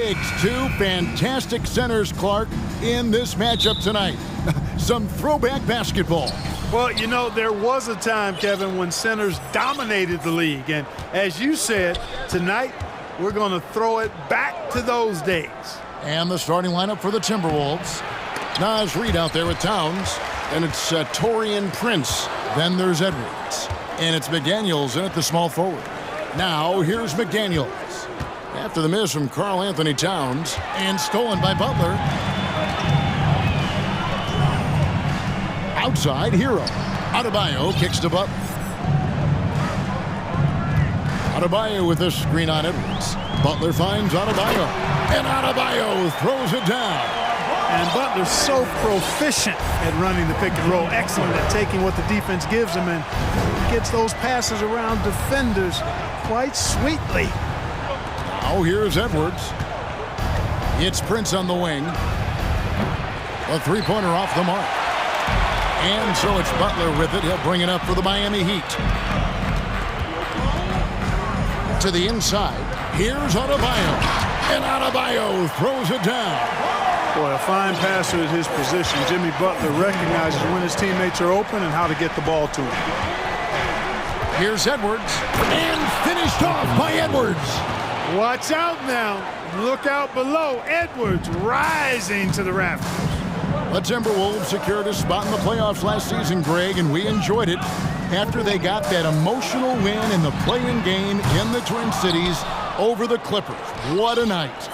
bigs, two fantastic centers, Clark, in this matchup tonight. Some throwback basketball. Well, you know, there was a time, Kevin, when centers dominated the league. And as you said, tonight we're going to throw it back to those days. And the starting lineup for the Timberwolves. Naz Reid out there with Towns. And it's Taurean Prince. Then there's Edwards. And it's McDaniels in at the small forward. Now here's McDaniels. After the miss from Karl Anthony Towns. And stolen by Butler. Outside, Hero. Adebayo kicks to Butler. Adebayo with a screen on Edwards. Butler finds Adebayo. And Adebayo throws it down. And Butler's so proficient at running the pick and roll. Excellent at taking what the defense gives him and gets those passes around defenders quite sweetly. Now here's Edwards. It's Prince on the wing. A three-pointer off the mark. And so it's Butler with it. He'll bring it up for the Miami Heat. To the inside. Here's Adebayo. And Adebayo throws it down. Boy, a fine passer at his position. Jimmy Butler recognizes when his teammates are open and how to get the ball to him. Here's Edwards. And finished off by Edwards. Watch out now. Look out below. Edwards rising to the rafters. The Timberwolves secured a spot in the playoffs last season, Greg, and we enjoyed it after they got that emotional win in the play-in game in the Twin Cities over the Clippers. What a night.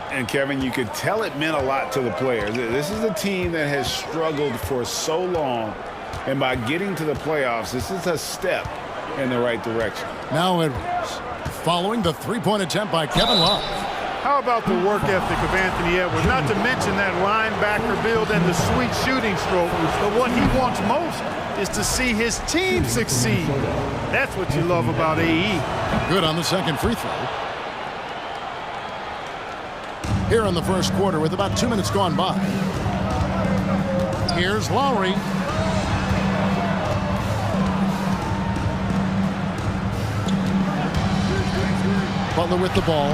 And, Kevin, you could tell it meant a lot to the players. This is a team that has struggled for so long, and by getting to the playoffs, this is a step in the right direction. Now Edwards, following the three-point attempt by Kevin Love. How about the work ethic of Anthony Edwards? Not to mention that linebacker build and the sweet shooting stroke. But what he wants most is to see his team succeed. That's what you love about AE. Good on the second free throw. Here in the first quarter with about 2 minutes gone by. Here's Lowry. Butler with the ball.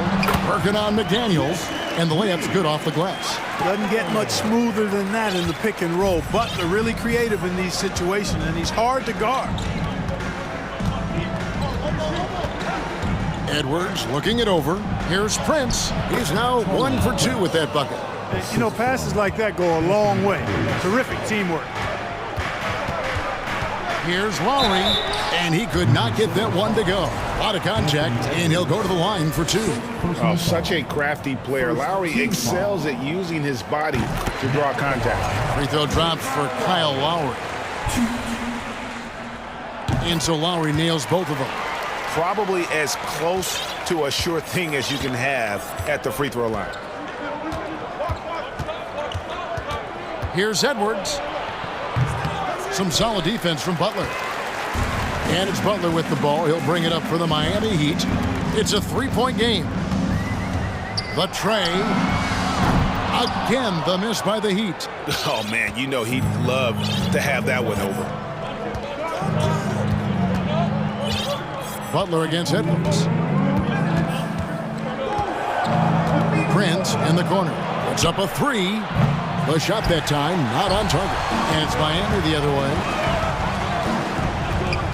Working on McDaniels. And the layup's good off the glass. Doesn't get much smoother than that in the pick and roll. Butler really creative in these situations, and he's hard to guard. Edwards looking it over. Here's Prince. He's now 1 for 2 with that bucket. You know, passes like that go a long way. Terrific teamwork. Here's Lowry, and he could not get that one to go. A lot of contact, and he'll go to the line for 2. Oh, such a crafty player. Lowry excels at using his body to draw contact. Free throw drops for Kyle Lowry. And so Lowry nails both of them. Probably as close to a sure thing as you can have at the free throw line. Here's Edwards. Some solid defense from Butler. And it's Butler with the ball. He'll bring it up for the Miami Heat. It's a three-point game. The tray. Again, the miss by the Heat. Oh, man, you know he'd love to have that one over. Butler against Edwards. Prince in the corner. It's up a three. The shot that time, not on target. And it's Miami the other way.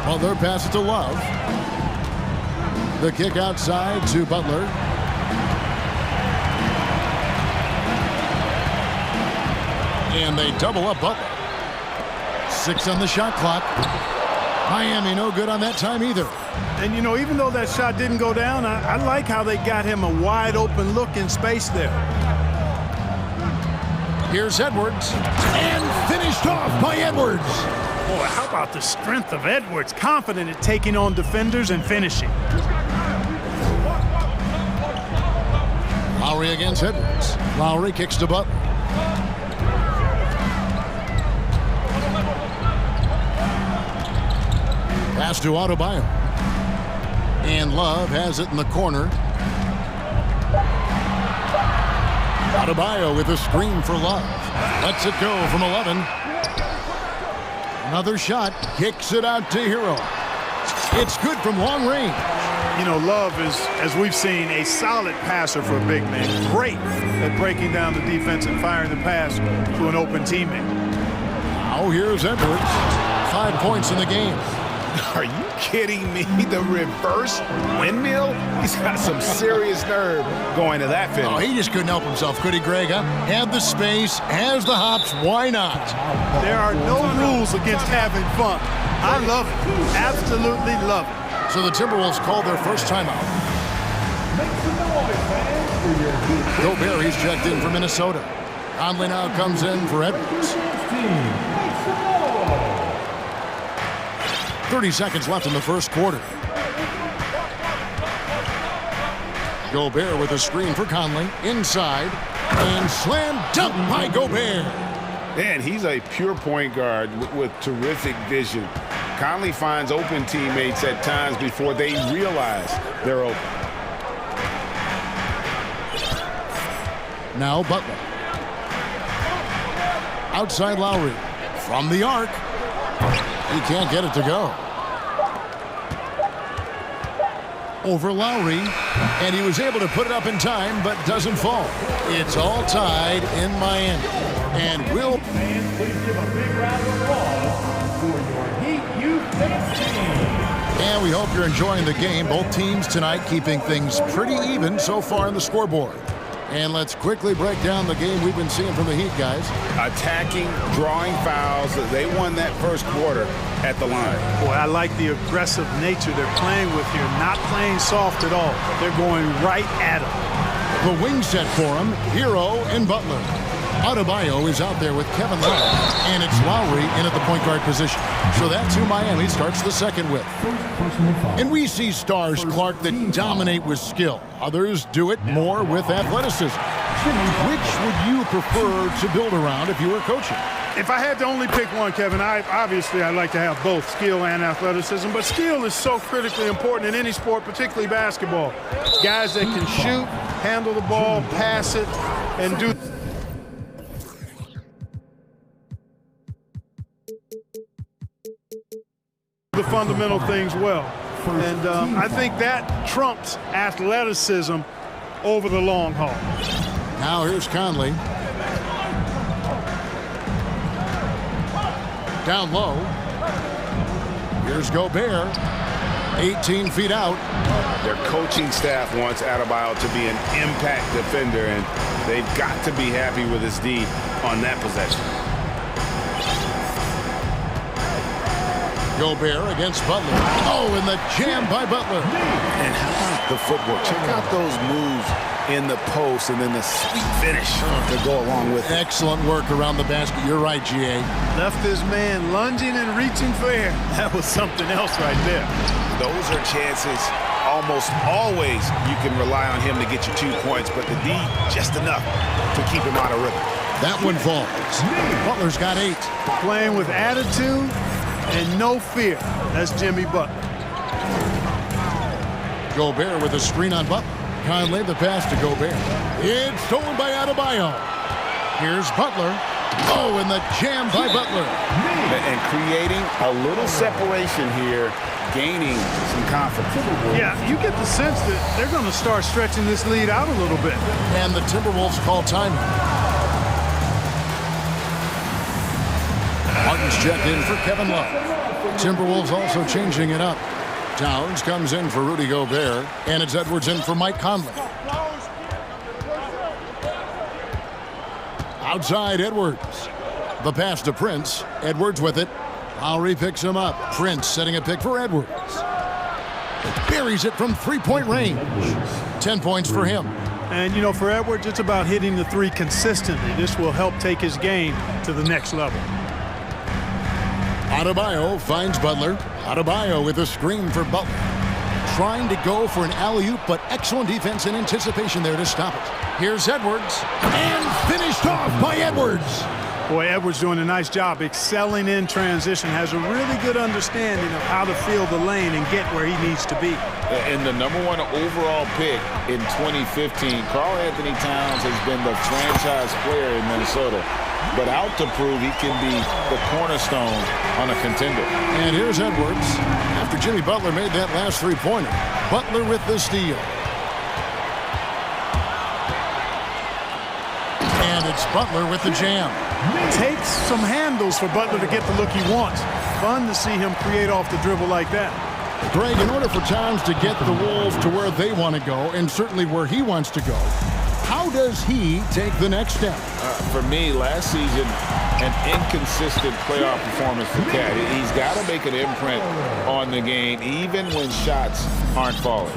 Butler passes to Love. The kick outside to Butler. And they double up Butler. 6 on the shot clock. Miami no good on that time either. And, you know, even though that shot didn't go down, I like how they got him a wide open look in space there. Here's Edwards. And finished off by Edwards. Boy, how about the strength of Edwards? Confident at taking on defenders and finishing. Lowry against Edwards. Lowry kicks to Butler. Pass to Adebayo. And Love has it in the corner. Adebayo with a screen for Love. Lets it go from 11. Another shot. Kicks it out to Hero. It's good from long range. You know, Love is, as we've seen, a solid passer for a big man. Great at breaking down the defense and firing the pass to an open teammate. Now here's Edwards. 5 points in the game. Are you kidding me? The reverse windmill? He's got some serious nerve going to that finish. Oh, he just couldn't help himself, could he, Greg? Huh? Had the space, has the hops, why not? There are no rules against having fun. I love it. Absolutely love it. So the Timberwolves called their first timeout. Gobert, he's checked in for Minnesota. Conley now comes in for Edwards. 30 seconds left in the first quarter. Gobert with a screen for Conley. Inside. And slam dunk by Gobert. Man, he's a pure point guard with terrific vision. Conley finds open teammates at times before they realize they're open. Now Butler. Outside Lowry. From the arc. He can't get it to go. Over Lowry, and he was able to put it up in time, but doesn't fall. It's all tied in Miami. And will... Fans, please give a big round of applause for your Heat Youth team. And we hope you're enjoying the game. Both teams tonight keeping things pretty even so far in the scoreboard. And let's quickly break down the game we've been seeing from the Heat, guys. Attacking, drawing fouls. They won that first quarter at the line. Boy, I like the aggressive nature they're playing with here. Not playing soft at all. They're going right at him. The wing set for him, Hero and Butler. Adebayo is out there with Kevin Love, and it's Lowry in at the point guard position. So that's who Miami starts the second with. And we see stars, Clark, that dominate with skill. Others do it more with athleticism. Which would you prefer to build around if you were coaching? If I had to only pick one, Kevin, obviously I'd like to have both skill and athleticism, but skill is so critically important in any sport, particularly basketball. Guys that can shoot, handle the ball, pass it, and do the fundamental things well. And I think that trumps athleticism over the long haul. Now here's Conley. Down low. Here's Gobert. 18 feet out. Their coaching staff wants Adebayo to be an impact defender, and they've got to be happy with his D on that possession. Gobert against Butler. Oh, and the jam by Butler. And how about the footwork? Check out those moves in the post and then the sweet finish to go along with it. Excellent work around the basket. You're right, G.A. Left his man lunging and reaching for air. That was something else right there. Those are chances almost always you can rely on him to get you 2 points, but the D just enough to keep him out of rhythm. That one falls. Butler's got 8. Playing with attitude and no fear. That's Jimmy Butler. Gobert with a screen on Butler. Conley the pass to Gobert. It's stolen by Adebayo. Here's Butler. Oh, and the jam by Butler. And creating a little separation here, gaining some confidence. Yeah, you get the sense that they're going to start stretching this lead out a little bit. And the Timberwolves call timeout. Martin's checked in for Kevin Love. Timberwolves also changing it up. Towns comes in for Rudy Gobert, and it's Edwards in for Mike Conley. Outside Edwards. The pass to Prince. Edwards with it. Lowry picks him up. Prince setting a pick for Edwards. Buries it from three-point range. 10 points for him. And, you know, for Edwards, it's about hitting the three consistently. This will help take his game to the next level. Adebayo finds Butler. Adebayo with a screen for Butler. Trying to go for an alley-oop, but excellent defense and anticipation there to stop it. Here's Edwards. And finished off by Edwards. Boy, Edwards doing a nice job excelling in transition. Has a really good understanding of how to field the lane and get where he needs to be. And the #1 overall pick in 2015, Karl Anthony Towns has been the franchise player in Minnesota. but out to prove he can be the cornerstone on a contender. And here's Edwards. After Jimmy Butler made that last three-pointer, Butler with the steal. And it's Butler with the jam. Takes some handles for Butler to get the look he wants. Fun to see him create off the dribble like that. Greg, in order for Towns to get the Wolves to where they want to go, and certainly where he wants to go, how does he take the next step? For me, last season, an inconsistent playoff performance for Cat. He's got to make an imprint on the game, even when shots aren't falling.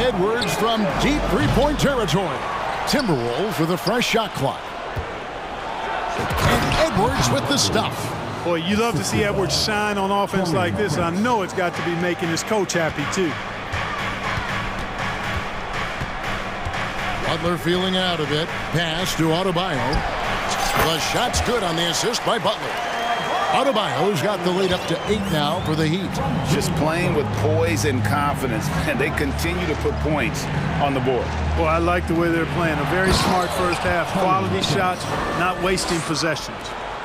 Edwards from deep three-point territory. Timberwolves with a fresh shot clock. And Edwards with the stuff. Boy, you love to see Edwards shine on offense like this. I know it's got to be making his coach happy, too. Butler feeling out of it. Pass to Adebayo. The shot's good on the assist by Butler. Adebayo's got the lead up to 8 now for the Heat. Just playing with poise and confidence, and they continue to put points on the board. Well, I like the way they're playing. A very smart first half. Quality shots, not wasting possessions.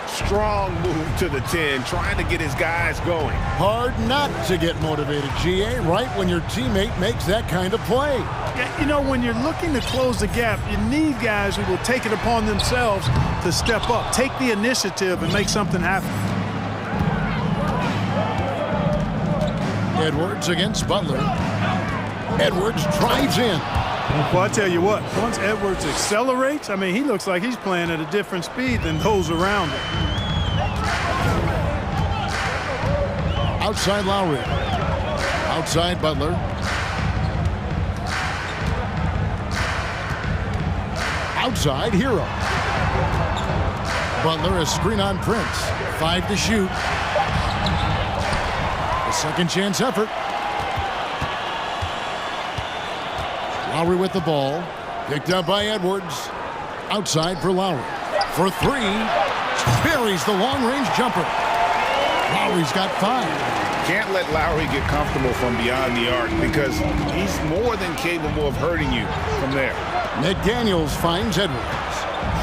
Strong move to the 10, trying to get his guys going. Hard not to get motivated, GA, right when your teammate makes that kind of play. Yeah, you know, when you're looking to close the gap, you need guys who will take it upon themselves to step up, take the initiative, and make something happen. Edwards against Butler. Edwards drives in. Well, I tell you what, once Edwards accelerates, I mean, he looks like he's playing at a different speed than those around him. Outside Lowry. Outside Butler. Outside Hero. Butler a screen on Prince. 5 to shoot. A second chance effort. Lowry with the ball. Picked up by Edwards. Outside for Lowry. For 3. Buries the long-range jumper. Lowry's got 5. Can't let Lowry get comfortable from beyond the arc because he's more than capable of hurting you from there. McDaniels finds Edwards.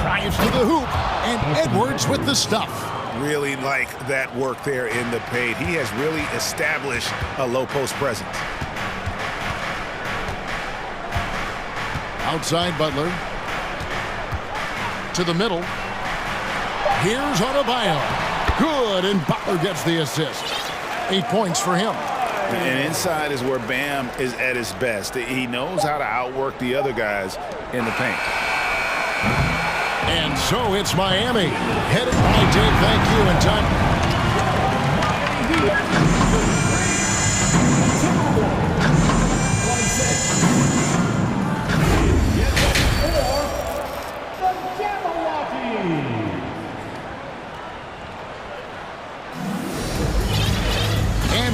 Drives to the hoop. And Edwards with the stuff. Really like that work there in the paint. He has really established a low post presence. Outside Butler. To the middle. Here's Adebayo. Good, and Butler gets the assist. 8 points for him. And inside is where Bam is at his best. He knows how to outwork the other guys in the paint. And so it's Miami. Headed by Dave, thank you, and time.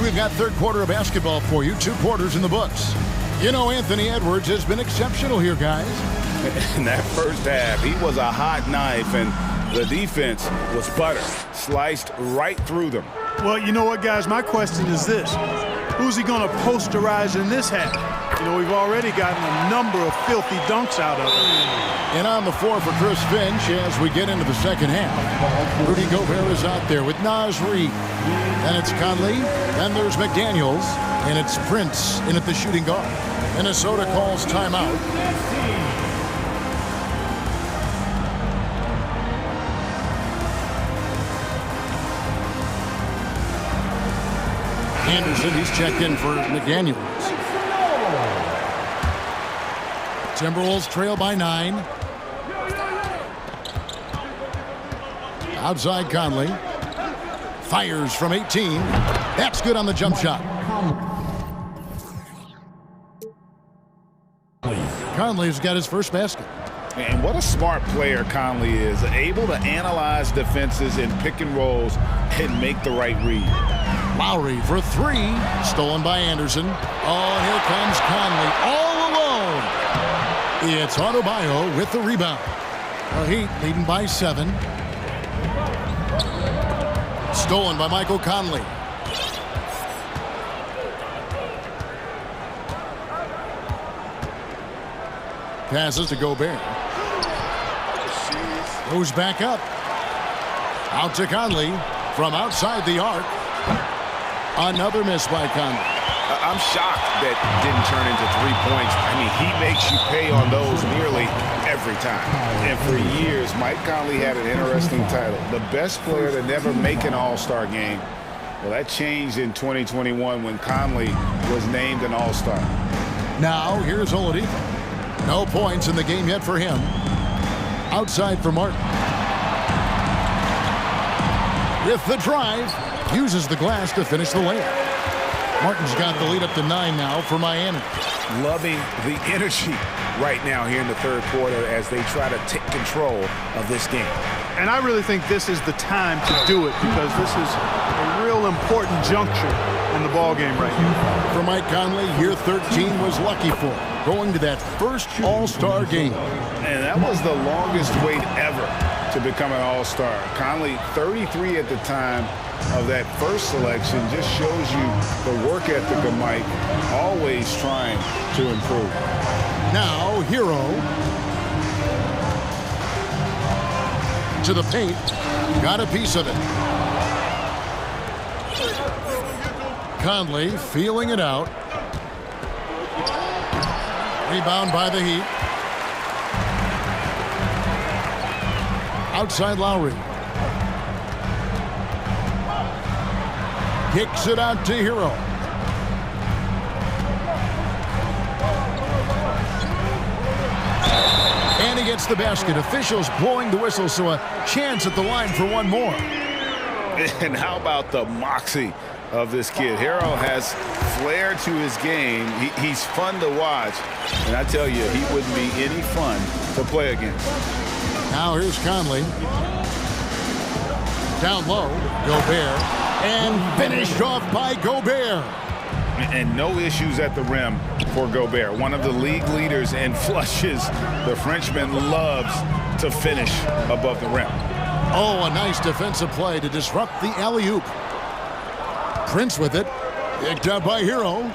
We've got third quarter of basketball for you. 2 quarters in the books. You know, Anthony Edwards has been exceptional here, guys. In that first half, he was a hot knife, and the defense was butter. Sliced right through them. Well, you know what, guys? My question is this. Who's he going to posterize in this half? You know, we've already gotten a number of filthy dunks out of him. And on the floor for Chris Finch as we get into the second half. Rudy Gobert is out there with Naz Reid. And it's Conley. Then there's McDaniels. And it's Prince in at the shooting guard. Minnesota calls timeout. Anderson, he's checked in for McDaniels. Timberwolves trail by 9. Outside Conley. Fires from 18. That's good on the jump shot. Conley's got his first basket. And what a smart player Conley is. Able to analyze defenses in pick and rolls and make the right read. Lowry for 3. Stolen by Anderson. Oh, and here comes Conley all alone. It's Adebayo with the rebound. The Heat leading by 7. Stolen by Michael Conley. Passes to Gobert. Goes back up. Out to Conley from outside the arc. Another miss by Conley. I'm shocked that didn't turn into 3 points. I mean, he makes you pay on those nearly every time. And for years, Mike Conley had an interesting title. The best player to never make an all-star game. Well, that changed in 2021 when Conley was named an all-star. Now, here's Oladipo. No points in the game yet for him. Outside for Martin. With the drive, uses the glass to finish the layup. Martin's got the lead up to 9 now for Miami. Loving the energy right now here in the third quarter as they try to take control of this game. And I really think this is the time to do it because this is a real important juncture in the ball game right here. For Mike Conley, year 13 was lucky for him, going to that first All-Star game. And that was the longest wait ever to become an All-Star. Conley, 33 at the time of that first selection, just shows you the work ethic of Mike, always trying to improve. Now, Hero to the paint, got a piece of it. Conley feeling it out. Rebound by the Heat. Outside Lowry. Kicks it out to Hero. And he gets the basket. Officials blowing the whistle, so a chance at the line for one more. And how about the moxie of this kid? Hero has flair to his game. He's fun to watch. And I tell you, he wouldn't be any fun to play against. Now here's Conley. Down low, Gobert. And finished off by Gobert. And no issues at the rim for Gobert. One of the league leaders in flushes. The Frenchman loves to finish above the rim. Oh, a nice defensive play to disrupt the alley-oop. Prince with it. Picked up by Hero.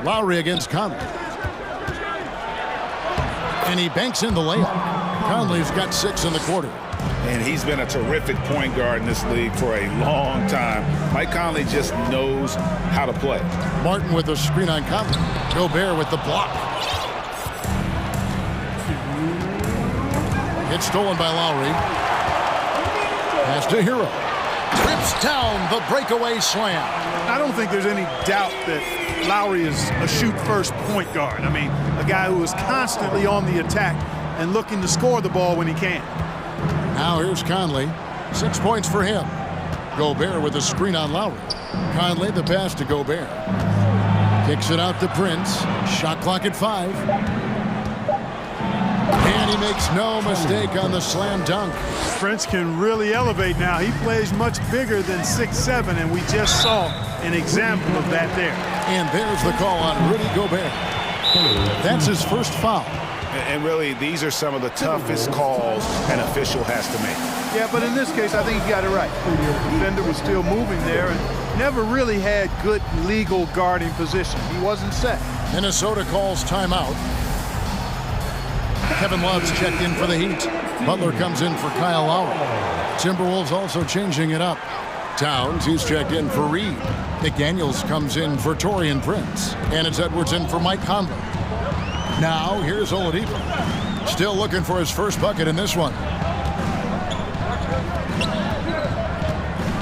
Lowry against Conley. And he banks in the layup. Conley's got 6 in the quarter. And he's been a terrific point guard in this league for a long time. Mike Conley just knows how to play. Martin with a screen on Conley. Gobert with the block. It's stolen by Lowry. Pass to Hero. Trips down the breakaway slam. I don't think there's any doubt that Lowry is a shoot-first point guard. I mean, a guy who is constantly on the attack and looking to score the ball when he can. Now here's Conley. 6 points for him. Gobert with a screen on Lowry. Conley the pass to Gobert. Kicks it out to Prince. Shot clock at 5. And he makes no mistake on the slam dunk. Prince can really elevate now. He plays much bigger than 6'7", and we just saw an example of that there. And there's the call on Rudy Gobert. That's his first foul. And really, these are some of the toughest calls an official has to make. Yeah, but in this case, I think he got it right. The defender was still moving there and never really had good legal guarding position. He wasn't set. Minnesota calls timeout. Kevin Love's checked in for the Heat. Butler comes in for Kyle Lowry. Timberwolves also changing it up. Towns, he's checked in for Reed. McDaniels comes in for Taurean Prince. And it's Edwards in for Mike Conley. Now, here's Oladipo. Still looking for his first bucket in this one.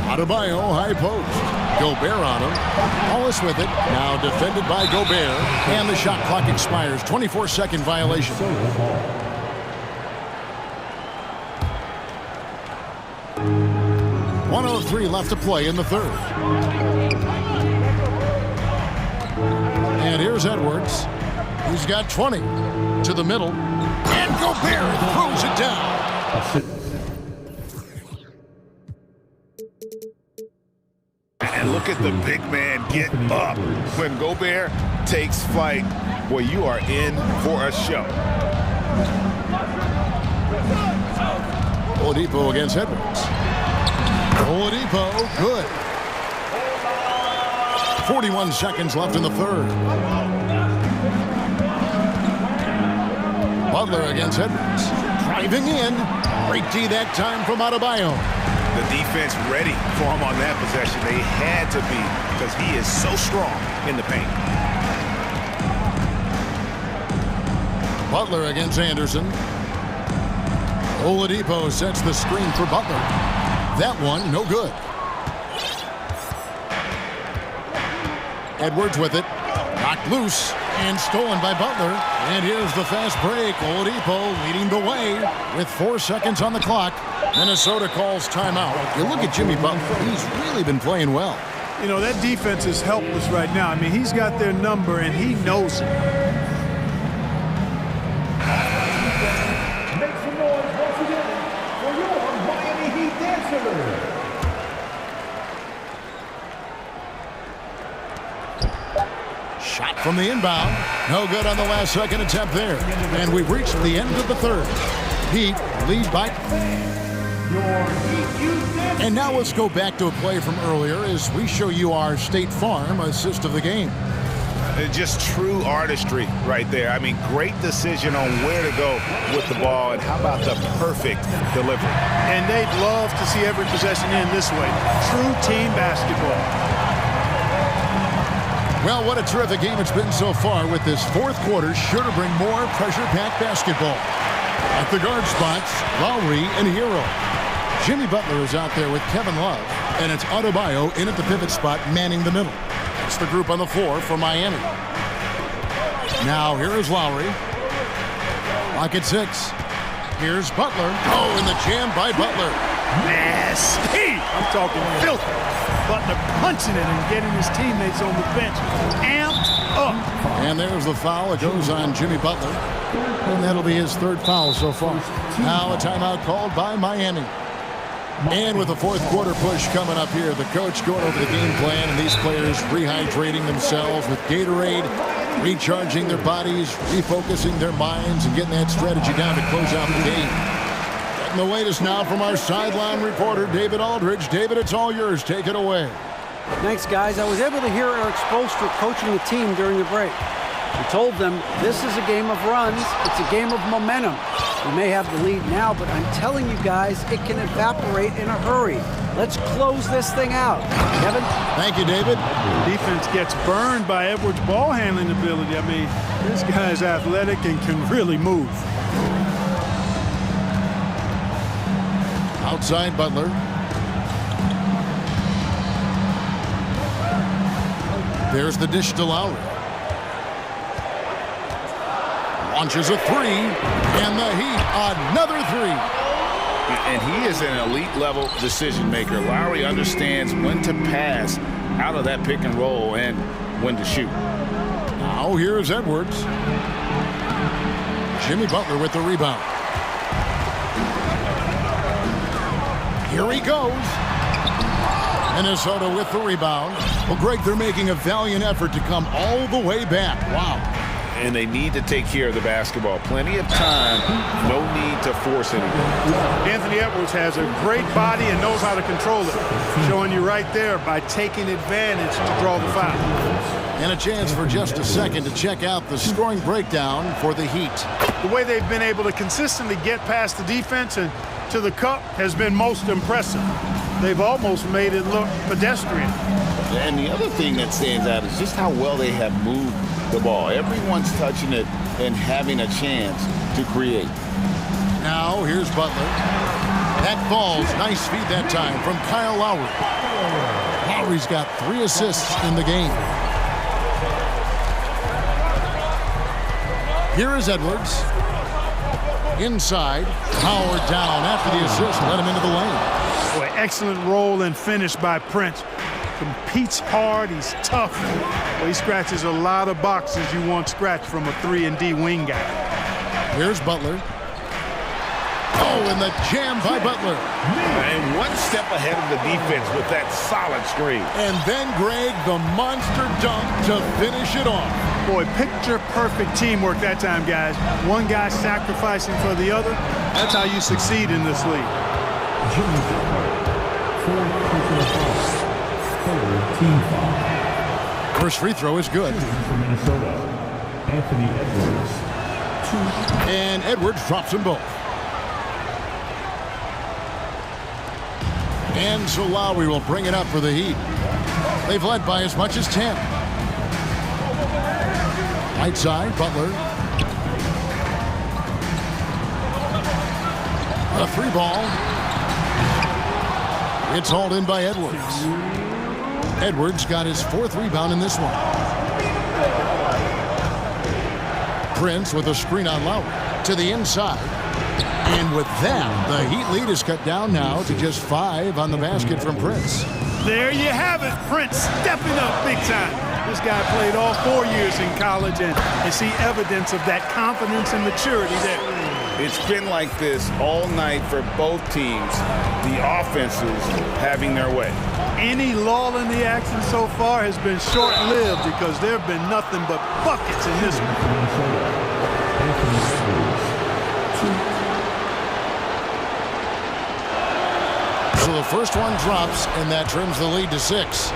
Adebayo, high post. Gobert on him. Hollis with it. Now defended by Gobert. And the shot clock expires. 24-second violation. 1:03 left to play in the third. And here's Edwards. He's got 20 to the middle. And Gobert throws it down. And look at the big man get up. When Gobert takes flight, well, you are in for a show. Oladipo against Edwards. Oladipo, good. 41 seconds left in the third. Butler against Edwards. Driving in. Great D that time from Adebayo. The defense ready for him on that possession. They had to be because he is so strong in the paint. Butler against Anderson. Oladipo sets the screen for Butler. That one, no good. Edwards with it. Knocked loose and stolen by Butler. And here's the fast break. Oladipo leading the way with 4 seconds on the clock. Minnesota calls timeout. You look at Jimmy Butler. He's really been playing well. You know, that defense is helpless right now. I mean, he's got their number, and he knows it. Make some noise once again for your Miami Heat dancer. Shot from the inbound. No good on the last second attempt there. And we've reached the end of the third. Heat lead by... And now let's go back to a play from earlier as we show you our State Farm assist of the game. Just true artistry right there. I mean, great decision on where to go with the ball, and how about the perfect delivery. And they'd love to see every possession end this way. True team basketball. Well, what a terrific game it's been so far, with this fourth quarter sure to bring more pressure-packed basketball. At the guard spots, Lowry and Hero. Jimmy Butler is out there with Kevin Love, and it's Adebayo in at the pivot spot manning the middle. It's the group on the floor for Miami. Now here is Lowry. Lock at 6. Here's Butler. Oh, and the jam by Butler. Nasty! I'm talking filthy. Butler punching it and getting his teammates on the bench amped up. And there's the foul. It goes on Jimmy Butler. And that'll be his third foul so far. Now a timeout called by Miami. And with the fourth quarter push coming up here, the coach going over the game plan and these players rehydrating themselves with Gatorade, recharging their bodies, refocusing their minds, and getting that strategy down to close out the game. Getting the latest now from our sideline reporter, David Aldridge. David, it's all yours. Take it away. Thanks, guys. I was able to hear Eric Spoelstra coaching the team during the break. He told them this is a game of runs. It's a game of momentum. We may have the lead now, but I'm telling you guys, it can evaporate in a hurry. Let's close this thing out. Kevin? Thank you, David. Defense gets burned by Edwards' ball handling ability. I mean, this guy's athletic and can really move. Outside Butler. There's the dish to Lowry. Launches a three, and the Heat, another three. And he is an elite-level decision maker. Lowry understands when to pass out of that pick and roll and when to shoot. Now here's Edwards. Jimmy Butler with the rebound. Here he goes. Minnesota with the rebound. Well, Greg, they're making a valiant effort to come all the way back. Wow. And they need to take care of the basketball. Plenty of time, no need to force anything. Anthony Edwards has a great body and knows how to control it. Showing you right there by taking advantage to draw the foul. And a chance for just a second to check out the scoring breakdown for the Heat. The way they've been able to consistently get past the defense and to the cup has been most impressive. They've almost made it look pedestrian. And the other thing that stands out is just how well they have moved the ball. Everyone's touching it and having a chance to create. Now here's Butler. That falls. Nice feed that time from Kyle Lowry. Lowry's got 3 assists in the game. Here is Edwards. Inside. Howard down after the assist. Let him into the lane. Boy, excellent roll and finish by Prince. Competes hard, he's tough. Well, he scratches a lot of boxes you want scratched from a 3-and-D wing guy. Here's Butler. Oh, and the jam by Butler. And one step ahead of the defense with that solid screen. And then, Greg, the monster dunk to finish it off. Boy, picture-perfect teamwork that time, guys. One guy sacrificing for the other. That's how you succeed in this league. Jimmy Butler, 4 personal fouls. Team foul. First free throw is good. For Minnesota, Anthony Edwards. And Edwards drops them both. And so Lowry will bring it up for the Heat. They've led by as much as 10. Right side, Butler. A three ball. It's hauled in by Edwards. Edwards got his 4th rebound in this one. Prince with a screen on Lowry to the inside. And with that, the Heat lead is cut down now to just 5 on the basket from Prince. There you have it. Prince stepping up big time. This guy played all 4 years in college, and you see evidence of that confidence and maturity there. It's been like this all night for both teams. The offenses having their way. Any lull in the action so far has been short-lived because there have been nothing but buckets in this one. So the first one drops, and that trims the lead to 6.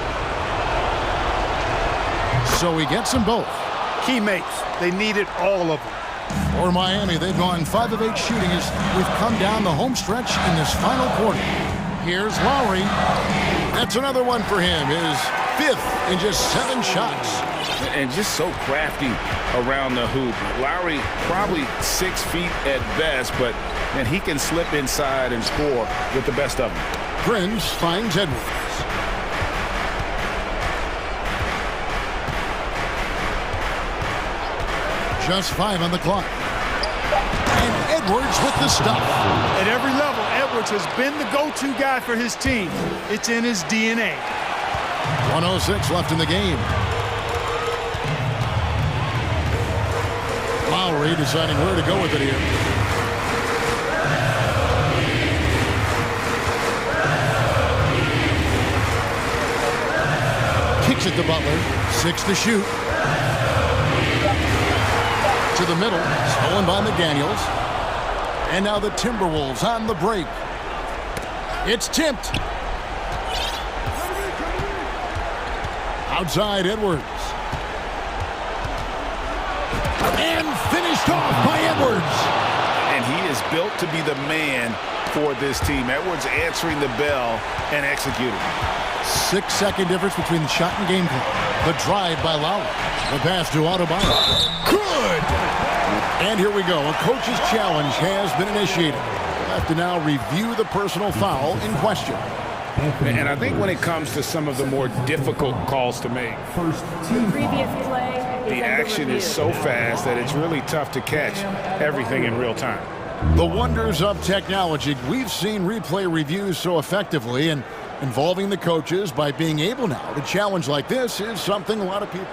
So he gets them both. Teammates, they needed all of them. For Miami, they've gone 5 of 8 shooting as we've come down the home stretch in this final quarter. Here's Lowry. That's another one for him, his 5th in just 7 shots. And just so crafty around the hoop. Lowry probably 6 feet at best, but man, he can slip inside and score with the best of them. Prince finds Edwards. Just 5 on the clock. And Edwards with the stop. At every level, Edwards has been the go-to guy for his team. It's in his DNA. 1:06 left in the game. Lowry deciding where to go with it here. Kicks it to Butler. 6 to shoot. To the middle, stolen by McDaniels. And now the Timberwolves on the break. It's tipped. Outside Edwards. And finished off by Edwards. And he is built to be the man for this team. Edwards answering the bell and executing. 6-second difference between the shot and game clock. The drive by Lowry. The pass to Adebayo. Good! And here we go. A coach's challenge has been initiated. We'll have to now review the personal foul in question. And I think when it comes to some of the more difficult calls to make, the action is so fast that it's really tough to catch everything in real time. The wonders of technology. We've seen replay reviews so effectively, and involving the coaches by being able now to challenge like this is something a lot of people.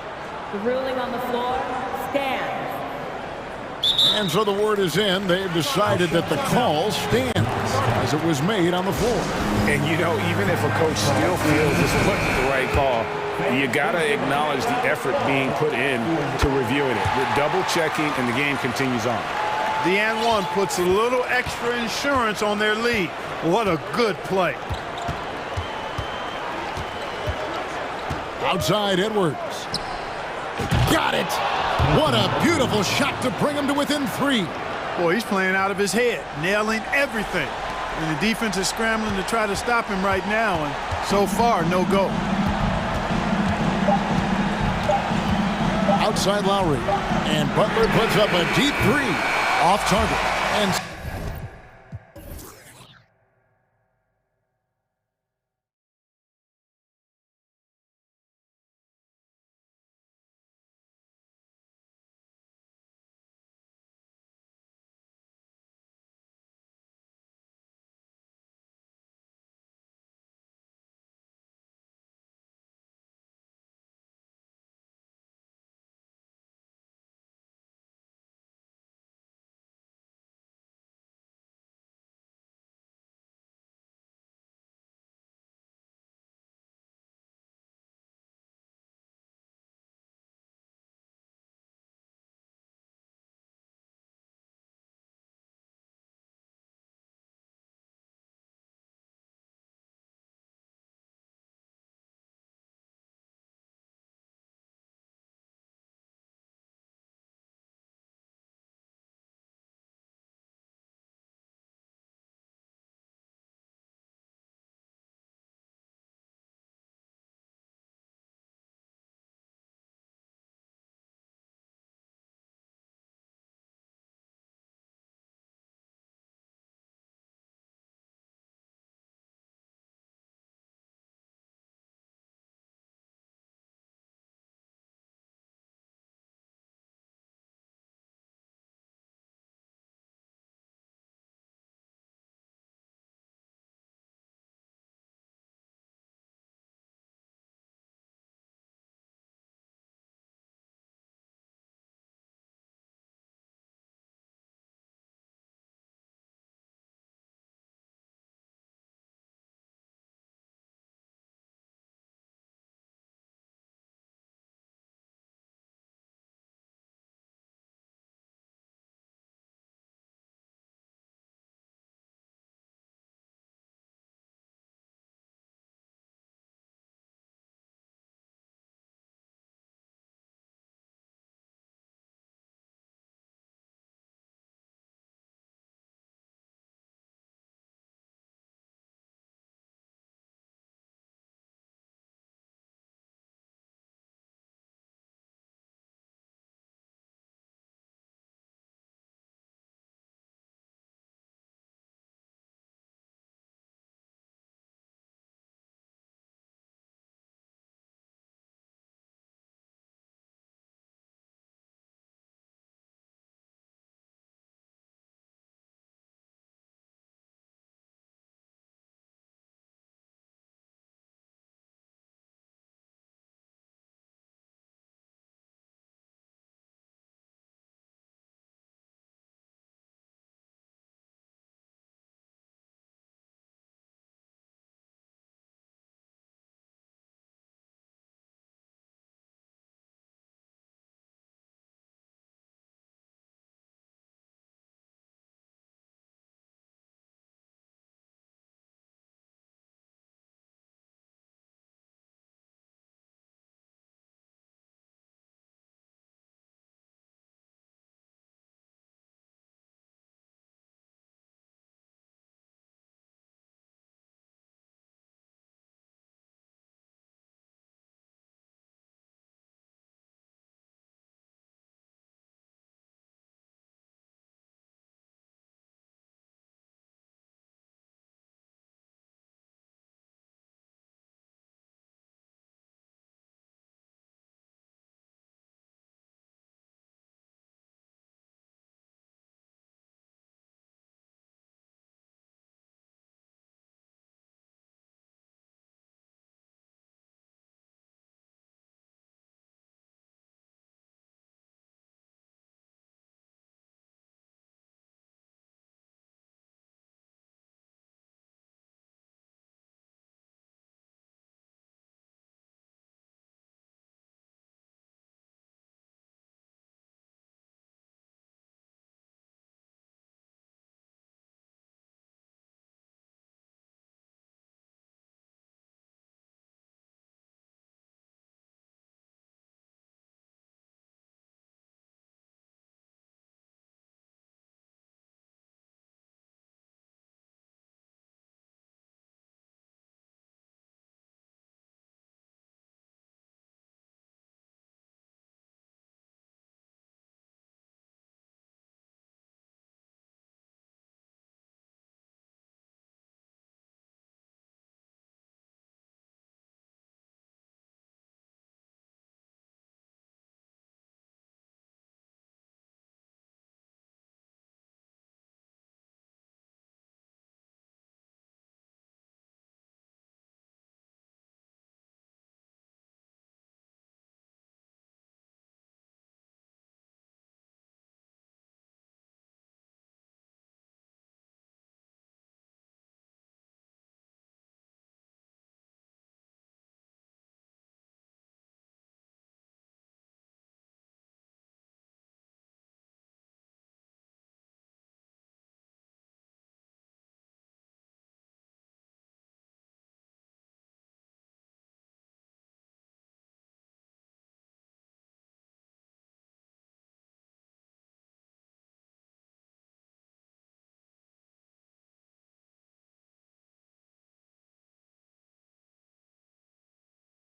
The ruling on the floor stands. And so the word is in. They've decided that the call stands as it was made on the floor. And you know, even if a coach still feels this wasn't the right call, you got to acknowledge the effort being put in to reviewing it. We're double checking, and the game continues on. The and one puts a little extra insurance on their lead. What a good play. Outside Edwards. Got it. What a beautiful shot to bring him to within 3. Boy, he's playing out of his head, nailing everything. And the defense is scrambling to try to stop him right now, and so far, no go. Outside Lowry. And Butler puts up a deep 3. Off target. And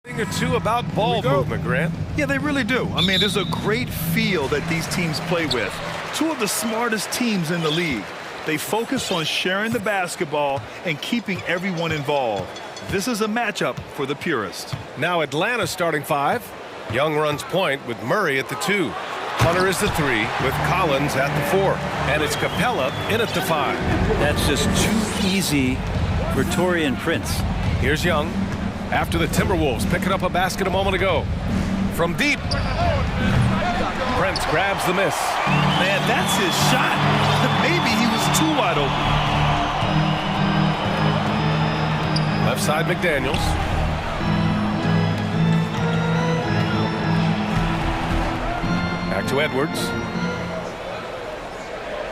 Thing or two about ball movement, Grant. Yeah, they really do. I mean, there's a great feel that these teams play with. Two of the smartest teams in the league. They focus on sharing the basketball and keeping everyone involved. This is a matchup for the purist. Now Atlanta starting five. Young runs point with Murray at the 2. Hunter is the 3 with Collins at the 4. And it's Capella in at the 5. That's just too easy for Torian Prince. Here's Young after the Timberwolves picking up a basket a moment ago. From deep. Prince grabs the miss. Man, that's his shot. Maybe he was too wide open. Left side McDaniels. Back to Edwards.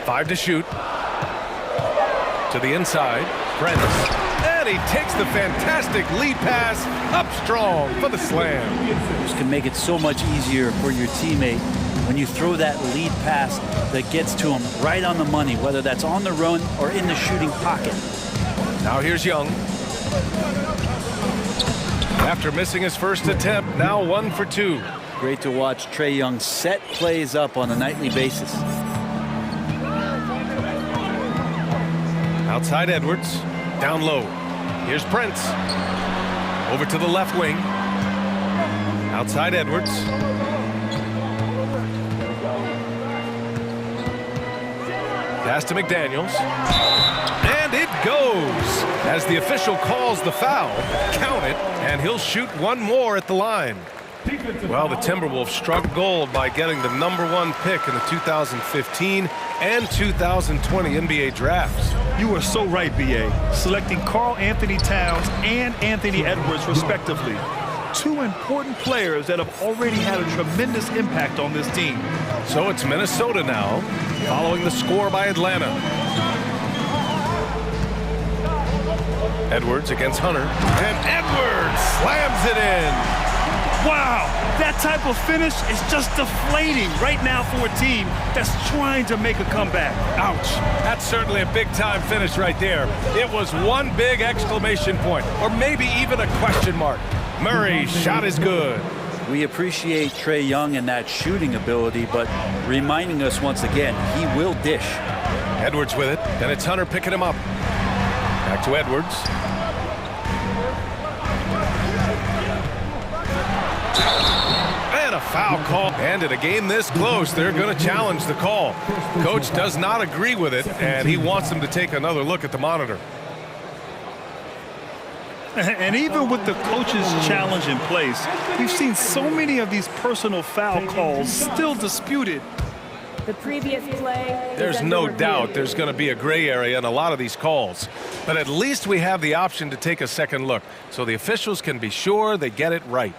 5 to shoot. To the inside. Prince. And he takes the fantastic lead pass up strong for the slam. This can make it so much easier for your teammate when you throw that lead pass that gets to him right on the money, whether that's on the run or in the shooting pocket. Now here's Young. After missing his first attempt, now 1 for 2. Great to watch Trae Young set plays up on a nightly basis. Outside Edwards, down low. Here's Prince. Over to the left wing. Outside Edwards. Pass to McDaniels. And it goes. As the official calls the foul, count it, and he'll shoot one more at the line. Well, the Timberwolves struck gold by getting the #1 pick in the 2015 and 2020 NBA drafts. You are so right, B.A. Selecting Karl Anthony Towns and Anthony Edwards, respectively. Two important players that have already had a tremendous impact on this team. So it's Minnesota now, following the score by Atlanta. Edwards against Hunter. And Edwards slams it in. Wow, that type of finish is just deflating right now for a team that's trying to make a comeback. Ouch. That's certainly a big-time finish right there. It was one big exclamation point, or maybe even a question mark. Murray's shot is good. We appreciate Trae Young and that shooting ability, but reminding us once again, he will dish. Edwards with it, and it's Hunter picking him up. Back to Edwards. And a foul call. And in a game this close, they're going to challenge the call. Coach does not agree with it, and he wants them to take another look at the monitor. And even with the coach's challenge in place, we've seen so many of these personal foul calls still disputed. The previous play. There's no doubt there's going to be a gray area in a lot of these calls. But at least we have the option to take a second look, so the officials can be sure they get it right.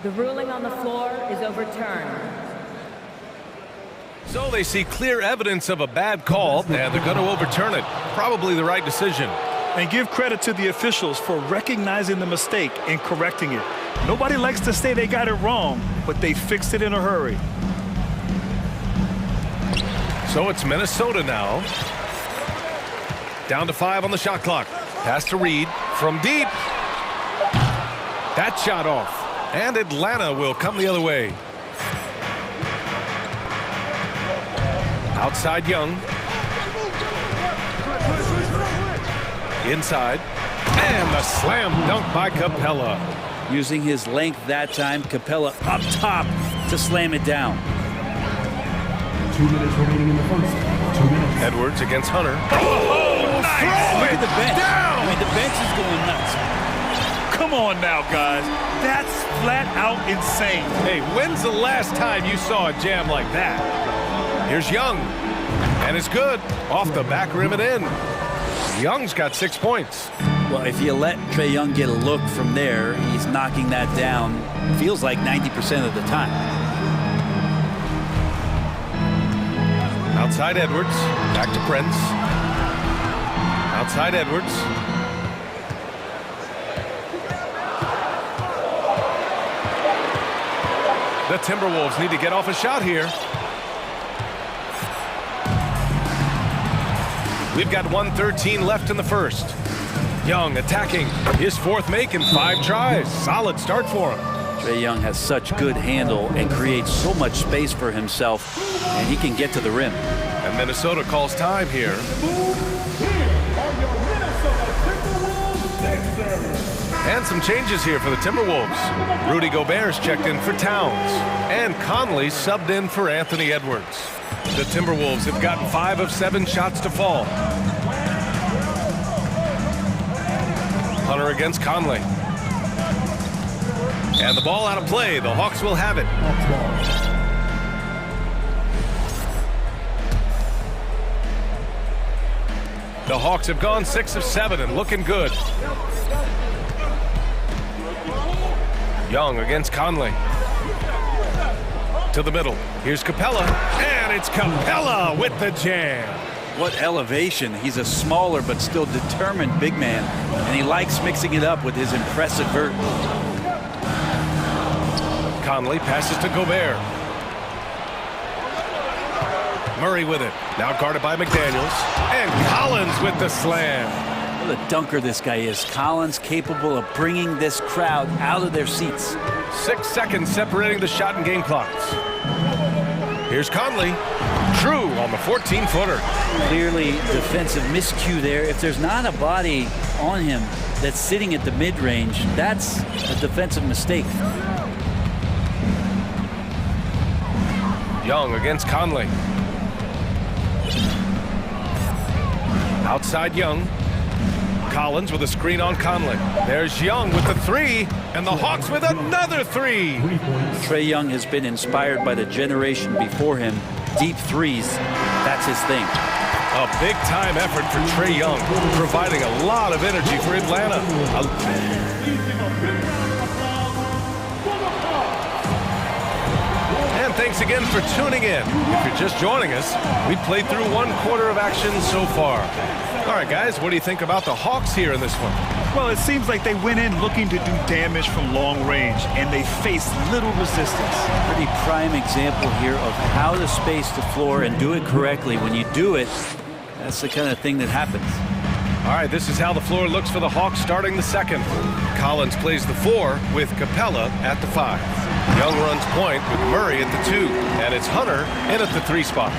The ruling on the floor is overturned. So they see clear evidence of a bad call, and they're going to overturn it. Probably the right decision. And give credit to the officials for recognizing the mistake and correcting it. Nobody likes to say they got it wrong, but they fixed it in a hurry. So it's Minnesota now. Down to 5 on the shot clock. Pass to Reed from deep. That shot off. And Atlanta will come the other way. Outside Young. Inside. And the slam dunk by Capella. Using his length that time, Capella up top to slam it down. 2 minutes remaining in the first. 2 minutes. Edwards against Hunter. Oh, nice. Look at the bench. Down. I mean, the bench is going nuts. Come on now, guys. That's flat out insane. Hey, when's the last time you saw a jam like that? Here's Young. And it's good. Off the back rim and in. Young's got 6 points. Well, if you let Trae Young get a look from there, he's knocking that down, feels like 90% of the time. Outside Edwards. Back to Prince. Outside Edwards. The Timberwolves need to get off a shot here. We've got 1:13 left in the first. Young attacking. His fourth make in 5 tries. Solid start for him. Trae Young has such good handle and creates so much space for himself, and he can get to the rim. And Minnesota calls time here. And some changes here for the Timberwolves. Rudy Gobert's checked in for Towns. And Conley subbed in for Anthony Edwards. The Timberwolves have gotten 5 of 7 shots to fall. Hunter against Conley. And the ball out of play. The Hawks will have it. The Hawks have gone 6 of 7 and looking good. Young against Conley. To the middle. Here's Capella. And it's Capella with the jam. What elevation. He's a smaller but still determined big man, and he likes mixing it up with his impressive vert. Conley passes to Gobert. Murray with it. Now guarded by McDaniels. And Collins with the slam. What a dunker this guy is. Collins capable of bringing this crowd out of their seats. 6 seconds separating the shot and game clocks. Here's Conley. True on the 14-footer. Clearly defensive miscue there. If there's not a body on him that's sitting at the mid-range, that's a defensive mistake. Young against Conley. Outside Young. Collins with a screen on Conley. There's Young with the 3, and the Hawks with another 3. Trae Young has been inspired by the generation before him. Deep threes, that's his thing. A big-time effort for Trae Young, providing a lot of energy for Atlanta. And thanks again for tuning in. If you're just joining us, we played through 1 quarter of action so far. All right, guys, what do you think about the Hawks here in this one? Well, it seems like they went in looking to do damage from long range, and they faced little resistance. Pretty prime example here of how to space the floor and do it correctly. When you do it, that's the kind of thing that happens. All right, this is how the floor looks for the Hawks starting the second. Collins plays the 4 with Capella at the 5. Young runs point with Murray at the 2, and it's Hunter in at the 3 spot.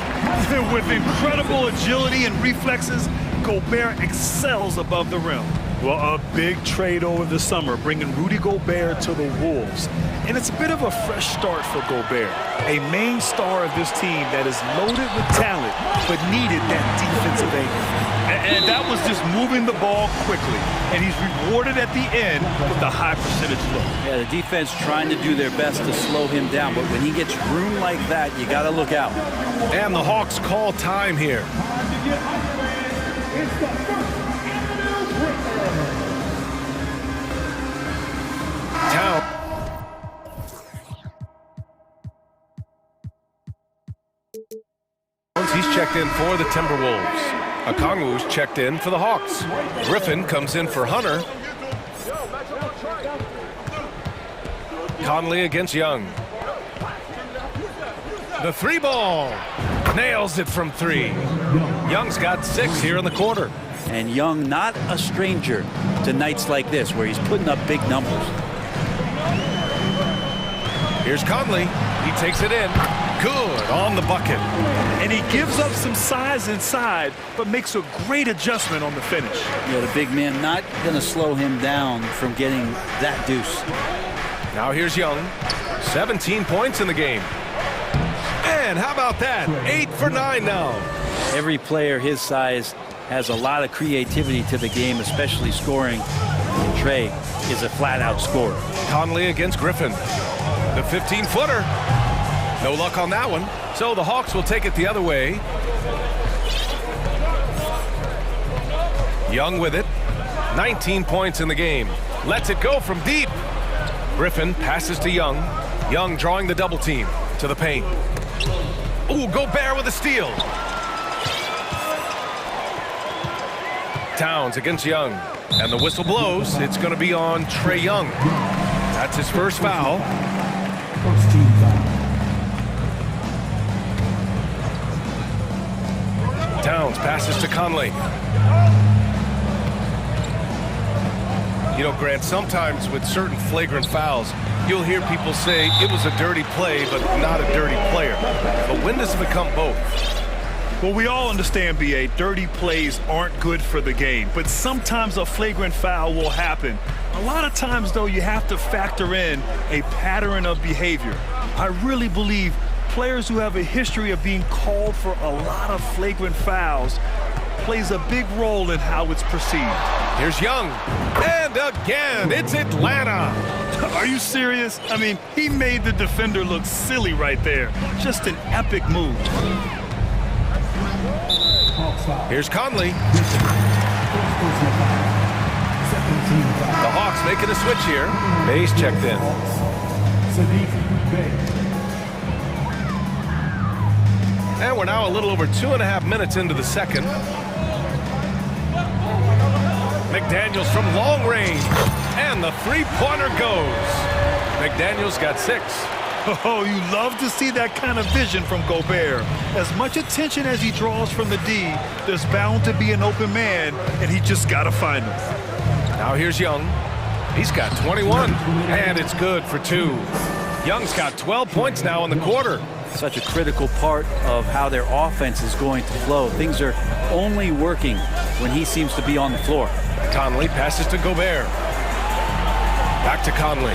With incredible agility and reflexes, Gobert excels above the rim. Well, a big trade over the summer, bringing Rudy Gobert to the Wolves. And it's a bit of a fresh start for Gobert, a main star of this team that is loaded with talent, but needed that defensive anchor. And that was just moving the ball quickly. And he's rewarded at the end with a high percentage look. Yeah, the defense trying to do their best to slow him down, but when he gets room like that, you got to look out. And the Hawks call time here. He's checked in for the Timberwolves. Okongwu's checked in for the Hawks. Griffin comes in for Hunter. Conley against Young. The 3 ball. Nails it from 3. Young's got 6 here in the quarter. And Young not a stranger to nights like this where he's putting up big numbers. Here's Conley. He takes it in. Good on the bucket. And he gives up some size inside, but makes a great adjustment on the finish. Yeah, the big man not going to slow him down from getting that deuce. Now here's Young. 17 points in the game. And how about that? 8 for 9 now. Every player his size has a lot of creativity to the game, especially scoring. And Trae is a flat-out scorer. Conley against Griffin. The 15-footer. No luck on that one. So the Hawks will take it the other way. Young with it. 19 points in the game. Lets it go from deep. Griffin passes to Young. Young drawing the double team to the paint. Ooh, Gobert with a steal. Towns against Young. And the whistle blows. It's going to be on Trae Young. That's his first foul. First team foul. Towns passes to Conley. You know, Grant, sometimes with certain flagrant fouls, you'll hear people say it was a dirty play, but not a dirty player. But when does it become both? Well, we all understand, B.A., dirty plays aren't good for the game, but sometimes a flagrant foul will happen. A lot of times, though, you have to factor in a pattern of behavior. I really believe players who have a history of being called for a lot of flagrant fouls plays a big role in how it's perceived. Here's Young. And again, it's Atlanta. Are you serious? I mean, he made the defender look silly right there. Just an epic move. Here's Conley. The Hawks making a switch here. Bay's checked in. And we're now a little over 2.5 minutes into the second. McDaniels from long range. And the three-pointer goes. McDaniels got 6. Oh, you love to see that kind of vision from Gobert. As much attention as he draws from the D, there's bound to be an open man, and he just got to find him. Now here's Young. He's got 21, and it's good for 2. Young's got 12 points now in the quarter. Such a critical part of how their offense is going to flow. Things are only working when he seems to be on the floor. Conley passes to Gobert. Back to Conley.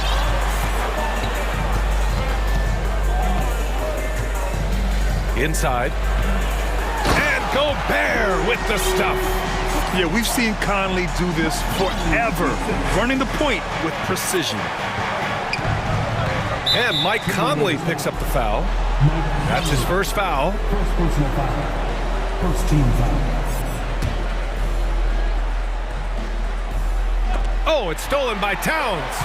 Inside. And Gobert with the stuff. Yeah, we've seen Conley do this forever, running the point with precision. And Mike Conley picks up the foul. That's his first foul. First personal foul. First team foul. Oh, it's stolen by Towns.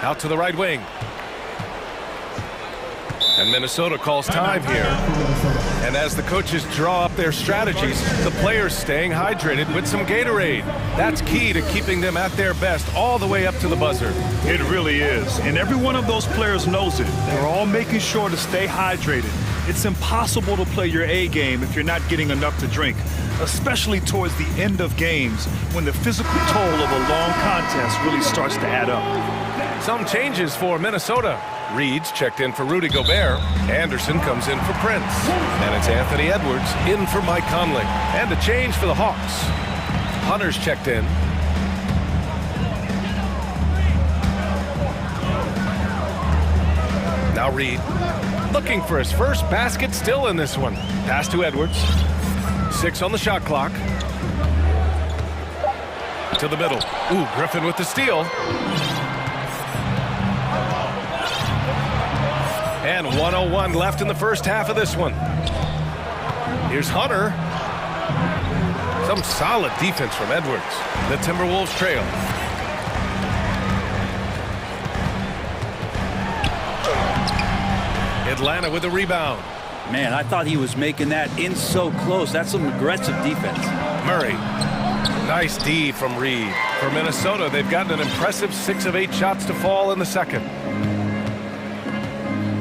Out to the right wing. And Minnesota calls time here. And as the coaches draw up their strategies, the players staying hydrated with some Gatorade. That's key to keeping them at their best all the way up to the buzzer. It really is. And every one of those players knows it. They're all making sure to stay hydrated. It's impossible to play your A game if you're not getting enough to drink, especially towards the end of games when the physical toll of a long contest really starts to add up. Some changes for Minnesota. Reed's checked in for Rudy Gobert. Anderson comes in for Prince. And it's Anthony Edwards in for Mike Conley. And a change for the Hawks. Hunter's checked in. Now Reed looking for his first basket, still in this one. Pass to Edwards. 6 on the shot clock. To the middle. Ooh, Griffin with the steal. And 1:01 left in the first half of this one. Here's Hunter. Some solid defense from Edwards. The Timberwolves trail. Atlanta with a rebound. Man, I thought he was making that in so close. That's some aggressive defense. Murray. Nice D from Reed. For Minnesota, they've gotten an impressive 6 of 8 shots to fall in the second.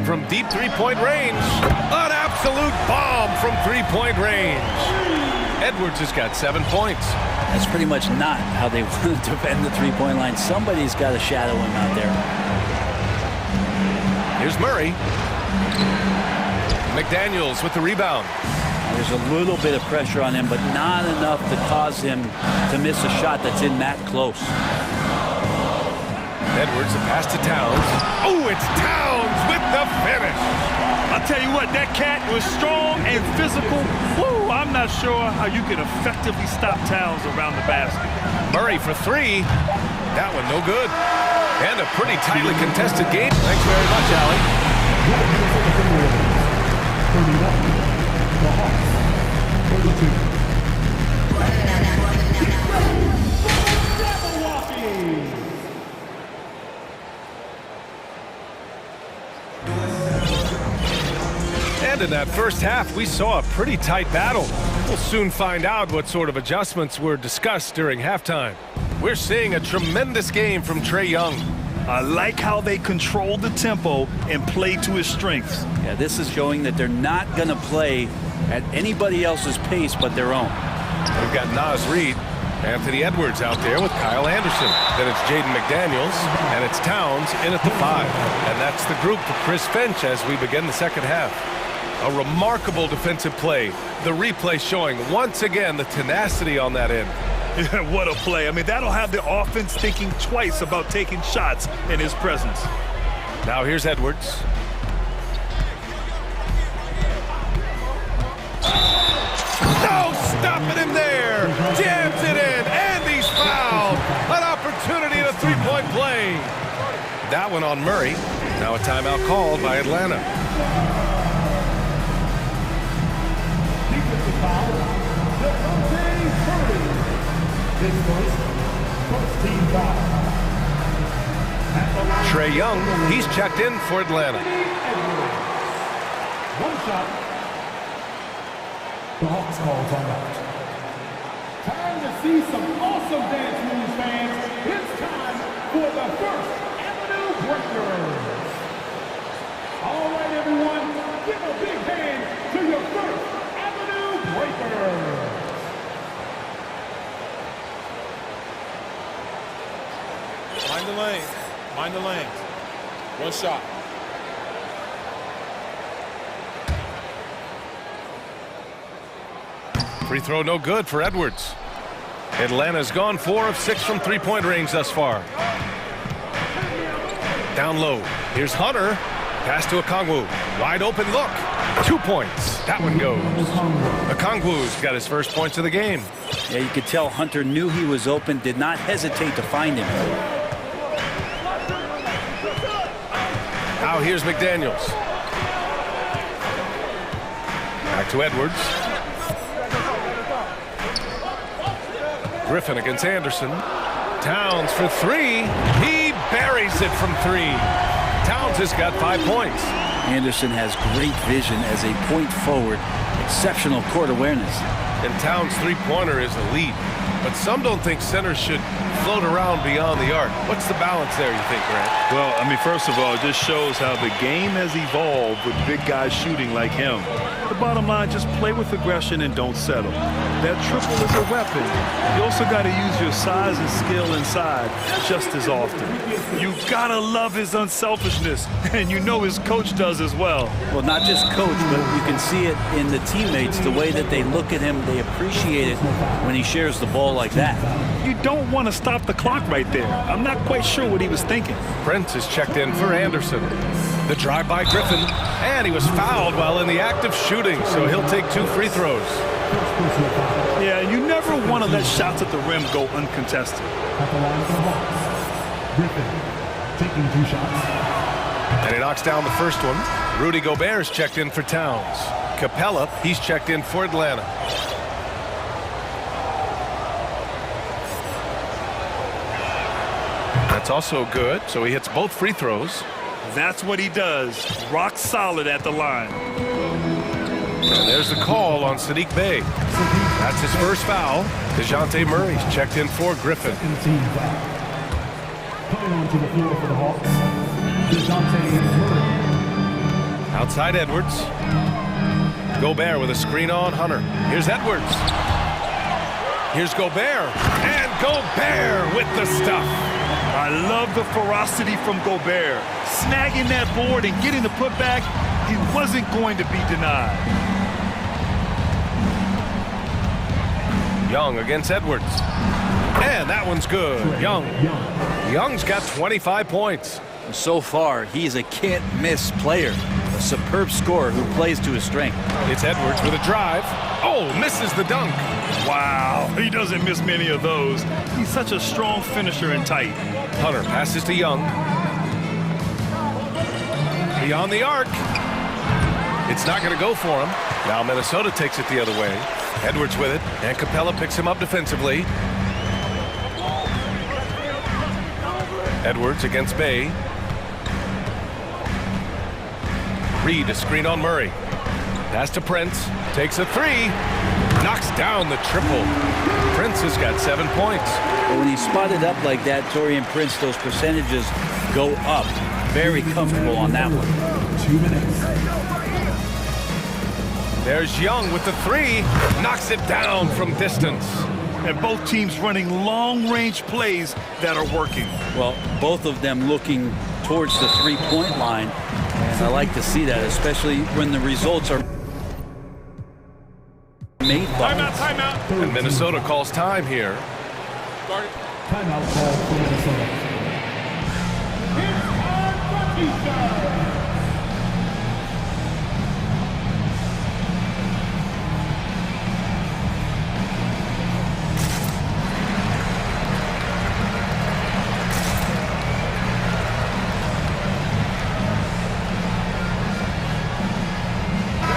From deep three-point range, an absolute bomb from three-point range. Edwards has got 7 points. That's pretty much not how they want to defend the three-point line. Somebody's got to shadow him out there. Here's Murray. McDaniels with the rebound. There's a little bit of pressure on him, but not enough to cause him to miss a shot that's in that close. Edwards, a pass to Towns. Oh, it's Towns with the finish. I'll tell you what, that cat was strong and physical. Woo, I'm not sure how you can effectively stop Towns around the basket. Murray for 3. That one no good. And a pretty tightly contested game. Thanks very much, Allie. And in that first half, we saw a pretty tight battle. We'll soon find out what sort of adjustments were discussed during halftime. We're seeing a tremendous game from Trae Young. I like how they control the tempo and play to his strengths. Yeah, this is showing that they're not going to play at anybody else's pace but their own. We've got Naz Reid. Anthony Edwards out there with Kyle Anderson. Then it's Jaden McDaniels, and it's Towns in at the 5. And that's the group for Chris Finch as we begin the second half. A remarkable defensive play. The replay showing once again the tenacity on that end. Yeah, what a play. I mean, that'll have the offense thinking twice about taking shots in his presence. Now here's Edwards. No, stopping him there. Jams it in, and he's fouled. An opportunity and a three-point play. That one on Murray. Now a timeout called by Atlanta. Trae Young, he's checked in for Atlanta. One shot. The Hawks call timeout. Time to see some awesome dance moves, fans. It's time for the First Avenue Breakers. All right, everyone, give a big hand to your First Avenue Breakers. Mind the lane. Mind the lane. One shot. Free throw no good for Edwards. Atlanta's gone 4 of 6 from three-point range thus far. Down low. Here's Hunter. Pass to Okongwu. Wide open look. 2 points. That one goes. Okongwu's got his first points of the game. Yeah, you could tell Hunter knew he was open, did not hesitate to find him. Now here's McDaniels. Back to Edwards. Griffin against Anderson. Towns for 3. He buries it from 3. Towns has got 5 points. Anderson has great vision as a point forward. Exceptional court awareness. And Towns' three-pointer is elite. But some don't think centers should float around beyond the arc. What's the balance there, you think, Grant? Well, I mean, first of all, it just shows how the game has evolved with big guys shooting like him. The bottom line, just play with aggression and don't settle. That triple is a weapon. You also got to use your size and skill inside just as often. You got to love his unselfishness, and you know his coach does as well. Well, not just coach, but you can see it in the teammates, the way that they look at him, they appreciate it when he shares the ball like that. You don't want to stop the clock right there. I'm not quite sure what he was thinking. Prince is checked in for Anderson. The drive by Griffin, and he was fouled while in the act of shooting, so he'll take 2 free throws. Yeah, you never want to let shots at the rim go uncontested. At the line for the Hawks. Griffin taking 2 shots. And he knocks down the first one. Rudy Gobert is checked in for Towns. Capella, he's checked in for Atlanta. That's also good, so he hits both free throws. That's what he does. Rock solid at the line. And there's the call on Sadiq Bey. That's his first foul. DeJounte Murray's checked in for Griffin. Coming onto the floor for the Hawks. DeJounte Murray. Outside Edwards. Gobert with a screen on Hunter. Here's Edwards. Here's Gobert. And Gobert with the stuff. I love the ferocity from Gobert. Snagging that board and getting the putback, he wasn't going to be denied. Young against Edwards. And that one's good. Young's got 25 points. So far, he's a can't-miss player. A superb scorer who plays to his strength. It's Edwards with a drive. Oh, misses the dunk. Wow, he doesn't miss many of those. He's such a strong finisher and tight. Hunter passes to Young. Beyond the arc. It's not going to go for him. Now Minnesota takes it the other way. Edwards with it, and Capella picks him up defensively. Edwards against Bey. Reed, a screen on Murray. Pass to Prince. Takes a 3. Knocks down the triple. Prince has got 7 points. But when he's spotted up like that, Taurean Prince, those percentages go up. Very comfortable on that one. 2 minutes. There's Young with the 3. Knocks it down from distance. and both teams running long-range plays that are working. Well, both of them looking towards the three-point line, and I like to see that, especially when the results are made by. Timeout. And Minnesota calls time here. Timeout call for Minnesota. It's time for Easter.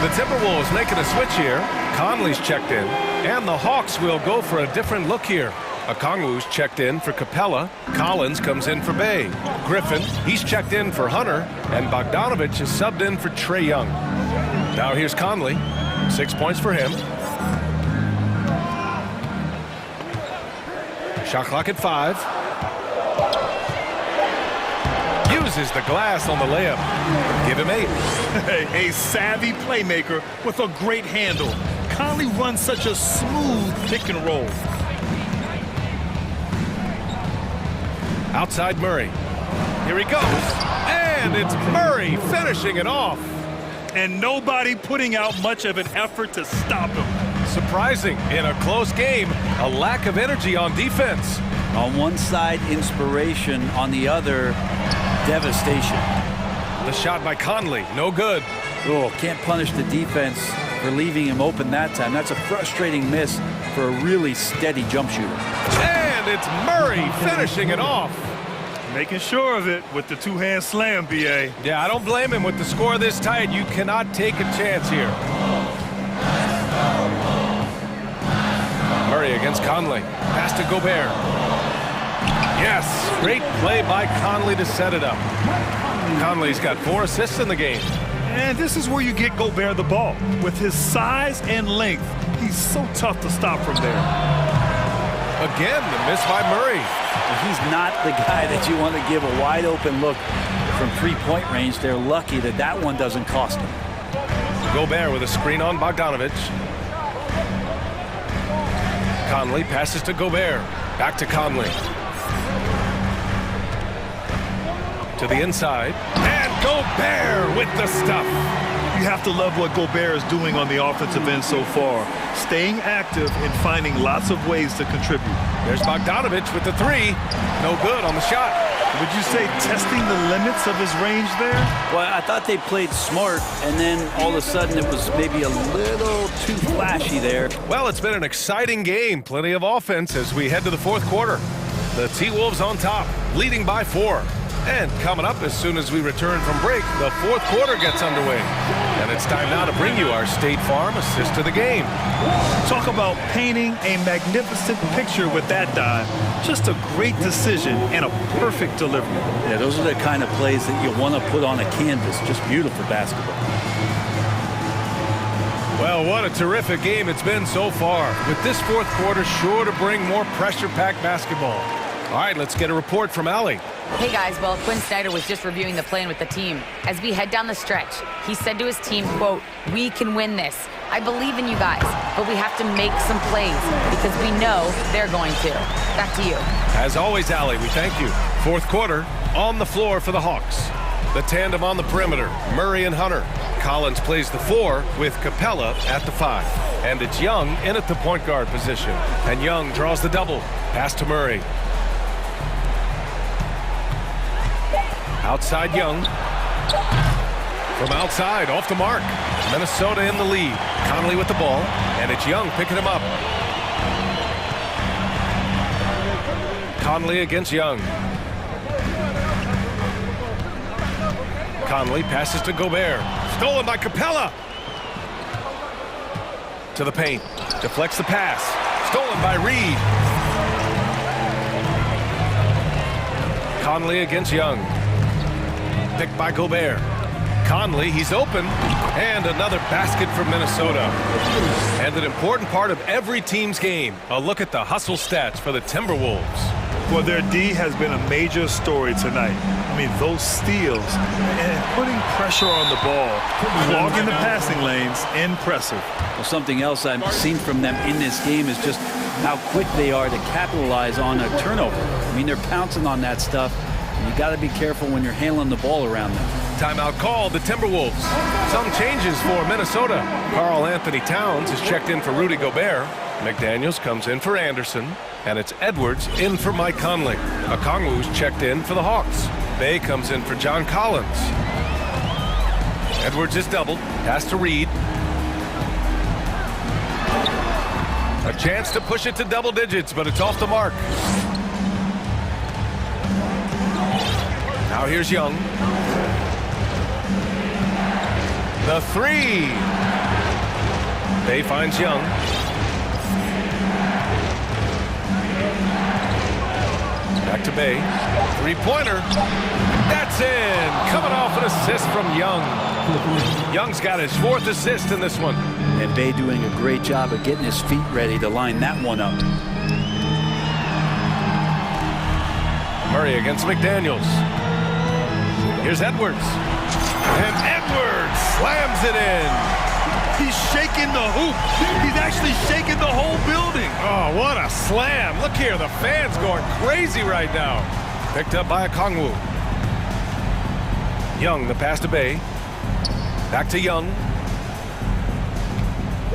The Timberwolves making a switch here. Conley's checked in, and the Hawks will go for a different look here. Okongwu's checked in for Capella. Collins comes in for Bay. Griffin, he's checked in for Hunter, and Bogdanovich is subbed in for Trae Young. Now here's Conley. 6 points for him. Shot clock at 5. Uses the glass on the layup. Give him 8. A savvy playmaker with a great handle. Conley runs such a smooth pick and roll. Outside Murray. Here he goes. And it's Murray finishing it off. And nobody putting out much of an effort to stop him. Surprising in a close game, a lack of energy on defense. On one side, inspiration. On the other, devastation. The shot by Conley, no good. Oh, can't punish the defense for leaving him open that time. That's a frustrating miss for a really steady jump shooter. And it's Murray finishing it off. Making sure of it with the two-hand slam, B.A. Yeah, I don't blame him with the score this tight. You cannot take a chance here. Murray against Conley. Pass to Gobert. Yes, great play by Conley to set it up. Conley's got 4 assists in the game. And this is where you get Gobert the ball. With his size and length, he's so tough to stop from there. Again, the miss by Murray. He's not the guy that you want to give a wide open look from three-point range. They're lucky that that one doesn't cost them. Gobert with a screen on Bogdanovich. Conley passes to Gobert. Back to Conley. To the inside. And Gobert with the stuff. You have to love what Gobert is doing on the offensive end so far. Staying active and finding lots of ways to contribute. There's Bogdanovich with the 3. No good on the shot. Would you say testing the limits of his range there? Well, I thought they played smart, and then all of a sudden it was maybe a little too flashy there. Well, it's been an exciting game. Plenty of offense as we head to the 4th quarter. The T-Wolves on top, leading by 4. And coming up as soon as we return from break, the 4th quarter gets underway. And it's time now to bring you our State Farm assist to the game. Talk about painting a magnificent picture with that dive. Just a great decision and a perfect delivery. Yeah, those are the kind of plays that you want to put on a canvas. Just beautiful basketball. Well, what a terrific game it's been so far. With this 4th quarter sure to bring more pressure-packed basketball. All right, let's get a report from Allie. Hey guys, well, Quinn Snyder was just reviewing the plan with the team. As we head down the stretch, he said to his team, quote, "We can win this. I believe in you guys, but we have to make some plays because we know they're going to." Back to you. As always, Allie, we thank you. 4th quarter, on the floor for the Hawks. The tandem on the perimeter, Murray and Hunter. Collins plays the 4 with Capella at the 5. And it's Young in at the point guard position. And Young draws the double. Pass to Murray. Outside Young. From outside, off the mark. Minnesota in the lead. Conley with the ball. And it's Young picking him up. Conley against Young. Conley passes to Gobert. Stolen by Capella. To the paint. Deflects the pass. Stolen by Reed. Conley against Young. Picked by Gobert. Conley, he's open. And another basket for Minnesota. And an important part of every team's game. A look at the hustle stats for the Timberwolves. Well, their D has been a major story tonight. I mean, those steals and putting pressure on the ball, clogging the passing lanes, impressive. Well, something else I've seen from them in this game is just how quick they are to capitalize on a turnover. I mean, they're pouncing on that stuff. And you got to be careful when you're handling the ball around them. Timeout called, the Timberwolves. Some changes for Minnesota. Karl Anthony Towns is checked in for Rudy Gobert. McDaniels comes in for Anderson. And it's Edwards in for Mike Conley. Okongwu's checked in for the Hawks. Bay comes in for John Collins. Edwards is doubled. Pass to Reed. A chance to push it to double digits, but it's off the mark. Now here's Young. The three. Bay finds Young. Back to Bay. Three-pointer. That's in. Coming off an assist from Young. Young's got his 4th assist in this one. And Bay doing a great job of getting his feet ready to line that one up. Murray against McDaniels. Here's Edwards. And Edwards slams it in. He's shaking the hoop. He's actually shaking the whole building. Oh, what a slam. Look here, the fans going crazy right now. Picked up by Okongwu. Young, the pass to Bay. Back to Young.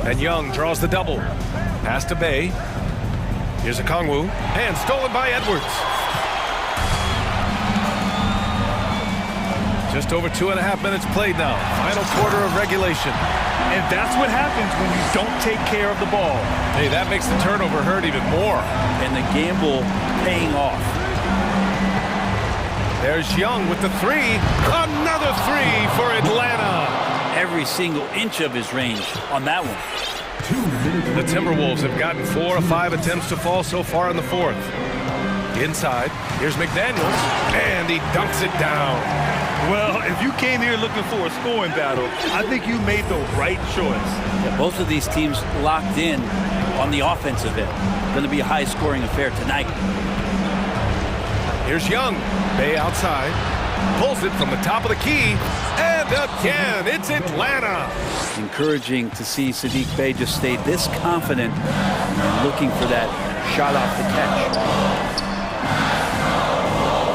And Young draws the double. Pass to Bay. Here's Okongwu. And stolen by Edwards. Just over 2.5 minutes played now. Final quarter of regulation. And that's what happens when you don't take care of the ball. Hey, that makes the turnover hurt even more. And the gamble paying off. There's Young with the three. Another three for Atlanta. Every single inch of his range on that one. The Timberwolves have gotten 4 of 5 attempts to fall so far in the 4th. Inside, here's McDaniels, and he dunks it down. Well, if you came here looking for a scoring battle, I think you made the right choice. Yeah, both of these teams locked in on the offensive end. Going to be a high-scoring affair tonight. Here's Young. Bay outside. Pulls it from the top of the key. And again, it's Atlanta. Encouraging to see Saddiq Bey just stay this confident and looking for that shot off the catch.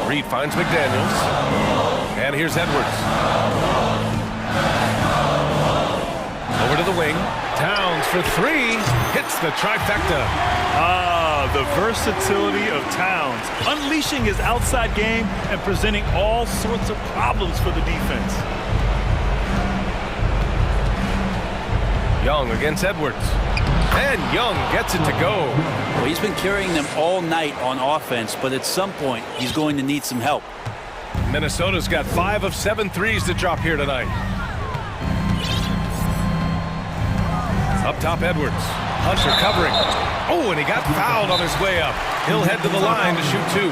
Reed finds McDaniels. And here's Edwards. Over to the wing. Towns for three. Hits the trifecta. Ah, the versatility of Towns. Unleashing his outside game and presenting all sorts of problems for the defense. Young against Edwards. And Young gets it to go. Well, he's been carrying them all night on offense, but at some point, he's going to need some help. Minnesota's got 5 of 7 threes to drop here tonight. Up top, Edwards. Hunter covering. Oh, and he got fouled on his way up. He'll head to the line to shoot 2.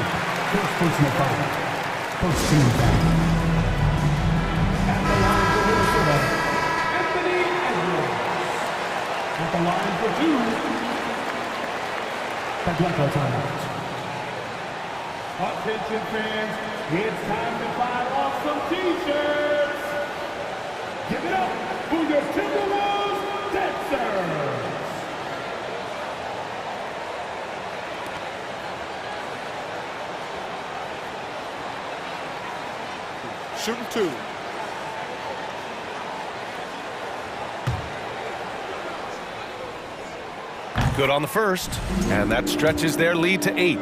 At the line for 2. Atlanta timeout. Attention fans, it's time to fire off some t-shirts. Give it up for your Timberwolves dancers. Shooting 2. Good on the first, and that stretches their lead to 8.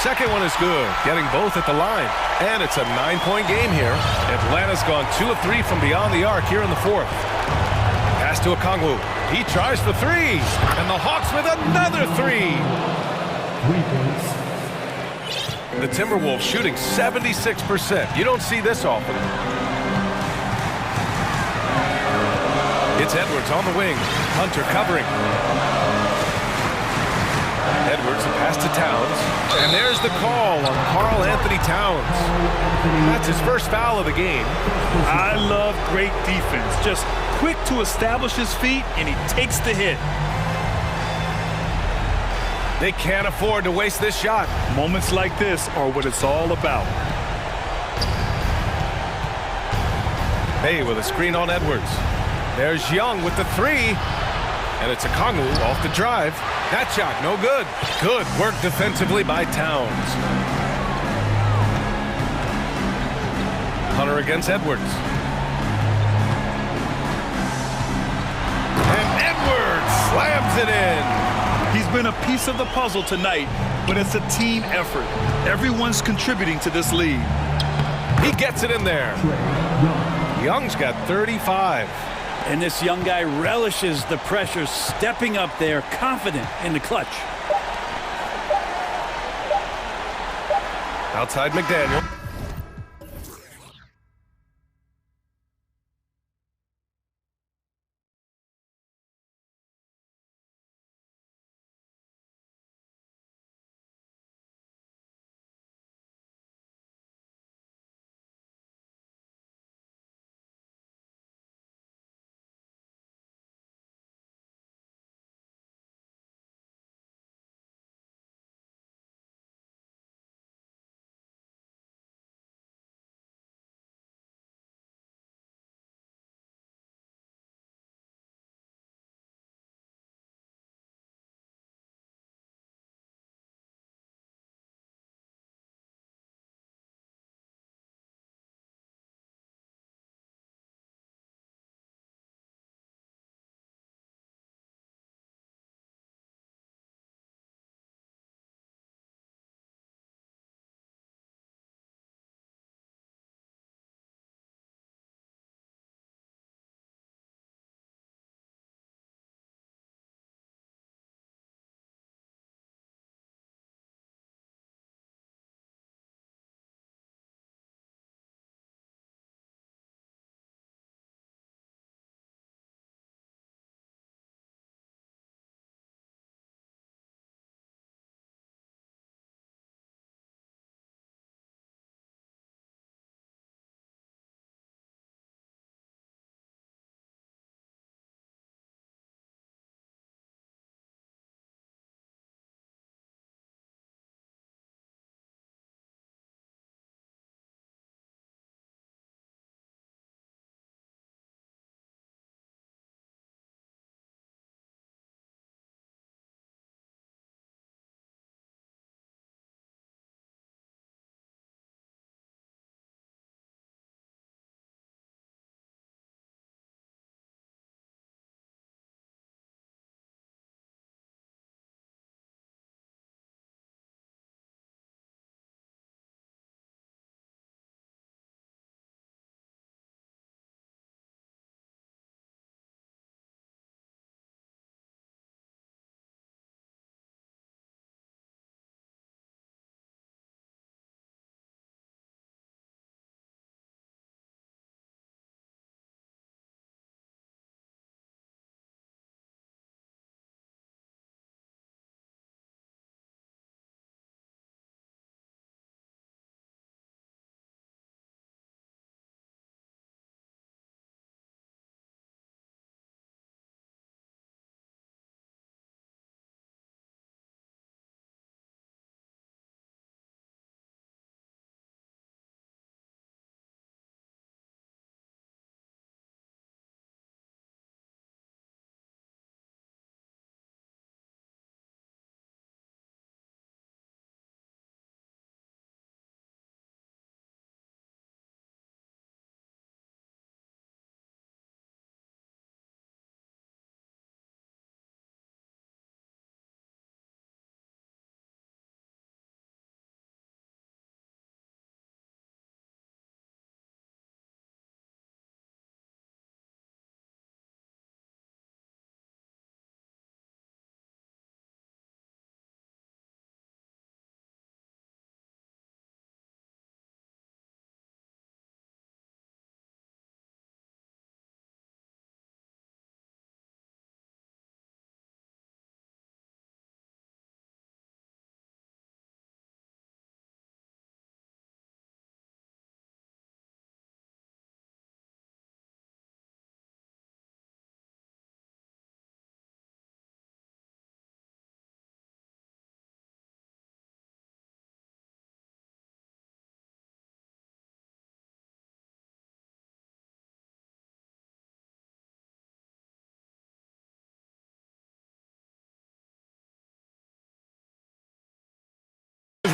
Second one is good, getting both at the line. And it's a 9-point game here. Atlanta's gone 2 of 3 from beyond the arc here in the 4th. Pass to Okongwu. He tries for 3, and the Hawks with another 3. The Timberwolves shooting 76%. You don't see this often. It's Edwards on the wing. Hunter covering. Edwards, a pass to Towns. And there's the call on Karl Anthony Towns. That's his first foul of the game. I love great defense. Just quick to establish his feet, and he takes the hit. They can't afford to waste this shot. Moments like this are what it's all about. Bay with a screen on Edwards. There's Young with the 3. And it's a Kongu off the drive. That shot, no good. Good work defensively by Towns. Hunter against Edwards. And Edwards slams it in. He's been a piece of the puzzle tonight, but it's a team effort. Everyone's contributing to this lead. He gets it in there. Young's got 35. And this young guy relishes the pressure, stepping up there, confident in the clutch. Outside McDaniel.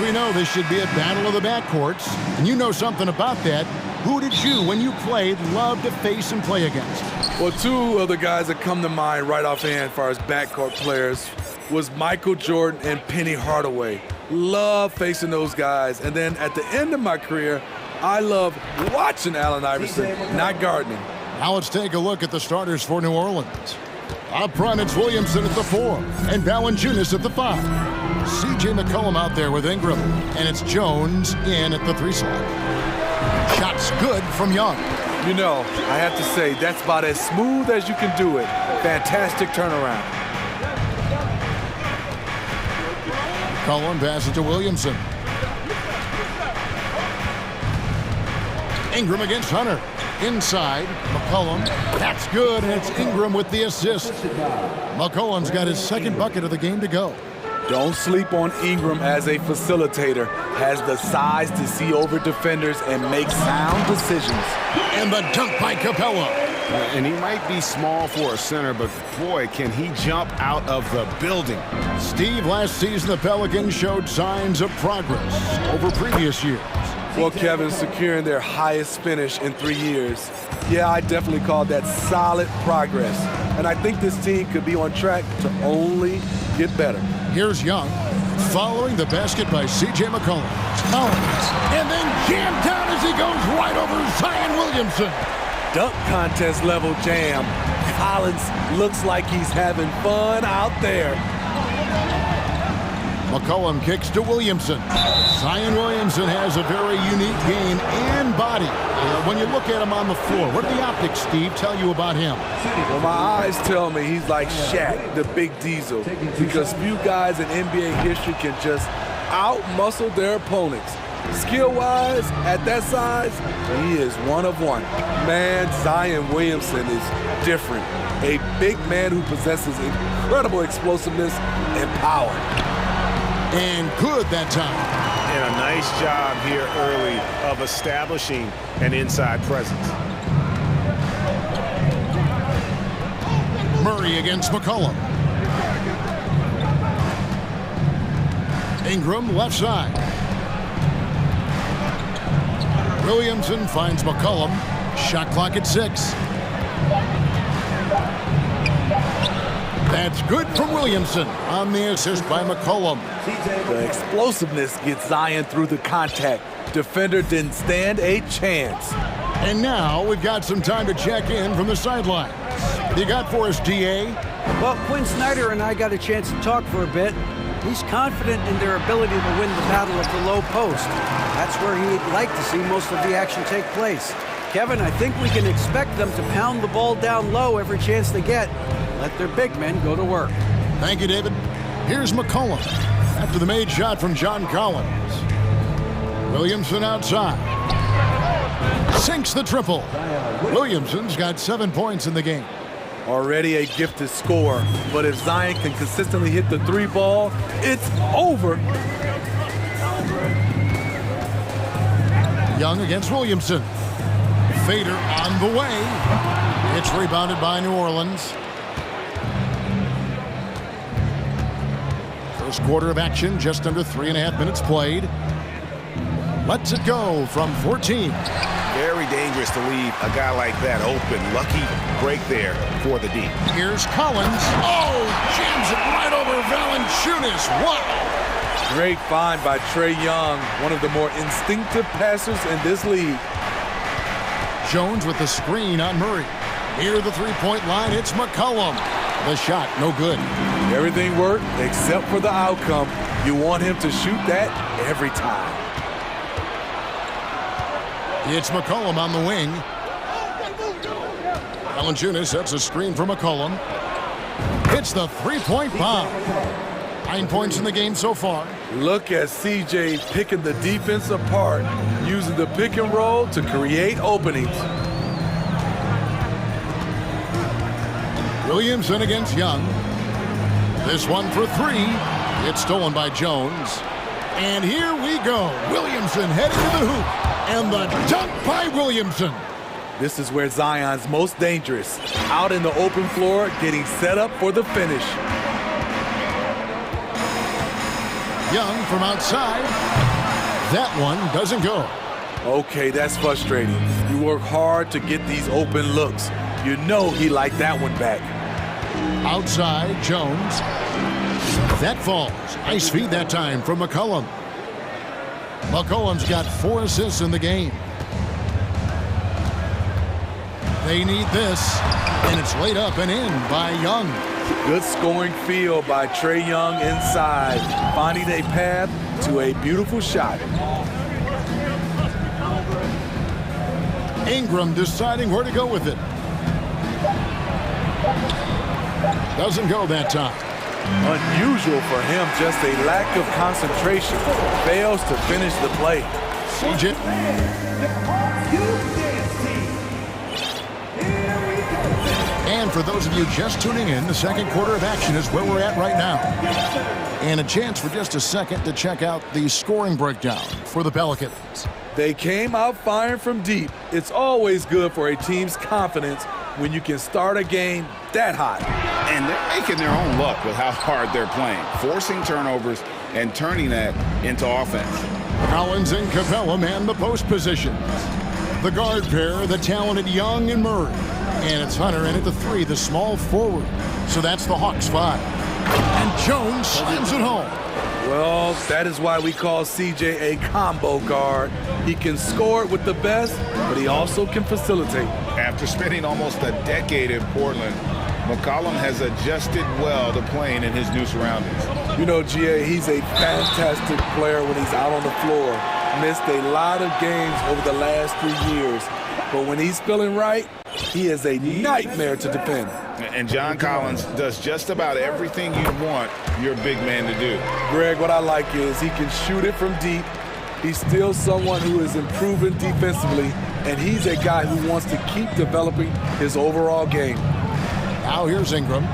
we know this should be a battle of the backcourts, and you know something about that. Who did you, when you played, love to face and play against? Well, two of the guys that come to mind right offhand as far as backcourt players was Michael Jordan and Penny Hardaway. Love facing those guys. And then at the end of my career, I love watching Allen Iverson, not guarding him. Now let's take a look at the starters for New Orleans. Up front, it's Williamson at the 4 and Valanciunas at the 5. C.J. McCollum out there with Ingram, and it's Jones in at the 3 slot. Shots good from Young. You know, I have to say, that's about as smooth as you can do it. Fantastic turnaround. McCollum passes to Williamson. Ingram against Hunter. Inside, McCollum. That's good, and it's Ingram with the assist. McCollum's got his second bucket of the game to go. Don't sleep on Ingram as a facilitator. Has the size to see over defenders and make sound decisions. And the dunk by Capella. And he might be small for a center, but boy, can he jump out of the building. Steve, last season the Pelicans showed signs of progress over previous years. Well, Kevin, securing their highest finish in 3 years. Yeah, I definitely call that solid progress. And I think this team could be on track to only get better. Here's Young, following the basket by C.J. McCollum. Collins, and then jammed down as he goes right over Zion Williamson. Dunk contest level jam. Collins looks like he's having fun out there. McCollum kicks to Williamson. Zion Williamson has a very unique game and body. When you look at him on the floor, what do the optics, Steve, tell you about him? Well, my eyes tell me he's like Shaq, the big diesel, because few guys in NBA history can just out-muscle their opponents. Skill-wise, at that size, he is one of one. Man, Zion Williamson is different. A big man who possesses incredible explosiveness and power. And good that time. And a nice job here early of establishing an inside presence. Murray against McCollum. Ingram left side. Williamson finds McCollum. Shot clock at 6. That's good from Williamson on the assist by McCollum. The explosiveness gets Zion through the contact. Defender didn't stand a chance. And now we've got some time to check in from the sidelines. You got for us, D.A.? Well, Quinn Snyder and I got a chance to talk for a bit. He's confident in their ability to win the battle of the low post. That's where he'd like to see most of the action take place. Kevin, I think we can expect them to pound the ball down low every chance they get. Let their big men go to work. Thank you, David. Here's McCollum after the made shot from John Collins. Williamson outside. Sinks the triple. Williamson's got 7 points in the game. Already a gifted scorer, but if Zion can consistently hit the 3 ball, it's over. Young against Williamson. Fader on the way. It's rebounded by New Orleans. First quarter of action, just under 3.5 minutes played. Lets it go from 14. Very dangerous to leave a guy like that open. Lucky break there for the D. Here's Collins. Oh, jams it right over Valanciunas. Wow. Great find by Trae Young, one of the more instinctive passers in this league. Jones with the screen on Murray. Near the three-point line, it's McCollum. The shot, no good. Everything worked except for the outcome. You want him to shoot that every time. It's McCollum on the wing. Valanciunas sets a screen for McCollum. Hits the three-point bomb. 9 points in the game so far. Look at CJ picking the defense apart, using the pick and roll to create openings. Williamson against Young. This one for 3. It's stolen by Jones. And here we go. Williamson heading to the hoop. And the dunk by Williamson. This is where Zion's most dangerous. Out in the open floor, getting set up for the finish. Young from outside. That one doesn't go. Okay, that's frustrating. You work hard to get these open looks. You know he liked that one back. Outside, Jones. That falls. Nice feed that time from McCollum. McCollum's got 4 assists in the game. They need this, and it's laid up and in by Young. Good scoring field by Trae Young inside, finding a path to a beautiful shot. Ingram deciding where to go with it. Doesn't go that time. Unusual for him, just a lack of concentration. Fails to finish the play. CJ. And for those of you just tuning in, the second quarter of action is where we're at right now. And a chance for just a second to check out the scoring breakdown for the Pelicans. They came out firing from deep. It's always good for a team's confidence when you can start a game that hot. And they're making their own luck with how hard they're playing, forcing turnovers and turning that into offense. Collins and Capella man the post positions. The guard pair, the talented Young and Murray. And it's Hunter in at the 3, the small forward. So that's the Hawks 5. And Jones slams it home. Well, that is why we call CJ a combo guard. He can score it with the best, but he also can facilitate. After spending almost a decade in Portland, McCollum has adjusted well to playing in his new surroundings. You know, GA, he's a fantastic player when he's out on the floor. Missed a lot of games over the last 3 years. But when he's feeling right, he is a nightmare to defend. And John Collins does just about everything you want your big man to do. Greg, what I like is he can shoot it from deep. He's still someone who is improving defensively, and he's a guy who wants to keep developing his overall game. Now here's Ingram.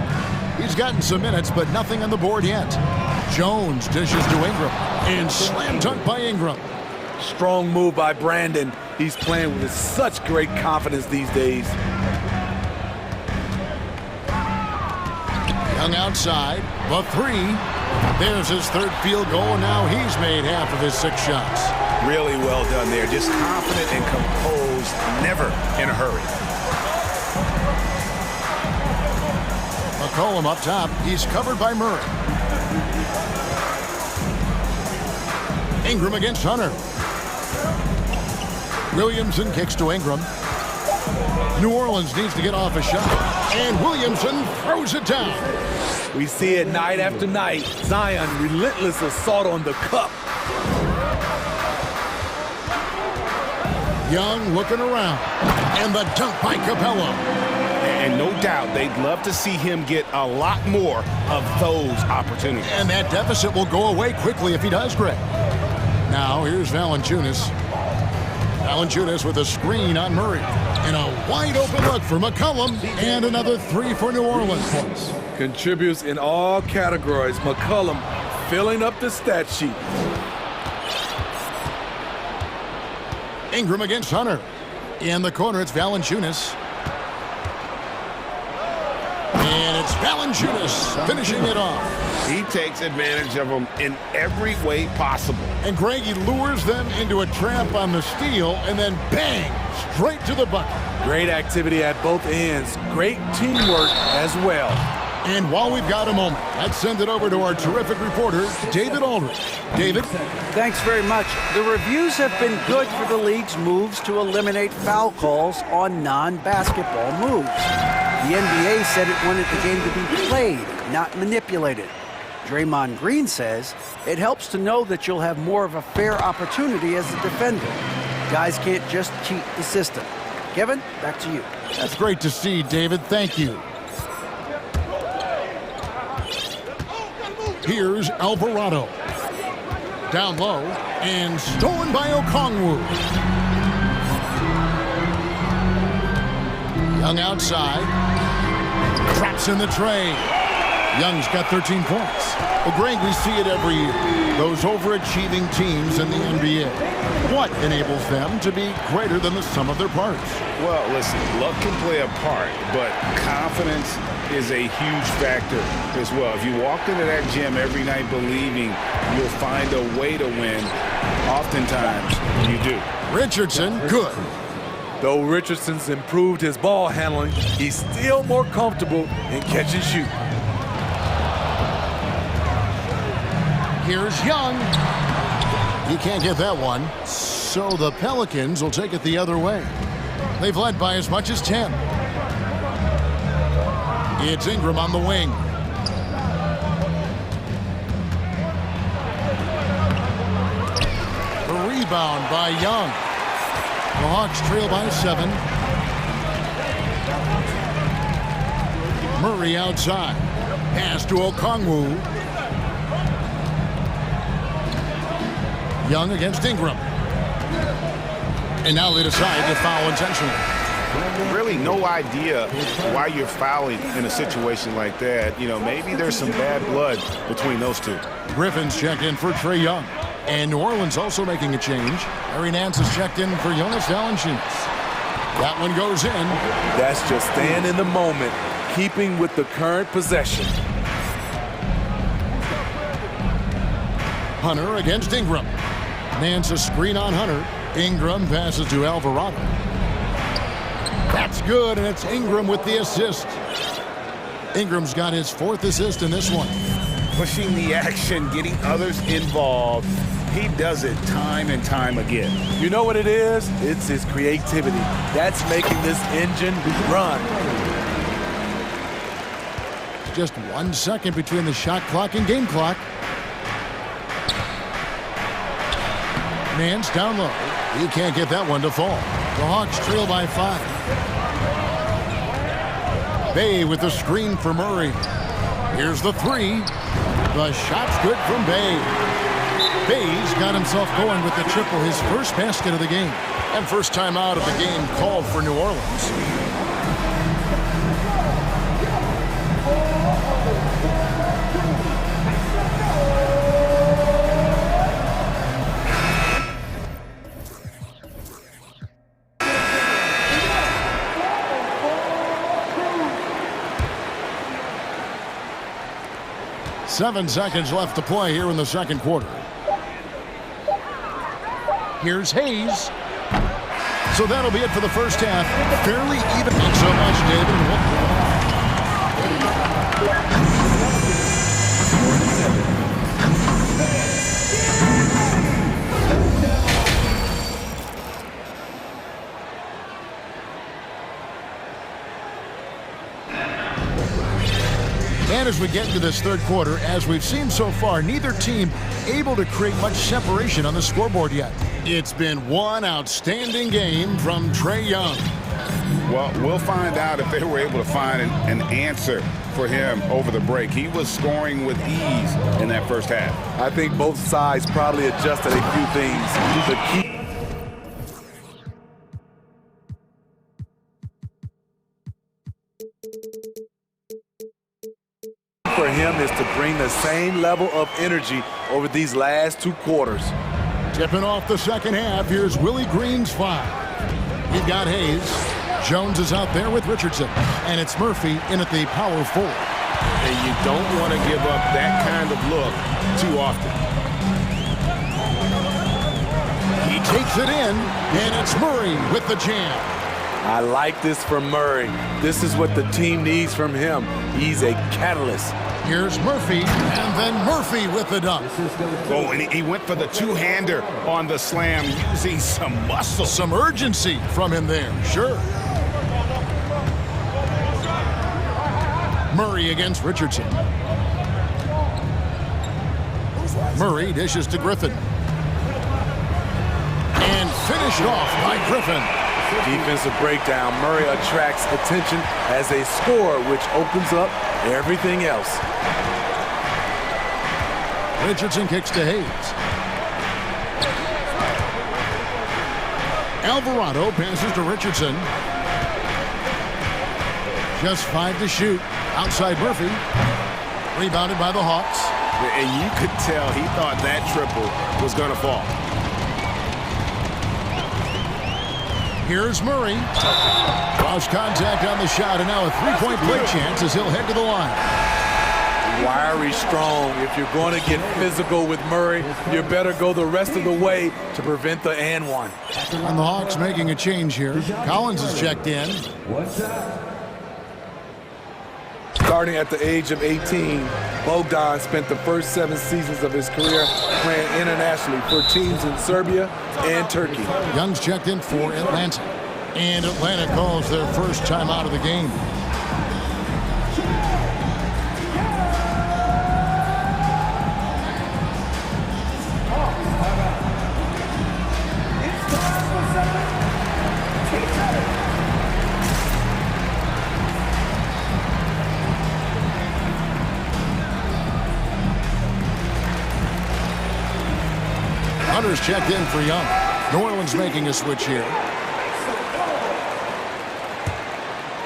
He's gotten some minutes, but nothing on the board yet. Jones dishes to Ingram, and slam dunk by Ingram. Strong move by Brandon. He's playing with such great confidence these days. Young outside, the 3. There's his 3rd field goal, and now he's made half of his 6 shots. Really well done there. Just confident and composed, never in a hurry. McCollum up top. He's covered by Murray. Ingram against Hunter. Williamson kicks to Ingram. New Orleans needs to get off a shot. And Williamson throws it down. We see it night after night. Zion, relentless assault on the cup. Young looking around. And the dunk by Capella. And no doubt they'd love to see him get a lot more of those opportunities. And that deficit will go away quickly if he does, Greg. Now here's Valanciunas. Valanciunas with a screen on Murray. And a wide open look for McCollum. And another 3 for New Orleans points. Contributes in all categories. McCollum filling up the stat sheet. Ingram against Hunter. In the corner, it's Valanciunas. And it's Valanciunas finishing it off. He takes advantage of them in every way possible. And Greg, he lures them into a trap on the steal, and then bang, straight to the bucket. Great activity at both ends. Great teamwork as well. And while we've got a moment, let's send it over to our terrific reporter, David Aldridge. David? Thanks very much. The reviews have been good for the league's moves to eliminate foul calls on non-basketball moves. The NBA said it wanted the game to be played, not manipulated. Draymond Green says it helps to know that you'll have more of a fair opportunity as a defender. Guys can't just cheat the system. Kevin, back to you. That's great to see, David. Thank you. Here's Alvarado. Down low, and stolen by Okongwu. Young outside. Traps in the tray. Young's got 13 points. Well, Greg, we see it every year. Those overachieving teams in the NBA. What enables them to be greater than the sum of their parts? Well, listen, luck can play a part, but confidence is a huge factor as well. If you walk into that gym every night believing you'll find a way to win, oftentimes you do. Richardson, good. Though Richardson's improved his ball handling, he's still more comfortable in catch and shoot. Here's Young. He can't get that one. So the Pelicans will take it the other way. They've led by as much as 10. It's Ingram on the wing. A rebound by Young. The Hawks trail by 7. Murray outside. Pass to Okongwu. Young against Ingram. And now they decide to foul intentionally. Really no idea why you're fouling in a situation like that. You know, maybe there's some bad blood between those two. Griffin's checked in for Trae Young. And New Orleans also making a change. Harry Nance is checked in for Jonas Valanciunas. That one goes in. That's just staying in the moment, keeping with the current possession. Hunter against Ingram. Nance a screen on Hunter. Ingram passes to Alvarado. That's good, and it's Ingram with the assist. Ingram's got his 4th assist in this one. Pushing the action, getting others involved. He does it time and time again. You know what it is? It's his creativity. That's making this engine run. Just 1 second between the shot clock and game clock. Nance down low. He can't get that one to fall. The Hawks trail by 5. Bay with the screen for Murray. Here's the 3. The shot's good from Bay. Bay's got himself going with the triple, his first basket of the game. And first time out of the game called for New Orleans. Seven seconds left to play here in the second quarter. Here's Hayes. So that'll be it for the first half. Fairly even. Thanks so much, David. And as we get into this third quarter, as we've seen so far, neither team able to create much separation on the scoreboard yet. It's been one outstanding game from Trae Young. Well, we'll find out if they were able to find an answer for him over the break. He was scoring with ease in that first half. I think both sides probably adjusted a few things. The key for him is to bring the same level of energy over these last 2 quarters. Tipping off the second half, here's Willie Green's 5. You've got Hayes. Jones is out there with Richardson. And it's Murphy in at the power forward. And you don't want to give up that kind of look too often. He takes it in, and it's Murray with the jam. I like this from Murray. This is what the team needs from him. He's a catalyst. Here's Murphy, and then Murphy with the dunk. Oh, and he went for the two-hander on the slam, using some muscle. Some urgency from him there, sure. Murray against Richardson. Murray dishes to Griffin. And finished off by Griffin. Defensive breakdown. Murray attracts attention as a scorer, which opens up everything else. Richardson kicks to Hayes. Alvarado passes to Richardson. Just 5 to shoot. Outside Murphy. Rebounded by the Hawks. And you could tell he thought that triple was going to fall. Here's Murray. Cross contact on the shot, and now a three-point play chance as he'll head to the line. Wiry strong. If you're going to get physical with Murray, you better go the rest of the way to prevent the and one. And the Hawks making a change here. Collins is checked in. Starting at the age of 18, Bogdan spent the first 7 seasons of his career playing internationally for teams in Serbia and Turkey. Young's checked in for Atlanta. And Atlanta calls their first time out of the game. Hunter's checked in for Young. New Orleans making a switch here.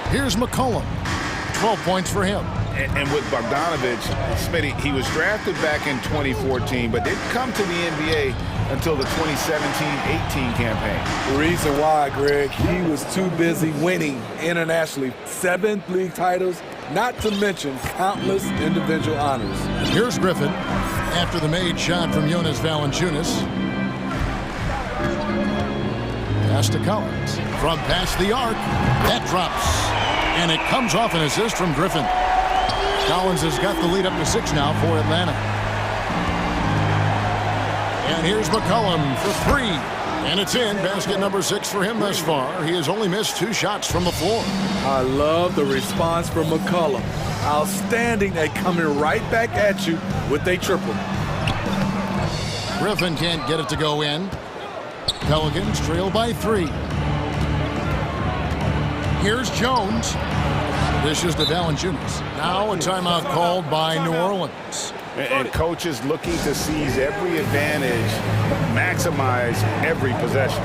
Here's McCollum. 12 points for him. And with Bogdanovic, Smitty, he was drafted back in 2014, but didn't come to the NBA until the 2017-18 campaign. The reason why, Greg, he was too busy winning internationally. 7 league titles, not to mention countless individual honors. Here's Griffin after the made shot from Jonas Valanciunas. Pass to Collins. From past the arc, that drops. And it comes off an assist from Griffin. Collins has got the lead up to 6 now for Atlanta. And here's McCollum for 3. And it's in. Basket number 6 for him thus far. He has only missed 2 shots from the floor. I love the response from McCollum. Outstanding at coming right back at you with a triple. Griffin can't get it to go in. Pelicans trail by 3. Here's Jones. Dishes to Valanciunas. Now a timeout called by New Orleans. And coaches looking to seize every advantage, maximize every possession.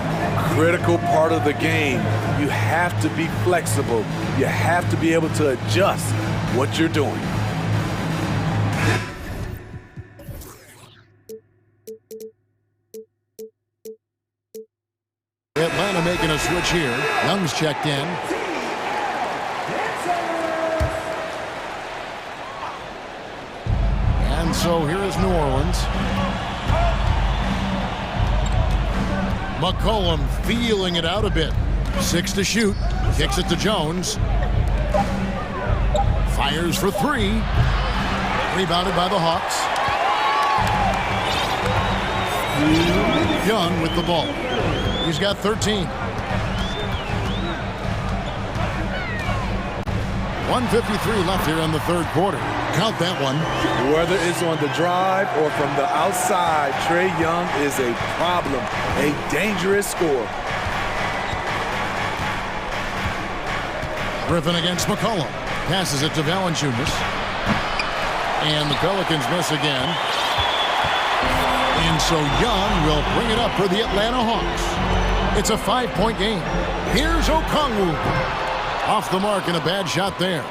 Critical part of the game. You have to be flexible. You have to be able to adjust what you're doing. Atlanta making a switch here. Young's checked in. And so here is New Orleans. McCollum feeling it out a bit. 6 to shoot. Kicks it to Jones. Fires for 3. Rebounded by the Hawks. Young with the ball. He's got 13. 1:53 left here in the third quarter. Count that one. Whether it's on the drive or from the outside, Trae Young is a problem, a dangerous scorer. Griffin against McCollum. Passes it to Valanciunas. And the Pelicans miss again. And so Young will bring it up for the Atlanta Hawks. It's a 5-point game. Here's Okongwu. Off the mark and a bad shot there.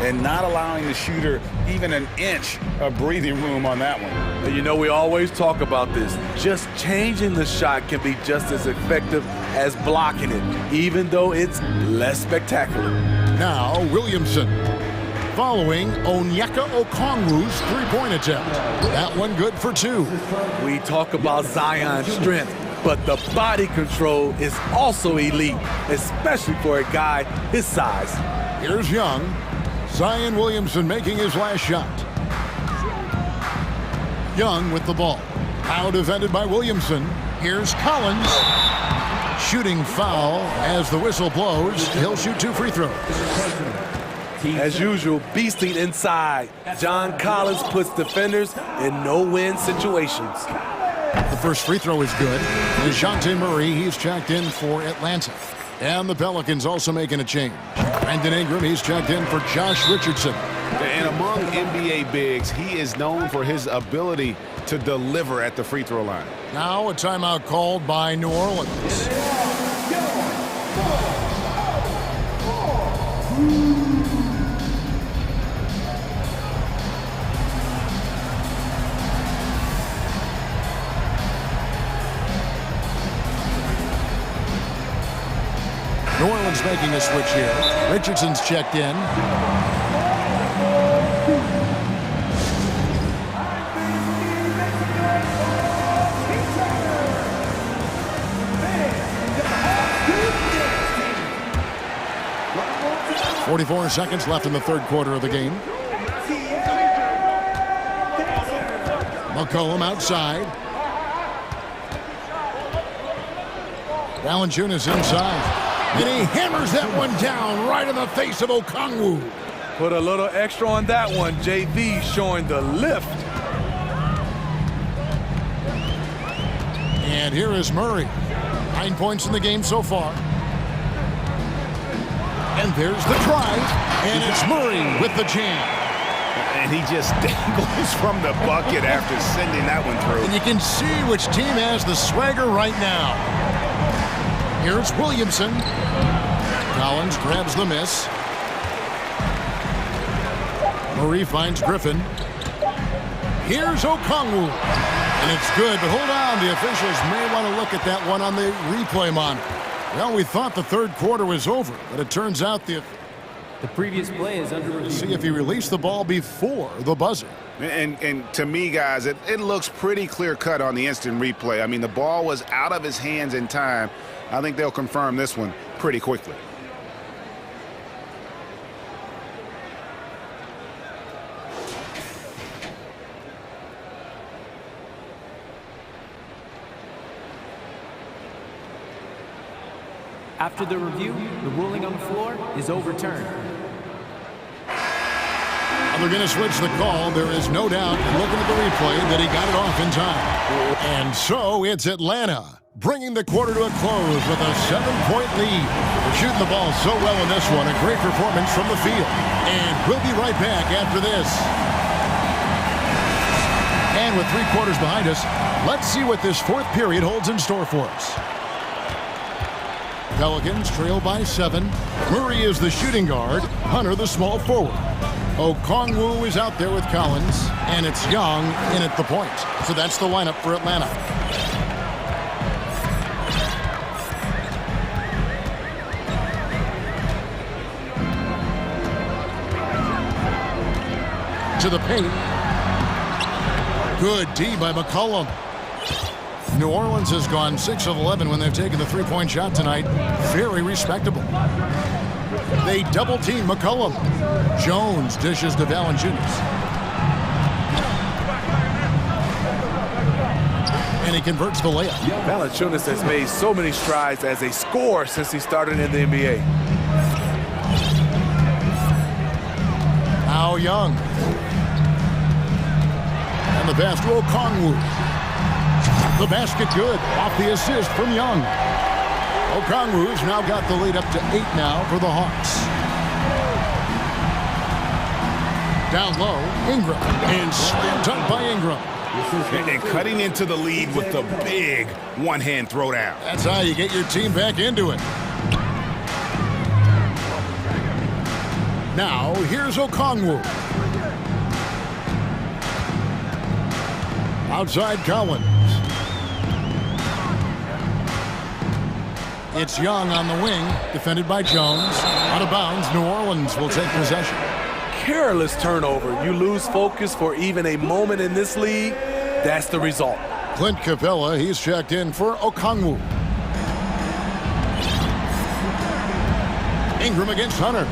And not allowing the shooter even an inch of breathing room on that one. And you know, we always talk about this. Just changing the shot can be just as effective as blocking it, even though it's less spectacular. Now Williamson. Following Onyeka Okongwu's 3-point attempt. That one good for 2. We talk about Zion's strength, but the body control is also elite, especially for a guy his size. Here's Young. Zion Williamson making his last shot. Young with the ball. Now defended by Williamson. Here's Collins. Shooting foul as the whistle blows. He'll shoot 2 free throws. As usual, beasting inside. John Collins puts defenders in no-win situations. The first free throw is good. DeJounte Murray, he's checked in for Atlanta. And the Pelicans also making a change. Brandon Ingram, he's checked in for Josh Richardson. And among NBA bigs, he is known for his ability to deliver at the free throw line. Now a timeout called by New Orleans. Orleans making a switch here. Richardson's checked in. .44 seconds left in the third quarter of the game. McCollum outside. Valanciunas inside. And he hammers that one down right in the face of Okongwu. Put a little extra on that one. JV showing the lift. And here is Murray. 9 points in the game so far. And there's the drive. And it's Murray with the jam. And he just dangles from the bucket after sending that one through. And you can see which team has the swagger right now. Here's Williamson. Collins grabs the miss. Murray finds Griffin. Here's Okongwu. And it's good, but hold on. The officials may want to look at that one on the replay monitor. Well, we thought the third quarter was over, but it turns out the previous play is under review. See if he released the ball before the buzzer. And to me, guys, it looks pretty clear-cut on the instant replay. I mean, the ball was out of his hands in time. I think they'll confirm this one pretty quickly. After the review, the ruling on the floor is overturned. They're going to switch the call. There is no doubt, looking at the replay, that he got it off in time. And so it's Atlanta bringing the quarter to a close with a 7-point lead. They're shooting the ball so well in this one. A great performance from the field. And we'll be right back after this. And with 3 quarters behind us, let's see what this fourth period holds in store for us. Pelicans trail by 7. Murray is the shooting guard. Hunter the small forward. Okongwu is out there with Collins. And it's Young in at the point. So that's the lineup for Atlanta. To the paint. Good D by McCollum. New Orleans has gone 6 of 11 when they've taken the three-point shot tonight. Very respectable. They double-team McCollum. Jones dishes to Valanciunas. And he converts the layup. Valanciunas has made so many strides as a scorer since he started in the NBA. Now Young. And the pass to Okongwu. The basket good. Off the assist from Young. Okongwu's now got the lead up to 8 now for the Hawks. Down low, Ingram. And slammed up by Ingram. And cutting into the lead with the big one-hand throwdown. That's how you get your team back into it. Now, here's Okongwu. Outside Collins. It's Young on the wing, defended by Jones. Out of bounds, New Orleans will take possession. Careless turnover. You lose focus for even a moment in this league. That's the result. Clint Capella, he's checked in for Okongwu. Ingram against Hunter.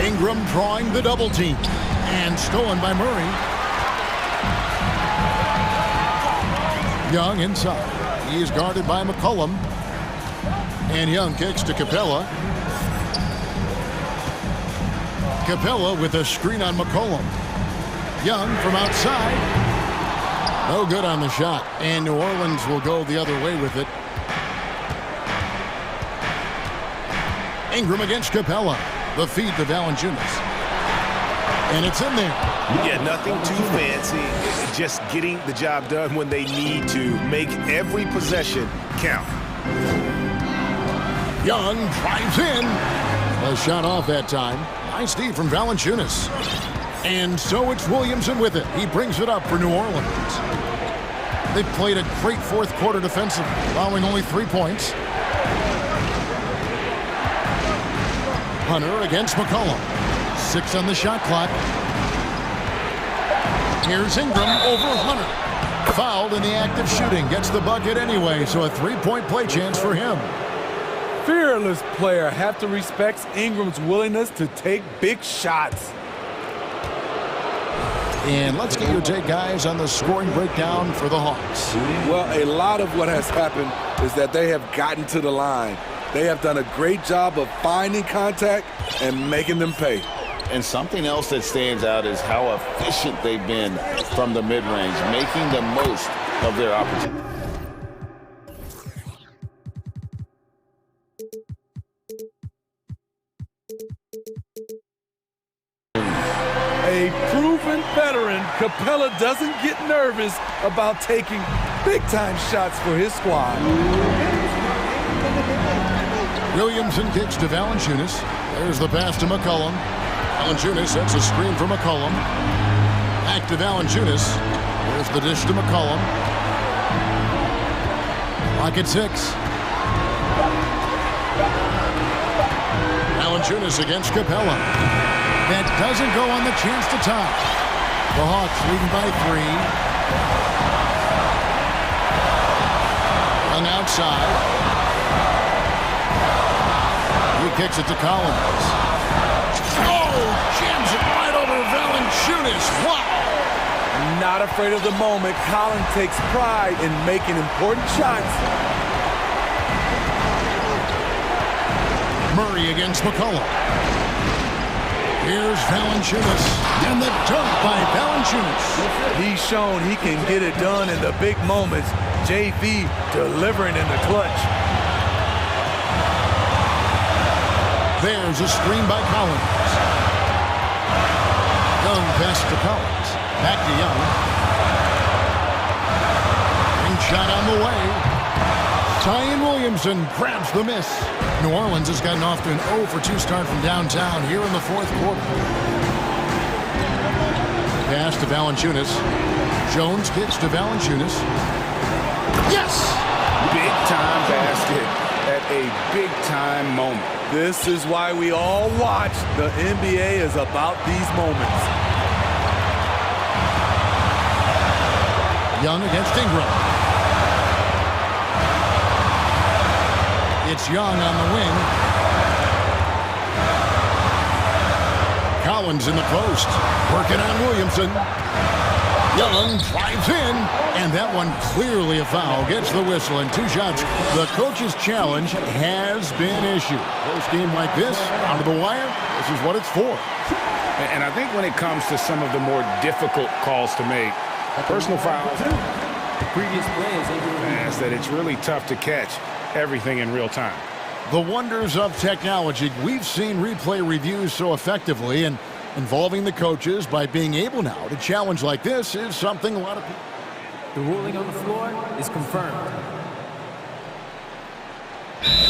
Ingram drawing the double team. And stolen by Murray. Young inside. He is guarded by McCollum. And Young kicks to Capella. Capella with a screen on McCollum. Young from outside. No good on the shot. And New Orleans will go the other way with it. Ingram against Capella. The feed to Valanciunas. And it's in there. Yeah, nothing too fancy. Just getting the job done when they need to. Make every possession count. Young drives in. A shot off that time. Nice D from Valanciunas. And so it's Williamson with it. He brings it up for New Orleans. They played a great fourth quarter defensively, allowing only 3 points. Hunter against McCollum. 6 on the shot clock. Here's Ingram over Hunter. Fouled in the act of shooting. Gets the bucket anyway, so a 3-point play chance for him. Fearless player. Have to respect Ingram's willingness to take big shots. And let's get your take, guys, on the scoring breakdown for the Hawks. Well, a lot of what has happened is that they have gotten to the line. They have done a great job of finding contact and making them pay. And something else that stands out is how efficient they've been from the mid-range, making the most of their opportunity. A proven veteran, Capella doesn't get nervous about taking big-time shots for his squad. Williamson kicks to Valanciunas. There's the pass to McCollum. Valanciunas sets a screen for McCollum. Back to Valanciunas. There's the dish to McCollum. Clock at 6. Valanciunas against Capella. That doesn't go on the chance to tie. The Hawks leading by 3. Young outside. He kicks it to Collins. Oh, jams it right over Valanciunas. Wow. Not afraid of the moment, Collins takes pride in making important shots. Murray against McCollum. Here's Valanciunas, and the dunk by Valanciunas. He's shown he can get it done in the big moments. JV delivering in the clutch. There's a screen by Collins. Young pass to Collins. Back to Young. Ring shot on the way. Zion Williamson grabs the miss. New Orleans has gotten off to an 0-for-2 start from downtown here in the 4th quarter. Pass to Valanciunas. Jones kicks to Valanciunas. Yes! Big-time basket at a big-time moment. This is why we all watch. The NBA is about these moments. Young against Ingram. It's Young on the wing. Collins in the post. Working on Williamson. Young drives in. And that one clearly a foul. Gets the whistle and 2 shots. The coach's challenge has been issued. Close game like this, out of the wire, this is what it's for. And I think when it comes to some of the more difficult calls to make, personal fouls, The previous play is is that it's really tough to catch everything in real time. The wonders of technology. We've seen replay reviews so effectively, and involving the coaches by being able now to challenge like this is something a lot of people. The ruling on the floor is confirmed.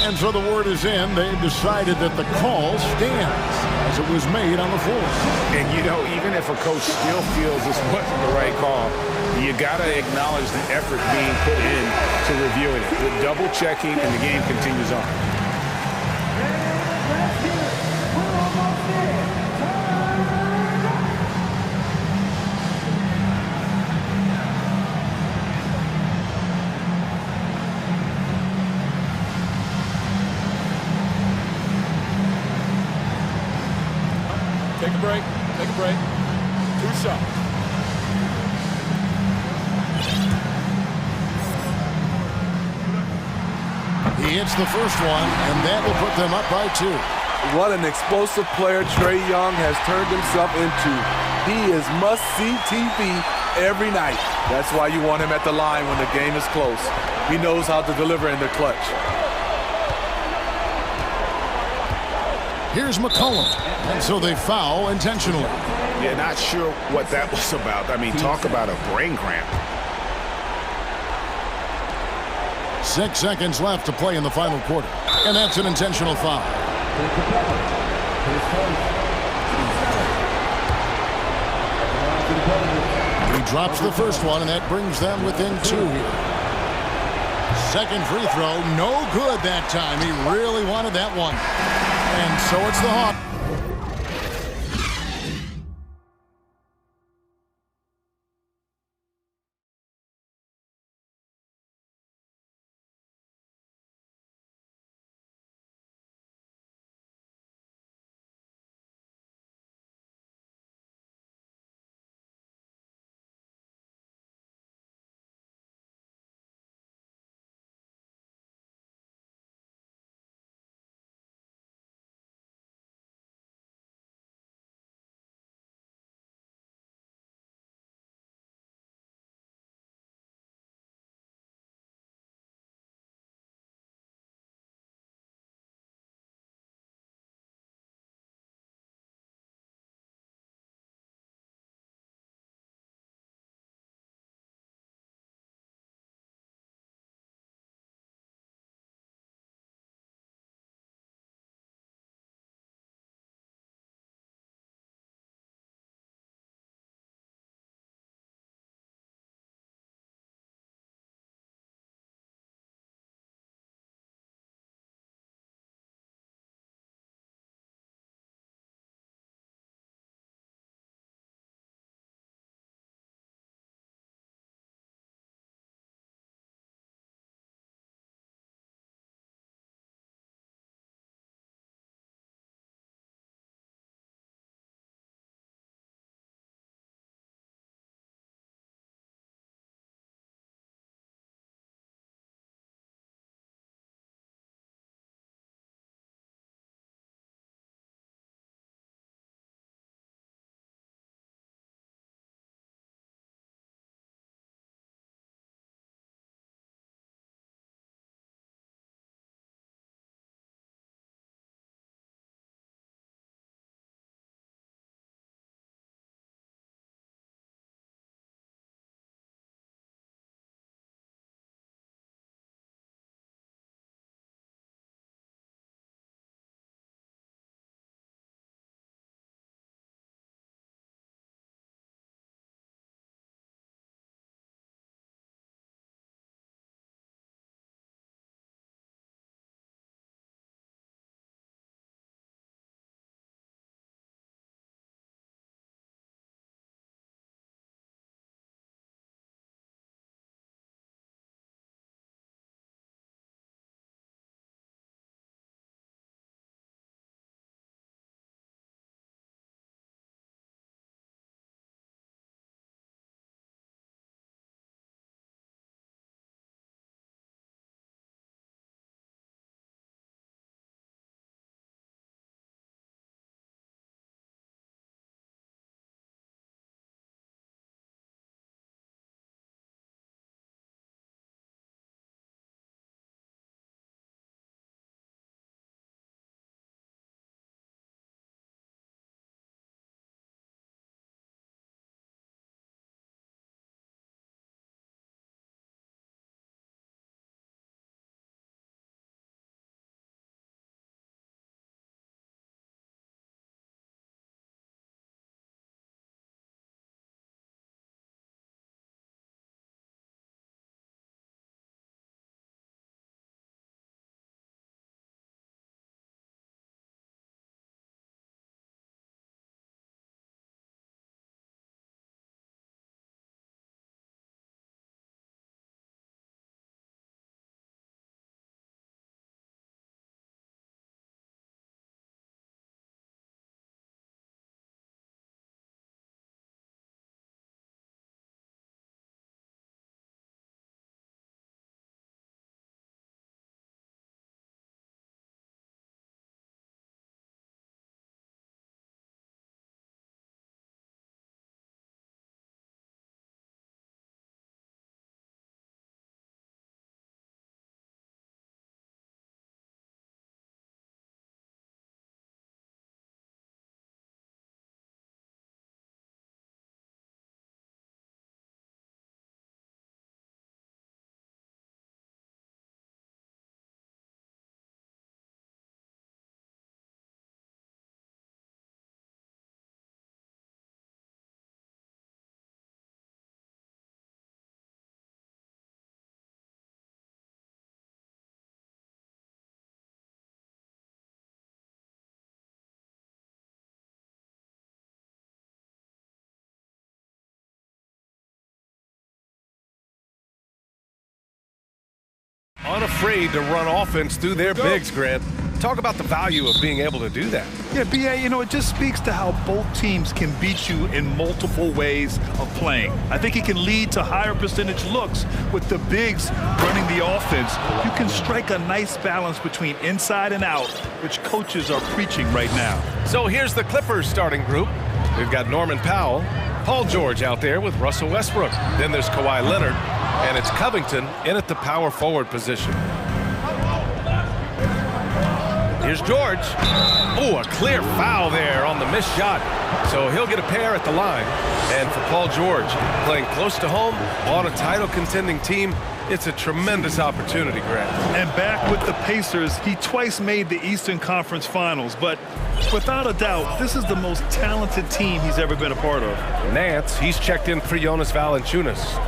And so the word is in. They've decided that the call stands as it was made on the floor. And, you know, even if a coach still feels this wasn't the right call, you got to acknowledge the effort being put in to reviewing it. With double checking, and the game continues on. Take a break. Take a break. 2 shots. He hits the first one, and that will put them up by 2. What an explosive player Trae Young has turned himself into. He is must-see TV every night. That's why you want him at the line when the game is close. He knows how to deliver in the clutch. Here's McCollum, and so they foul intentionally. Yeah, not sure what that was about. I mean, talk about a brain cramp. 6 seconds left to play in the final quarter, and that's an intentional foul. He drops the first one, and that brings them within 2 here. Second free throw, no good that time. He really wanted that one. And so it's the Hawks. unafraid to run offense through their bigs, Grant. Talk about the value of being able to do that. Yeah, B.A., you know, it just speaks to how both teams can beat you in multiple ways of playing. I think it can lead to higher percentage looks with the bigs running the offense. You can strike a nice balance between inside and out, which coaches are preaching right now. So here's the Clippers starting group. We've got Norman Powell, Paul George out there with Russell Westbrook. Then there's Kawhi Leonard, and it's Covington in at the power forward position. Here's George. Oh, a clear foul there on the missed shot. So he'll get a pair at the line. And for Paul George, playing close to home on a title contending team, it's a tremendous opportunity, Grant. And back with the Pacers, he twice made the Eastern Conference Finals. But without a doubt, this is the most talented team he's ever been a part of. Nance, he's checked in for Jonas Valanciunas.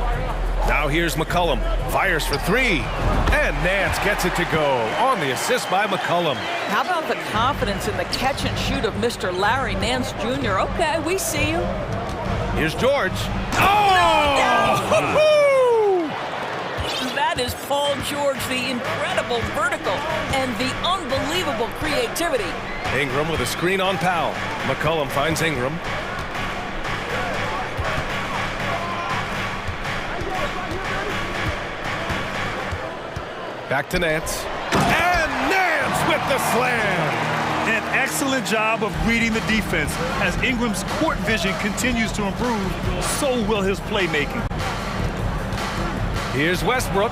Now here's McCollum, fires for three, and Nance gets it to go on the assist by McCollum. How about the confidence in the catch and shoot of Mr. Larry Nance Jr.? Okay, we see you. Here's George. Oh! That is Paul George, the incredible vertical and the unbelievable creativity. Ingram with a screen on Powell. McCollum finds Ingram. Back to Nance. And Nance with the slam. An excellent job of reading the defense. As Ingram's court vision continues to improve, so will his playmaking. Here's Westbrook.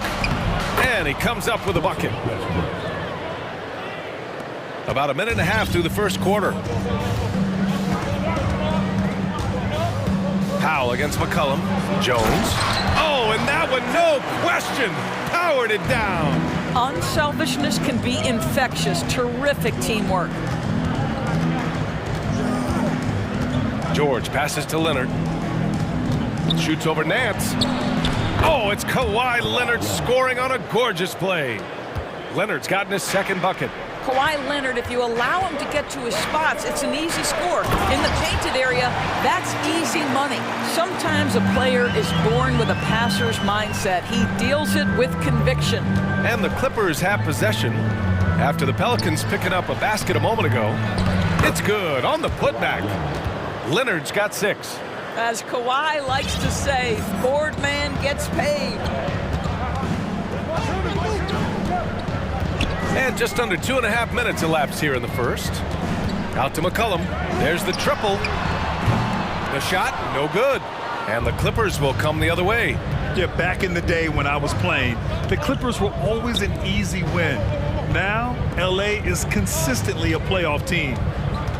And he comes up with a bucket. About a minute and a half through the first quarter. Powell against McCollum. Jones. Oh, and that one, no question, powered it down. Unselfishness can be infectious. Terrific teamwork. George passes to Leonard. Shoots over Nance. Oh, it's Kawhi Leonard scoring on a gorgeous play. Leonard's gotten his second bucket. Kawhi Leonard, if you allow him to get to his spots, it's an easy score. In the painted area, that's easy money. Sometimes a player is born with a passer's mindset. He deals it with conviction. And the Clippers have possession after the Pelicans picking up a basket a moment ago. It's good on the putback. Leonard's got 6. As Kawhi likes to say, board man gets paid. And just under 2.5 minutes elapsed here in the first. Out to McCollum. There's the triple. The shot, no good. And the Clippers will come the other way. Yeah, back in the day when I was playing, the Clippers were always an easy win. Now, LA is consistently a playoff team.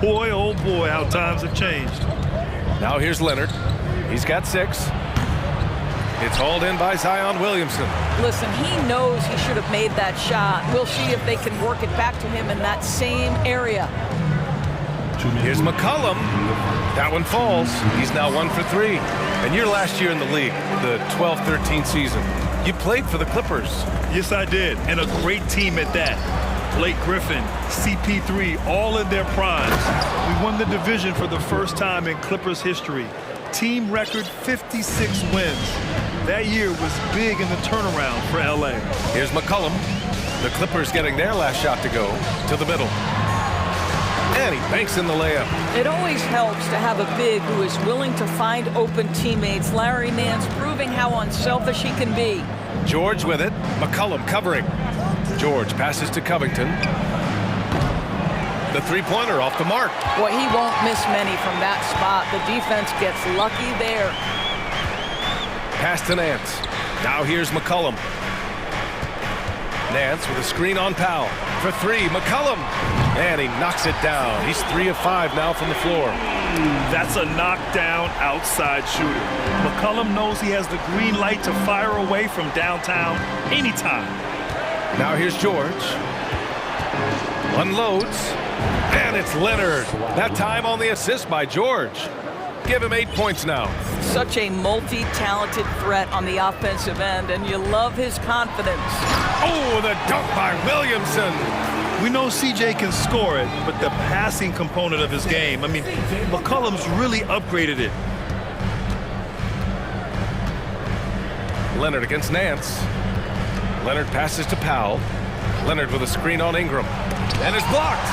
Boy, oh boy, how times have changed. Now here's Leonard. He's got 6. It's hauled in by Zion Williamson. Listen, he knows he should have made that shot. We'll see if they can work it back to him in that same area. Here's McCollum. That one falls. He's now 1 for 3. And your last year in the league, the 12-13 season, you played for the Clippers. Yes, I did, and a great team at that. Blake Griffin, CP3, all in their primes. We won the division for the first time in Clippers history. Team record 56 wins. That year was big in the turnaround for LA. Here's McCollum. The Clippers getting their last shot to go to the middle. And he banks in the layup. It always helps to have a big who is willing to find open teammates. Larry Nance proving how unselfish he can be. George with it. McCollum covering. George passes to Covington. The three-pointer off the mark. Boy, he won't miss many from that spot. The defense gets lucky there. Pass to Nance. Now here's McCollum. Nance with a screen on Powell. For 3, McCollum. And he knocks it down. He's 3 of 5 now from the floor. That's a knockdown outside shooter. McCollum knows he has the green light to fire away from downtown anytime. Now here's George. Unloads. And it's Leonard. That time on the assist by George. Give him 8 points now. Such a multi-talented threat on the offensive end, and you love his confidence. Oh, the dunk by Williamson. We know CJ can score it, but the passing component of his game, I mean, McCollum's really upgraded it. Leonard against Nance. Leonard passes to Powell. Leonard with a screen on Ingram. And it's blocked.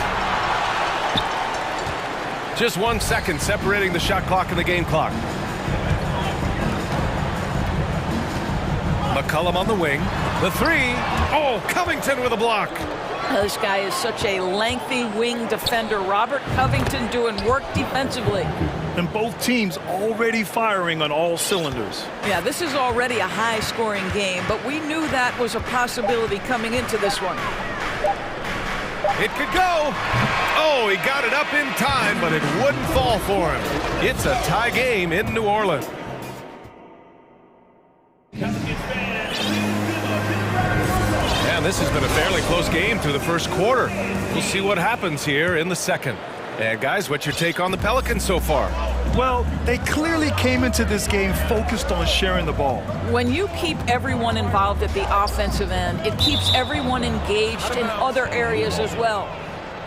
Just 1 second separating the shot clock and the game clock. McCollum on the wing. The three. Oh, Covington with a block. This guy is such a lengthy wing defender. Robert Covington doing work defensively. And both teams already firing on all cylinders. Yeah, this is already a high-scoring game, but we knew that was a possibility coming into this one. It could go. Oh, he got it up in time, but it wouldn't fall for him. It's a tie game in New Orleans. And this has been a fairly close game through the first quarter. We'll see what happens here in the second. And guys, what's your take on the Pelicans so far? Well, they clearly came into this game focused on sharing the ball. When you keep everyone involved at the offensive end, it keeps everyone engaged in other areas as well.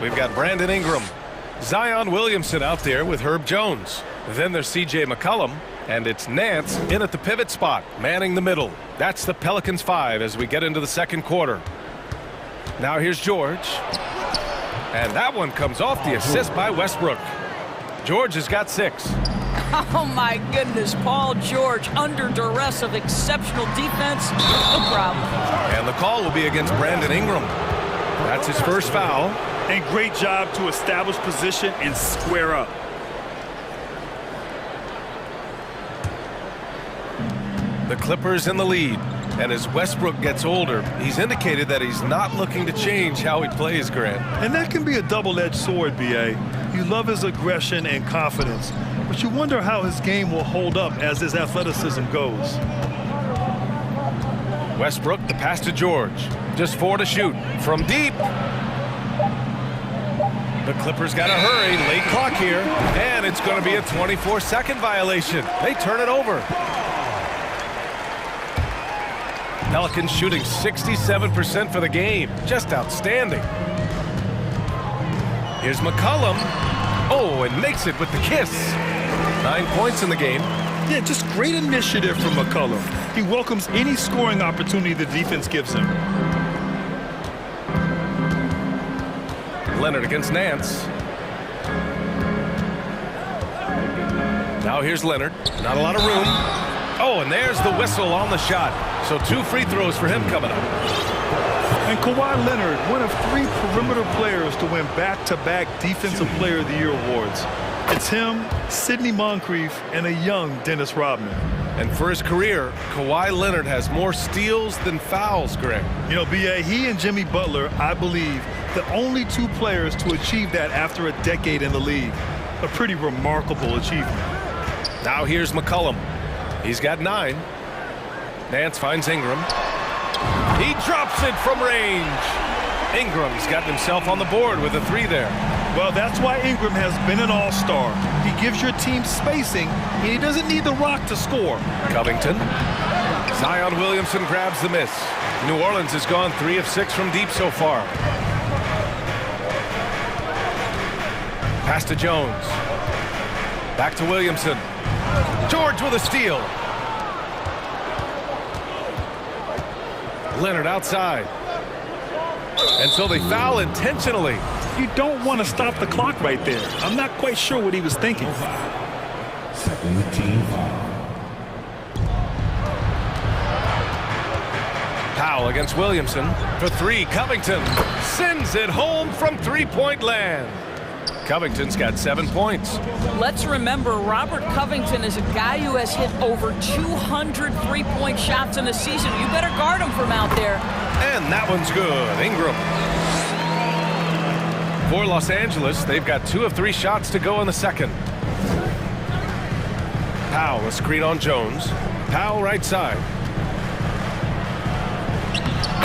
We've got Brandon Ingram, Zion Williamson out there with Herb Jones. Then there's C.J. McCollum, and it's Nance in at the pivot spot, manning the middle. That's the Pelicans 5 as we get into the second quarter. Now here's George. And that one comes off the assist by Westbrook. George has got 6. Oh, my goodness. Paul George under duress of exceptional defense. No problem. And the call will be against Brandon Ingram. That's his first foul. And great job to establish position and square up. The Clippers in the lead. And as Westbrook gets older, he's indicated that he's not looking to change how he plays, Grant. And that can be a double-edged sword, B.A. You love his aggression and confidence, but you wonder how his game will hold up as his athleticism goes. Westbrook, the pass to George. Just 4 to shoot. From deep. The Clippers got to hurry. Late clock here. And it's going to be a 24-second violation. They turn it over. Pelicans shooting 67% for the game. Just outstanding. Here's McCollum. Oh, and makes it with the kiss. 9 points in the game. Yeah, just great initiative from McCollum. He welcomes any scoring opportunity the defense gives him. Leonard against Nance. Now here's Leonard. Not a lot of room. Oh, and there's the whistle on the shot. So 2 free throws for him coming up. And Kawhi Leonard, one of 3 perimeter players to win back-to-back Defensive Player of the Year awards. It's him, Sidney Moncrief, and a young Dennis Rodman. And for his career, Kawhi Leonard has more steals than fouls, Greg. You know, B.A., he and Jimmy Butler, I believe, the only 2 players to achieve that after a decade in the league. A pretty remarkable achievement. Now here's McCollum. He's got 9. Nance finds Ingram. He drops it from range. Ingram's got himself on the board with a 3 there. Well, that's why Ingram has been an all-star. He gives your team spacing, and he doesn't need the rock to score. Covington. Zion Williamson grabs the miss. New Orleans has gone 3 of 6 from deep so far. Pass to Jones. Back to Williamson. George with a steal. Leonard outside. And so they foul intentionally. You don't want to stop the clock right there. I'm not quite sure what he was thinking. Second team foul. Powell against Williamson. For 3, Covington sends it home from 3-point land. Covington's got 7 points. Let's remember, Robert Covington is a guy who has hit over 200 3-point shots in a season. You better guard him from out there. And that one's good. Ingram. For Los Angeles, they've got 2 of 3 shots to go in the second. Powell, a screen on Jones. Powell right side.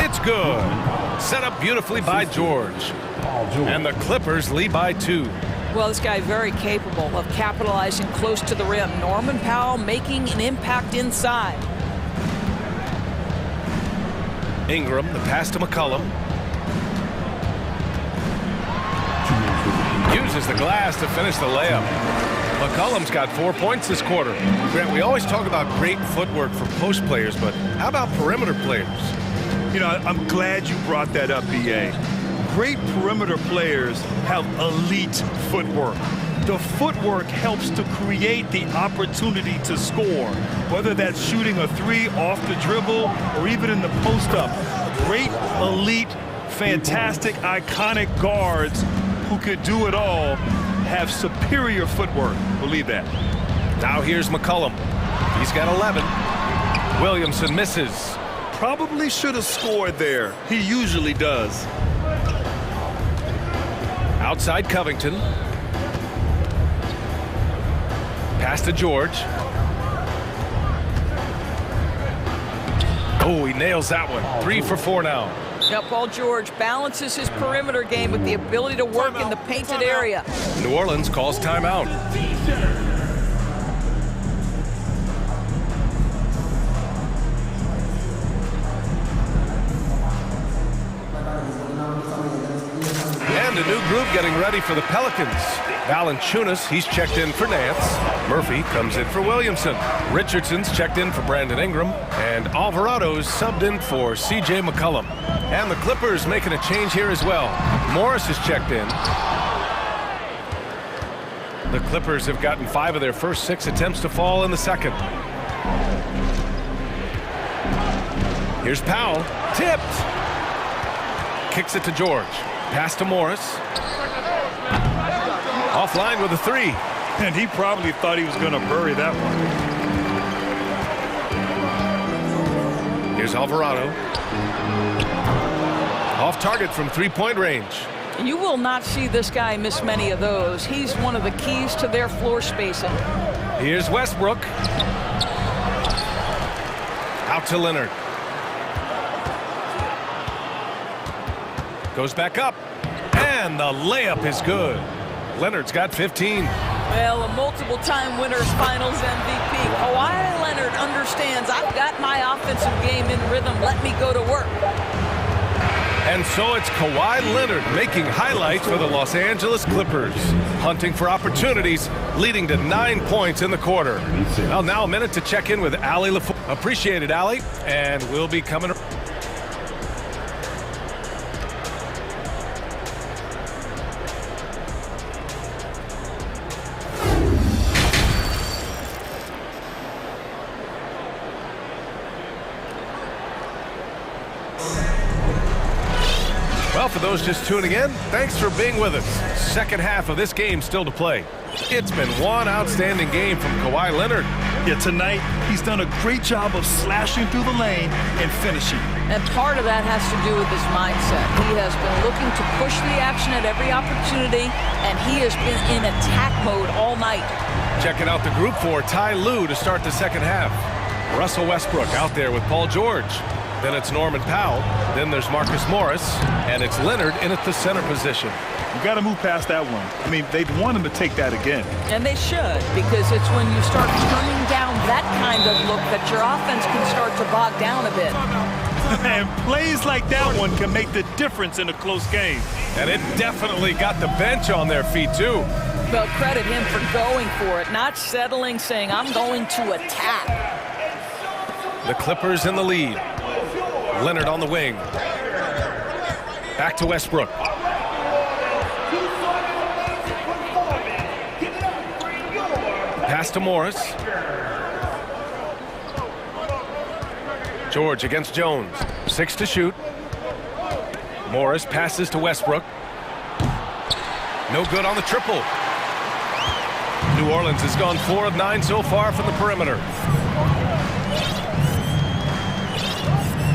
It's good. Set up beautifully by George. And the Clippers lead by 2. Well, this guy very capable of capitalizing close to the rim. Norman Powell making an impact inside. Ingram, the pass to McCollum. Uses the glass to finish the layup. McCollum's got 4 points this quarter. Grant, we always talk about great footwork for post players, but how about perimeter players? You know, I'm glad you brought that up, B.A. Great perimeter players have elite footwork. The footwork helps to create the opportunity to score, whether that's shooting a three off the dribble or even in the post-up. Great, elite, fantastic, iconic guards who could do it all have superior footwork. Believe that. Now here's McCollum. He's got 11. Williamson misses. Probably should have scored there. He usually does. Outside Covington. Pass to George. Oh, he nails that one. 3 for 4 now. Now, Paul George balances his perimeter game with the ability to work in the painted area. New Orleans calls timeout. And a new group getting ready for the Pelicans. Valanciunas, he's checked in for Nance. Murphy comes in for Williamson. Richardson's checked in for Brandon Ingram. And Alvarado's subbed in for C.J. McCollum. And the Clippers making a change here as well. Morris is checked in. The Clippers have gotten 5 of their first 6 attempts to fall in the second. Here's Powell. Tipped. Kicks it to George. Pass to Morris. Offline with a 3. And he probably thought he was going to bury that one. Here's Alvarado. Off target from 3-point range. You will not see this guy miss many of those. He's one of the keys to their floor spacing. Here's Westbrook. Out to Leonard. Goes back up. And the layup is good. Leonard's got 15. Well, a multiple-time winner's finals MVP. Kawhi Leonard understands, I've got my offensive game in rhythm. Let me go to work. And so it's Kawhi Leonard making highlights for the Los Angeles Clippers. Hunting for opportunities, leading to 9 points in the quarter. Well, now a minute to check in with Ali LaFour. Appreciate it, Ali. And we'll be coming. Well, for those just tuning in, thanks for being with us. Second half of this game still to play. It's been one outstanding game from Kawhi Leonard. Yeah, tonight he's done a great job of slashing through the lane and finishing. And part of that has to do with his mindset. He has been looking to push the action at every opportunity, and he has been in attack mode all night. Checking out the group for Ty Lue to start the second half. Russell Westbrook out there with Paul George. Then it's Norman Powell. Then there's Marcus Morris. And it's Leonard in at the center position. You got to move past that one. I mean, they'd want him to take that again. And they should, because it's when you start turning down that kind of look that your offense can start to bog down a bit. And plays like that one can make the difference in a close game. And it definitely got the bench on their feet, too. Well, credit him for going for it, not settling, saying, I'm going to attack. The Clippers in the lead. Leonard on the wing. Back to Westbrook. Pass to Morris. George against Jones. 6 to shoot. Morris passes to Westbrook. No good on the triple. New Orleans has gone 4 of 9 so far from the perimeter.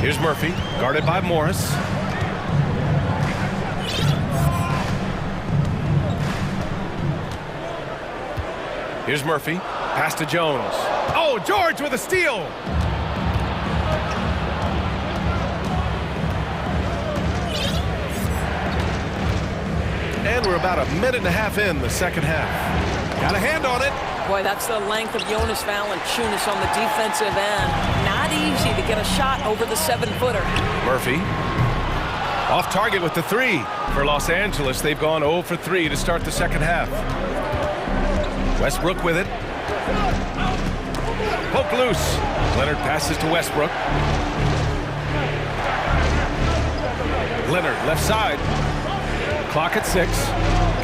Here's Murphy, guarded by Morris. Here's Murphy, pass to Jones. Oh, George with a steal! And we're about a minute and a half in the second half. Got a hand on it. Boy, that's the length of Jonas Valanciunas on the defensive end. Not easy to get a shot over the 7-footer. Murphy. Off target with the 3. For Los Angeles, they've gone 0 for 3 to start the second half. Westbrook with it. Poke loose. Leonard passes to Westbrook. Left side. Clock at 6.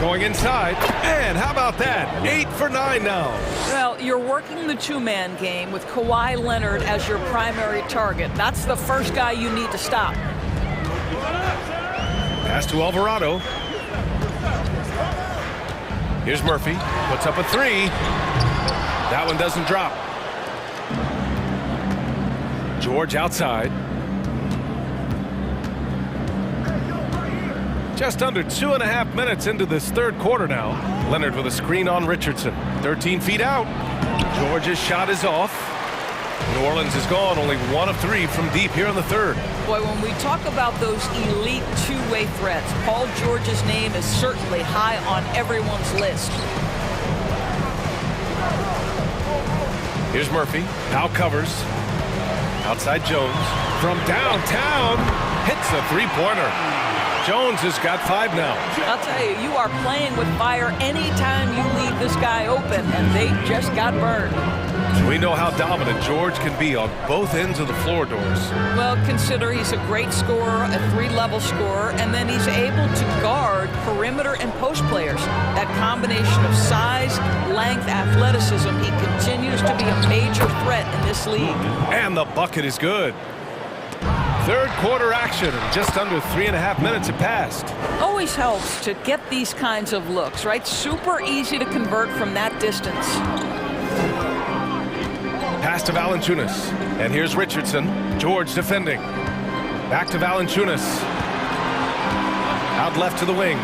Going inside. And how about that? 8 for 9 now. Well, you're working the two-man game with Kawhi Leonard as your primary target. That's the first guy you need to stop. Pass to Alvarado. Here's Murphy. Puts up a 3. That one doesn't drop. George outside. Just under 2.5 minutes into this third quarter now. Leonard with a screen on Richardson. 13 feet out. George's shot is off. New Orleans is gone, only 1 of 3 from deep here in the third. Boy, when we talk about those elite two-way threats, Paul George's name is certainly high on everyone's list. Here's Murphy. Now covers. Outside Jones. From downtown. Hits a three-pointer. Jones has got 5 now. I'll tell you, you are playing with fire anytime you leave this guy open, and they just got burned. We know how dominant George can be on both ends of the floor, Doris. Well, consider he's a great scorer, a 3-level scorer, and then he's able to guard perimeter and post players. That combination of size, length, athleticism, he continues to be a major threat in this league. And the bucket is good. Third quarter action, and just under 3.5 minutes have passed. Always helps to get these kinds of looks, right? Super easy to convert from that distance. Pass to Valanciunas. And here's Richardson. George defending. Back to Valanciunas. Out left to the wing.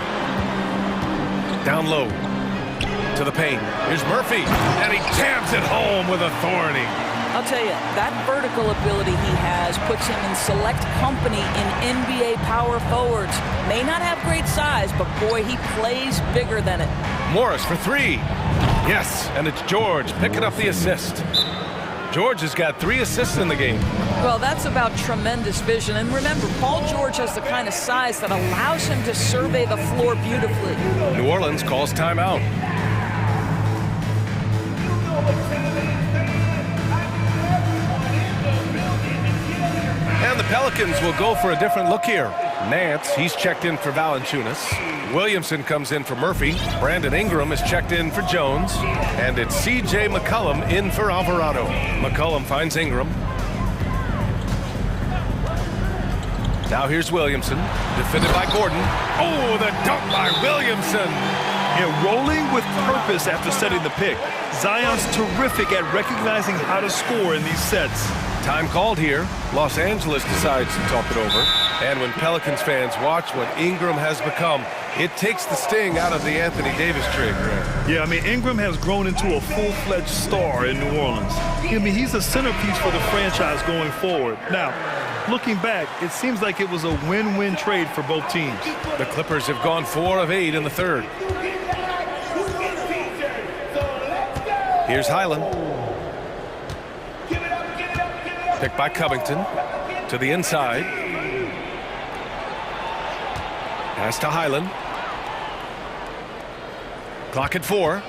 Down low. To the paint. Here's Murphy. And he jams it home with authority. I'll tell you, that vertical ability he has puts him in select company in NBA power forwards. May not have great size, but boy, he plays bigger than it. Morris for 3. Yes, and it's George picking up the assist. George has got 3 assists in the game. Well, that's about tremendous vision. And remember, Paul George has the kind of size that allows him to survey the floor beautifully. New Orleans calls timeout. And the Pelicans will go for a different look here. Nance, he's checked in for Valanciunas. Williamson comes in for Murphy. Brandon Ingram is checked in for Jones. And it's C.J. McCollum in for Alvarado. McCollum finds Ingram. Now here's Williamson, defended by Gordon. Oh, the dunk by Williamson. Yeah, rolling with purpose after setting the pick. Zion's terrific at recognizing how to score in these sets. Time called here. Los Angeles decides to talk it over. And when Pelicans fans watch what Ingram has become, it takes the sting out of the Anthony Davis trade. Yeah, I mean, Ingram has grown into a full-fledged star in New Orleans. I mean, he's a centerpiece for the franchise going forward. Now, looking back, it seems like it was a win-win trade for both teams. The Clippers have gone 4 of 8 in the third. Here's Highland. Picked by Covington to the inside. Pass to Highland. Clock at 4.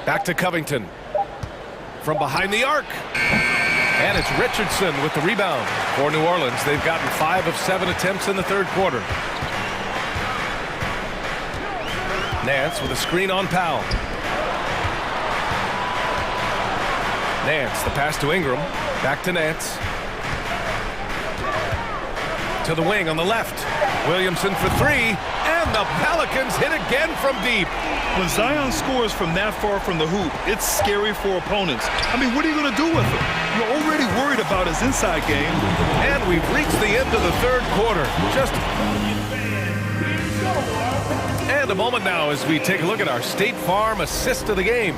Back to Covington. From behind the arc. And it's Richardson with the rebound. For New Orleans, they've gotten 5 of 7 attempts in the third quarter. Nance with a screen on Powell. Nance, the pass to Ingram. Back to Nance. To the wing on the left. Williamson for 3. And the Pelicans hit again from deep. When Zion scores from that far from the hoop, it's scary for opponents. I mean, what are you going to do with him? You're already worried about his inside game. And we've reached the end of the third quarter. And a moment now as we take a look at our State Farm assist of the game.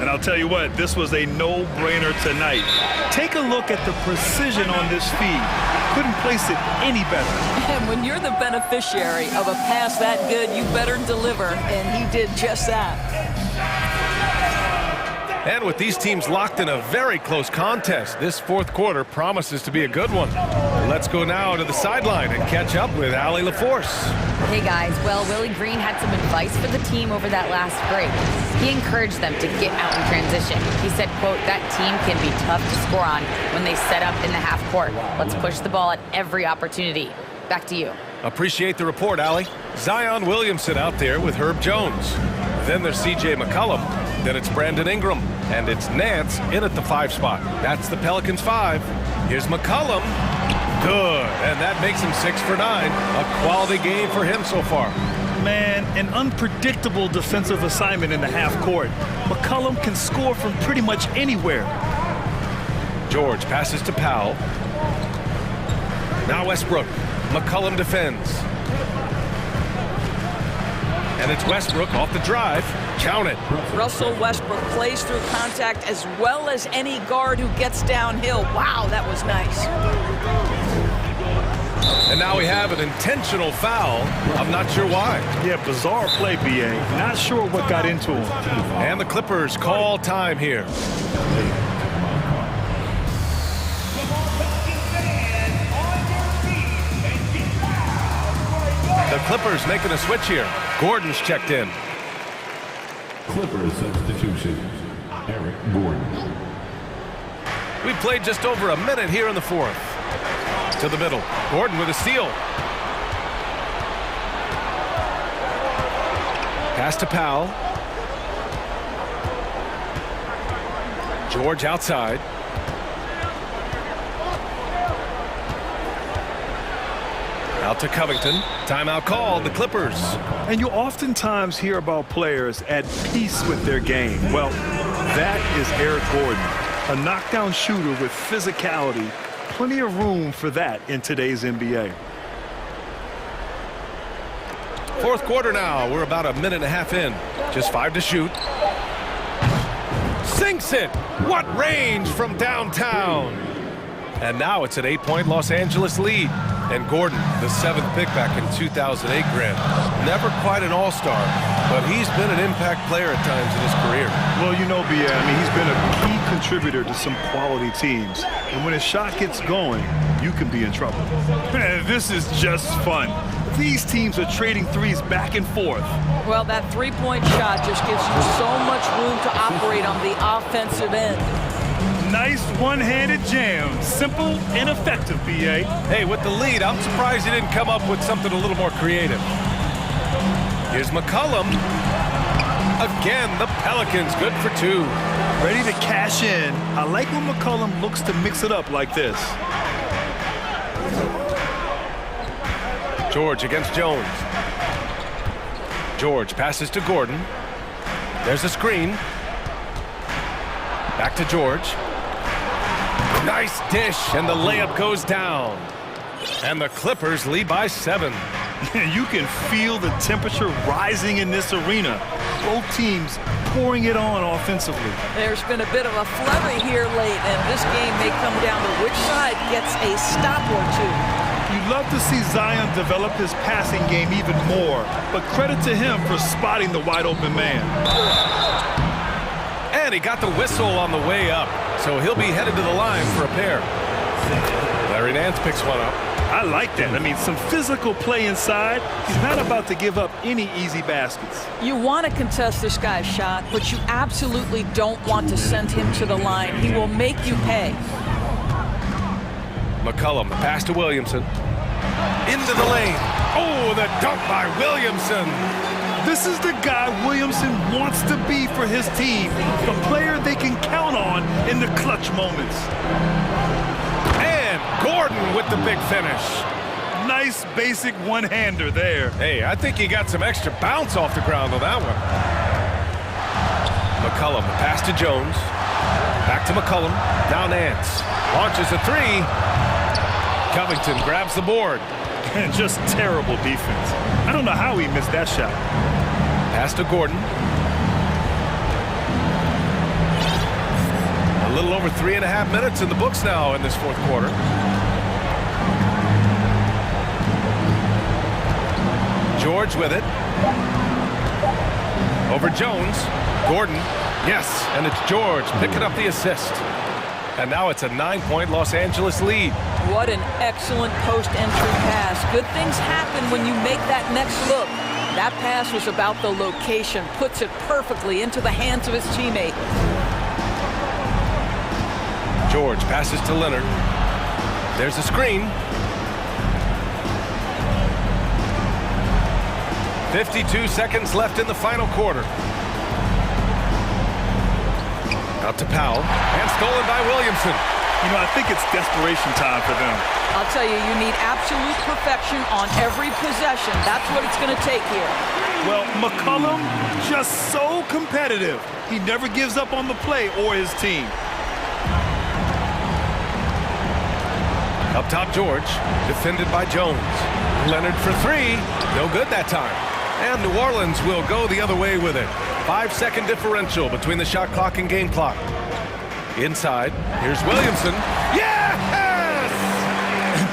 And I'll tell you what, this was a no-brainer tonight. Take a look at the precision on this feed. Couldn't place it any better. And when you're the beneficiary of a pass that good, you better deliver, and he did just that. And with these teams locked in a very close contest, this fourth quarter promises to be a good one. Let's go now to the sideline and catch up with Allie LaForce. Hey guys, well, Willie Green had some advice for the team over that last break. He encouraged them to get out in transition. He said, quote, that team can be tough to score on when they set up in the half court. Let's push the ball at every opportunity. Back to you. Appreciate the report, Allie. Zion Williamson out there with Herb Jones. Then there's C.J. McCollum. Then it's Brandon Ingram. And it's Nance in at the 5 spot. That's the Pelicans 5. Here's McCollum. Good. And that makes him 6 for 9. A quality game for him so far. Man, an unpredictable defensive assignment in the half court. McCollum can score from pretty much anywhere. George passes to Powell. Now Westbrook. McCollum defends. And it's Westbrook off the drive. Count it. Russell Westbrook plays through contact as well as any guard who gets downhill. Wow, that was nice. And now we have an intentional foul. I'm not sure why. Yeah, bizarre play, B.A. Not sure what got into him. And the Clippers call time here. The Clippers making a switch here. Gordon's checked in. Clippers substitution, Eric Gordon. We played just over a minute here in the 4th. To the middle. Gordon with a steal. Pass to Powell. George outside. Out to Covington. Timeout called, the Clippers. And you oftentimes hear about players at peace with their game. Well, that is Eric Gordon, a knockdown shooter with physicality. Plenty of room for that in today's NBA. 4th quarter now. We're about a minute and a half in. Just 5 to shoot. Sinks it. What range from downtown. And now it's an 8-point Los Angeles lead. And Gordon, the 7th pick back in 2008 Grant. Never quite an all-star, but he's been an impact player at times in his career. Well, you know, B.A., I mean, he's been a key contributor to some quality teams. And when his shot gets going, you can be in trouble. Man, this is just fun. These teams are trading threes back and forth. Well, that three-point shot just gives you so much room to operate on the offensive end. Nice one-handed jam. Simple and effective, B.A. Hey, with the lead, I'm surprised he didn't come up with something a little more creative. Here's McCollum. Again, the Pelicans good for 2. Ready to cash in. I like when McCollum looks to mix it up like this. George against Jones. George passes to Gordon. There's a screen. Back to George. Nice dish, and the layup goes down. And the Clippers lead by 7. You can feel the temperature rising in this arena. Both teams pouring it on offensively. There's been a bit of a flurry here late, and this game may come down to which side gets a stop or 2. You'd love to see Zion develop his passing game even more, but credit to him for spotting the wide open man. And he got the whistle on the way up, so he'll be headed to the line for a pair. Larry Nance picks one up. I like that. I mean, some physical play inside. He's not about to give up any easy baskets. You want to contest this guy's shot, but you absolutely don't want to send him to the line. He will make you pay. McCollum, the pass to Williamson. Into the lane. Oh, the dunk by Williamson. This is the guy Williamson wants to be for his team, the player they can count on in the clutch moments. And Gordon with the big finish. Nice basic one-hander there. Hey, I think he got some extra bounce off the ground on that one. McCollum, the pass to Jones. Back to McCollum. Now Nance. Launches a 3. Covington grabs the board. And just terrible defense. I don't know how he missed that shot. Pass to Gordon. A little over 3.5 minutes in the books now in this 4th quarter. George with it. Over Jones. Gordon. Yes, and it's George picking up the assist. And now it's a 9-point Los Angeles lead. What an excellent post-entry pass. Good things happen when you make that next look. That pass was about the location, puts it perfectly into the hands of his teammate. George passes to Leonard. There's a screen. 52 seconds left in the final quarter. Out to Powell, and stolen by Williamson. You know, I think it's desperation time for them. I'll tell you, you need absolute perfection on every possession. That's what it's going to take here. Well, McCollum, just so competitive. He never gives up on the play or his team. Up top, George, defended by Jones. Leonard for three, no good that time. And New Orleans will go the other way with it. 5-second differential between the shot clock and game clock. Inside, here's Williamson. Yes!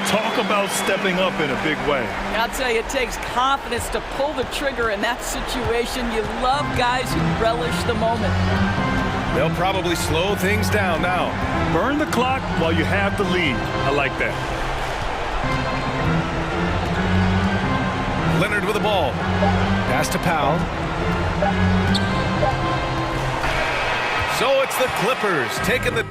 Talk about stepping up in a big way. I'll tell you, it takes confidence to pull the trigger in that situation. You love guys who relish the moment. They'll probably slow things down now. Burn the clock while you have the lead. I like that. Leonard with the ball. Pass to Powell. So it's the Clippers taking the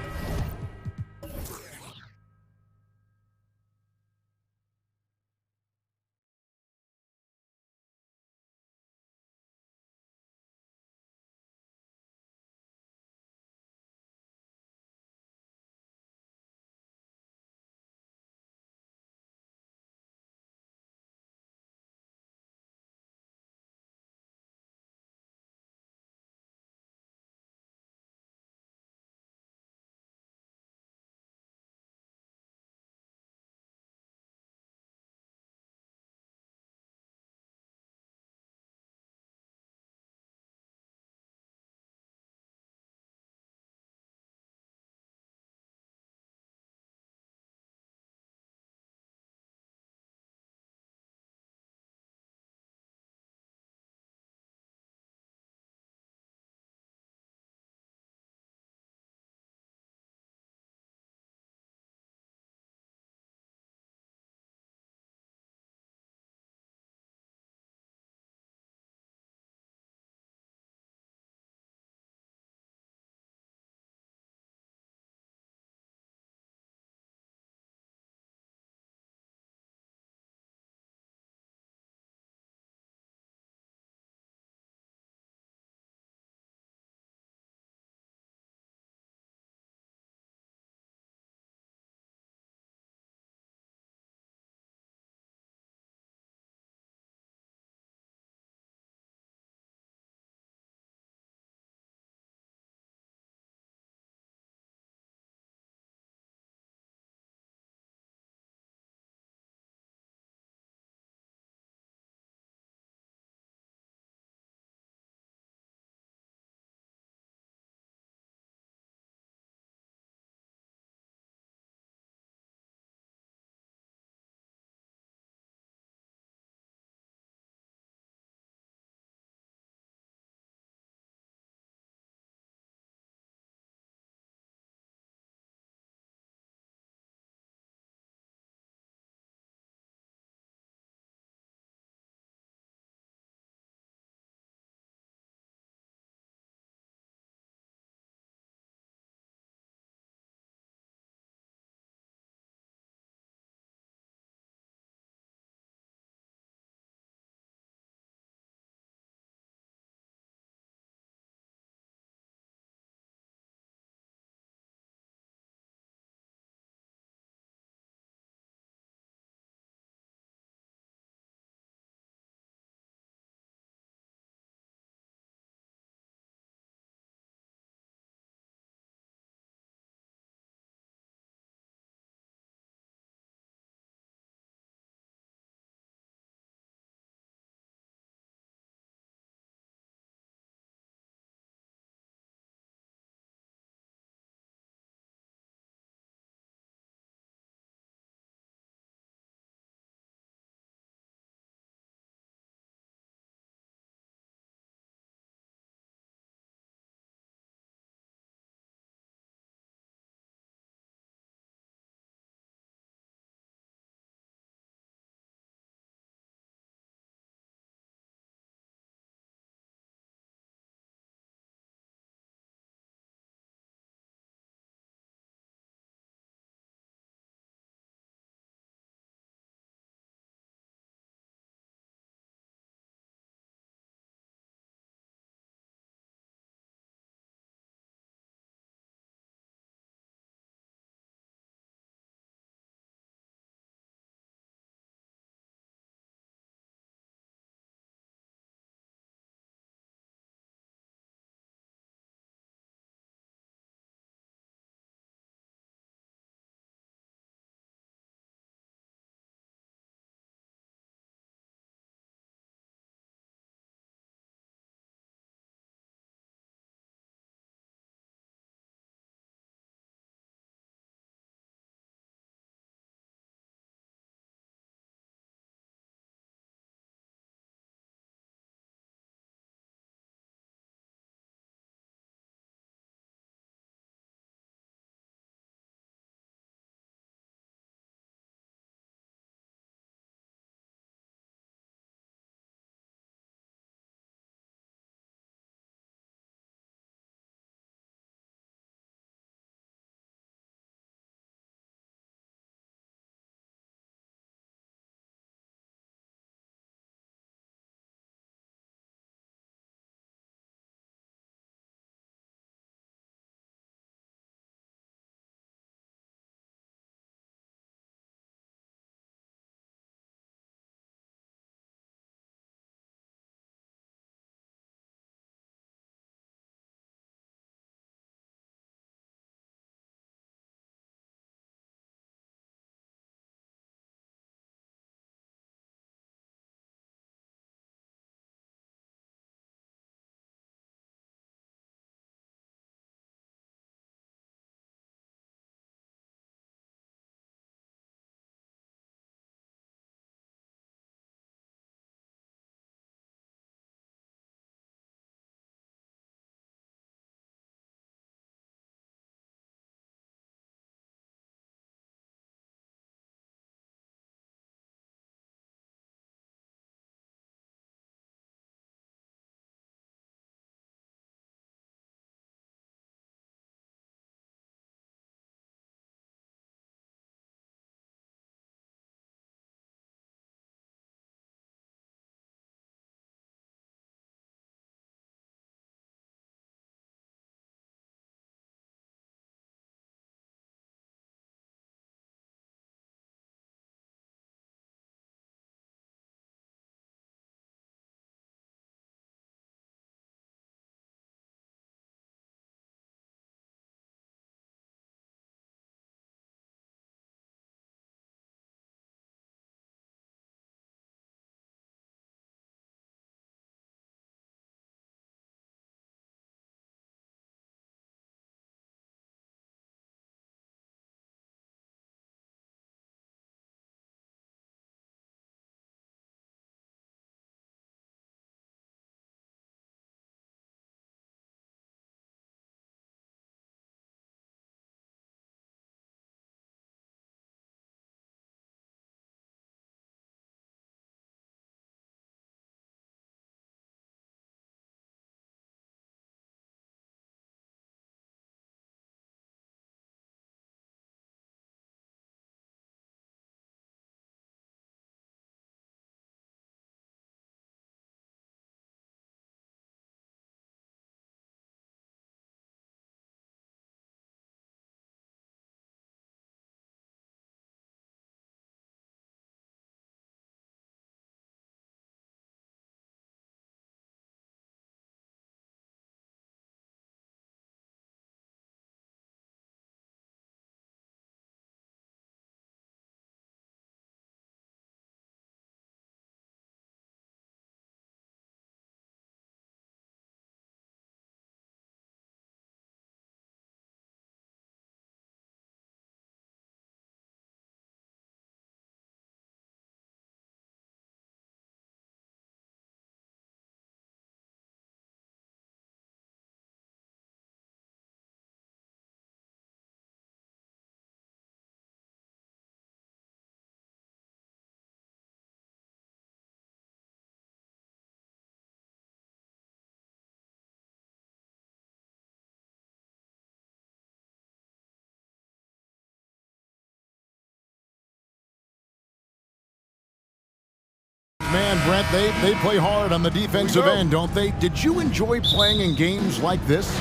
man, Brent, they play hard on the defensive end, don't they? Did you enjoy playing in games like this?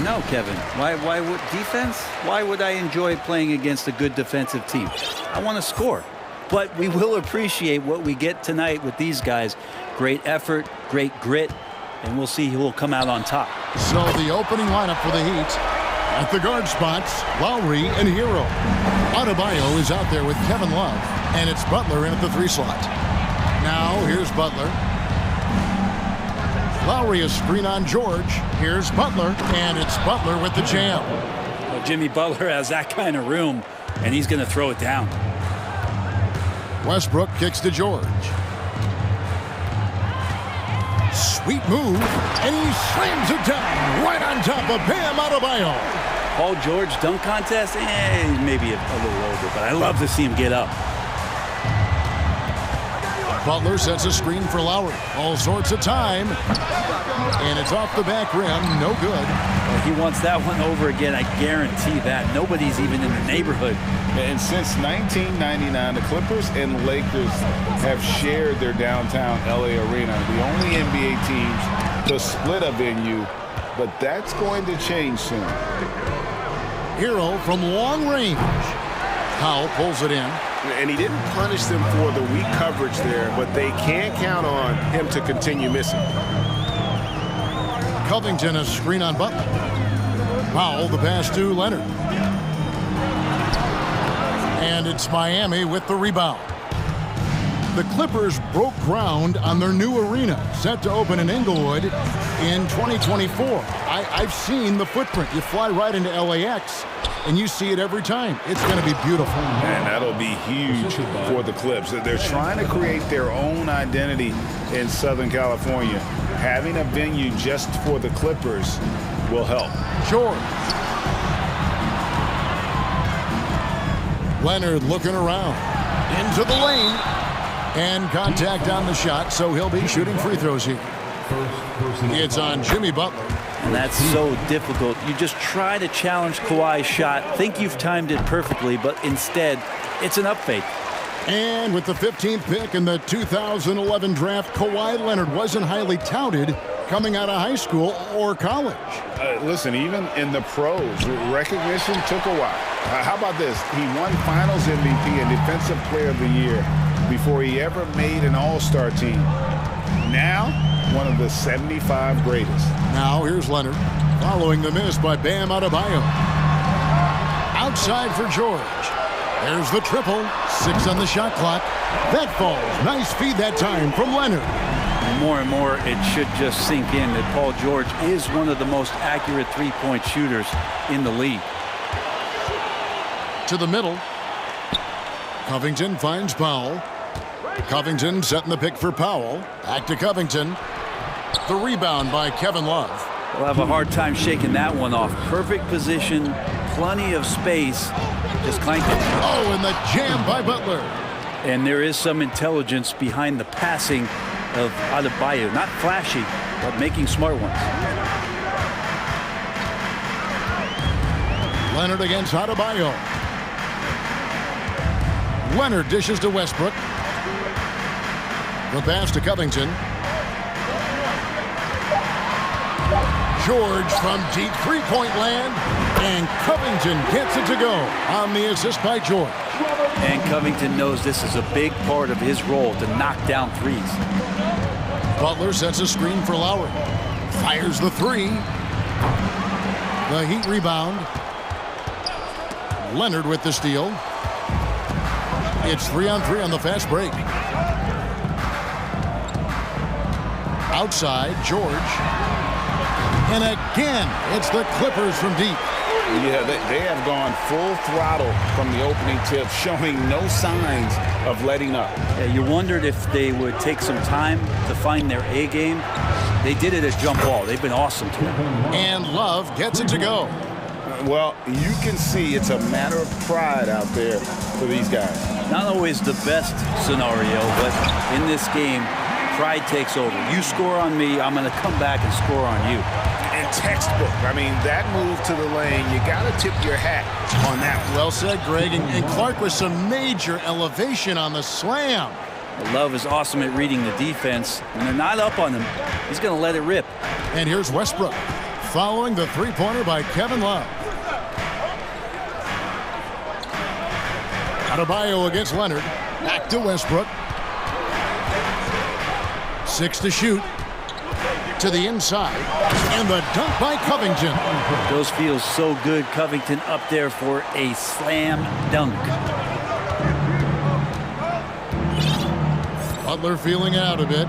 No, Kevin. Why would defense? Why would I enjoy playing against a good defensive team? I want to score. But we will appreciate what we get tonight with these guys. Great effort, great grit, and we'll see who will come out on top. So the opening lineup for the Heat. At the guard spots, Lowry and Hero. Adebayo is out there with Kevin Love, and it's Butler in at the 3 slot. Now, here's Butler. Lowry a screen on George. Here's Butler, and it's Butler with the jam. Well, Jimmy Butler has that kind of room, and he's going to throw it down. Westbrook kicks to George. Sweet move, and he slams it down right on top of Bam Adebayo. Paul George dunk contest, maybe a little over, but I love to see him get up. Butler sets a screen for Lowry. All sorts of time. And it's off the back rim. No good. Well, he wants that one over again. I guarantee that. Nobody's even in the neighborhood. And since 1999, the Clippers and Lakers have shared their downtown LA arena. The only NBA teams to split a venue, but that's going to change soon. Hero from long range. Powell pulls it in. And he didn't punish them for the weak coverage there, but they can't count on him to continue missing. Covington a screen on Butler. Powell the pass to Leonard. And it's Miami with the rebound. The Clippers broke ground on their new arena, set to open in Inglewood in 2024. I've seen the footprint. You fly right into LAX, and you see it every time. It's going to be beautiful. And that'll be huge for the Clips. They're trying to create their own identity in Southern California. Having a venue just for the Clippers will help. George. Leonard looking around. Into the lane. And contact on the shot, so he'll be shooting free throws here. It's on Jimmy Butler. And that's so difficult. You just try to challenge Kawhi's shot, think you've timed it perfectly, but instead, it's an up fake. And with the 15th pick in the 2011 draft, Kawhi Leonard wasn't highly touted coming out of high school or college. Listen, even in the pros, recognition took a while. How about this? He won Finals MVP and Defensive Player of the Year before he ever made an All-Star team. Now, one of the 75 greatest. Now, here's Leonard, following the miss by Bam Adebayo. Outside for George. There's the triple. 6 on the shot clock. That falls. Nice feed that time from Leonard. More and more, it should just sink in that Paul George is one of the most accurate three-point shooters in the league. To the middle. Covington finds Powell. Covington setting the pick for Powell. Back to Covington. The rebound by Kevin Love. We'll have a hard time shaking that one off. Perfect position, plenty of space. Just clanked it. Oh, and the jam by Butler. And there is some intelligence behind the passing of Adebayo. Not flashy, but making smart ones. Leonard against Adebayo. Leonard dishes to Westbrook. The pass to Covington. George from deep three-point land. And Covington gets it to go on the assist by George. And Covington knows this is a big part of his role to knock down threes. Butler sets a screen for Lowry. Fires the three. The Heat rebound. Leonard with the steal. It's 3-on-3 on the fast break. Outside, George. And again, it's the Clippers from deep. Yeah, they have gone full throttle from the opening tip, showing no signs of letting up. Yeah, you wondered if they would take some time to find their A game. They did it at jump ball. They've been awesome to them. And Love gets it to go. Well, you can see it's a matter of pride out there for these guys. Not always the best scenario, but in this game, pride takes over. You score on me, I'm going to come back and score on you. And textbook. I mean, that move to the lane, you got to tip your hat on that. Well said, Greg. And Clark with some major elevation on the slam. Love is awesome at reading the defense. When they're not up on him, he's going to let it rip. And here's Westbrook following the three-pointer by Kevin Love. Adebayo against Leonard. Back to Westbrook. 6 to shoot. To the inside. And the dunk by Covington. Those feels so good. Covington up there for a slam dunk. Butler feeling it out a bit.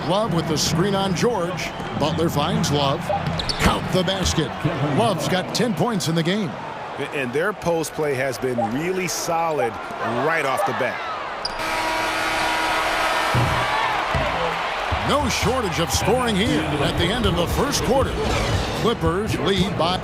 Love with the screen on George. Butler finds Love. Count the basket. Love's got 10 points in the game. And their post play has been really solid right off the bat. No shortage of scoring here at the end of the first quarter. Clippers lead by.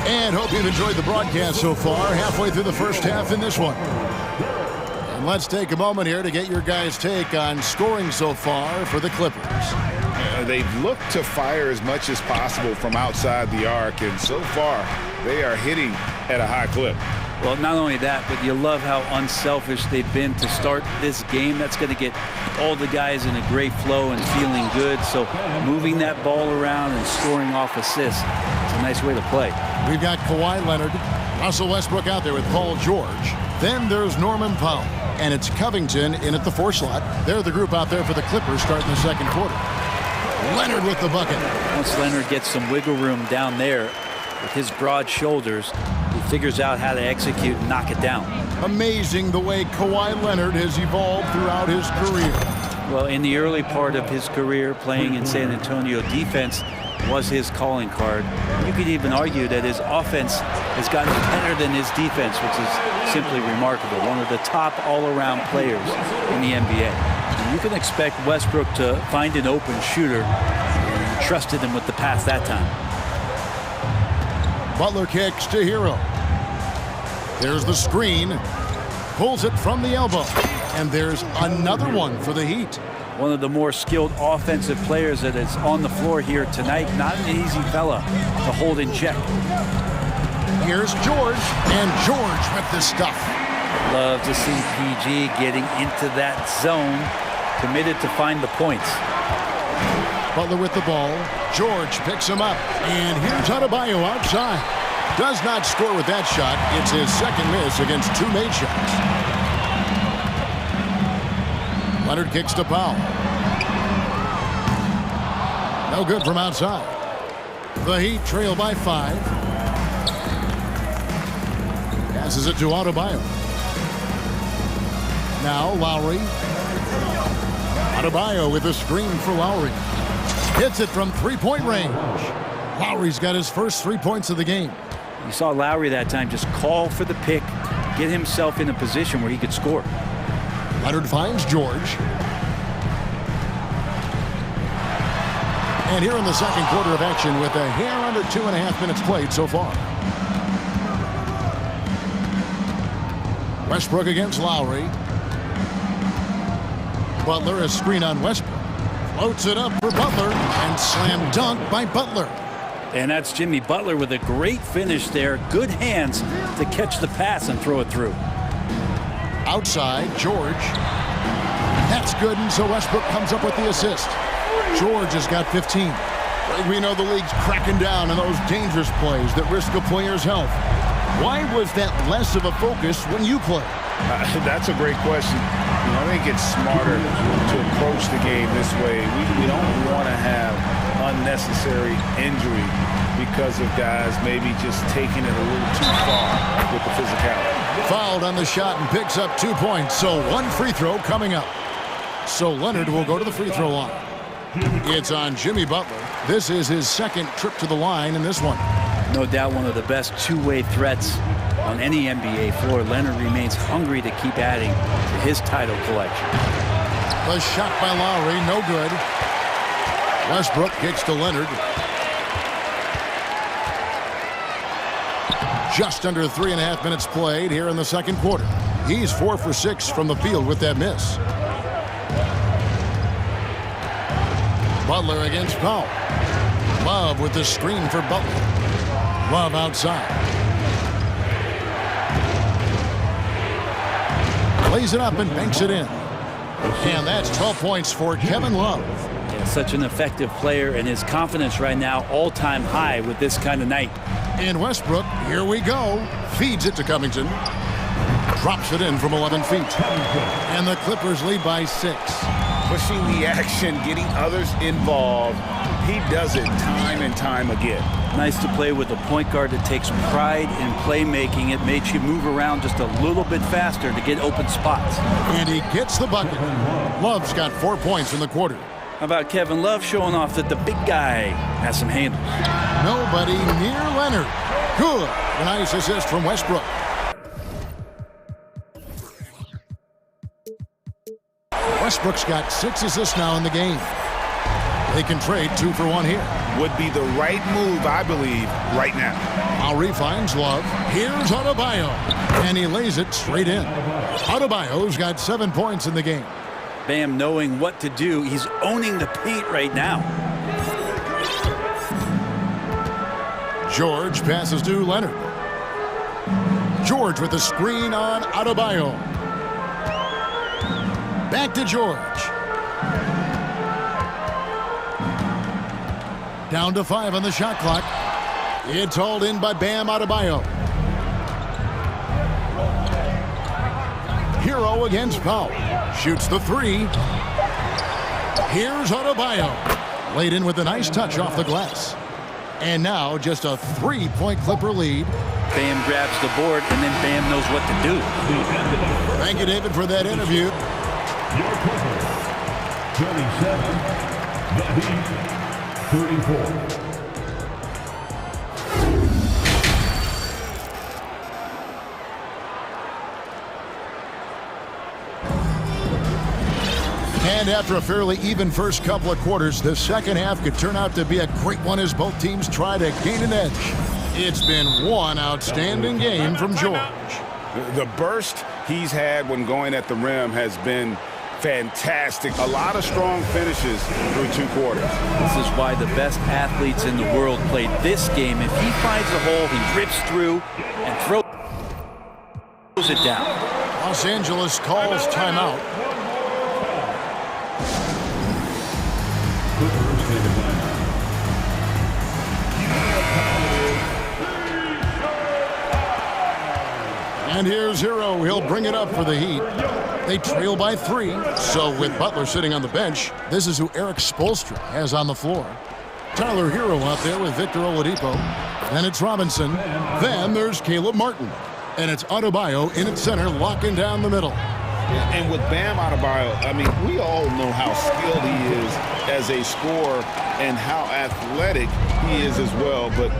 And hope you've enjoyed the broadcast so far. Halfway through the first half in this one. And let's take a moment here to get your guys' take on scoring so far for the Clippers. They've looked to fire as much as possible from outside the arc, and so far they are hitting at a high clip. Well, not only that, but you love how unselfish they've been to start this game. That's going to get all the guys in a great flow and feeling good. So moving that ball around and scoring off assists, it's a nice way to play. We've got Kawhi Leonard, Russell Westbrook out there with Paul George. Then there's Norman Powell, and it's Covington in at the 4 slot. They're the group out there for the Clippers starting the second quarter. Leonard with the bucket. Once Leonard gets some wiggle room down there with his broad shoulders, he figures out how to execute and knock it down. Amazing the way Kawhi Leonard has evolved throughout his career. Well, in the early part of his career, playing in San Antonio, defense was his calling card. You could even argue that his offense has gotten better than his defense, which is simply remarkable. One of the top all-around players in the NBA. And you can expect Westbrook to find an open shooter, and he trusted him with the pass that time. Butler kicks to Hero. There's the screen. Pulls it from the elbow. And there's another one for the Heat. One of the more skilled offensive players that is on the floor here tonight. Not an easy fella to hold in check. Here's George. And George with the stuff. Love to see PG getting into that zone. Committed to find the points. Butler with the ball. George picks him up. And here's Adebayo outside. Does not score with that shot. It's his second miss against 2 made shots. Leonard kicks to Powell. No good from outside. The Heat trail by 5. Passes it to Adebayo. Now Lowry. Adebayo with a screen for Lowry. Hits it from 3-point range. Lowry's got his first 3 points of the game. You saw Lowry that time just call for the pick, get himself in a position where he could score. Leonard finds George. And here in the second quarter of action with a hair under 2.5 minutes played so far. Westbrook against Lowry. Butler, a screen on Westbrook. Floats it up for Butler, and slam dunk by Butler. And that's Jimmy Butler with a great finish there. Good hands to catch the pass and throw it through. Outside, George. That's good, and so Westbrook comes up with the assist. George has got 15. We know the league's cracking down on those dangerous plays that risk a player's health. Why was that less of a focus when you play? That's a great question. I think it's smarter to approach the game this way. We don't want to have unnecessary injury because of guys maybe just taking it a little too far with the physicality. Fouled on the shot and picks up 2 points, so 1 free throw coming up. So Leonard will go to the free throw line. It's on Jimmy Butler. This is his second trip to the line in this one. No doubt one of the best two-way threats on any NBA floor. Leonard remains hungry to keep adding to his title collection. The shot by Lowry, no good. Westbrook kicks to Leonard. Just under 3.5 minutes played here in the second quarter. He's 4 for 6 from the field with that miss. Butler against Powell. Love with the screen for Butler. Love outside. Lays it up and banks it in. And that's 12 points for Kevin Love. Yeah, such an effective player, and his confidence right now all-time high with this kind of night. In Westbrook, here we go. Feeds it to Covington. Drops it in from 11 feet. And the Clippers lead by 6. Pushing the action, getting others involved. He does it time and time again. Nice to play with a point guard that takes pride in playmaking. It makes you move around just a little bit faster to get open spots. And he gets the bucket. Love's got 4 points in the quarter. How about Kevin Love showing off that the big guy has some handles? Nobody near Leonard. Good. A nice assist from Westbrook. Westbrook's got 6 assists now in the game. They can trade 2 for 1 here. Would be the right move, I believe, right now. Lowry finds Love. Here's Adebayo. And he lays it straight in. Adebayo's got 7 points in the game. Bam knowing what to do. He's owning the paint right now. George passes to Leonard. George with the screen on Adebayo. Back to George. Down to 5 on the shot clock. It's hauled in by Bam Adebayo. Hero against Powell. Shoots the 3. Here's Adebayo. Laid in with a nice touch off the glass. And now just a 3-point Clipper lead. Bam grabs the board, and then Bam knows what to do. Thank you, David, for that interview. Your Clippers, 27, the Heat, 34. And after a fairly even first couple of quarters, the second half could turn out to be a great one as both teams try to gain an edge. It's been one outstanding game from George. The burst he's had when going at the rim has been fantastic. A lot of strong finishes through 2 quarters. This is why the best athletes in the world play this game. If he finds a hole, he rips through and throws it down. Los Angeles calls timeout. And here's Hero. He'll bring it up for the Heat. They trail by 3. So with Butler sitting on the bench, this is who Eric Spoelstra has on the floor. Tyler Hero out there with Victor Oladipo. Then it's Robinson. Then there's Caleb Martin. And it's Adebayo in at center, locking down the middle. And with Bam Adebayo, I mean, we all know how skilled he is as a scorer and how athletic he is as well. But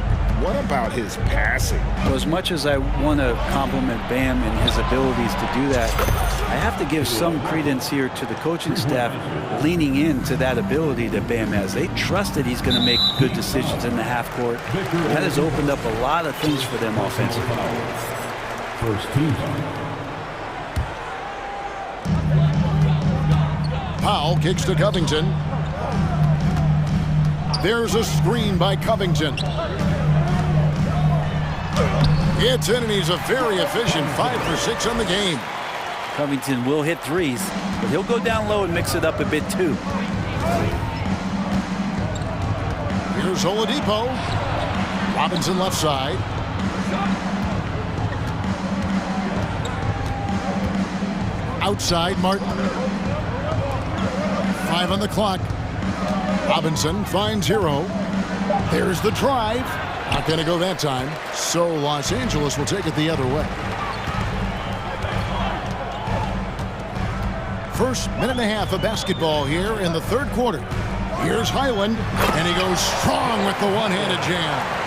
what about his passing? Well, as much as I want to compliment Bam and his abilities to do that, I have to give some credence here to the coaching staff leaning into that ability that Bam has. They trust that he's going to make good decisions in the half court. That has opened up a lot of things for them offensively. First team. Powell kicks to Covington. There's a screen by Covington. It's in, and he's a very efficient 5 for 6 on the game. Covington will hit threes, but he'll go down low and mix it up a bit too. Here's Oladipo. Robinson left side. Outside Martin. 5 on the clock. Robinson finds Hero. There's the drive. Not going to go that time. So Los Angeles will take it the other way. First minute and a half of basketball here in the third quarter. Here's Highland, and he goes strong with the one-handed jam.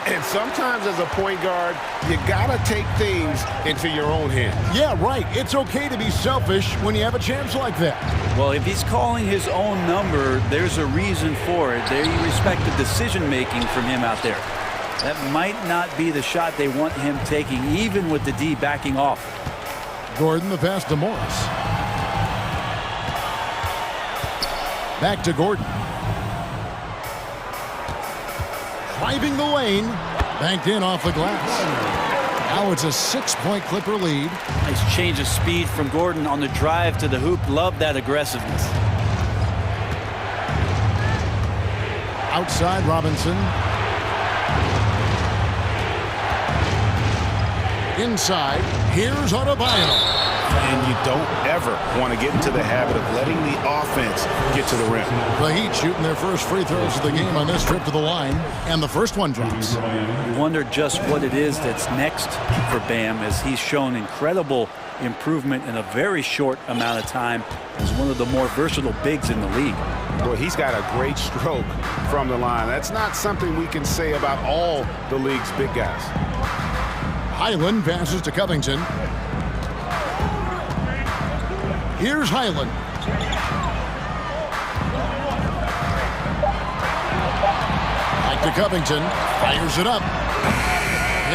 And sometimes as a point guard, you gotta take things into your own hands. Yeah, right. It's okay to be selfish when you have a chance like that. Well, if he's calling his own number, there's a reason for it. They respect the decision-making from him out there. That might not be the shot they want him taking, even with the D backing off. Gordon, the pass to Morris. Back to Gordon. Driving the lane. Banked in off the glass. Now it's a 6-point Clipper lead. Nice change of speed from Gordon on the drive to the hoop. Love that aggressiveness. Outside Robinson. Inside, here's Adebayo. And you don't ever want to get into the habit of letting the offense get to the rim. The Heat shooting their first free throws of the game on this trip to the line, and the first one drops. You wonder just what it is that's next for Bam, as he's shown incredible improvement in a very short amount of time as one of the more versatile bigs in the league. Boy, he's got a great stroke from the line. That's not something we can say about all the league's big guys. Highland passes to Covington. Here's Highland. Back to Covington. Fires it up.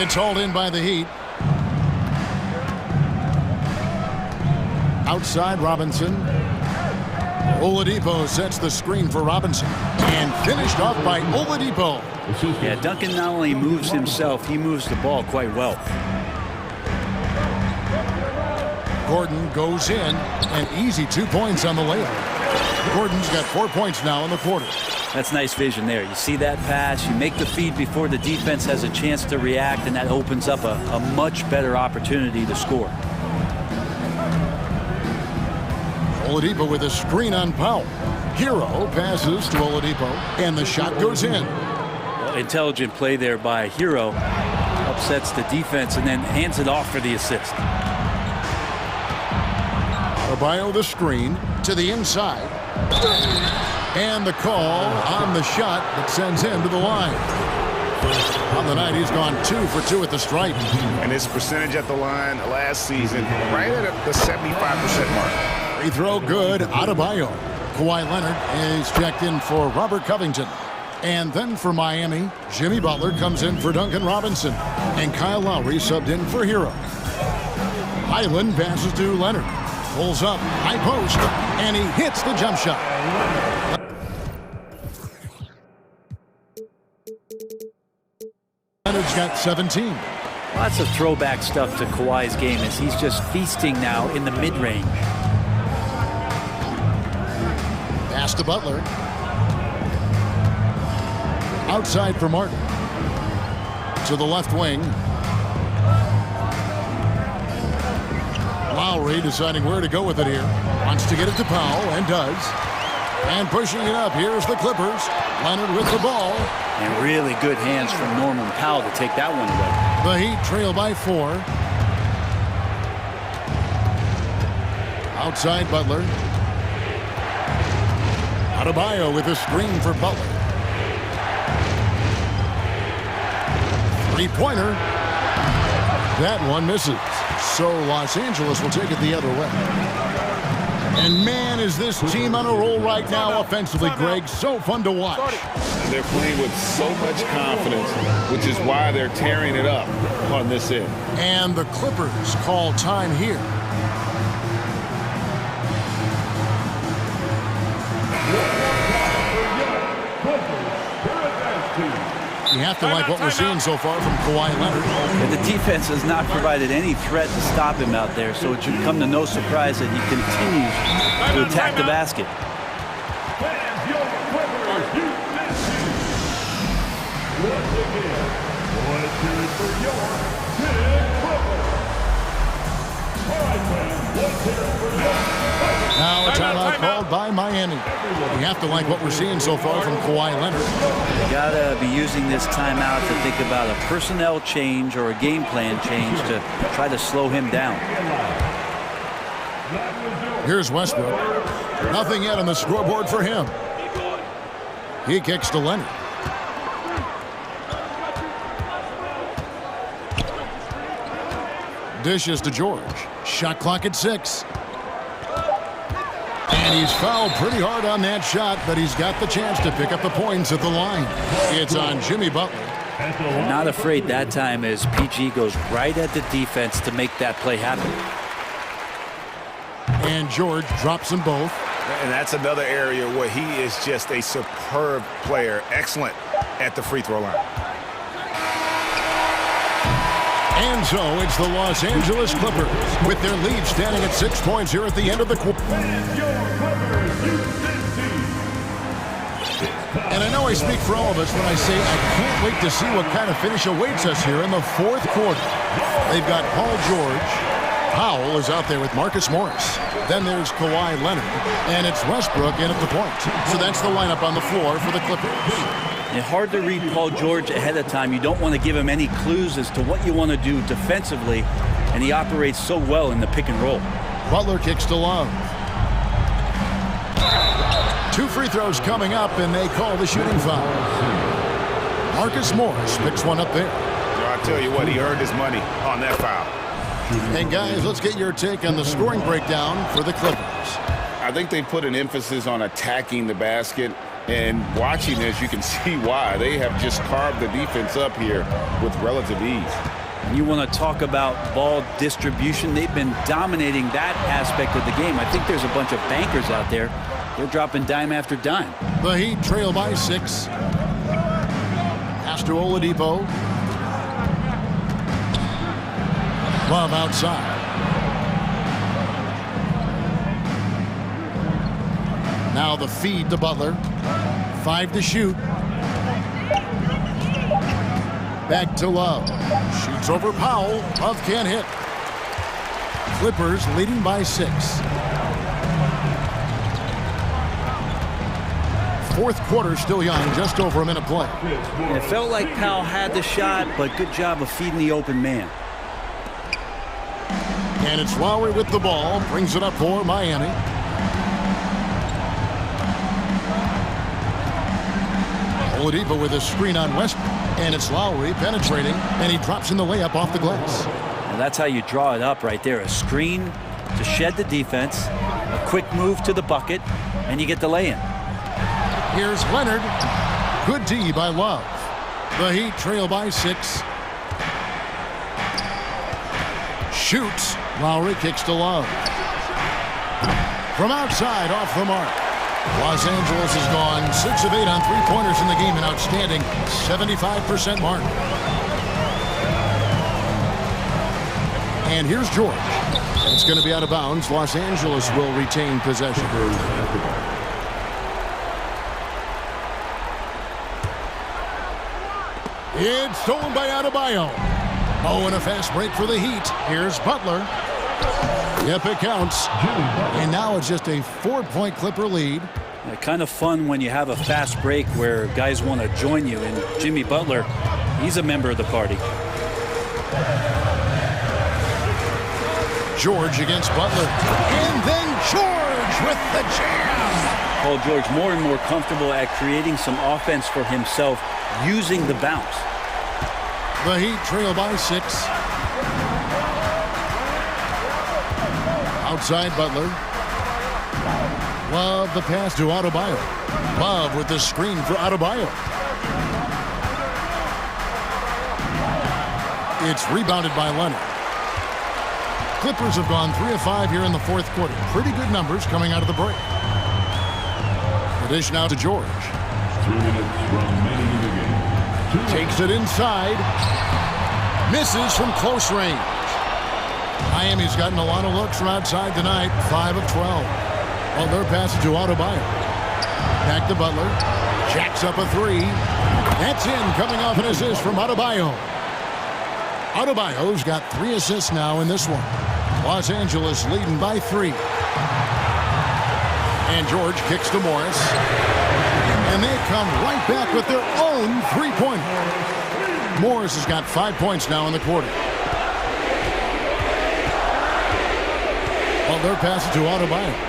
It's hauled in by the Heat. Outside Robinson. Oladipo sets the screen for Robinson. And finished off by Oladipo. Yeah, Duncan not only moves himself, he moves the ball quite well. Gordon goes in, an easy 2 points on the layup. Gordon's got 4 points now in the quarter. That's nice vision there. You see that pass, you make the feed before the defense has a chance to react, and that opens up a much better opportunity to score. Oladipo with a screen on Powell. Hero passes to Oladipo, and the shot goes in. Well, intelligent play there by Hero. Upsets the defense and then hands it off for the assist. Adebayo the screen to the inside. And the call on the shot that sends him to the line. On the night, he's gone 2 for 2 at the stripe. And his percentage at the line last season, right at the 75% mark. Free throw good, Adebayo. Kawhi Leonard is checked in for Robert Covington. And then for Miami, Jimmy Butler comes in for Duncan Robinson. And Kyle Lowry subbed in for Hero. Highland passes to Leonard. Pulls up, high post, and he hits the jump shot. Leonard's got 17. Lots of throwback stuff to Kawhi's game as he's just feasting now in the mid-range. Pass to Butler. Outside for Martin. To the left wing. Lowry deciding where to go with it here. Wants to get it to Powell, and does. And pushing it up, here's the Clippers. Leonard with the ball. And really good hands from Norman Powell to take that one away. The Heat trail by 4. Outside Butler. Adebayo with a screen for Butler. Three-pointer. That one misses. So Los Angeles will take it the other way. And man, is this team on a roll right now offensively, Greg. So fun to watch. They're playing with so much confidence, which is why they're tearing it up on this end. And the Clippers call time here. You have to like what we're seeing so far from Kawhi Leonard. And the defense has not provided any threat to stop him out there, so it should come to no surprise that he continues to attack the basket. Now a timeout called by Miami. You have to like what we're seeing so far from Kawhi Leonard. You gotta be using this timeout to think about a personnel change or a game plan change to try to slow him down. Here's Westbrook. Nothing yet on the scoreboard for him. He kicks to Leonard. Dishes to George. Shot clock at 6. And he's fouled pretty hard on that shot, but he's got the chance to pick up the points at the line. It's on Jimmy Butler. Not afraid that time as PG goes right at the defense to make that play happen. And George drops them both. And that's another area where he is just a superb player. Excellent at the free throw line. And so it's the Los Angeles Clippers with their lead standing at 6 points here at the end of the quarter. And I know I speak for all of us when I say I can't wait to see what kind of finish awaits us here in the fourth quarter. They've got Paul George. Powell is out there with Marcus Morris. Then there's Kawhi Leonard. And it's Westbrook in at the point. So that's the lineup on the floor for the Clippers. It's hard to read Paul George ahead of time. You don't want to give him any clues as to what you want to do defensively, and he operates so well in the pick and roll. Butler kicks to Love. 2 free throws coming up, and they call the shooting foul. Marcus Morris picks one up there. I'll tell you what, he earned his money on that foul. And guys, let's get your take on the scoring breakdown for the Clippers. I think they put an emphasis on attacking the basket. And watching this, you can see why. They have just carved the defense up here with relative ease. And you want to talk about ball distribution. They've been dominating that aspect of the game. I think there's a bunch of bankers out there. They're dropping dime after dime. The Heat trail by 6. Pass to Oladipo. Love outside. Now the feed to Butler. 5 to shoot. Back to Love. Shoots over Powell. Love can't hit. Clippers leading by 6. Fourth quarter still young, just over a minute play. It felt like Powell had the shot, but good job of feeding the open man. And it's Lowry with the ball. Brings it up for Miami. Oladipo with a screen on Westbrook. And it's Lowry penetrating, and he drops in the layup off the glass. And that's how you draw it up right there. A screen to shed the defense, a quick move to the bucket, and you get the lay-in. Here's Leonard. Good D by Love. The Heat trail by 6. Shoots. Lowry kicks to Love. From outside, off the mark. Los Angeles has gone 6 of 8 on 3-pointers in the game, an outstanding 75% mark. And here's George. It's going to be out of bounds. Los Angeles will retain possession. It's stolen by Adebayo. Oh, and a fast break for the Heat. Here's Butler. Yep, it counts. And now it's just a 4-point Clipper lead. Kind of fun when you have a fast break where guys want to join you. And Jimmy Butler, he's a member of the party. George against Butler. And then George with the jam. Paul George more and more comfortable at creating some offense for himself using the bounce. The Heat trail by 6. Outside Butler. Love the pass to Adebayo. Love with the screen for Adebayo. It's rebounded by Leonard. Clippers have gone 3 of 5 here in the fourth quarter. Pretty good numbers coming out of the break. The dish now to George. 3 minutes remaining in the game. Takes it inside. Misses from close range. Miami's gotten a lot of looks from outside tonight. 5 of 12. Butler passes to Adebayo. Back to Butler. Jacks up a 3. That's in, coming off an assist from Adebayo. Adebayo's got 3 assists now in this one. Los Angeles leading by 3. And George kicks to Morris. And they come right back with their own 3-pointer. Morris has got 5 points now in the quarter. Butler passes to Adebayo.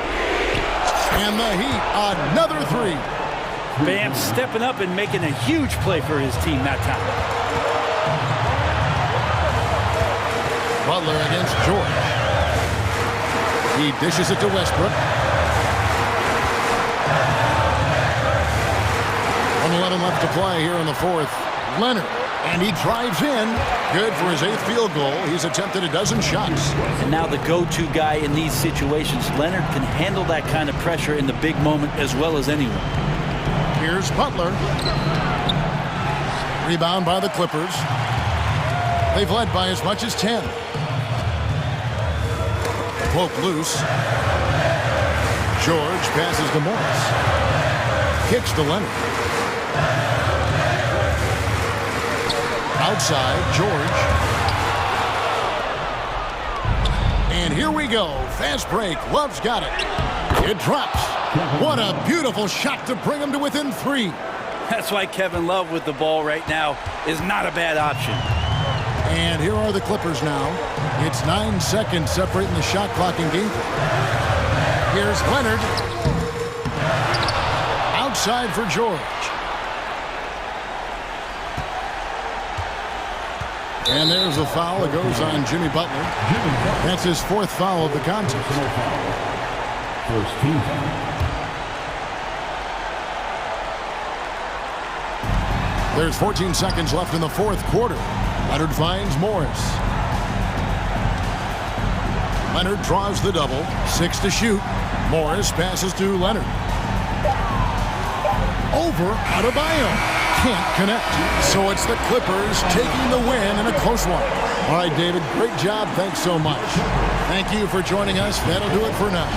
And the Heat, another 3. Bam stepping up and making a huge play for his team that time. Butler against George. He dishes it to Westbrook. 1:11 left to play here in the fourth. Leonard, and he drives in. Good for his 8th field goal. He's attempted a dozen shots. And now the go-to guy in these situations. Leonard can handle that kind of pressure in the big moment as well as anyone. Here's Butler. Rebound by the Clippers. They've led by as much as 10. Poke loose. George passes to Morris. Kicks to Leonard. Outside, George. And here we go. Fast break. Love's got it. It drops. What a beautiful shot to bring him to within 3. That's why Kevin Love with the ball right now is not a bad option. And here are the Clippers now. It's 9 seconds separating the shot clock and game clock. Here's Leonard. Outside for George. And there's a foul that goes on Jimmy Butler. That's his 4th foul of the contest. First team. There's 14 seconds left in the 4th quarter. Leonard finds Morris. Leonard draws the double. 6 to shoot. Morris passes to Leonard. Over Adebayo. Can't connect. So it's the Clippers taking the win in a close one. All right, David, great job. Thanks so much. Thank you for joining us. That'll do it for now.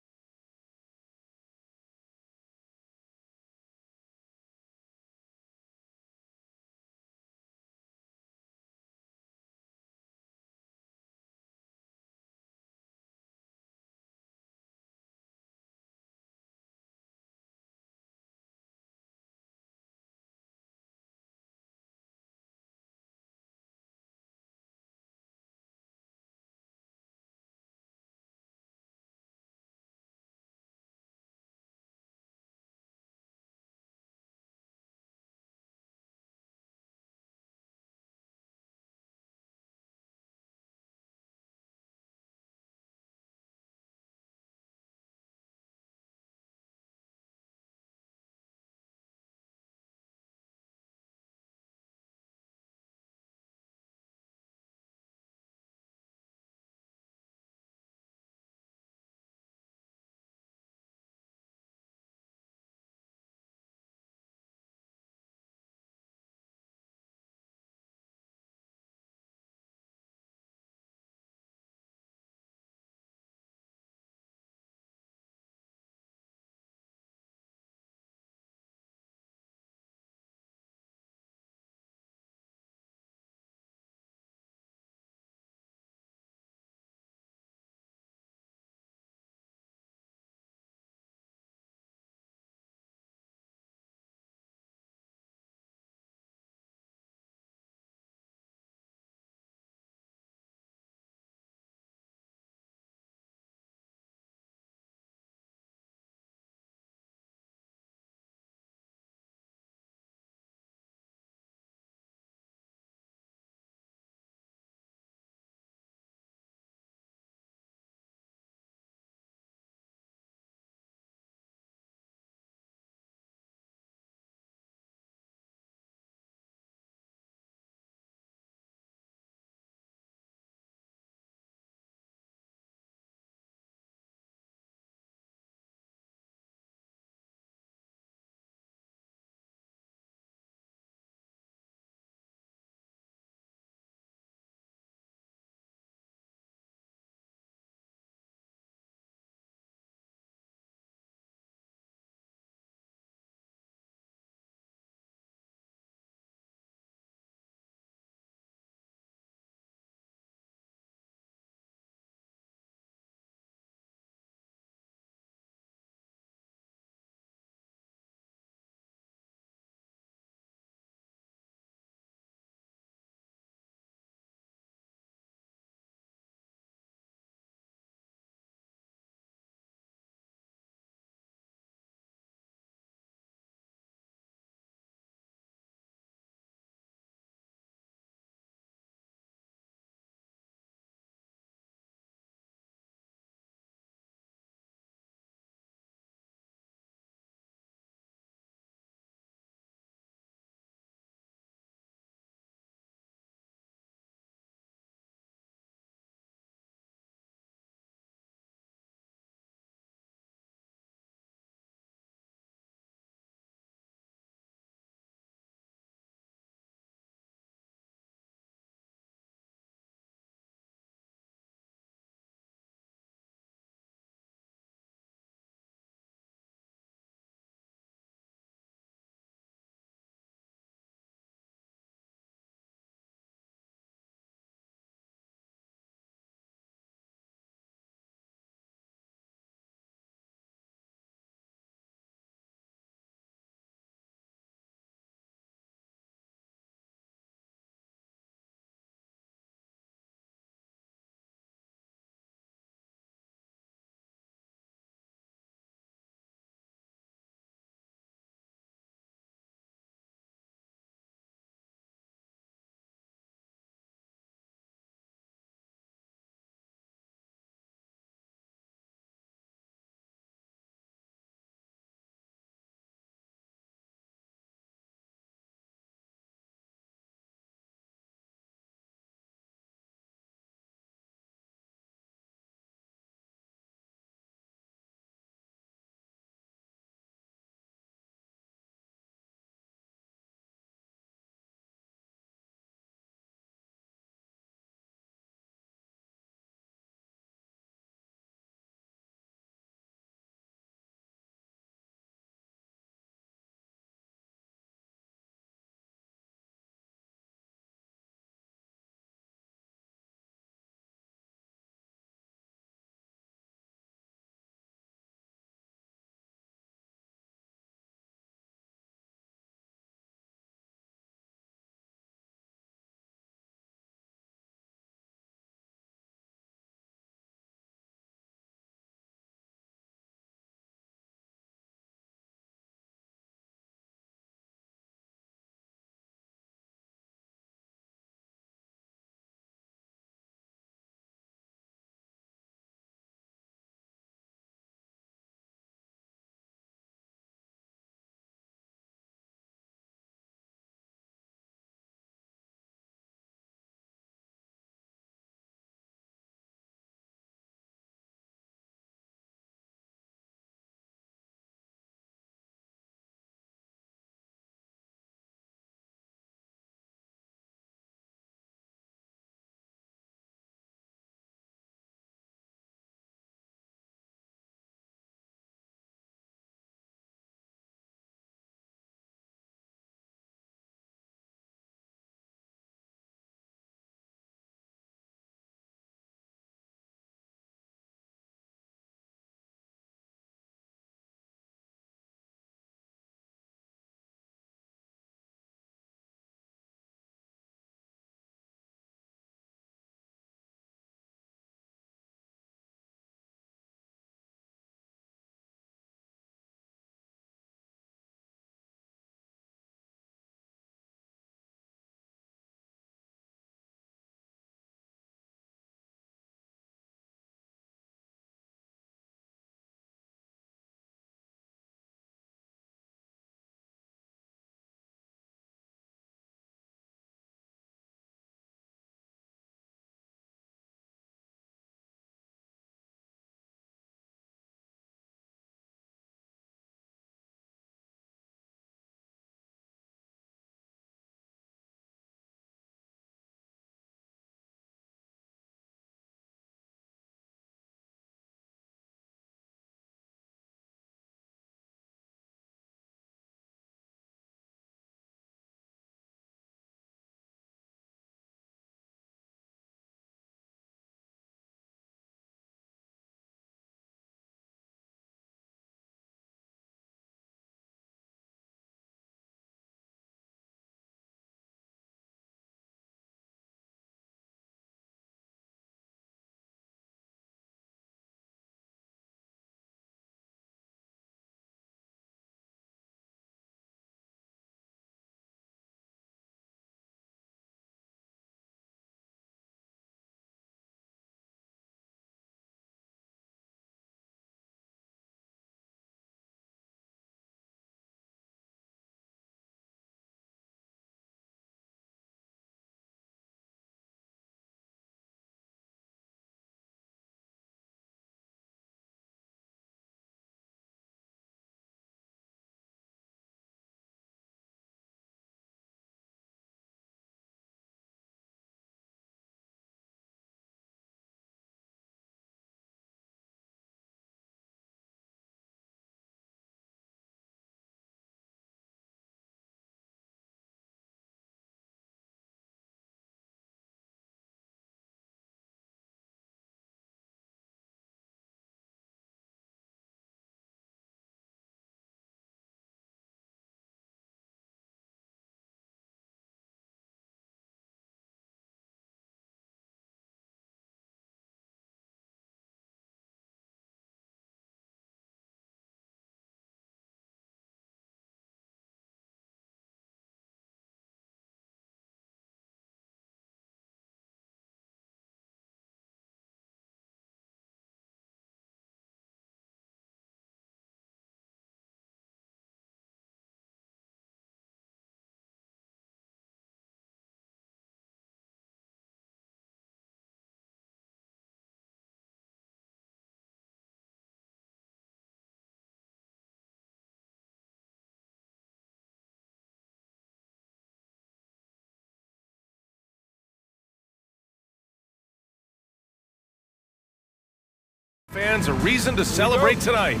Fans a reason to celebrate tonight.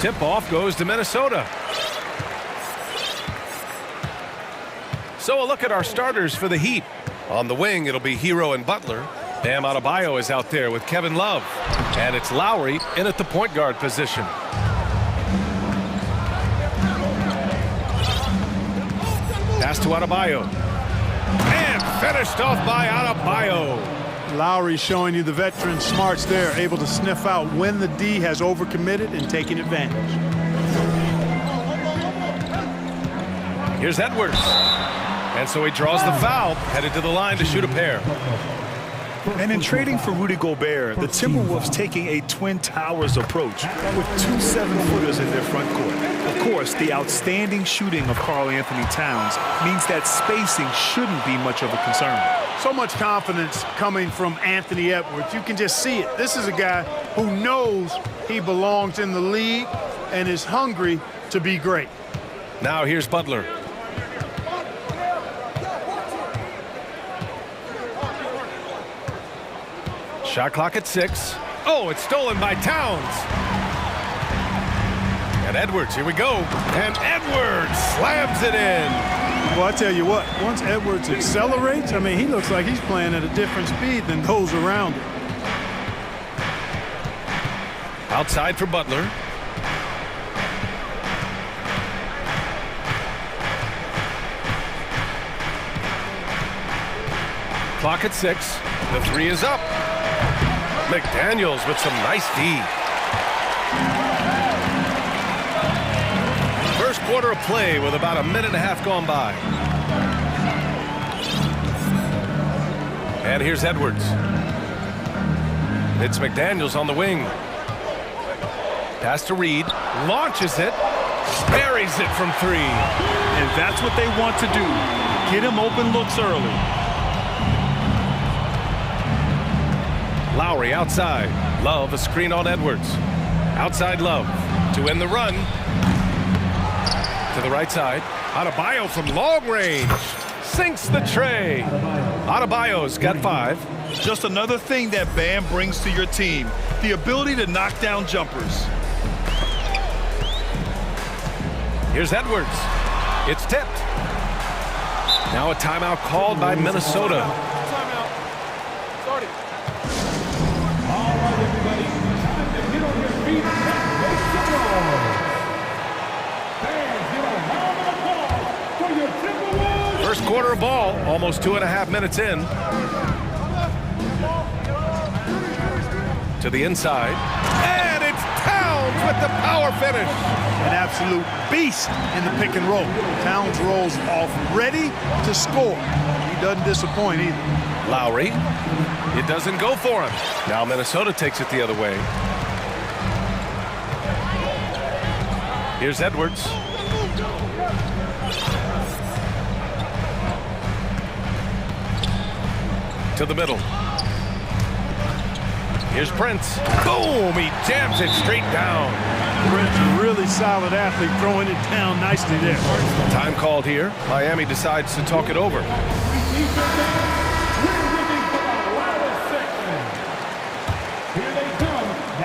Tip-off goes to Minnesota. So a look at our starters for the Heat. On the wing, it'll be Hero and Butler. Bam Adebayo is out there with Kevin Love. And it's Lowry in at the point guard position. Pass to Adebayo. And finished off by Adebayo. Lowry showing you the veteran smarts there, able to sniff out when the D has overcommitted and taking advantage. Here's Edwards. And so he draws the foul, headed to the line to shoot a pair. And in trading for Rudy Gobert, the Timberwolves taking a Twin Towers approach with 2 7-footers in their front court. Of course, the outstanding shooting of Karl Anthony Towns means that spacing shouldn't be much of a concern. So much confidence coming from Anthony Edwards. You can just see it. This is a guy who knows he belongs in the league and is hungry to be great. Now here's Butler. Shot clock at 6. Oh, it's stolen by Towns. And Edwards, here we go. And Edwards slams it in. Well, I tell you what, once Edwards accelerates, I mean, he looks like he's playing at a different speed than those around him. Outside for Butler. Clock at 6. The 3 is up. McDaniels with some nice D. First quarter of play with about a minute and a half gone by. And here's Edwards. It's McDaniels on the wing. Pass to Reed. Launches it. Buries it from 3. And that's what they want to do. Get him open looks early. Lowry outside. Love a screen on Edwards. Outside Love to win the run. To the right side. Adebayo from long range. Sinks the tray. Adebayo's got 5. Just another thing that Bam brings to your team. The ability to knock down jumpers. Here's Edwards. It's tipped. Now a timeout called by Minnesota. Timeout. Start it. All right, everybody. Time to get on your feet and make some noise. Fans, give a round of applause for your Timberwolves. First quarter of ball, almost 2.5 minutes in. To the inside. And it's Towns with the power finish. An absolute beast in the pick and roll. Towns rolls off ready to score. He doesn't disappoint either. Lowry. It doesn't go for him. Now Minnesota takes it the other way. Here's Edwards. To the middle. Here's Prince. Boom! He jams it straight down. Prince, a really solid athlete, throwing it down nicely there. Time called here. Miami decides to talk it over.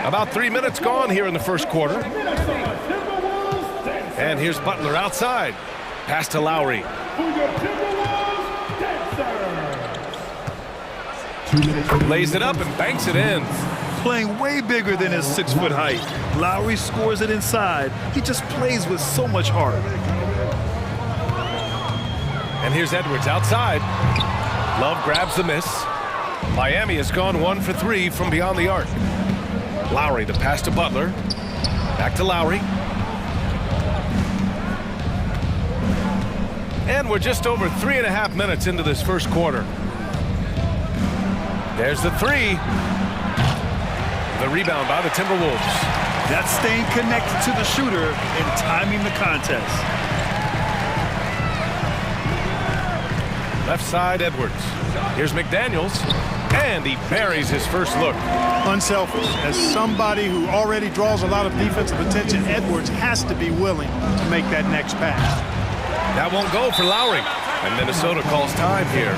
About 3 minutes gone here in the first quarter. And here's Butler outside. Pass to Lowry. Lays it up and banks it in. Playing way bigger than his 6-foot height. Lowry scores it inside. He just plays with so much heart. And here's Edwards outside. Love grabs the miss. Miami has gone 1 for 3 from beyond the arc. Lowry, the pass to Butler. Back to Lowry. And we're just over 3.5 minutes into this first quarter. There's the 3. The rebound by the Timberwolves. That's staying connected to the shooter and timing the contest. Left side, Edwards. Here's McDaniels. And he buries his first look. Unselfish. As somebody who already draws a lot of defensive attention, Edwards has to be willing to make that next pass. That won't go for Lowry. And Minnesota calls time here.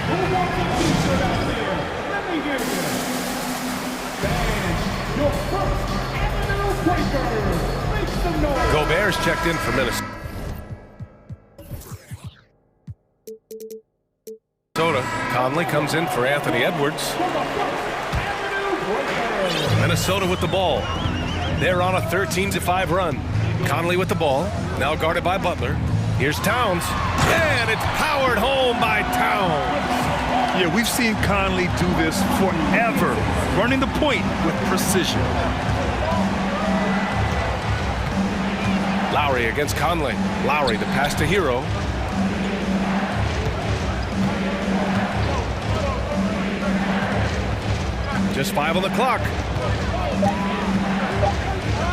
Who wants a t-shirt out there? begin. And your first Avenue Breaker. Make some noise. Gobert's checked in for Minnesota. Conley comes in for Anthony Edwards. Minnesota with the ball. They're on a 13-5 run. Conley with the ball, now guarded by Butler. Here's Towns, and it's powered home by Towns. Yeah, we've seen Conley do this forever, running the point with precision. Lowry against Conley. Lowry the pass to Hero. Just 5 on the clock.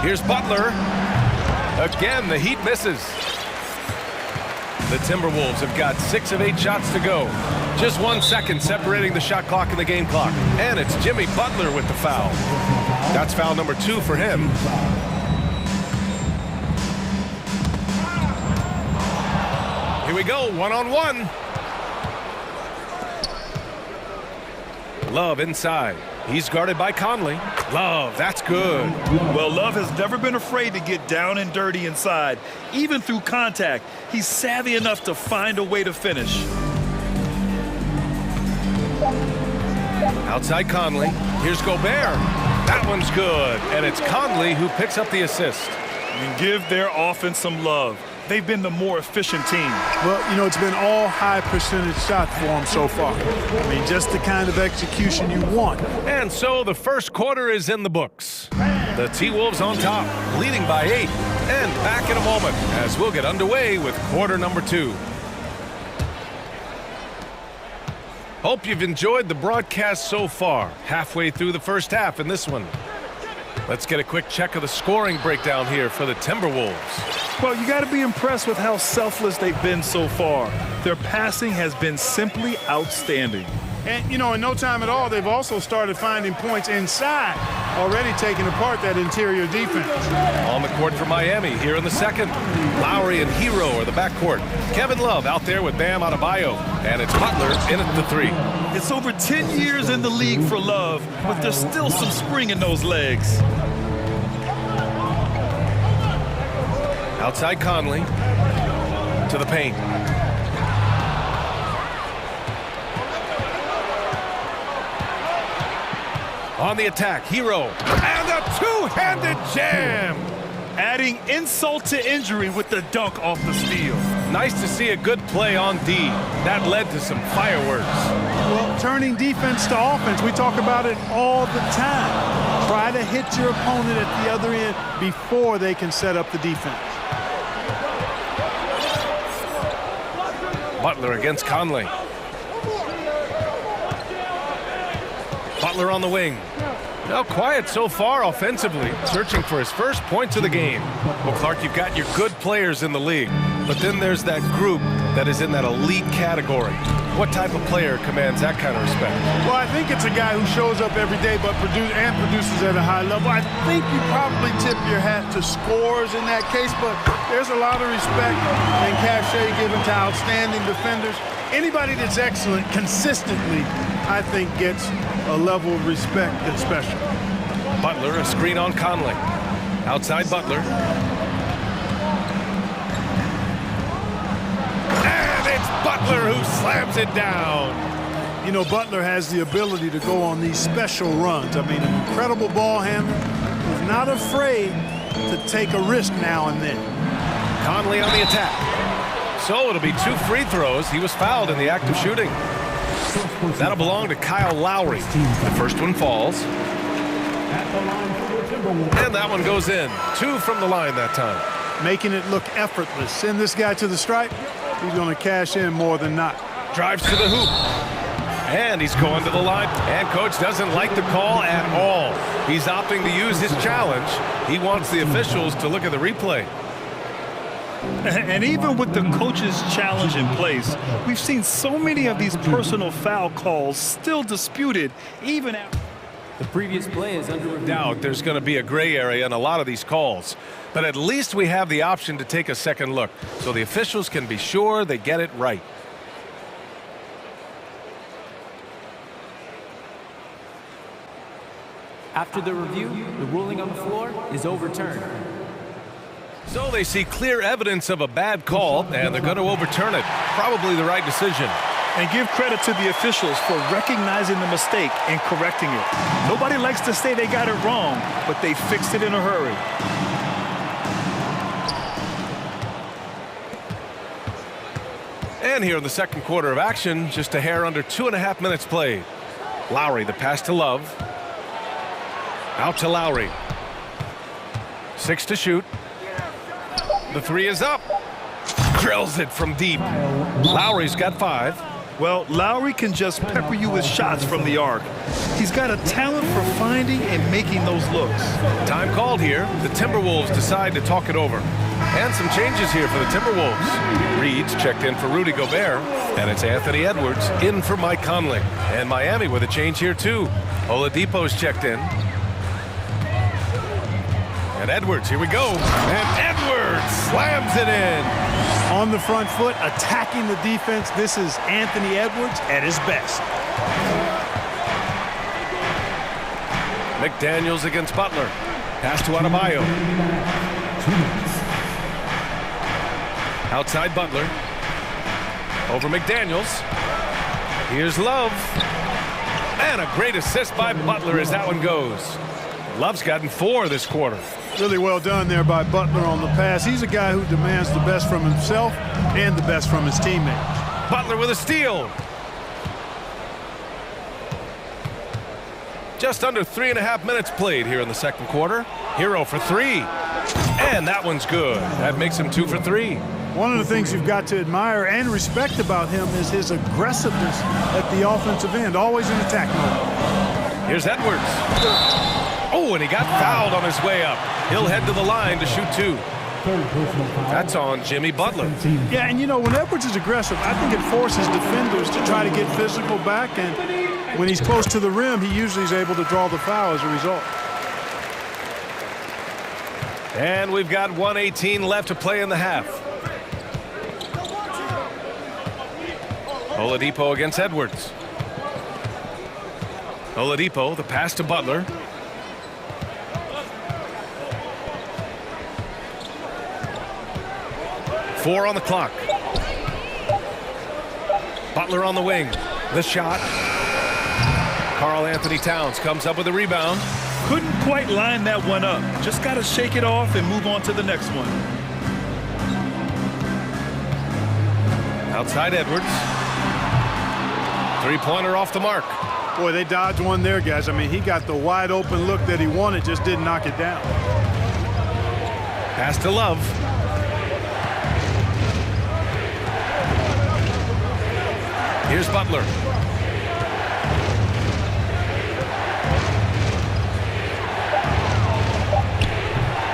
Here's Butler. Again, the Heat misses. The Timberwolves have got 6 of 8 shots to go. Just 1 second separating the shot clock and the game clock. And it's Jimmy Butler with the foul. That's foul number 2 for him. Here we go, one-on-one. Love inside. He's guarded by Conley. Love, that's good. Well, Love has never been afraid to get down and dirty inside. Even through contact, he's savvy enough to find a way to finish. Outside Conley. Here's Gobert. That one's good. And it's Conley who picks up the assist. And give their offense some love. They've been the more efficient team. Well, you know, it's been all high percentage shots for them so far. I mean, just the kind of execution you want. And so the first quarter is in the books. The T-Wolves on top, leading by 8. And back in a moment as we'll get underway with quarter number 2. Hope you've enjoyed the broadcast so far. Halfway through the first half in this one. Let's get a quick check of the scoring breakdown here for the Timberwolves. Well, you got to be impressed with how selfless they've been so far. Their passing has been simply outstanding. And, you know, in no time at all, they've also started finding points inside, already taking apart that interior defense. On the court for Miami here in the second. Lowry and Hero are the backcourt. Kevin Love out there with Bam Adebayo. And it's Butler in at the 3. It's over 10 years in the league for Love, but there's still some spring in those legs. Outside Conley to the paint. On the attack, Hero, and a two-handed jam! Adding insult to injury with the dunk off the steal. Nice to see a good play on D. That led to some fireworks. Well, turning defense to offense, we talk about it all the time. Try to hit your opponent at the other end before they can set up the defense. Butler against Conley. Butler on the wing. Now quiet so far offensively, searching for his first points of the game. Well, Clark, you've got your good players in the league, but then there's that group that is in that elite category. What type of player commands that kind of respect? Well, I think it's a guy who shows up every day but produces at a high level. I think you probably tip your hat to scores in that case, but there's a lot of respect and cachet given to outstanding defenders. Anybody that's excellent consistently, I think, gets a level of respect that's special. Butler, a screen on Conley. Outside Butler. And it's Butler who slams it down. You know, Butler has the ability to go on these special runs. I mean, an incredible ball handler who's not afraid to take a risk now and then. Conley on the attack. So it'll be 2 free throws. He was fouled in the act of shooting. That'll belong to Kyle Lowry. The first one falls. And that one goes in. 2 from the line that time. Making it look effortless. Send this guy to the stripe. He's going to cash in more than not. Drives to the hoop. And he's going to the line. And coach doesn't like the call at all. He's opting to use his challenge. He wants the officials to look at the replay. And even with the coach's challenge in place, we've seen so many of these personal foul calls still disputed even after. The previous play is under review. Doubt there's going to be a gray area in a lot of these calls. But at least we have the option to take a second look so the officials can be sure they get it right. After the review, the ruling on the floor is overturned. So they see clear evidence of a bad call, and they're going to overturn it. Probably the right decision. And give credit to the officials for recognizing the mistake and correcting it. Nobody likes to say they got it wrong, but they fixed it in a hurry. And here in the second quarter of action, just a hair under 2.5 minutes played. Lowry, the pass to Love. Out to Lowry. 6 to shoot. The 3 is up. Drills it from deep. Lowry's got 5. Well, Lowry can just pepper you with shots from the arc. He's got a talent for finding and making those looks. Time called here. The Timberwolves decide to talk it over. And some changes here for the Timberwolves. Reed's checked in for Rudy Gobert. And it's Anthony Edwards in for Mike Conley. And Miami with a change here too. Oladipo's checked in. And Edwards, here we go. And Edwards slams it in. On the front foot, attacking the defense. This is Anthony Edwards at his best. McDaniels against Butler. Pass to Adebayo. Outside Butler. Over McDaniels. Here's Love. And a great assist by Butler as that one goes. Love's gotten 4 this quarter. Really well done there by Butler on the pass. He's a guy who demands the best from himself and the best from his teammates. Butler with a steal. Just under 3.5 minutes played here in the second quarter. Hero for 3. And that one's good. That makes him 2 for 3. One of the things you've got to admire and respect about him is his aggressiveness at the offensive end, always in attack mode. Here's Edwards. Oh, and he got fouled on his way up. He'll head to the line to shoot 2. That's on Jimmy Butler. Yeah, and you know, when Edwards is aggressive, I think it forces defenders to try to get physical back, and when he's close to the rim, he usually is able to draw the foul as a result. And we've got 1:18 left to play in the half. Oladipo against Edwards. Oladipo, the pass to Butler. Four on the clock. Butler on the wing. The shot. Karl Anthony Towns comes up with a rebound. Couldn't quite line that one up. Just got to shake it off and move on to the next one. Outside Edwards. Three-pointer off the mark. Boy, they dodged one there, guys. I mean, he got the wide open look that he wanted, just didn't knock it down. Pass to Love. Here's Butler.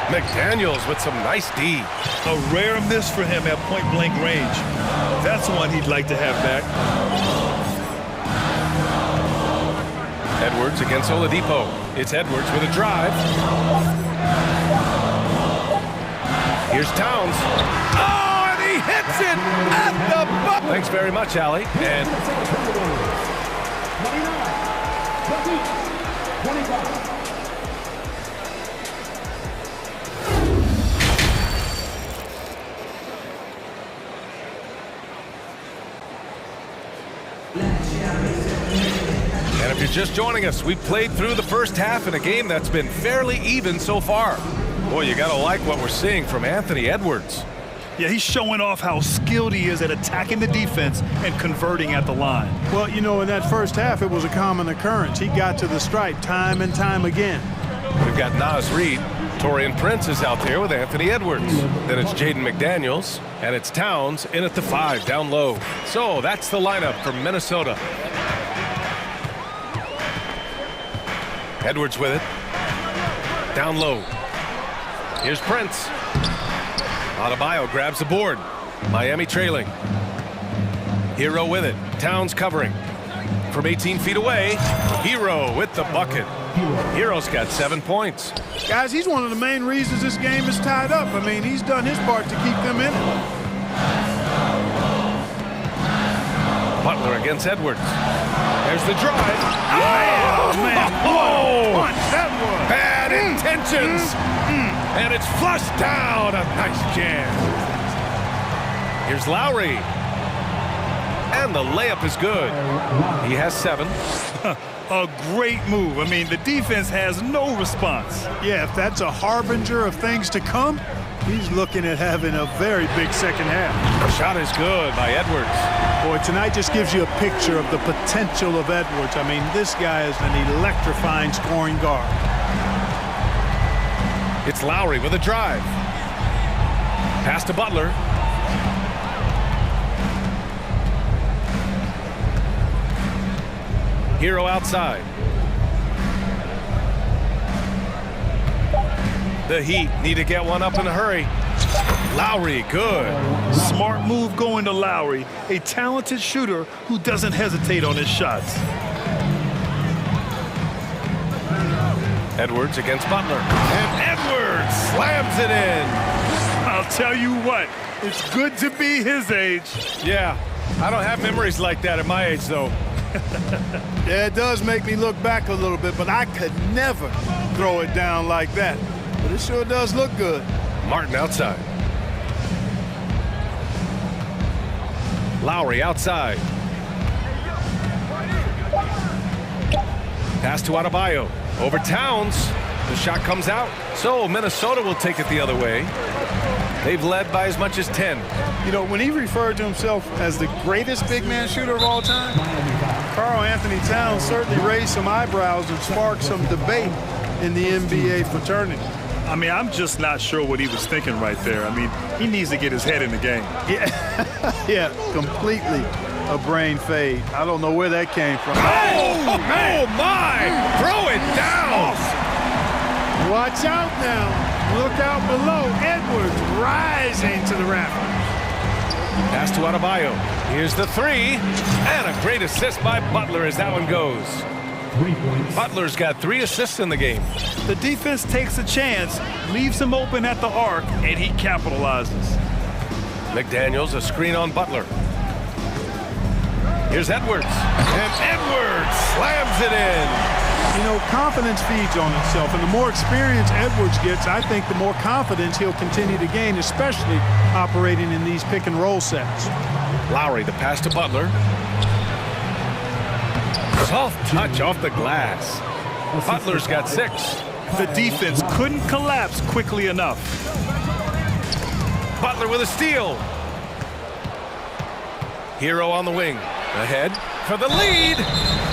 McDaniels with some nice D. A rare miss for him at point-blank range. That's one he'd like to have back. Edwards against Oladipo. It's Edwards with a drive. Here's Towns. Oh, and he hits it at the button. Thanks very much, Allie. And if you're just joining us, we've played through the first half in a game that's been fairly even so far. Boy, you gotta like what we're seeing from Anthony Edwards. Yeah, he's showing off how skilled he is at attacking the defense and converting at the line. Well, you know, in that first half, it was a common occurrence. He got to the stripe time and time again. We've got Naz Reid. Taurean Prince is out there with Anthony Edwards. Then it's Jaden McDaniels, and it's Towns in at the 5, down low. So that's the lineup from Minnesota. Edwards with it. Down low. Here's Prince. Adebayo grabs the board. Miami trailing. Hero with it. Towns covering. From 18 feet away, Hero with the bucket. Hero's got 7 points. Guys, he's one of the main reasons this game is tied up. I mean, he's done his part to keep them in it. Butler against Edwards. There's the drive. Oh, man. What a punch that was. Bad intentions. And it's flushed down. A nice jam. Here's Lowry. And the layup is good. He has 7. A great move. I mean, the defense has no response. Yeah, if that's a harbinger of things to come, he's looking at having a very big second half. The shot is good by Edwards. Boy, tonight just gives you a picture of the potential of Edwards. I mean, this guy is an electrifying scoring guard. It's Lowry with a drive. Pass to Butler. Hero outside. The Heat need to get one up in a hurry. Lowry, good. Smart move going to Lowry, a talented shooter who doesn't hesitate on his shots. Edwards against Butler. And Edwards slams it in. I'll tell you what, it's good to be his age. Yeah, I don't have memories like that at my age, though. Yeah, it does make me look back a little bit, but I could never throw it down like that. But it sure does look good. Martin outside. Lowry outside. Pass to Adebayo. Over Towns. The shot comes out. So Minnesota will take it the other way. They've led by as much as 10. You know, when he referred to himself as the greatest big man shooter of all time, Karl Anthony Towns certainly raised some eyebrows and sparked some debate in the NBA fraternity. I mean, I'm just not sure what he was thinking right there. I mean, he needs to get his head in the game. Yeah, yeah, completely a brain fade. I don't know where that came from. Oh my! Throw it down! Watch out now. Look out below. Edwards rising to the rafters. Pass to Adebayo. Here's the 3. And a great assist by Butler as that one goes. Butler's got 3 assists in the game. The defense takes a chance, leaves him open at the arc, and he capitalizes. McDaniels, a screen on Butler. Here's Edwards. And Edwards slams it in. You know, confidence feeds on itself, and the more experience Edwards gets, I think the more confidence he'll continue to gain, especially operating in these pick and roll sets. Lowry, the pass to Butler. Soft touch off the glass. Butler's got 6. The defense couldn't collapse quickly enough. Butler with a steal. Hero on the wing. Ahead for the lead.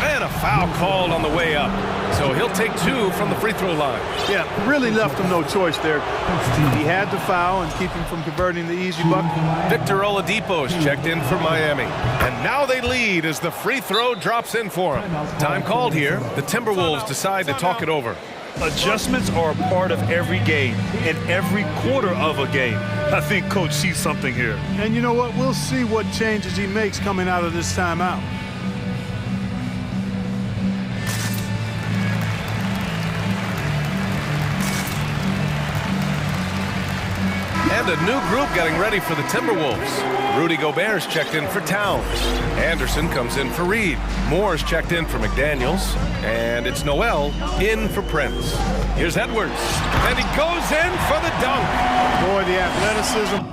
And a foul called on the way up. So he'll take 2 from the free throw line. Yeah, really left him no choice there. He had to foul and keep him from converting the easy bucket. Victor Oladipo's checked in for Miami. And now they lead as the free throw drops in for him. Time called here. The Timberwolves decide to talk it over. Adjustments are a part of every game and every quarter of a game. I think Coach sees something here. And you know what? We'll see what changes he makes coming out of this timeout. And a new group getting ready for the Timberwolves. Rudy Gobert's checked in for Towns. Anderson comes in for Reed. Moore's checked in for McDaniels. And it's Noel in for Prince. Here's Edwards. And he goes in for the dunk. Boy, the athleticism.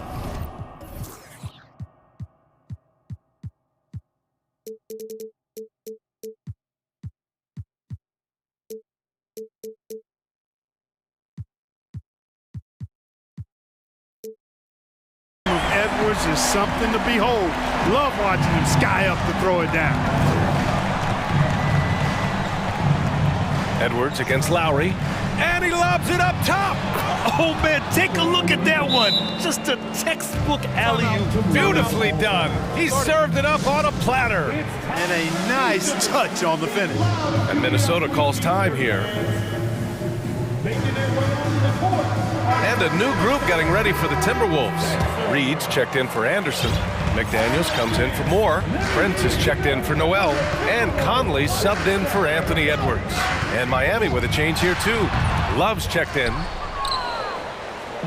Edwards is something to behold. Love watching him sky up to throw it down. Edwards against Lowry. And he lobs it up top. Oh, man, take a look at that one. Just a textbook alley-oop. Beautifully done. He served it up on a platter. And a nice touch on the finish. And Minnesota calls time here. And a new group getting ready for the Timberwolves. Reed's checked in for Anderson. McDaniels comes in for Moore. Prince is checked in for Noel. And Conley subbed in for Anthony Edwards. And Miami with a change here too. Love's checked in.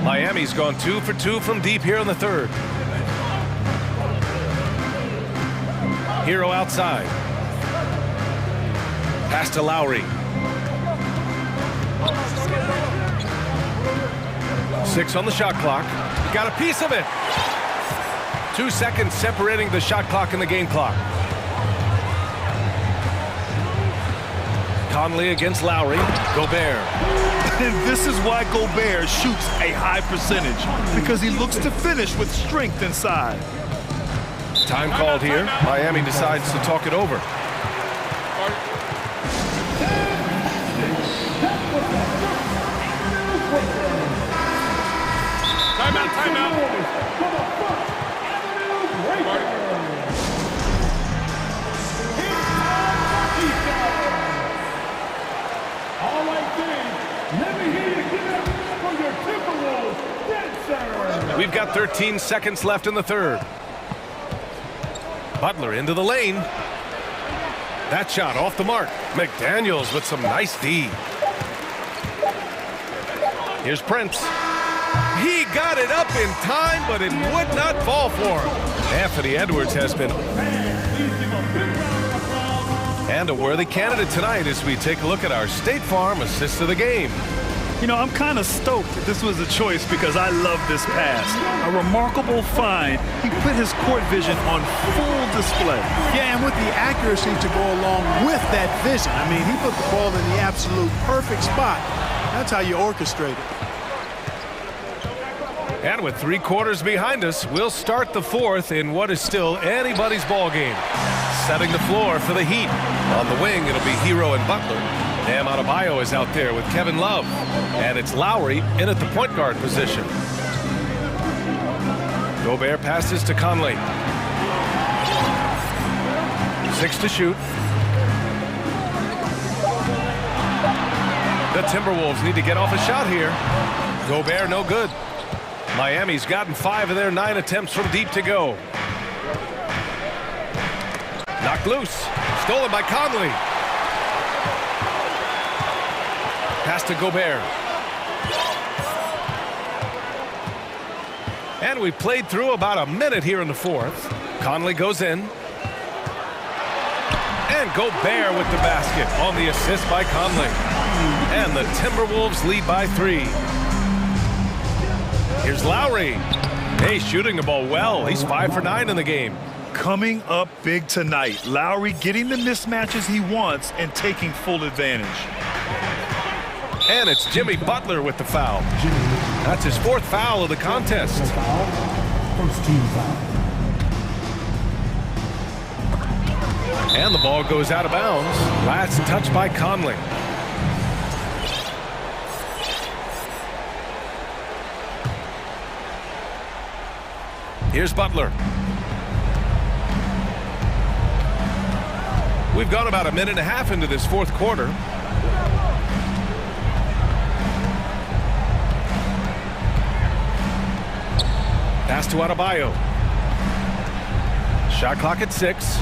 Miami's gone 2 for 2 from deep here in the third. Hero outside. Pass to Lowry. 6 on the shot clock. Got a piece of it. 2 seconds separating the shot clock and the game clock. Conley against Lowry. Gobert. And this is why Gobert shoots a high percentage, because he looks to finish with strength inside. Time called here. Miami decides to talk it over. Timeout, timeout. All right, fans, let me hear you get up for your Timberwolves dancer. We've got 13 seconds left in the third. Butler into the lane. That shot off the mark. McDaniels with some nice D. Here's Prince. He got it up in time, but it would not fall for him. Anthony Edwards has been and a worthy candidate tonight as we take a look at our State Farm assist of the game. You know, I'm kind of stoked that this was a choice because I love this pass. A remarkable find. He put his court vision on full display. Yeah, and with the accuracy to go along with that vision. I mean, he put the ball in the absolute perfect spot. That's how you orchestrate it. And with 3 quarters behind us, we'll start the fourth in what is still anybody's ball game. Setting the floor for the Heat. On the wing, it'll be Hero and Butler. Bam Adebayo is out there with Kevin Love. And it's Lowry in at the point guard position. Gobert passes to Conley. 6 to shoot. The Timberwolves need to get off a shot here. Gobert no good. Miami's gotten 5 of their 9 attempts from deep to go. Knocked loose. Stolen by Conley. Pass to Gobert. And we played through about a minute here in the fourth. Conley goes in. And Gobert with the basket on the assist by Conley. And the Timberwolves lead by 3. Here's Lowry. Hey, shooting the ball well. He's 5 for 9 in the game. Coming up big tonight. Lowry getting the mismatches he wants and taking full advantage. And it's Jimmy Butler with the foul. That's his 4th foul of the contest. First team foul. And the ball goes out of bounds. Last touch by Conley. Here's Butler. We've gone about a minute and a half into this fourth quarter. Pass to Adebayo. Shot clock at 6.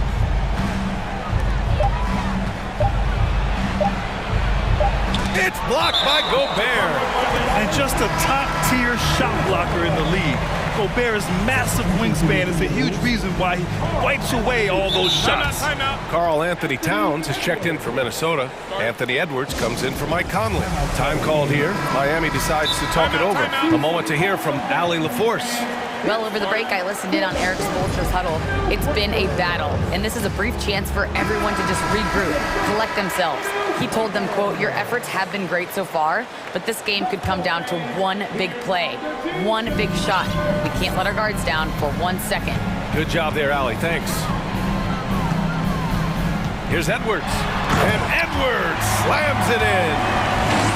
It's blocked by Gobert. And just a top-tier shot blocker in the league. Gobert's massive wingspan is a huge reason why he wipes away all those shots. Karl Anthony Towns has checked in for Minnesota. Anthony Edwards comes in for Mike Conley. Time called here. Miami decides to talk it over. A moment to hear from Allie LaForce. Well, over the break, I listened in on Eric Spoelstra's huddle. It's been a battle, and this is a brief chance for everyone to just regroup, collect themselves. He told them, quote, "Your efforts have been great so far, but this game could come down to one big play, one big shot. We can't let our guards down for 1 second." Good job there, Allie. Thanks. Here's Edwards. And Edwards slams it in.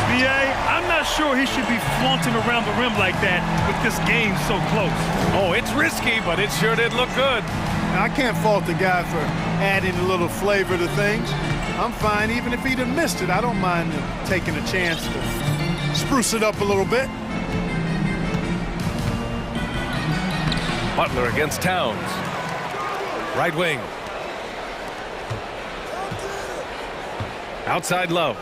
B.A., I'm not sure he should be flaunting around the rim like that with this game so close. Oh, it's risky, but it sure did look good. I can't fault the guy for adding a little flavor to things. I'm fine even if he'd have missed it. I don't mind taking a chance to spruce it up a little bit. Butler against Towns. Right wing. Outside Love.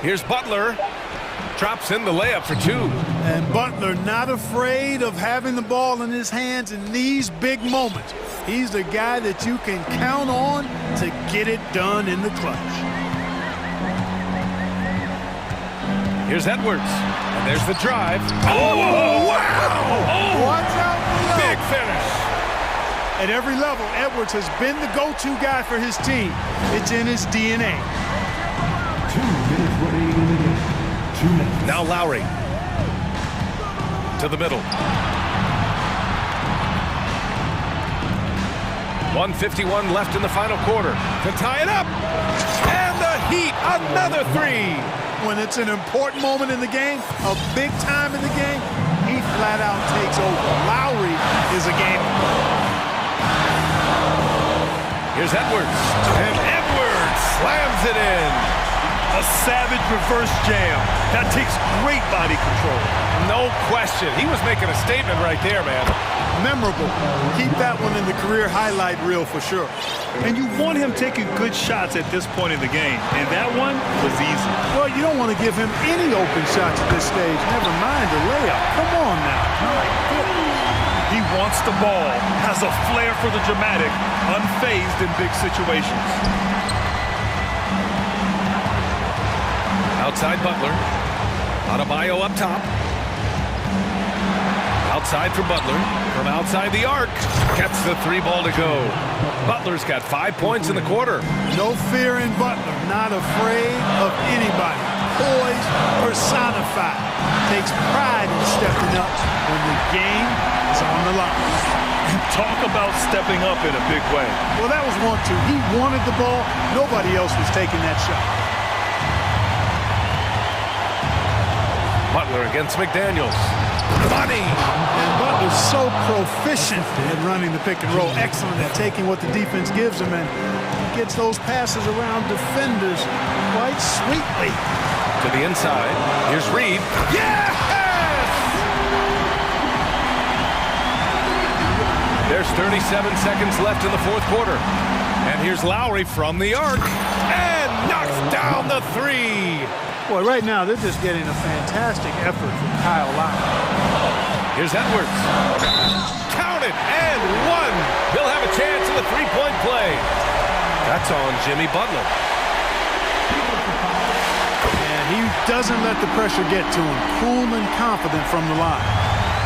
Here's Butler. drops in the layup for two. And Butler not afraid of having the ball in his hands in these big moments. He's the guy that you can count on to get it done in the clutch. Here's Edwards. And there's the drive. Oh, wow! Oh, watch out below. Big finish. At every level, Edwards has been the go-to guy for his team. It's in his DNA. 2 minutes remaining. 2 minutes. Now Lowry. To the middle. 1:51 left in the final quarter to tie it up. And the Heat, another three. When it's an important moment in the game, a big time in the game, he flat out takes over. Lowry is a gamer. Here's Edwards. And Edwards slams it in. A savage reverse jam. That takes great body control. No question. He was making a statement right there, man. Memorable. Keep that one in the career highlight reel for sure. And you want him taking good shots at this point in the game. And that one was easy. Well, you don't want to give him any open shots at this stage. Never mind a layup. Come on now. He wants the ball, has a flair for the dramatic, unfazed in big situations. Outside Butler. Adebayo up top. Outside for Butler. From outside the arc. Gets the three ball to go. Butler's got 5 points in the quarter. No fear in Butler. Not afraid of anybody. Poise personified. Takes pride in stepping up when the game is on the line. Talk about stepping up in a big way. Well, that was 1-2. He wanted the ball. Nobody else was taking that shot. Butler against McDaniels. Money! And Butler's so proficient in running the pick and roll. Excellent at taking what the defense gives him and gets those passes around defenders quite sweetly. To the inside. Here's Reed. Yes! There's 37 seconds left in the fourth quarter. And here's Lowry from the arc. And knocks down the three. Boy, right now they're just getting a fantastic effort from Kyle Lowry. Here's Edwards. Count it, and one. They'll have a chance in the three-point play. That's on Jimmy Butler. And he doesn't let the pressure get to him. Cool and confident from the line.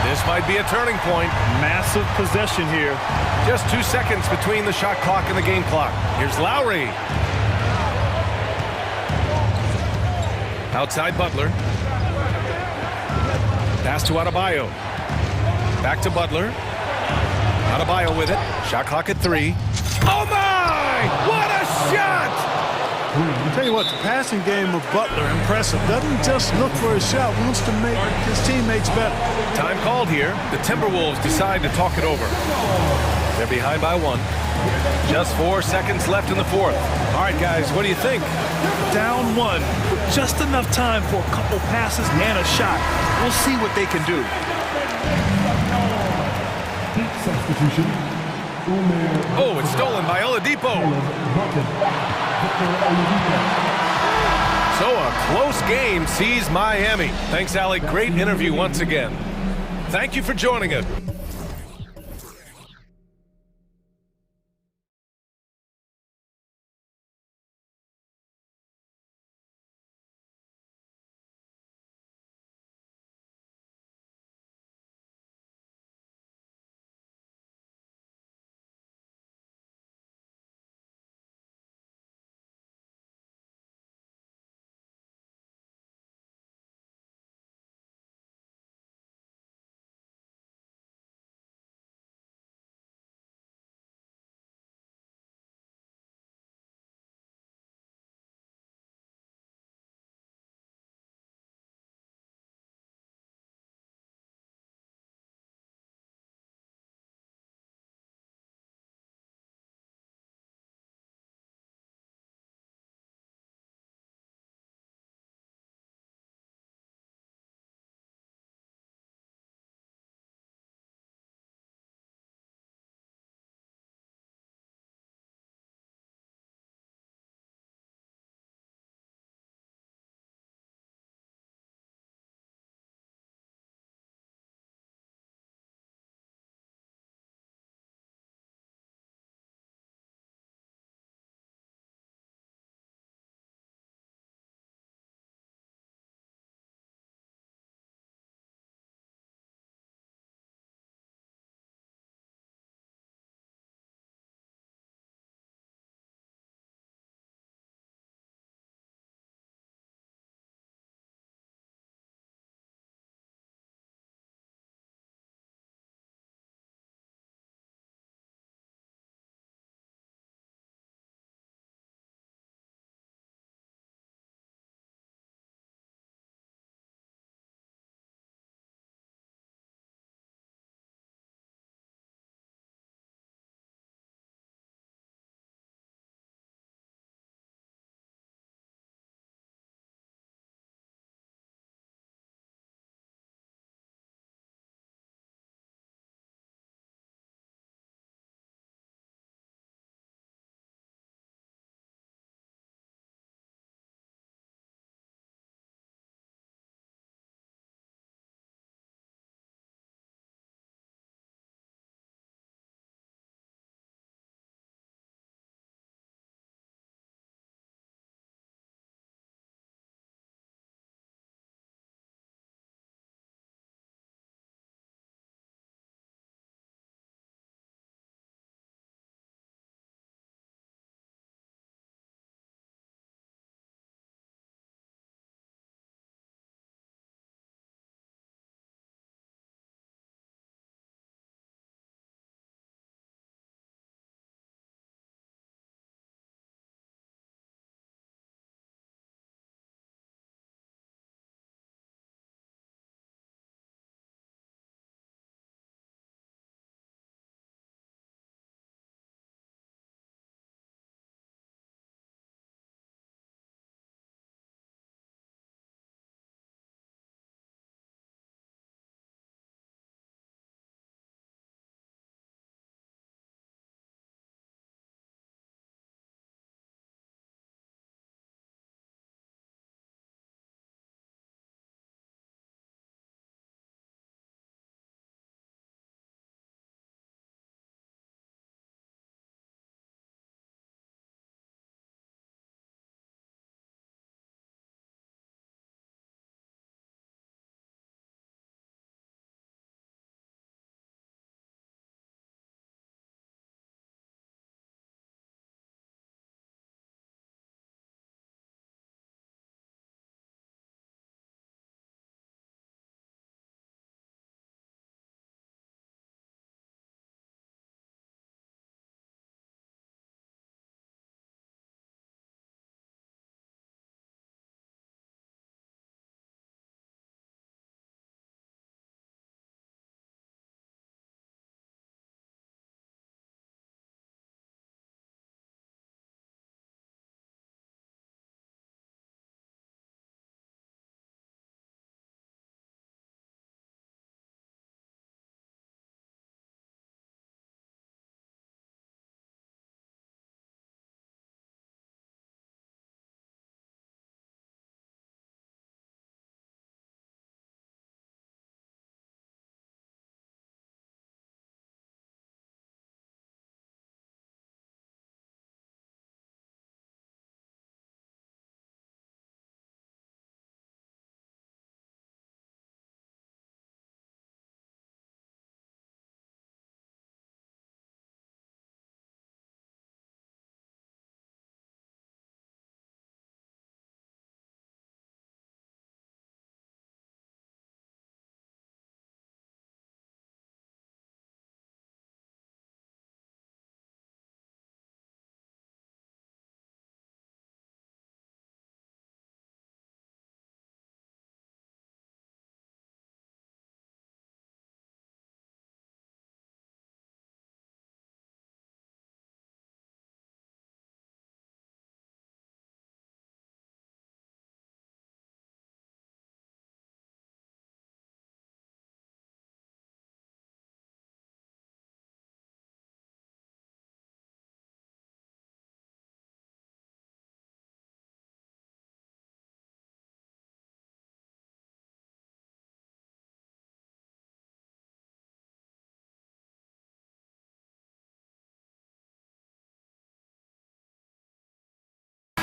This might be a turning point. Massive possession here. Just 2 seconds between the shot clock and the game clock. Here's Lowry. Outside Butler. Pass to Adebayo. Back to Butler. Adebayo with it. Shot clock at 3. Oh my! What a shot! I'll tell you what, the passing game of Butler, impressive. Doesn't just look for a shot, wants to make his teammates better. Time called here. The Timberwolves decide to talk it over. They're behind by 1. Just 4 seconds left in the fourth. All right, guys, what do you think? Down 1, with just enough time for a couple passes and a shot. We'll see what they can do. Substitution. Oh, it's stolen by Oladipo. So a close game sees Miami. Thanks, Alec. Great interview once again. Thank you for joining us.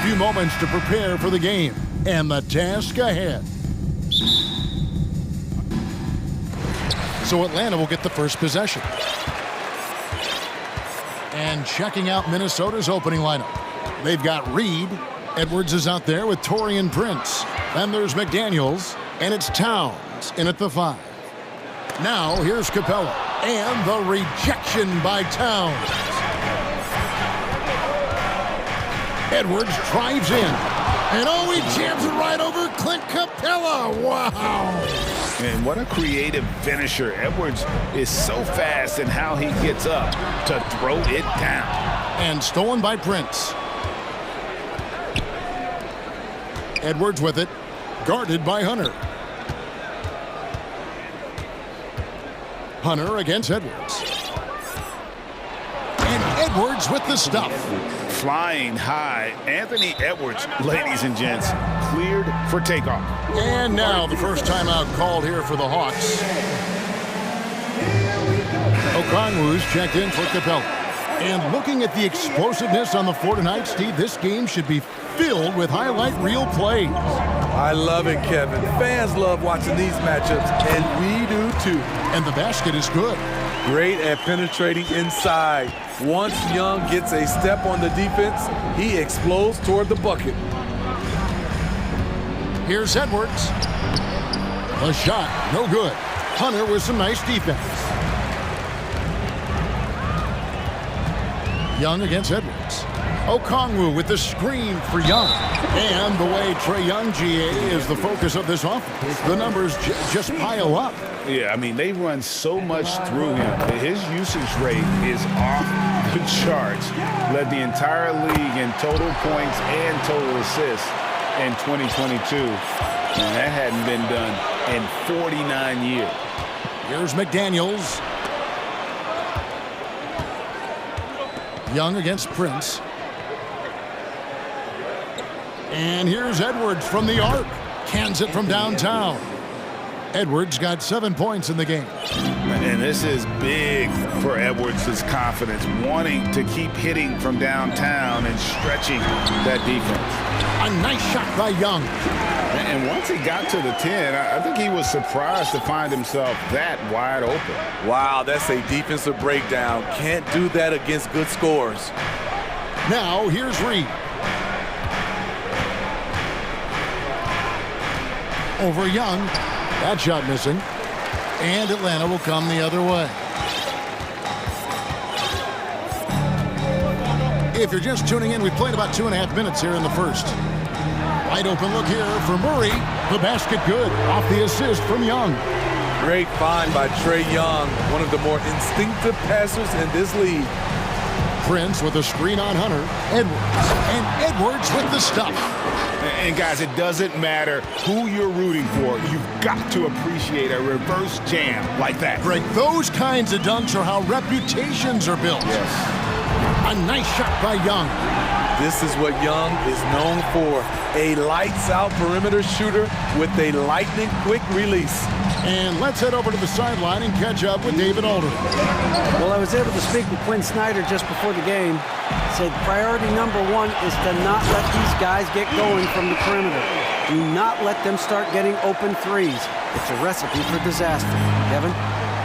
few moments to prepare for the game and the task ahead. So Atlanta will get the first possession. And checking out Minnesota's opening lineup. They've got Reed. Edwards is out there with Torian Prince. Then there's McDaniels, and it's Towns in at the 5. Now here's Capella, and the rejection by Towns. Edwards drives in, and oh, he jams it right over Clint Capella. Wow. And what a creative finisher. Edwards is so fast in how he gets up to throw it down. And stolen by Prince. Edwards with it, guarded by Hunter. Hunter against Edwards. And Edwards with the stuff. Flying high, Anthony Edwards, ladies and gents, cleared for takeoff. And now the first timeout called here for the Hawks. Okongwu's checked in for Capella. And looking at the explosiveness on the floor tonight, Steve, this game should be filled with highlight reel plays. I love it, Kevin. Fans love watching these matchups, and we do too. And the basket is good. Great at penetrating inside. Once Young gets a step on the defense, he explodes toward the bucket. Here's Edwards. A shot, no good. Hunter with some nice defense. Young against Edwards. Okongwu with the screen for Young. And the way Trae Young, GA, is the focus of this offense. The numbers just pile up. Yeah, I mean, they run so much through him. His usage rate is off the charts. Led the entire league in total points and total assists in 2022. And that hadn't been done in 49 years. Here's McDaniels. Young against Prince. And here's Edwards from the arc. Cans it from downtown. Edwards got 7 points in the game. And this is big for Edwards' confidence, wanting to keep hitting from downtown and stretching that defense. A nice shot by Young. And once he got to the 10, I think he was surprised to find himself that wide open. Wow, that's a defensive breakdown. Can't do that against good scores. Now, here's Reed. Over Young. That shot missing. And Atlanta will come the other way. If you're just tuning in, we played about 2.5 minutes here in the first. Wide open look here for Murray. The basket good. Off the assist from Young. Great find by Trae Young, one of the more instinctive passers in this league. Prince with a screen on Hunter. Edwards. And Edwards with the stuff. And guys, it doesn't matter who you're rooting for. You've got to appreciate a reverse jam like that. Greg, those kinds of dunks are how reputations are built. Yes. A nice shot by Young. This is what Young is known for. A lights-out perimeter shooter with a lightning-quick release. And let's head over to the sideline and catch up with David Alder. Well, I was able to speak with Quinn Snyder just before the game. Said priority number one is to not let these guys get going from the perimeter. Do not let them start getting open threes. It's a recipe for disaster. Kevin?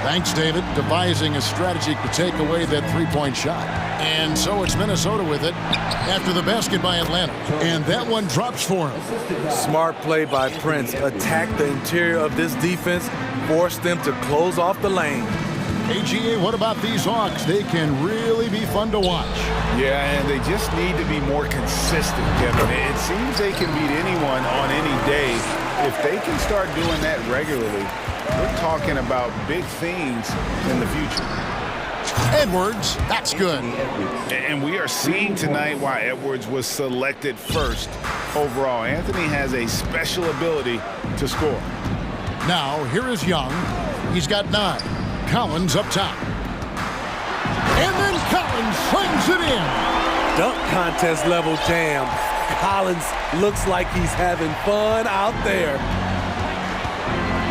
Thanks, David. Devising a strategy to take away that three-point shot. And so it's Minnesota with it after the basket by Atlanta. And that one drops for him. Smart play by Prince. Attack the interior of this defense. Force them to close off the lane. AGA, what about these Hawks? They can really be fun to watch. Yeah, and they just need to be more consistent, Kevin. It seems they can beat anyone on any day. If they can start doing that regularly, we're talking about big things in the future. Edwards, that's good. And we are seeing tonight why Edwards was selected first overall. Anthony has a special ability to score. Now, here is Young. He's got 9. Collins up top. And then Collins slings it in. Dunk contest level jam. Collins looks like he's having fun out there.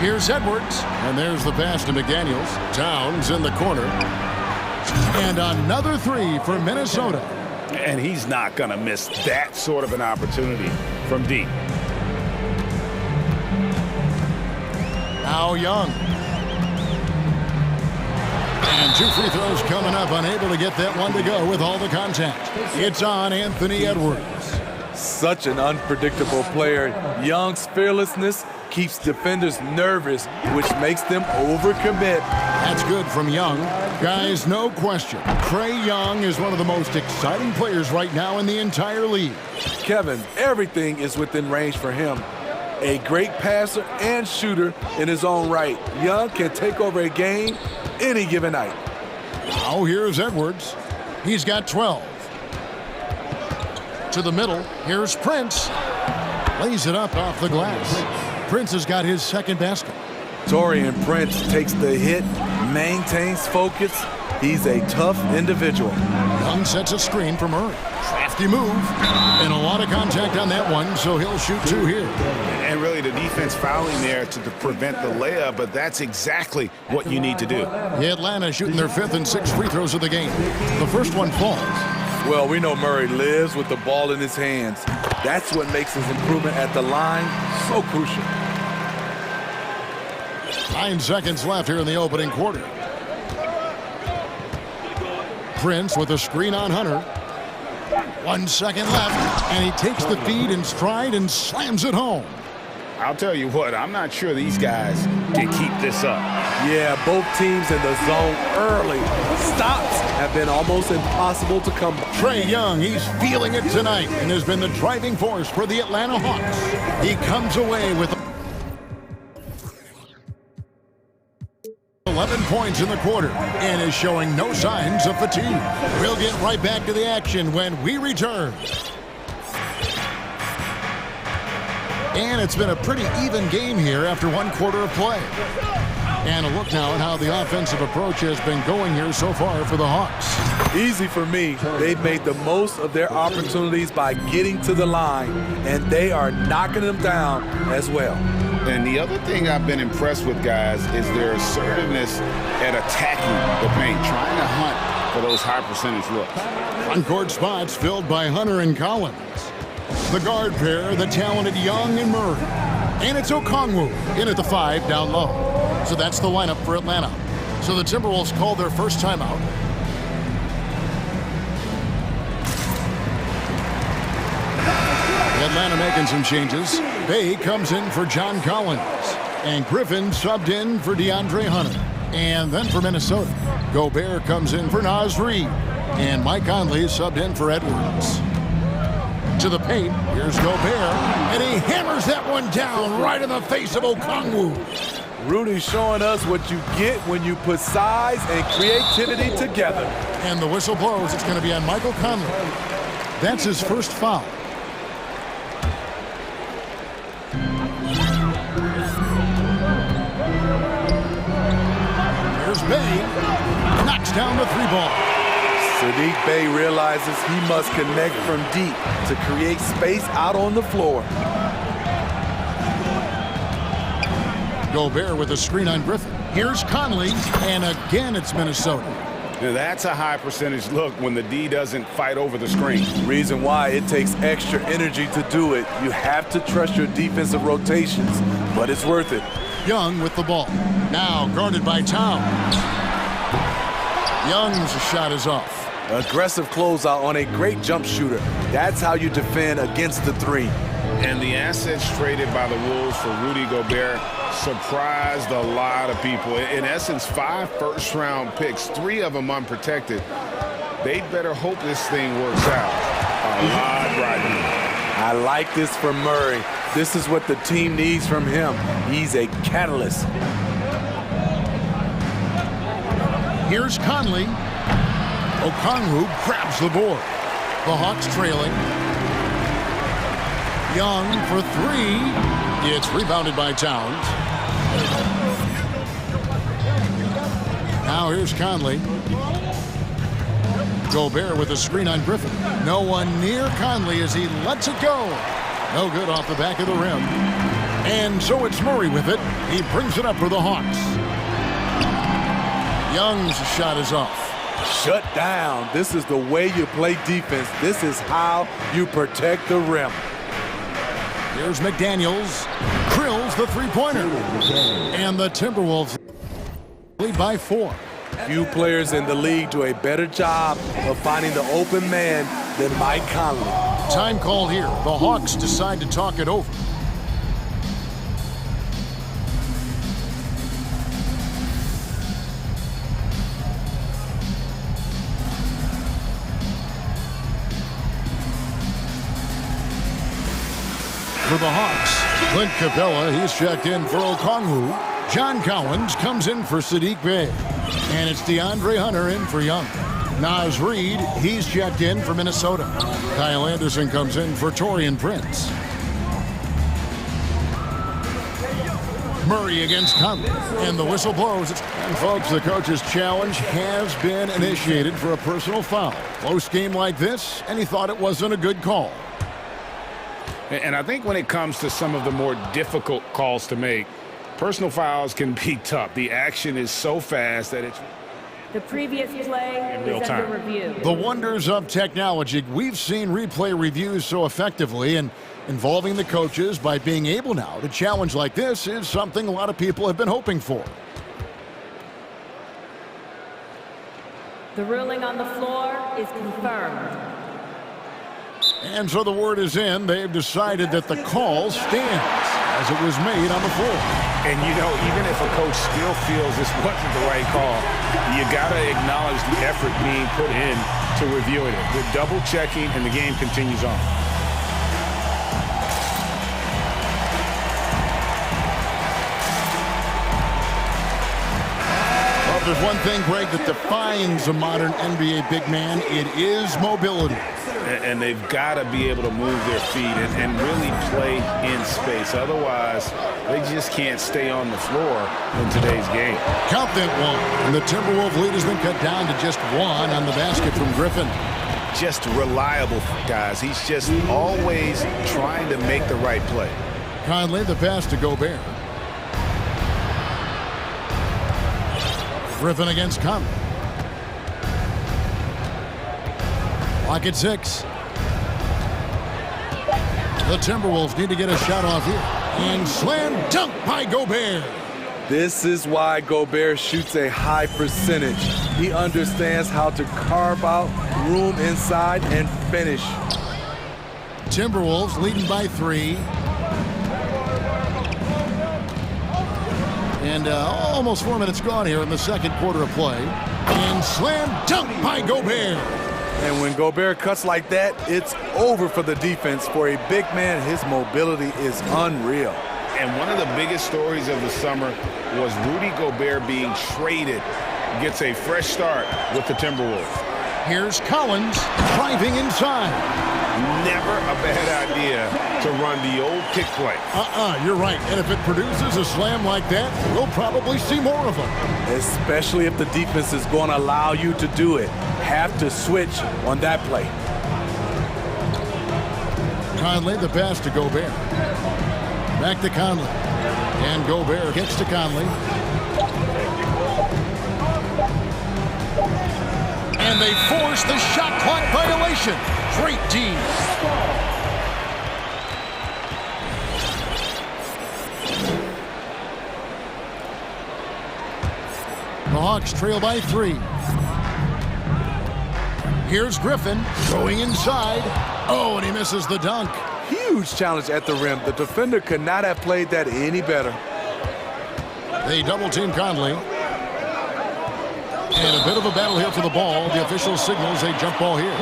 Here's Edwards. And there's the pass to McDaniels. Towns in the corner. And another 3 for Minnesota. And he's not going to miss that sort of an opportunity from deep. Now Young. And 2 free throws coming up, unable to get that one to go with all the contact. It's on Anthony Edwards. Such an unpredictable player. Young's fearlessness keeps defenders nervous, which makes them overcommit. That's good from Young. Guys, no question, Trae Young is one of the most exciting players right now in the entire league. Kevin, everything is within range for him. A great passer and shooter in his own right. Young can take over a game any given night. Now here's Edwards. He's got 12. To the middle, here's Prince. Lays it up off the glass. Prince has got his second basket. Taurean Prince takes the hit, maintains focus. He's a tough individual. Young sets a screen for Murray. Crafty move. And a lot of contact on that one, so he'll shoot 2 here. And really the defense fouling there to prevent the layup, but that's exactly what you need to do. Atlanta shooting their 5th and 6th free throws of the game. The first one falls. Well, we know Murray lives with the ball in his hands. That's what makes his improvement at the line so crucial. 9 seconds left here in the opening quarter. Prince with a screen on Hunter. 1 second left, and he takes the feed in stride and slams it home. I'll tell you what, I'm not sure these guys can keep this up. Yeah, both teams in the zone early. Stops have been almost impossible to come by. Trae Young, he's feeling it tonight and has been the driving force for the Atlanta Hawks. He comes away with 11 points in the quarter and is showing no signs of fatigue. We'll get right back to the action when we return. And it's been a pretty even game here after 1 quarter of play. And a look now at how the offensive approach has been going here so far for the Hawks. Easy for me. They've made the most of their opportunities by getting to the line, and they are knocking them down as well. And the other thing I've been impressed with, guys, is their assertiveness at attacking the paint, trying to hunt for those high percentage looks. Front-court spots filled by Hunter and Collins. The guard pair, the talented Young and Murray. And it's Okongwu in at the 5 down low. So that's the lineup for Atlanta. So the Timberwolves called their first timeout. Atlanta making some changes. Bay comes in for John Collins. And Griffin subbed in for DeAndre Hunter. And then for Minnesota, Gobert comes in for Naz Reid. And Mike Conley subbed in for Edwards. To the paint, here's Gobert. And he hammers that one down right in the face of Okongwu. Rudy's showing us what you get when you put size and creativity together. And the whistle blows. It's going to be on Michael Conley. That's his first foul. Here's Bay. Knocks down the 3-ball. Sadiq Bey realizes he must connect from deep to create space out on the floor. Gobert with a screen on Griffin. Here's Conley, and again it's Minnesota. Now that's a high percentage look when the D doesn't fight over the screen. Reason why it takes extra energy to do it. You have to trust your defensive rotations, but it's worth it. Young with the ball. Now guarded by Towns. Young's shot is off. Aggressive closeout on a great jump shooter. That's how you defend against the 3. And the assets traded by the Wolves for Rudy Gobert surprised a lot of people. In essence, 5 first-round picks, 3 of them unprotected. They'd better hope this thing works out. A lot riding on. I like this from Murray. This is what the team needs from him. He's a catalyst. Here's Conley. Okongwu grabs the board. The Hawks trailing. Young for 3. It's rebounded by Towns. Now here's Conley. Gobert with a screen on Griffin. No one near Conley as he lets it go. No good off the back of the rim. And so it's Murray with it. He brings it up for the Hawks. Young's shot is off. Shut down. This is the way you play defense. This is how you protect the rim. Here's McDaniels. Drills the three-pointer. And the Timberwolves lead by 4. Few players in the league do a better job of finding the open man than Mike Conley. Time call here. The Hawks decide to talk it over. For the Hawks, Clint Capella, he's checked in for Okongwu. John Collins comes in for Sadiq Bey. And it's DeAndre Hunter in for Young. Naz Reid, he's checked in for Minnesota. Kyle Anderson comes in for Taurean Prince. Murray against Conley. And the whistle blows. And folks, the coach's challenge has been initiated for a personal foul. Close game like this, and he thought it wasn't a good call. And I think when it comes to some of the more difficult calls to make, personal fouls can be tough. The action is so fast that it's... The previous play is under review. The wonders of technology. We've seen replay reviews so effectively, and involving the coaches by being able now to challenge like this is something a lot of people have been hoping for. The ruling on the floor is confirmed. And so the word is in. They've decided that the call stands as it was made on the floor. And, you know, even if a coach still feels this wasn't the right call, you got to acknowledge the effort being put in to reviewing it. They're double-checking, and the game continues on. Well, if there's one thing, Greg, that defines a modern NBA big man, it is mobility. And they've got to be able to move their feet and really play in space. Otherwise, they just can't stay on the floor in today's game. Count that one. And the Timberwolves lead has been cut down to just 1 on the basket from Griffin. Just reliable, guys. He's just always trying to make the right play. Conley, the pass to Gobert. Griffin against Conley. Lock at 6. The Timberwolves need to get a shot off here. And slam dunk by Gobert. This is why Gobert shoots a high percentage. He understands how to carve out room inside and finish. Timberwolves leading by 3. And almost 4 minutes gone here in the second quarter of play. And slam dunk by Gobert. And when Gobert cuts like that, it's over for the defense. For a big man, his mobility is unreal. And one of the biggest stories of the summer was Rudy Gobert being traded. Gets a fresh start with the Timberwolves. Here's Collins driving inside. Never a bad idea to run the old kick play. You're right. And if it produces a slam like that, we'll probably see more of them. Especially if the defense is going to allow you to do it. Have to switch on that play. Conley, the pass to Gobert. Back to Conley. And Gobert gets to Conley. And they force the shot clock violation. Great team. The Hawks trail by 3. Here's Griffin going inside. Oh, and he misses the dunk. Huge challenge at the rim. The defender could not have played that any better. They double-team Conley. And a bit of a battle here for the ball. The official signals a jump ball here.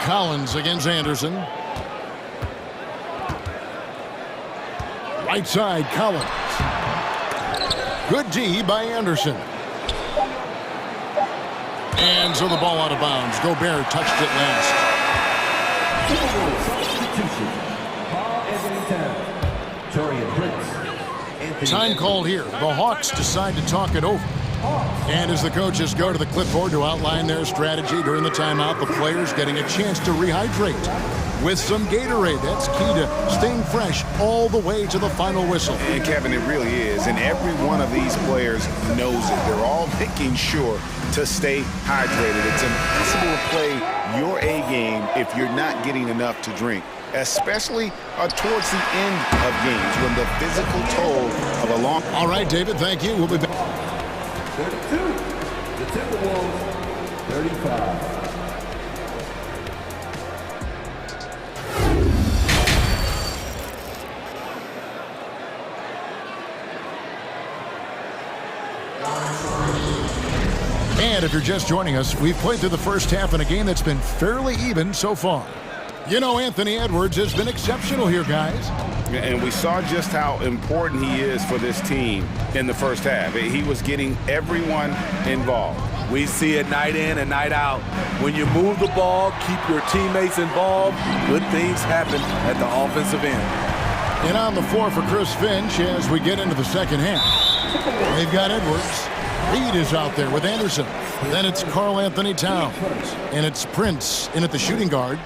Collins against Anderson. Right side, Collins. Good D by Anderson. And so the ball out of bounds. Gobert touched it last. Time called here. The Hawks decide to talk it over. And as the coaches go to the clipboard to outline their strategy during the timeout, the players getting a chance to rehydrate with some Gatorade. That's key to staying fresh all the way to the final whistle. And Kevin, it really is. And every one of these players knows it. They're all making sure to stay hydrated. It's impossible to play your A game if you're not getting enough to drink, especially towards the end of games when the physical toll of a long... All right, David, thank you. We'll be back. 32, the Timberwolves, 35. And if you're just joining us, we've played through the first half in a game that's been fairly even so far. You know, Anthony Edwards has been exceptional here, guys. And we saw just how important he is for this team in the first half. He was getting everyone involved. We see it night in and night out. When you move the ball, keep your teammates involved, good things happen at the offensive end. And on the floor for Chris Finch as we get into the second half. They've got Edwards. Reed is out there with Anderson. Then it's Karl Anthony Towns. And it's Prince in at the shooting guard.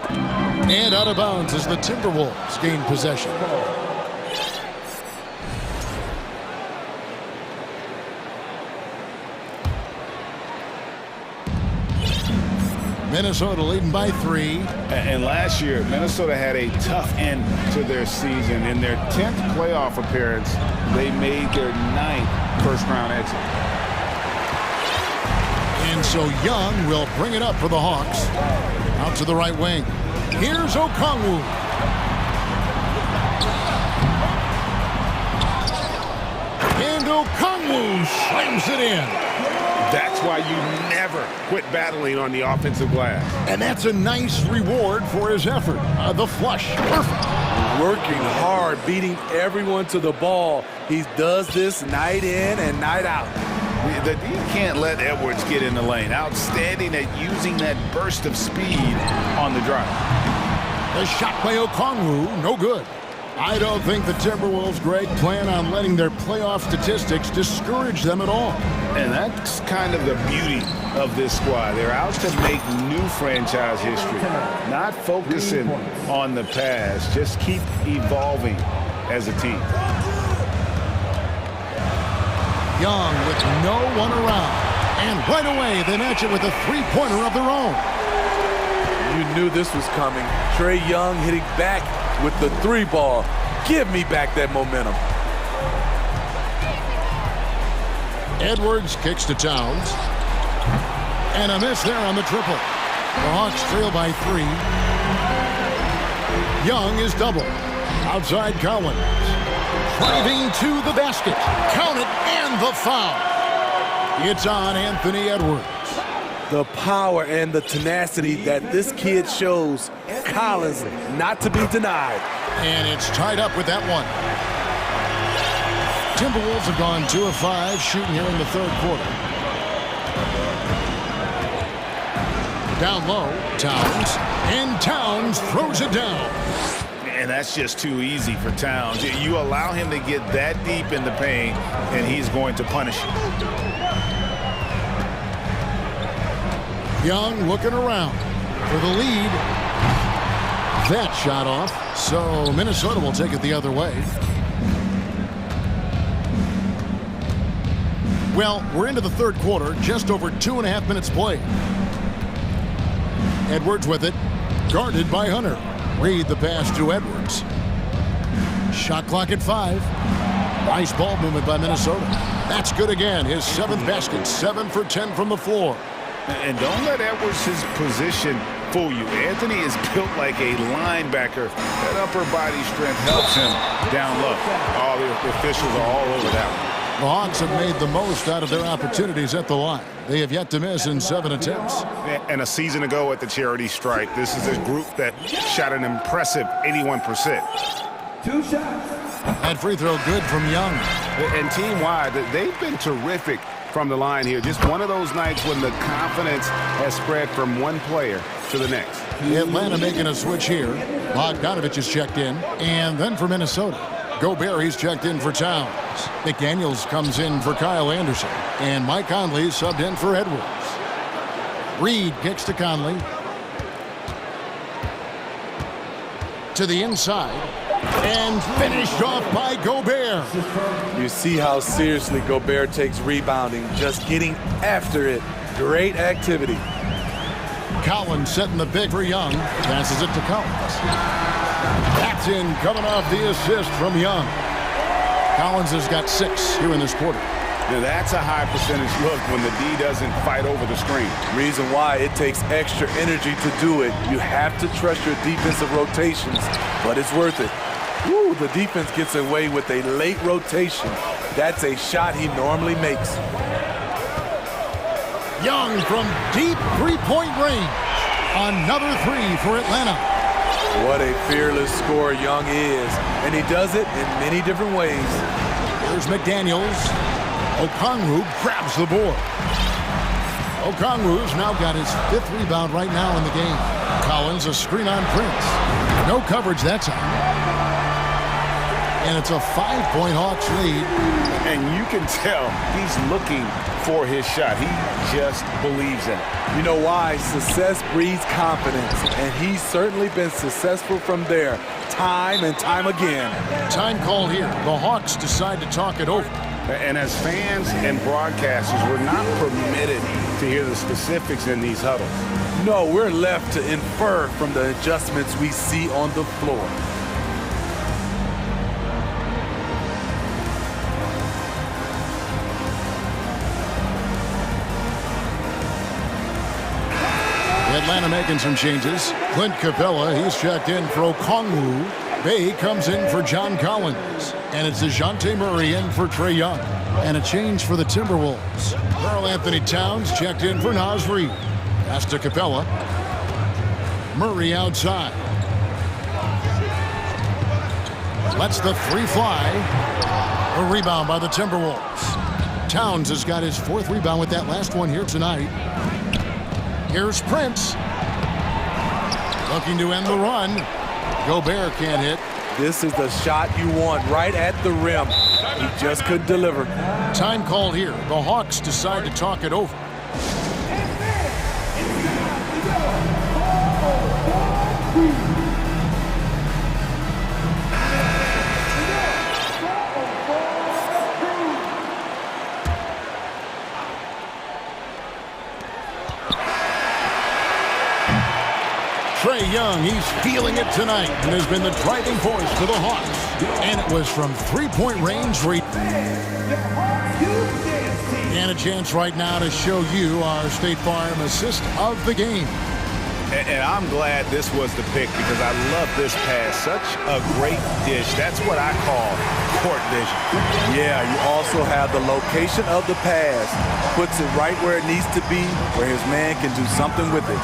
And out of bounds as the Timberwolves gain possession. Minnesota leading by 3. And last year, Minnesota had a tough end to their season. In their 10th playoff appearance, they made their 9th first-round exit. And so Young will bring it up for the Hawks. Out to the right wing. Here's Okongwu. And Okongwu slams it in. That's why you never quit battling on the offensive glass. And that's a nice reward for his effort. The flush. Perfect. Working hard, beating everyone to the ball. He does this night in and night out. You can't let Edwards get in the lane. Outstanding at using that burst of speed on the drive. The shot by Okongwu, no good. I don't think the Timberwolves, Greg, plan on letting their playoff statistics discourage them at all. And that's kind of the beauty of this squad. They're out to make new franchise history, not focusing on the past. Just keep evolving as a team. Young with no one around. And right away, they match it with a three-pointer of their own. You knew this was coming. Trae Young hitting back with the 3-ball. Give me back that momentum. Edwards kicks to Towns. And a miss there on the triple. The Hawks trail by 3. Young is double. Outside Collins. Driving to the basket. Count it, and the foul. It's on Anthony Edwards. The power and the tenacity that this kid shows. Collins not to be denied. And it's tied up with that one. Timberwolves have gone 2 of 5 shooting here in the third quarter. Down low, Towns. And Towns throws it down. And that's just too easy for Towns. You allow him to get that deep in the paint, and he's going to punish you. Young looking around for the lead. That shot off, so Minnesota will take it the other way. Well, we're into the third quarter, just over 2.5 minutes played. Edwards with it, guarded by Hunter. Reed the pass to Edwards. Shot clock at 5. Nice ball movement by Minnesota. That's good again. His 7th basket, 7 for 10 from the floor. And don't let Edwards' position fool you. Anthony is built like a linebacker. That upper body strength helps him down low. All the officials are all over that one. The Hawks have made the most out of their opportunities at the line. They have yet to miss in 7 attempts. And a season ago at the charity strike, this is a group that shot an impressive 81%. 2 shots. That free throw good from Young. And team-wide, they've been terrific from the line here. Just one of those nights when the confidence has spread from one player to the next. Atlanta making a switch here. Bogdanovich is checked in. And then for Minnesota, Gobert, he's checked in for Towns. McDaniels comes in for Kyle Anderson. And Mike Conley subbed in for Edwards. Reed kicks to Conley. To the inside. And finished off by Gobert. You see how seriously Gobert takes rebounding, just getting after it. Great activity. Collins setting the big for Young. Passes it to Collins. That's in, coming off the assist from Young. Collins has got 6 here in this quarter. Now that's a high percentage look when the D doesn't fight over the screen. Reason why it takes extra energy to do it. You have to trust your defensive rotations, but it's worth it. Woo, the defense gets away with a late rotation. That's a shot he normally makes. Young from deep three-point range. Another 3 for Atlanta. What a fearless scorer Young is, and he does it in many different ways. Here's McDaniels. Okongwu grabs the board. Okongwu's now got his 5th rebound right now in the game. Collins, a screen on Prince. No coverage that time. And it's a 5-point Hawks lead. And you can tell he's looking for his shot. He just believes in it. You know why? Success breeds confidence, and he's certainly been successful from there, time and time again. Time call here. The Hawks decide to talk it over. And as fans and broadcasters, we're not permitted to hear the specifics in these huddles. No, we're left to infer from the adjustments we see on the floor. Atlanta making some changes. Clint Capella, he's checked in for Okongwu. Bay comes in for John Collins. And it's DeJounte Murray in for Trae Young. And a change for the Timberwolves. Karl Anthony Towns checked in for Naz Reid. Pass to Capella. Murray outside. Lets the 3 fly. A rebound by the Timberwolves. Towns has got his 4th rebound with that last one here tonight. Here's Prince. Looking to end the run. Gobert can't hit. This is the shot you want right at the rim. He just couldn't deliver. Time called here. The Hawks decide to talk it over. Trae Young, he's feeling it tonight and has been the driving force for the Hawks. And it was from 3-point range. And a chance right now to show you our State Farm assist of the game. And I'm glad this was the pick because I love this pass. Such a great dish. That's what I call court vision. Yeah, you also have the location of the pass. Puts it right where it needs to be, where his man can do something with it.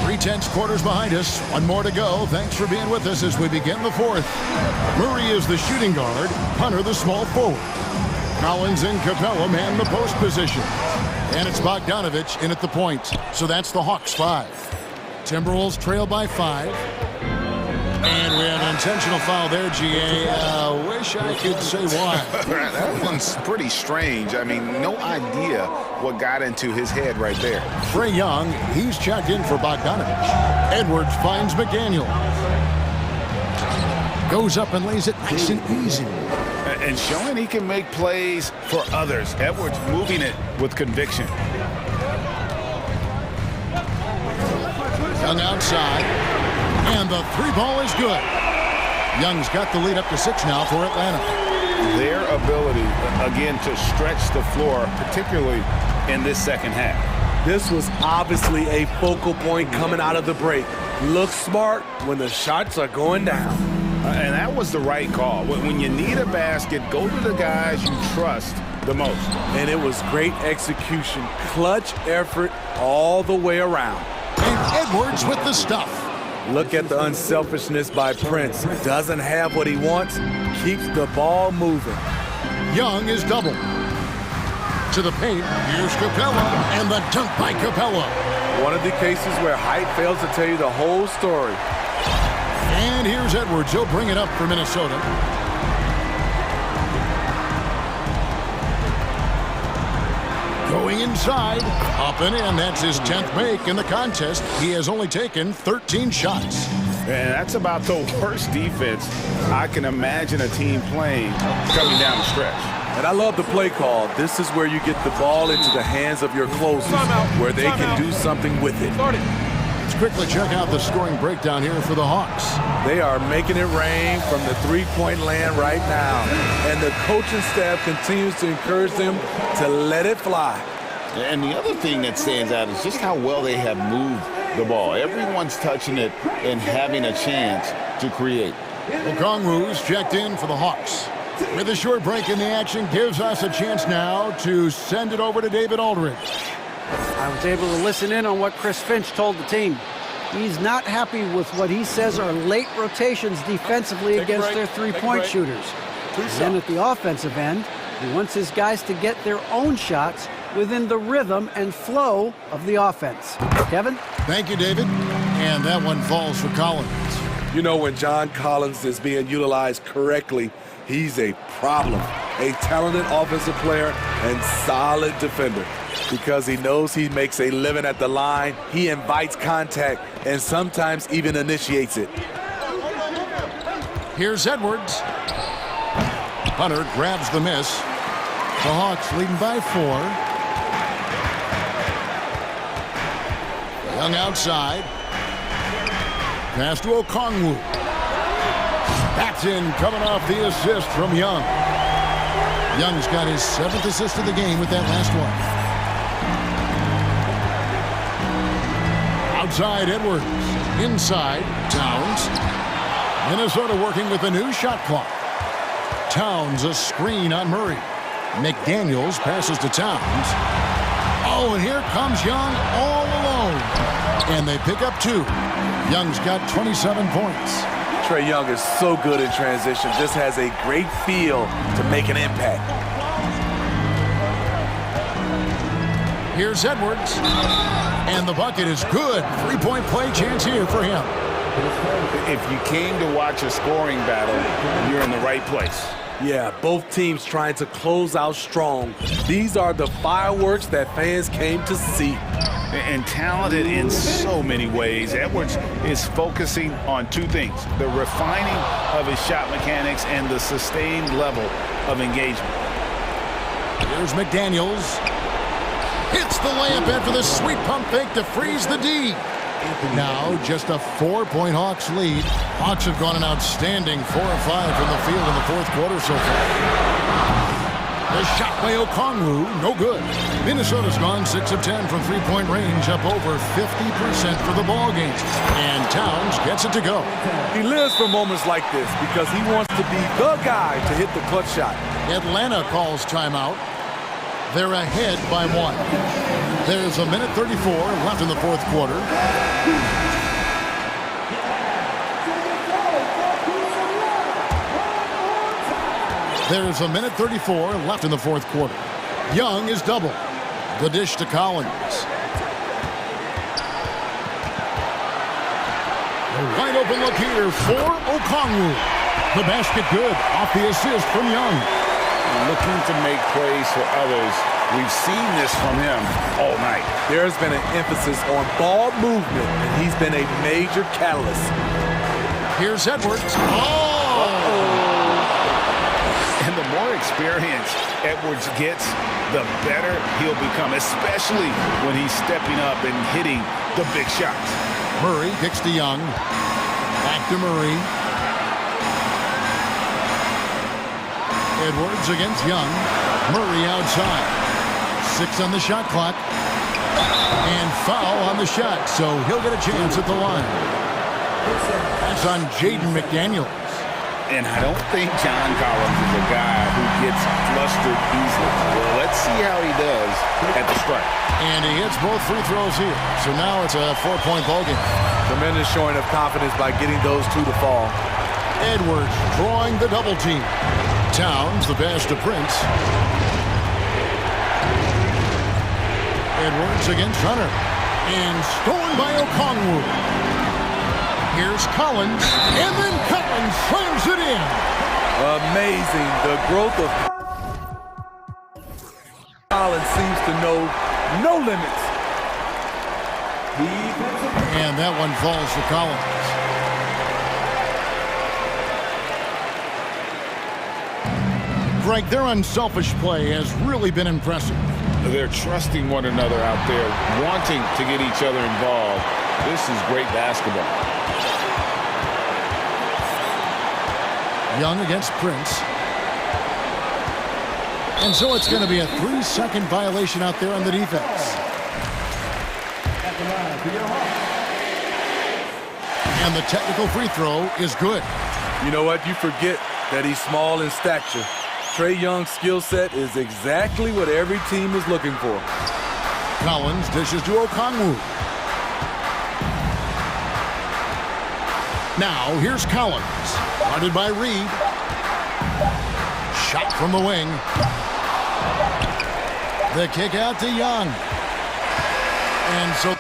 3/10 quarters behind us. One more to go. Thanks for being with us as we begin the 4th. Murray is the shooting guard. Hunter the small forward. Collins and Capella man the post position. And it's Bogdanovich in at the point. So that's the Hawks 5. Timberwolves trail by 5. And we have an intentional foul there, GA. Wish I could say why. That one's pretty strange. I mean, no idea what got into his head right there. Trae Young, he's checked in for Bogdanovich. Edwards finds McDaniel. Goes up and lays it nice and easy. And showing he can make plays for others. Edwards moving it with conviction. Young outside. And the 3 ball is good. Young's got the lead up to 6 now for Atlanta. Their ability, again, to stretch the floor, particularly in this second half. This was obviously a focal point coming out of the break. Look smart when the shots are going down. And that was the right call. When you need a basket, go to the guys you trust the most. And it was great execution. Clutch effort all the way around. And Edwards with the stuff. Look at the unselfishness by Prince. Doesn't have what he wants, keeps the ball moving. Young is doubled. To the paint, here's Capella, and the dunk by Capella. One of the cases where height fails to tell you the whole story. And here's Edwards. He'll bring it up for Minnesota. Going inside, up and in. That's his 10th make in the contest. He has only taken 13 shots. And that's about the worst defense I can imagine a team playing coming down the stretch. And I love the play call. This is where you get the ball into the hands of your closers, where they can do something with it. Let's quickly check out the scoring breakdown here for the Hawks. They are making it rain from the three-point land right now. And the coaching staff continues to encourage them to let it fly. And the other thing that stands out is just how well they have moved the ball. Everyone's touching it and having a chance to create. Okongwu's checked in for the Hawks. With a short break in the action, gives us a chance now to send it over to David Aldridge. I was able to listen in on what Chris Finch told the team. He's not happy with what he says are late rotations defensively against their three-point shooters. And then at the offensive end, he wants his guys to get their own shots within the rhythm and flow of the offense. Kevin? Thank you, David. And that one falls for Collins. You know, when John Collins is being utilized correctly, he's a problem. A talented offensive player and solid defender. Because he knows he makes a living at the line, he invites contact and sometimes even initiates it. Here's Edwards. Hunter grabs the miss. The Hawks leading by 4. Young outside. Pass to Okongwu. That's in, coming off the assist from Young. Young's got his 7th assist of the game with that last one. Outside Edwards. Inside Towns. Minnesota working with a new shot clock. Towns a screen on Murray. McDaniels passes to Towns. Oh, and here comes Young all alone. And they pick up 2. Young's got 27 points. Trae Young is so good in transition, just has a great feel to make an impact. Here's Edwards. And the bucket is good. 3-point play chance here for him. If you came to watch a scoring battle, you're in the right place. Yeah, both teams trying to close out strong. These are the fireworks that fans came to see. And talented in so many ways. Edwards is focusing on 2 things: the refining of his shot mechanics and the sustained level of engagement. Here's McDaniels. Hits the layup in for the sweet pump fake to freeze the D. Now just a 4-point Hawks lead. Hawks have gone an outstanding 4 of 5 from the field in the 4th quarter so far. The shot by Okongwu, no good. Minnesota's gone 6 of 10 from 3-point range, up over 50% for the ball game. And Towns gets it to go. He lives for moments like this because he wants to be the guy to hit the clutch shot. Atlanta calls timeout. They're ahead by 1. There's a minute 34 left in the 4th quarter. There's a minute 34 left in the 4th quarter. Young is double. The dish to Collins. A wide open look here for Okongwu. The basket good off the assist from Young. Looking to make plays for others. We've seen this from him all night. There's been an emphasis on ball movement, and he's been a major catalyst. Here's Edwards. And the more experience Edwards gets, the better he'll become, especially when he's stepping up and hitting the big shots. Murray kicks to Young. Back to Murray. Edwards against Young. Murray outside. 6 on the shot clock. And foul on the shot, so he'll get a chance at the line. That's on Jaden McDaniels. And I don't think John Collins is a guy who gets flustered easily. Well, let's see how he does at the strike. And he hits both free throws here. So now it's a 4-point ball game. Tremendous showing of confidence by getting those 2 to fall. Edwards drawing the double team. Towns, the pass to Prince. Edwards against Hunter. And stolen by Okongwu. Here's Collins, and then Collins slams it in. Amazing. The growth of Collins seems to know no limits. And that one falls for Collins. Greg, their unselfish play has really been impressive. They're trusting one another out there, wanting to get each other involved. This is great basketball. Young against Prince. And so it's going to be a 3-second violation out there on the defense. And the technical free throw is good. You know what? You forget that he's small in stature. Trae Young's skill set is exactly what every team is looking for. Collins dishes to Okongwu. Now here's Collins, guarded by Reed. Shot from the wing. The kick out to Young. And so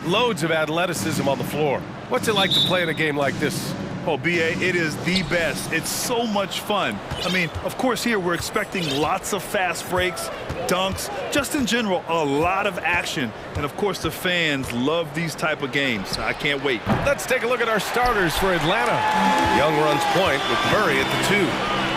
Loads of athleticism on the floor. What's it like to play in a game like this? Oh, B.A., it is the best. It's so much fun. I mean, of course, here we're expecting lots of fast breaks, dunks, just in general, a lot of action. And, of course, the fans love these type of games. I can't wait. Let's take a look at our starters for Atlanta. Young runs point with Murray at the 2.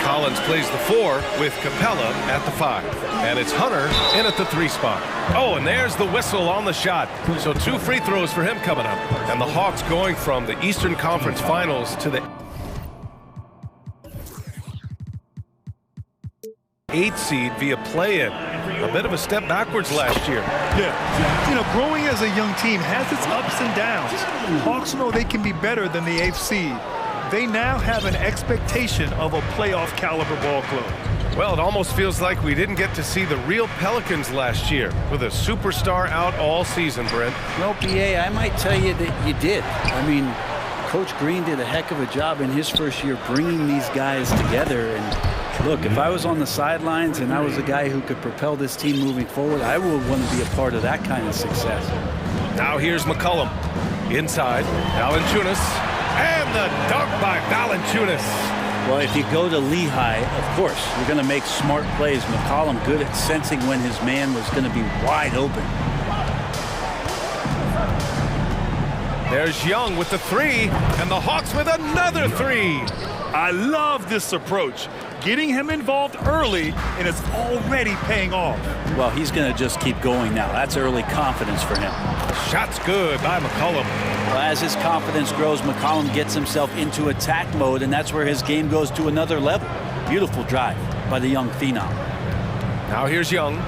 Collins plays the 4 with Capella at the 5. And it's Hunter in at the 3 spot. Oh, and there's the whistle on the shot. So 2 free throws for him coming up. And the Hawks going from the Eastern Conference Finals to the 8th seed via play-in. A bit of a step backwards last year. Yeah, you know, growing as a young team has its ups and downs. Hawks know they can be better than the 8th seed. They now have an expectation of a playoff caliber ball club. Well, it almost feels like we didn't get to see the real Pelicans last year with a superstar out all season, Brent. Well, BA, I might tell you that you did. I mean, Coach Green did a heck of a job in his first year bringing these guys together. And look, if I was on the sidelines and I was a guy who could propel this team moving forward, I would want to be a part of that kind of success. Now here's McCollum. Inside, Valanciunas. And the dunk by Valanciunas. Well, if you go to Lehigh, of course, you're going to make smart plays. McCollum good at sensing when his man was going to be wide open. There's Young with the 3, and the Hawks with another 3. I love this approach. Getting him involved early, and it's already paying off. Well, he's going to just keep going now. That's early confidence for him. Shot's good by McCollum. Well, as his confidence grows, McCollum gets himself into attack mode, and that's where his game goes to another level. Beautiful drive by the young phenom. Now here's Young.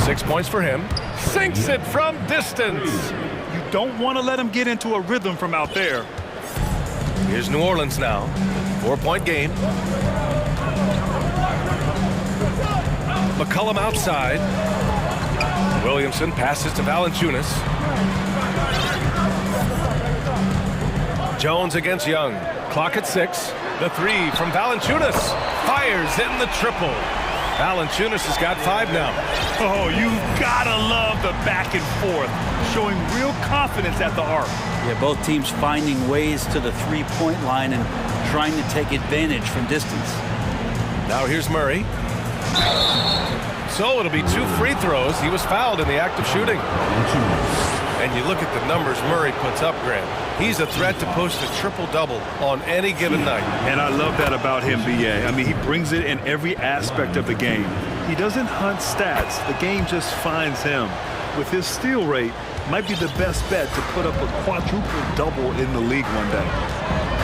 6 points for him. Sinks it from distance. You don't want to let him get into a rhythm from out there. Here's New Orleans now. 4-point game. McCollum outside. Williamson passes to Valanciunas. Jones against Young. Clock at 6. The 3 from Valanciunas. Fires in the triple. Valanciunas has got 5 now. Oh, you've got to love the back and forth. Showing real confidence at the arc. Yeah, both teams finding ways to the 3-point line and trying to take advantage from distance. Now here's Murray. So it'll be 2 free throws. He was fouled in the act of shooting. And you look at the numbers Murray puts up, Grant. He's a threat to post a triple-double on any given night. And I love that about him, B.A. I mean, he brings it in every aspect of the game. He doesn't hunt stats. The game just finds him. With his steal rate, might be the best bet to put up a quadruple-double in the league one day.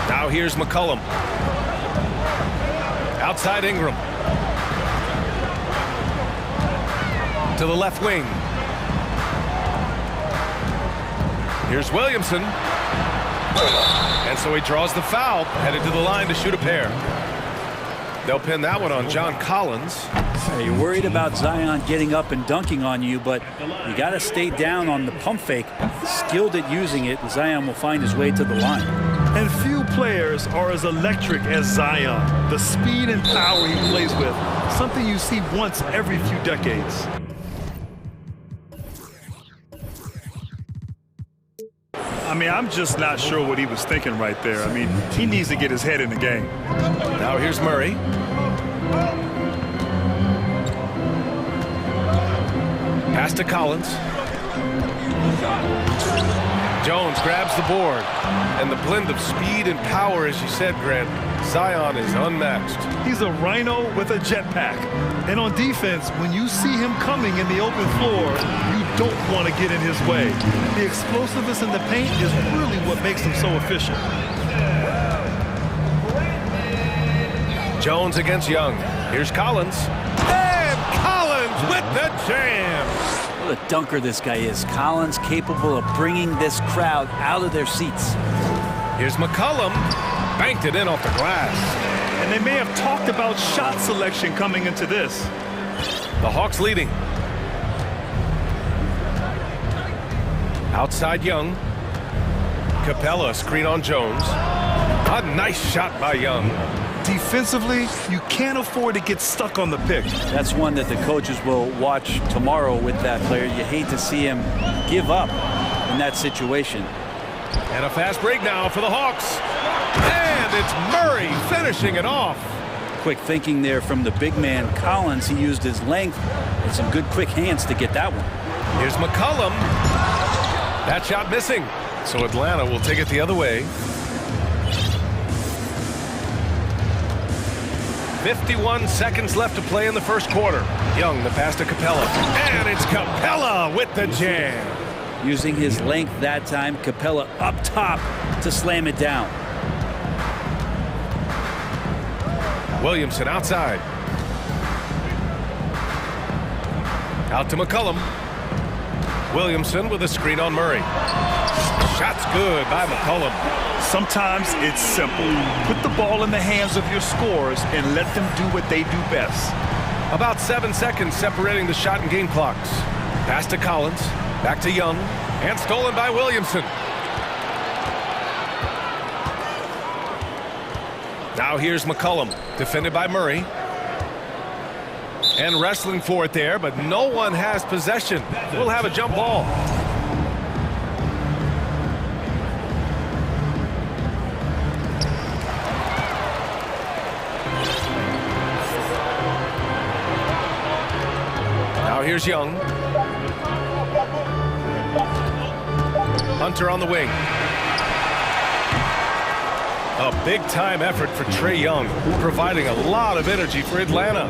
Now here's McCollum. Outside Ingram. To the left wing. Here's Williamson. And so he draws the foul, headed to the line to shoot a pair. They'll pin that one on John Collins. You're worried about Zion getting up and dunking on you, but you got to stay down on the pump fake. Skilled at using it, and Zion will find his way to the line. And few players are as electric as Zion. The speed and power he plays with, something you see once every few decades. I mean, I'm just not sure what he was thinking right there. I mean, he needs to get his head in the game. Now here's Murray. Pass to Collins. Jones grabs the board. And the blend of speed and power, as you said, Grant, Zion is unmatched. He's a rhino with a jetpack. And on defense, when you see him coming in the open floor, you don't want to get in his way. The explosiveness in the paint is really what makes him so efficient. Jones against Young. Here's Collins. And Collins with the jam. What a dunker this guy is. Collins capable of bringing this crowd out of their seats. Here's McCollum. Banked it in off the glass. And they may have talked about shot selection coming into this. The Hawks leading. Outside Young. Capella screen on Jones. A nice shot by Young. Defensively, you can't afford to get stuck on the pick. That's one that the coaches will watch tomorrow with that player. You hate to see him give up in that situation. And a fast break now for the Hawks. And it's Murray finishing it off. Quick thinking there from the big man Collins. He used his length and some good quick hands to get that one. Here's McCollum. That shot missing. So Atlanta will take it the other way. 51 seconds left to play in the first quarter. Young, the pass to Capella. And it's Capella with the jam. Using his length that time, Capella up top to slam it down. Williamson outside. Out to McCollum. Williamson with a screen on Murray. Shot's good by McCollum. Sometimes it's simple. Put the ball in the hands of your scorers and let them do what they do best. About 7 seconds separating the shot and game clocks. Pass to Collins. Back to Young. And stolen by Williamson. Now here's McCollum. Defended by Murray. And wrestling for it there, but no one has possession. We'll have a jump ball. Now here's Young. Hunter on the wing. A big-time effort for Trae Young, providing a lot of energy for Atlanta.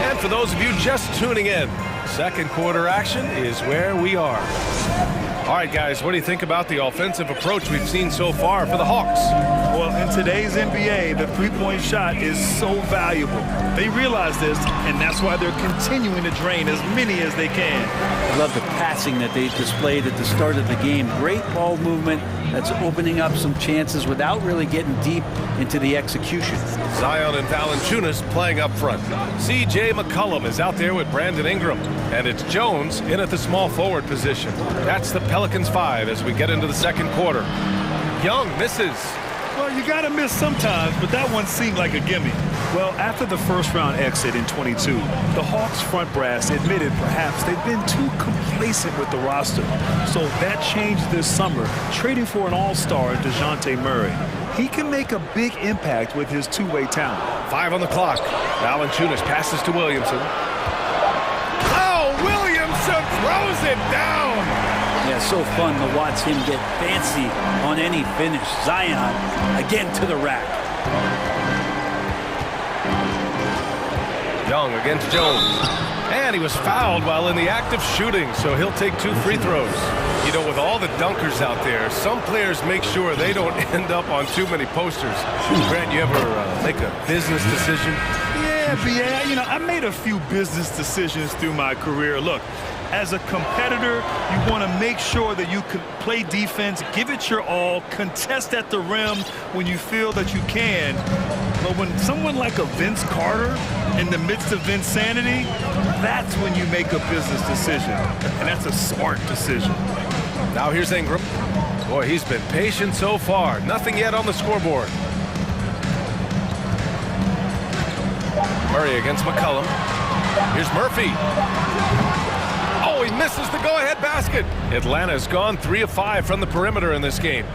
And for those of you just tuning in, second quarter action is where we are. All right, guys, what do you think about the offensive approach we've seen so far for the Hawks? Well, in today's NBA, the three-point shot is so valuable. They realize this, and that's why they're continuing to drain as many as they can. I love the passing that they displayed at the start of the game. Great ball movement that's opening up some chances without really getting deep into the execution. Zion and Valanciunas playing up front. C.J. McCollum is out there with Brandon Ingram. And it's Jones in at the small forward position. That's the Pelicans 5 as we get into the second quarter. Young misses. Well, you got to miss sometimes, but that one seemed like a gimme. Well, after the first-round exit in 22, the Hawks front brass admitted perhaps they've been too complacent with the roster. So that changed this summer, trading for an all-star, DeJounte Murray. He can make a big impact with his two-way talent. 5 on the clock. Valanciunas passes to Williamson. Oh, Williamson throws it down. Yeah, so fun to watch him get fancy on any finish. Zion again to the rack. Young against Jones. And he was fouled while in the act of shooting, so he'll take 2 free throws. You know, with all the dunkers out there, some players make sure they don't end up on too many posters. Grant, you ever make a business decision? Yeah, B.A., you know, I made a few business decisions through my career. Look, as a competitor, you want to make sure that you can play defense, give it your all, contest at the rim when you feel that you can. But when someone like a Vince Carter in the midst of insanity, that's when you make a business decision. And that's a smart decision. Now here's Ingram. Boy, he's been patient so far. Nothing yet on the scoreboard. Murray against McCollum. Here's Murphy. Oh, he misses the go-ahead basket. Atlanta's gone 3 of 5 from the perimeter in this game.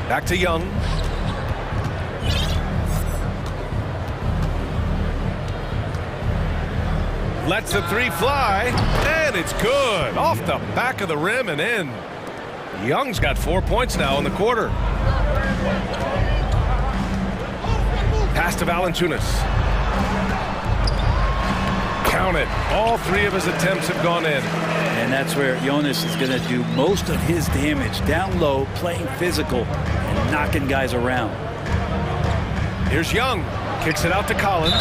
Back to Young. Lets the 3 fly, and it's good. Off the back of the rim and in. Young's got 4 points now in the quarter. Pass to Valanciunas. Count it. All 3 of his attempts have gone in. And that's where Jonas is going to do most of his damage. Down low, playing physical, and knocking guys around. Here's Young. Kicks it out to Collins,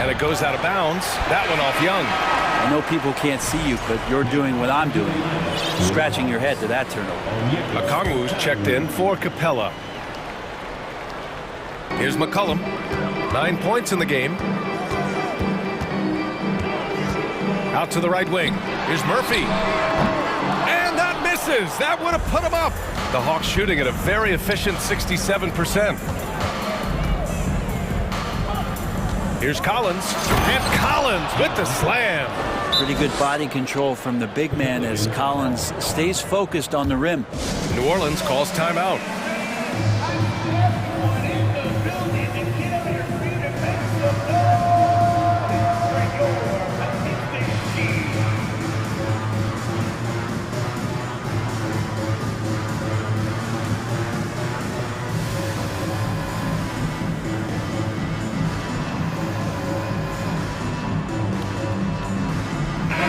and it goes out of bounds. That one off Young. I know people can't see you, but you're doing what I'm doing. Scratching your head to that turnover. Okongwu's checked in for Capella. Here's McCollum. 9 points in the game. Out to the right wing. Here's Murphy. And that misses. That would have put him up. The Hawks shooting at a very efficient 67%. Here's Collins, and Collins with the slam. Pretty good body control from the big man as Collins stays focused on the rim. New Orleans calls timeout.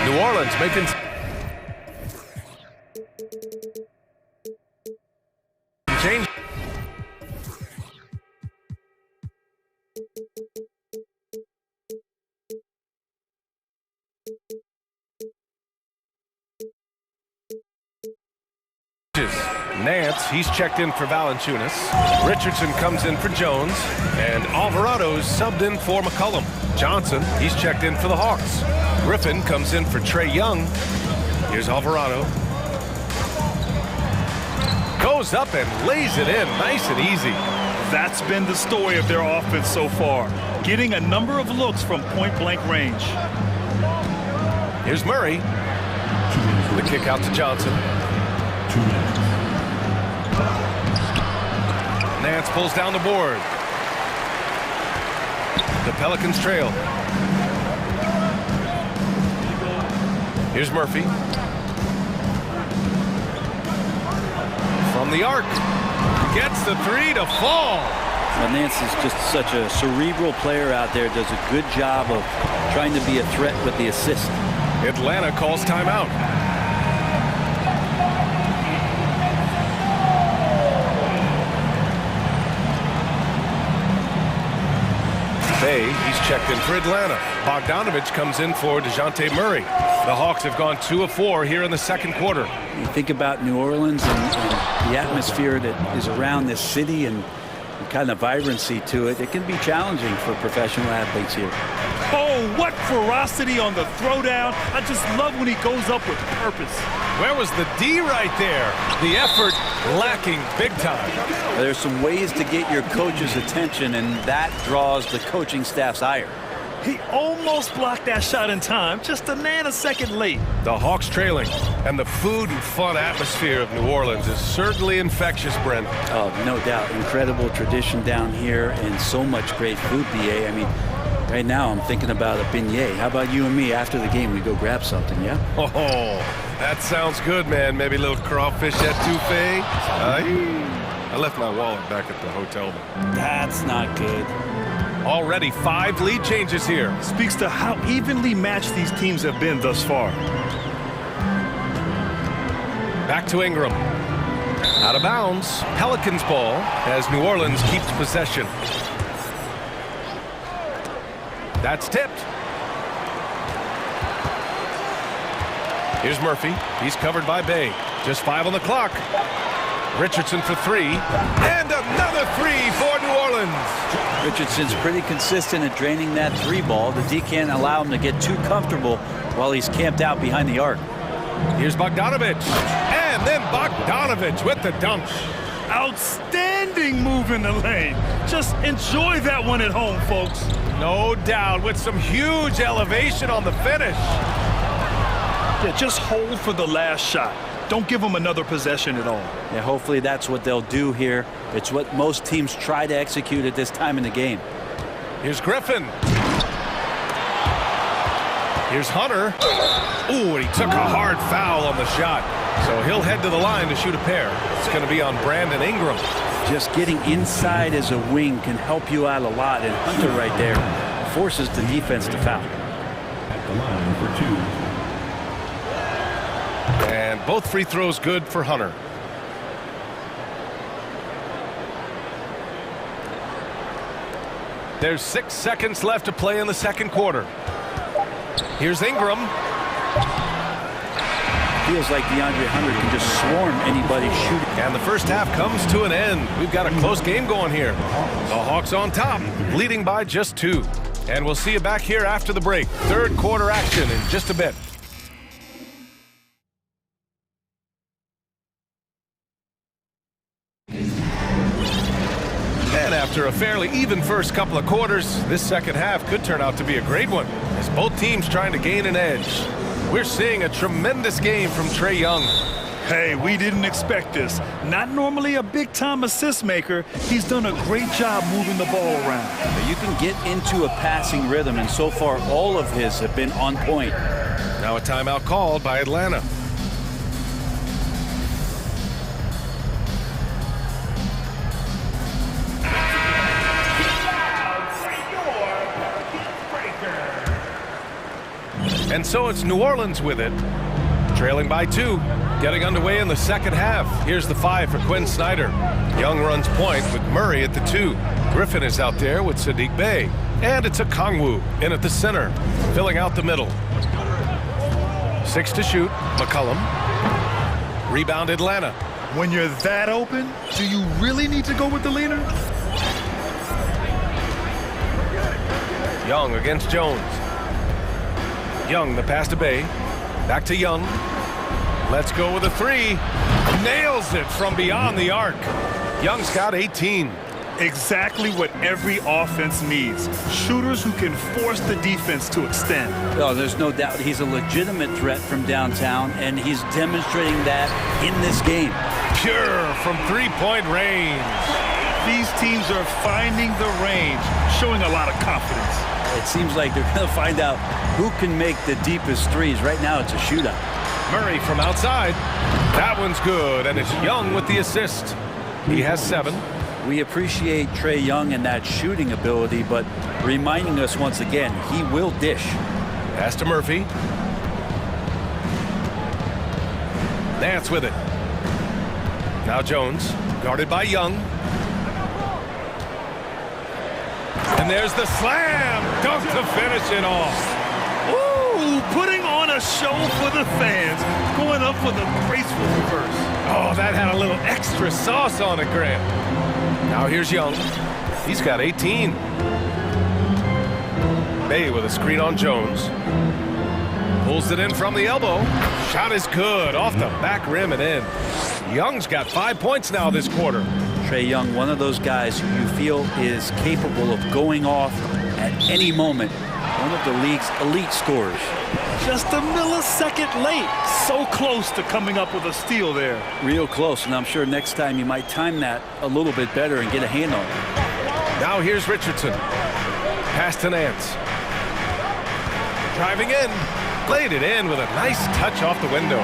New Orleans making change. Nance, he's checked in for Valanciunas. Richardson comes in for Jones. And Alvarado's subbed in for McCollum. Johnson, he's checked in for the Hawks. Griffin comes in for Trae Young. Here's Alvarado. Goes up and lays it in, nice and easy. That's been the story of their offense so far, getting a number of looks from point-blank range. Here's Murray. The kick out to Johnson. Nance pulls down the board. The Pelicans trail. Here's Murphy. From the arc. Gets the three to fall. Well, Nance is just such a cerebral player out there. Does a good job of trying to be a threat with the assist. Atlanta calls timeout. Bay, he's checked in for Atlanta. Bogdanovich comes in for DeJounte Murray. The Hawks have gone 2 of 4 here in the second quarter. You think about New Orleans and the atmosphere that is around this city and the kind of vibrancy to it. It can be challenging for professional athletes here. Oh, what ferocity on the throwdown. I just love when he goes up with purpose. Where was the D right there? The effort lacking big time. There's some ways to get your coach's attention, and that draws the coaching staff's ire. He almost blocked that shot in time, just a nanosecond late. The Hawks trailing, and the food and fun atmosphere of New Orleans is certainly infectious, Brent. Oh, no doubt. Incredible tradition down here and so much great food, BA. I mean, right now I'm thinking about a beignet. How about you and me after the game? We go grab something, yeah? Oh, that sounds good, man. Maybe a little crawfish etouffee. I left my wallet back at the hotel. That's not good. Already 5 lead changes here. Speaks to how evenly matched these teams have been thus far. Back to Ingram. Out of bounds. Pelicans ball as New Orleans keeps possession. That's tipped. Here's Murphy. He's covered by Bay. Just 5 on the clock. Richardson for 3. And another 3 for New Orleans. Richardson's pretty consistent at draining that 3 ball. The D can't allow him to get too comfortable while he's camped out behind the arc. Here's Bogdanovich. And then Bogdanovich with the dunk. Outstanding move in the lane. Just enjoy that one at home, folks. No doubt, with some huge elevation on the finish. Yeah, just hold for the last shot. Don't give them another possession at all. Yeah, hopefully that's what they'll do here. It's what most teams try to execute at this time in the game. Here's Griffin. Here's Hunter. Ooh, and he took a hard foul on the shot. So he'll head to the line to shoot a pair. It's going to be on Brandon Ingram. Just getting inside as a wing can help you out a lot. And Hunter right there forces the defense to foul. At the line for 2. And both free throws good for Hunter. There's 6 seconds left to play in the second quarter. Here's Ingram. Feels like DeAndre Hunter can just swarm anybody shooting. And the first half comes to an end. We've got a close game going here. The Hawks on top, leading by just 2. And we'll see you back here after the break. Third quarter action in just a bit. After a fairly even first couple of quarters, this second half could turn out to be a great one, as both teams trying to gain an edge. We're seeing a tremendous game from Trae Young. Hey, we didn't expect this. Not normally a big-time assist maker, he's done a great job moving the ball around. You can get into a passing rhythm, and so far all of his have been on point. Now a timeout called by Atlanta. And so it's New Orleans with it, trailing by 2, getting underway in the second half. Here's the 5 for Quinn Snyder. Young runs point with Murray at the 2. Griffin is out there with Sadiq Bey. And it's a Kongwu in at the center, filling out the middle. 6 to shoot, McCollum. Rebound Atlanta. When you're that open, do you really need to go with the leaner? Young against Jones. Young, the pass to Bey. Back to Young. Let's go with a 3. Nails it from beyond the arc. Young's got 18. Exactly what every offense needs. Shooters who can force the defense to extend. Oh, there's no doubt he's a legitimate threat from downtown, and he's demonstrating that in this game. Pure from three-point range. These teams are finding the range, showing a lot of confidence. It seems like they're going to find out who can make the deepest threes. Right now, it's a shootout. Murray from outside. That one's good, and it's Young with the assist. He has 7. We appreciate Trae Young and that shooting ability, but reminding us once again, he will dish. Pass to Murphy. Nance with it. Now Jones, guarded by Young. And there's the slam dunk to finish it off. Ooh, putting on a show for the fans, going up with a graceful reverse. Oh, that had a little extra sauce on it, Grant. Now here's Young. He's got 18. Bey with a screen on Jones. Pulls it in from the elbow. Shot is good, off the back rim and in. Young's got 5 points now this quarter. Trae Young, one of those guys who you feel is capable of going off at any moment. One of the league's elite scorers. Just a millisecond late. So close to coming up with a steal there. Real close, and I'm sure next time you might time that a little bit better and get a hand on it. Now here's Richardson. Pass to Nance. Driving in. Laid it in with a nice touch off the window.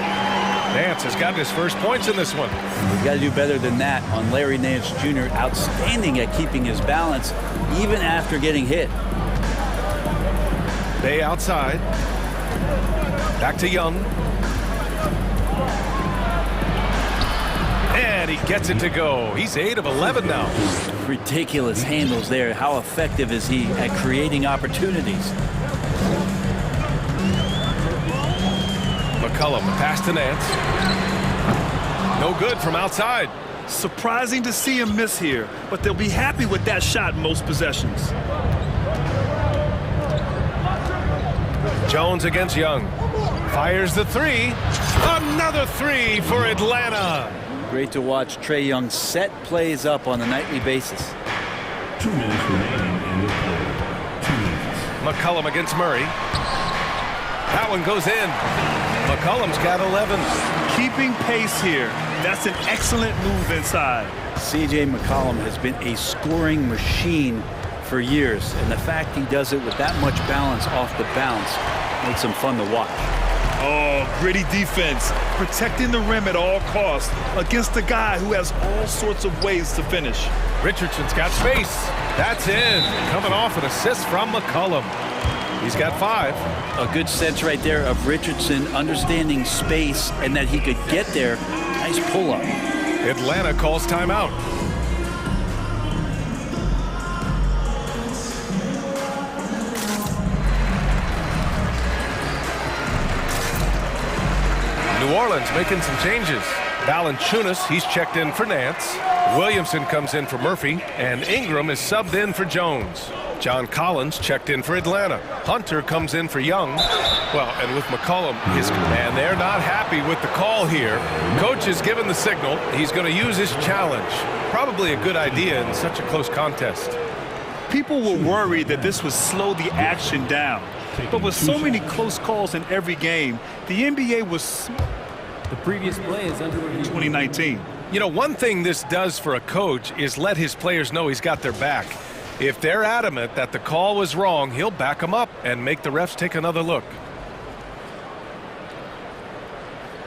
Nance has gotten his first points in this one. You got to do better than that on Larry Nance Jr. Outstanding at keeping his balance, even after getting hit. Bey outside. Back to Young. And he gets it to go. He's 8 of 11 now. Ridiculous handles there. How effective is he at creating opportunities? McCollum, the pass to Nance. No good from outside. Surprising to see him miss here, but they'll be happy with that shot in most possessions. Jones against Young. Fires the 3. Another 3 for Atlanta. Great to watch Trae Young set plays up on a nightly basis. 2 minutes remaining in this quarter. 2 minutes. McCollum against Murray. That one goes in. McCollum's got 11. Keeping pace here. That's an excellent move inside. C.J. McCollum has been a scoring machine for years, and the fact he does it with that much balance off the bounce makes him fun to watch. Oh, gritty defense, protecting the rim at all costs against a guy who has all sorts of ways to finish. Richardson's got space. That's in. Coming off an assist from McCollum. He's got 5. A good sense right there of Richardson understanding space and that he could get there. Nice pull-up. Atlanta calls timeout. New Orleans making some changes. Valanciunas, he's checked in for Nance. Williamson comes in for Murphy, and Ingram is subbed in for Jones. John Collins checked in for Atlanta. Hunter comes in for Young. Well, and with McCollum, and they're not happy with the call here. Coach has given the signal. He's going to use his challenge. Probably a good idea in such a close contest. People were worried that this would slow the action down. But with so many close calls in every game, the NBA was... The previous play is under review. 2019. You know, one thing this does for a coach is let his players know he's got their back. If they're adamant that the call was wrong, he'll back them up and make the refs take another look.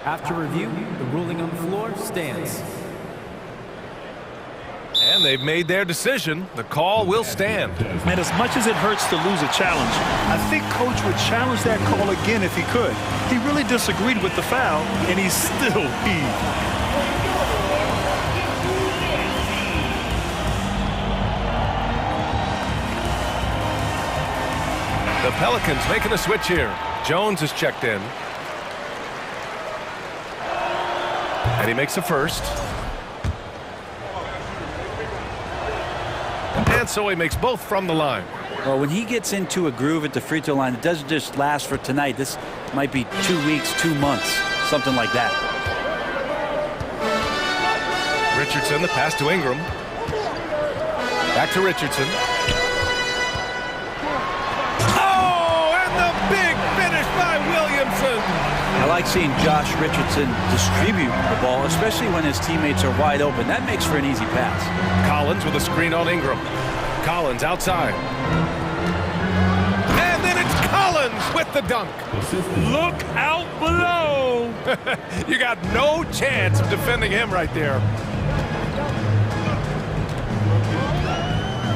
After review, the ruling on the floor stands. And they've made their decision. The call will stand. Man, as much as it hurts to lose a challenge, I think Coach would challenge that call again if he could. He really disagreed with the foul, and he's still peeved. The Pelicans making a switch here. Jones is checked in. And he makes a first. And so he makes both from the line. Well, when he gets into a groove at the free throw line, it doesn't just last for tonight. This might be 2 weeks, 2 months, something like that. Richardson, the pass to Ingram. Back to Richardson. Oh, and the big finish by Williamson. I like seeing Josh Richardson distribute the ball, especially when his teammates are wide open. That makes for an easy pass. Collins with a screen on Ingram. Collins outside. And then it's Collins with the dunk. Look out below. You got no chance of defending him right there.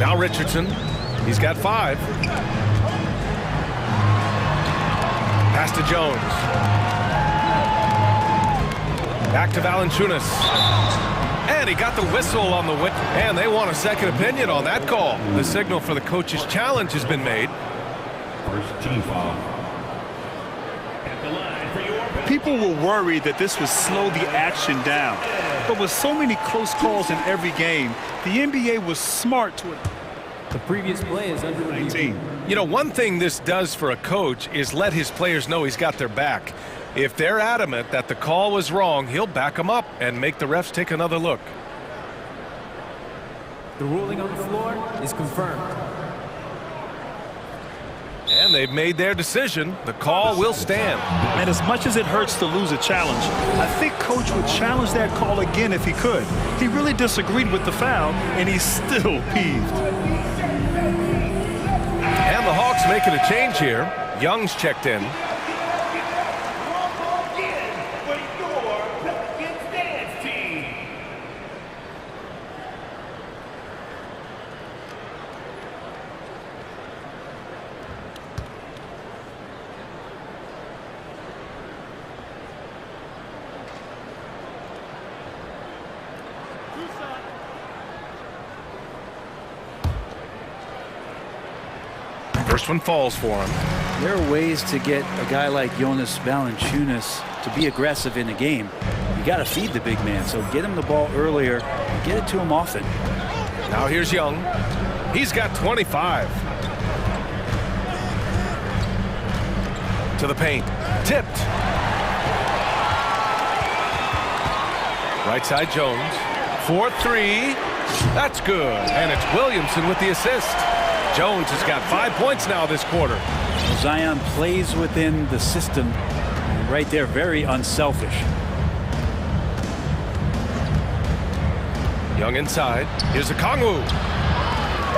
Now Richardson. He's got 5. Pass to Jones. Back to Valanciunas. And he got the whistle on the whip. And they want a second opinion on that call. The signal for the coach's challenge has been made. First team foul. People were worried that this would slow the action down. But with so many close calls in every game, the NBA was smart to it. The previous play is under review. You know, one thing this does for a coach is let his players know he's got their back. If they're adamant that the call was wrong, he'll back them up and make the refs take another look. The ruling on the floor is confirmed. And they've made their decision. The call will stand. And as much as it hurts to lose a challenge, I think Coach would challenge that call again if he could. He really disagreed with the foul, and he's still peeved. And the Hawks making a change here. Young's checked in. First one falls for him. There are ways to get a guy like Jonas Valanciunas to be aggressive in a game. You got to feed the big man, so get him the ball earlier and get it to him often. Now here's Young. He's got 25. To the paint. Tipped. Right side Jones. 4-3. That's good. And it's Williamson with the assist. Jones has got 5 points now this quarter. Zion plays within the system. Right there, very unselfish. Young inside. Here's a Kongwu.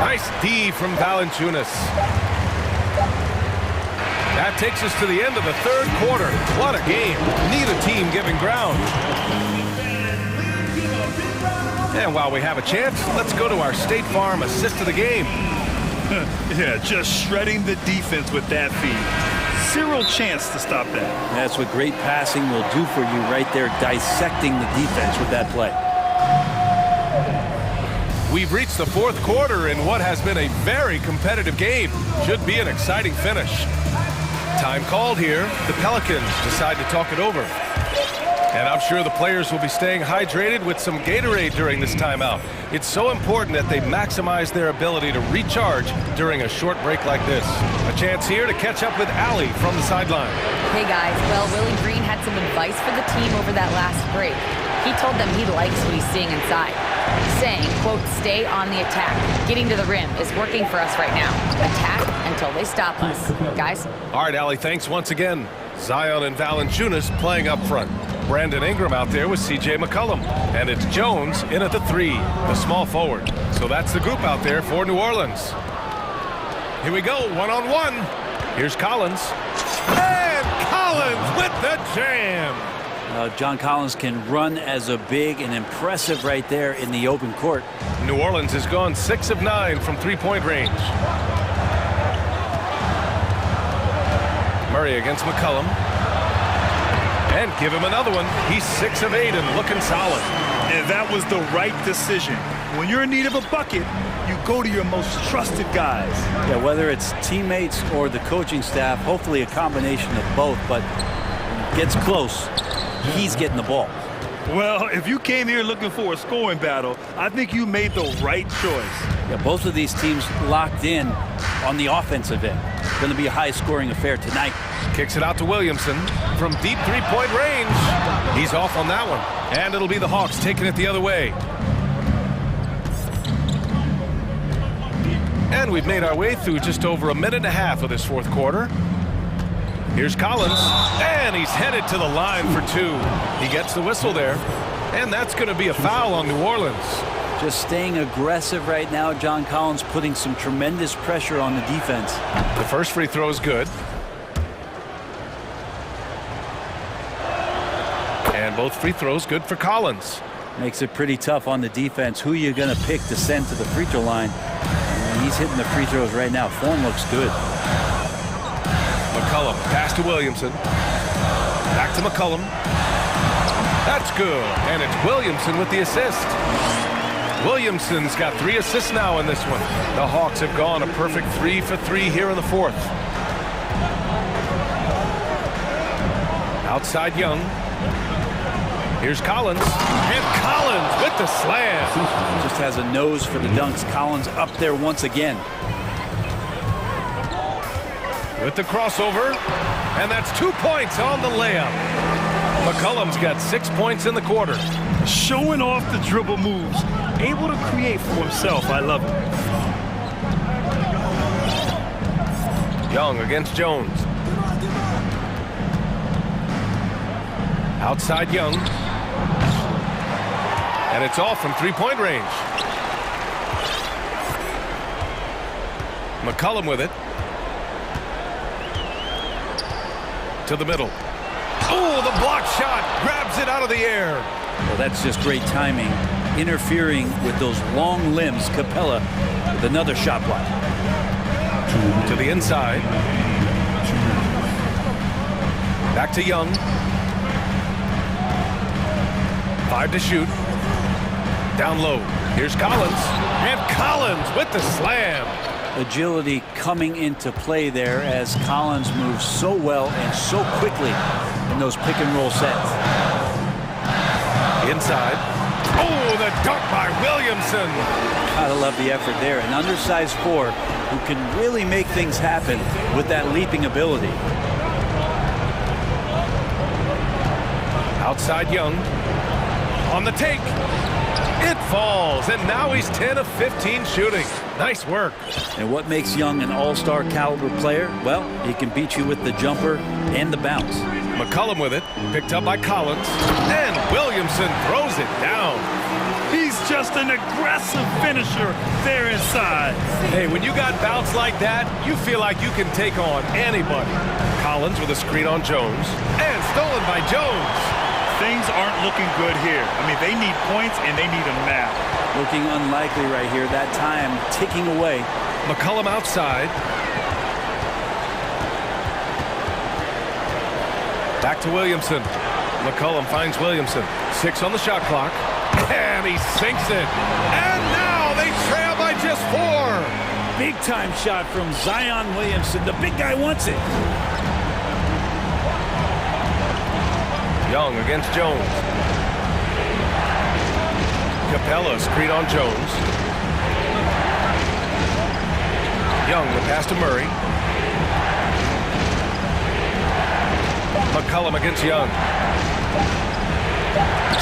Nice D from Valanciunas. That takes us to the end of the third quarter. What a game. Neither team giving ground. And while we have a chance, let's go to our State Farm assist of the game. Yeah, just shredding the defense with that feed. Zero chance to stop that. That's what great passing will do for you right there, dissecting the defense with that play. We've reached the fourth quarter in what has been a very competitive game. Should be an exciting finish. Time called here. The Pelicans decide to talk it over. And I'm sure the players will be staying hydrated with some Gatorade during this timeout. It's so important that they maximize their ability to recharge during a short break like this. A chance here to catch up with Allie from the sideline. Hey guys, well, Willie Green had some advice for the team over that last break. He told them he likes what he's seeing inside, saying, quote, stay on the attack. Getting to the rim is working for us right now. Attack until they stop us. Guys? All right, Allie, thanks once again. Zion and Valanciunas playing up front. Brandon Ingram out there with C.J. McCollum. And it's Jones in at the 3, the small forward. So that's the group out there for New Orleans. Here we go, one-on-one. Here's Collins. And Collins with the jam. John Collins can run as a big and impressive right there in the open court. New Orleans has gone 6 of 9 from three-point range. Murray against McCollum. And give him another one. He's 6 of 8 and looking solid. And that was the right decision. When you're in need of a bucket, you go to your most trusted guys. Yeah, whether it's teammates or the coaching staff, hopefully a combination of both, but when it gets close, he's getting the ball. Well, if you came here looking for a scoring battle, I think you made the right choice. Yeah, both of these teams locked in on the offensive end. Going to be a high-scoring affair tonight. Kicks it out to Williamson from deep three-point range. He's off on that one. And it'll be the Hawks taking it the other way. And we've made our way through just over a minute and a half of this fourth quarter. Here's Collins, and he's headed to the line for 2. He gets the whistle there, and that's going to be a foul on New Orleans. Just staying aggressive right now. John Collins putting some tremendous pressure on the defense. The first free throw is good. And both free throws good for Collins. Makes it pretty tough on the defense. Who you're going to pick to send to the free throw line. And he's hitting the free throws right now. Form looks good. McCollum, pass to Williamson. Back to McCollum. That's good. And it's Williamson with the assist. Williamson's got 3 assists now in this one. The Hawks have gone a perfect 3 for 3 here in the fourth. Outside Young. Here's Collins. And Collins with the slam. Just has a nose for the dunks. Collins up there once again. With the crossover, and that's 2 points on the layup. McCollum's got 6 points in the quarter. Showing off the dribble moves, able to create for himself. I love it. Young against Jones. Outside Young. And it's off from three-point range. McCollum with it. To the middle. Oh, the block shot grabs it out of the air. Well, that's just great timing. Interfering with those long limbs. Capella with another shot block. To the inside. Back to Young. 5 to shoot. Down low. Here's Collins. And Collins with the slam. Agility coming into play there as Collins moves so well and so quickly in those pick and roll sets. Inside. Oh, the dunk by Williamson. Gotta love the effort there. An undersized 4 who can really make things happen with that leaping ability. Outside Young. On the take. It falls, and now he's 10 of 15 shooting. Nice work. And what makes Young an all-star caliber player? Well, he can beat you with the jumper and the bounce. McCollum with it, picked up by Collins, and Williamson throws it down. He's just an aggressive finisher there inside. Hey, when you got bounce like that, you feel like you can take on anybody. Collins with a screen on Jones, and stolen by Jones. Things aren't looking good here. I mean, they need points and they need them now. Looking unlikely right here. That time ticking away. McCollum outside. Back to Williamson. McCollum finds Williamson. 6 on the shot clock. And he sinks it. And now they trail by just 4. Big time shot from Zion Williamson. The big guy wants it. Young against Jones. Capella screen on Jones. Young, the pass to Murray. McCollum against Young.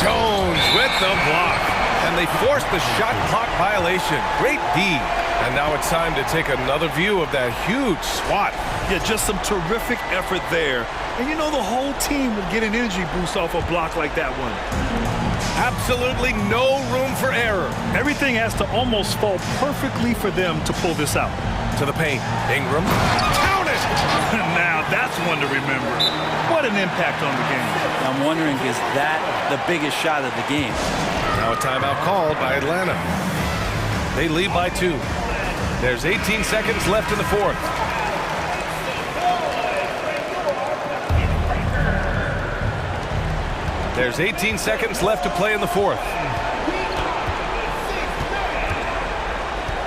Jones with the block. And they forced the shot clock violation. Great D. And now it's time to take another view of that huge swat. Yeah, just some terrific effort there. And you know the whole team would get an energy boost off a block like that one. Absolutely no room for error. Everything has to almost fall perfectly for them to pull this out. To the paint. Ingram. Count it! Now that's one to remember. What an impact on the game. I'm wondering, is that the biggest shot of the game? Now a timeout called by Atlanta. They lead by 2. There's 18 seconds left in the fourth. There's 18 seconds left to play in the fourth.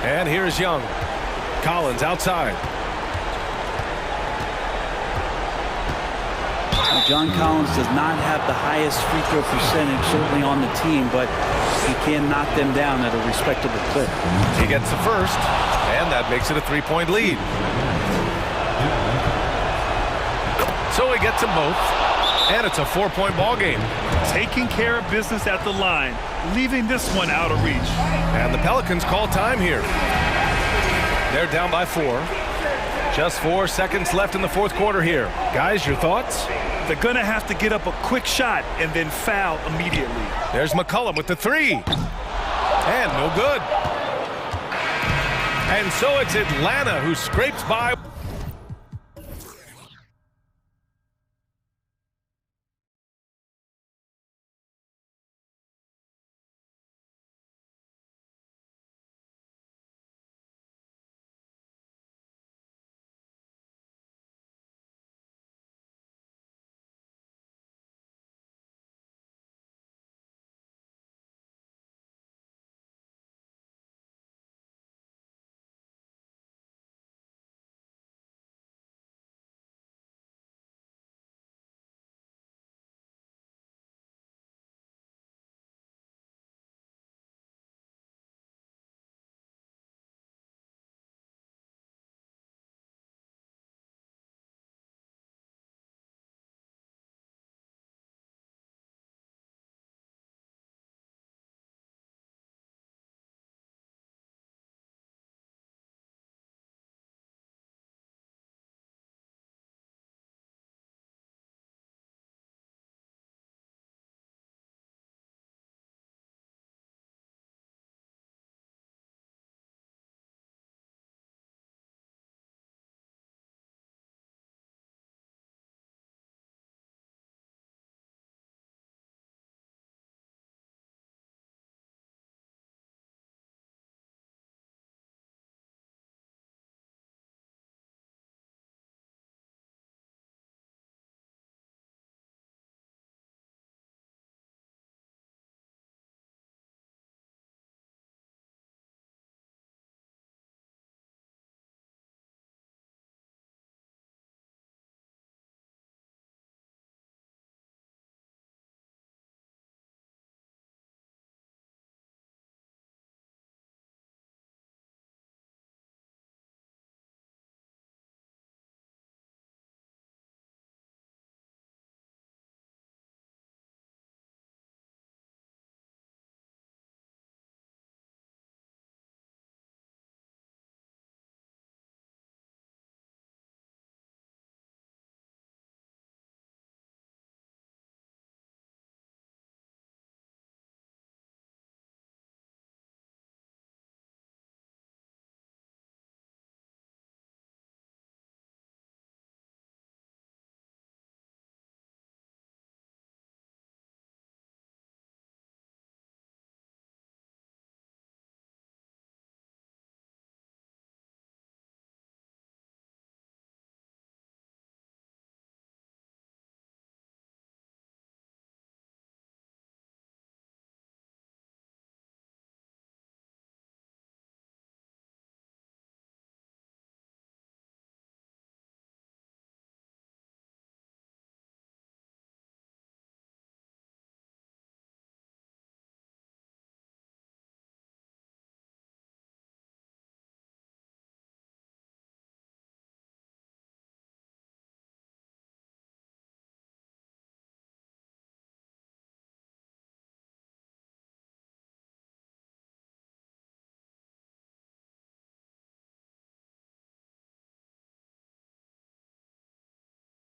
And here's Young. Collins outside. John Collins does not have the highest free throw percentage, certainly on the team, but he can knock them down at a respectable clip. He gets the first, and that makes it a 3-point lead. So he gets them both, and it's a 4-point ball game. Taking care of business at the line, leaving this one out of reach. And the Pelicans call time here. They're down by 4. Just 4 seconds left in the fourth quarter here. Guys, your thoughts? They're going to have to get up a quick shot and then foul immediately. There's McCollum with the 3. And no good. And so it's Atlanta who scrapes by.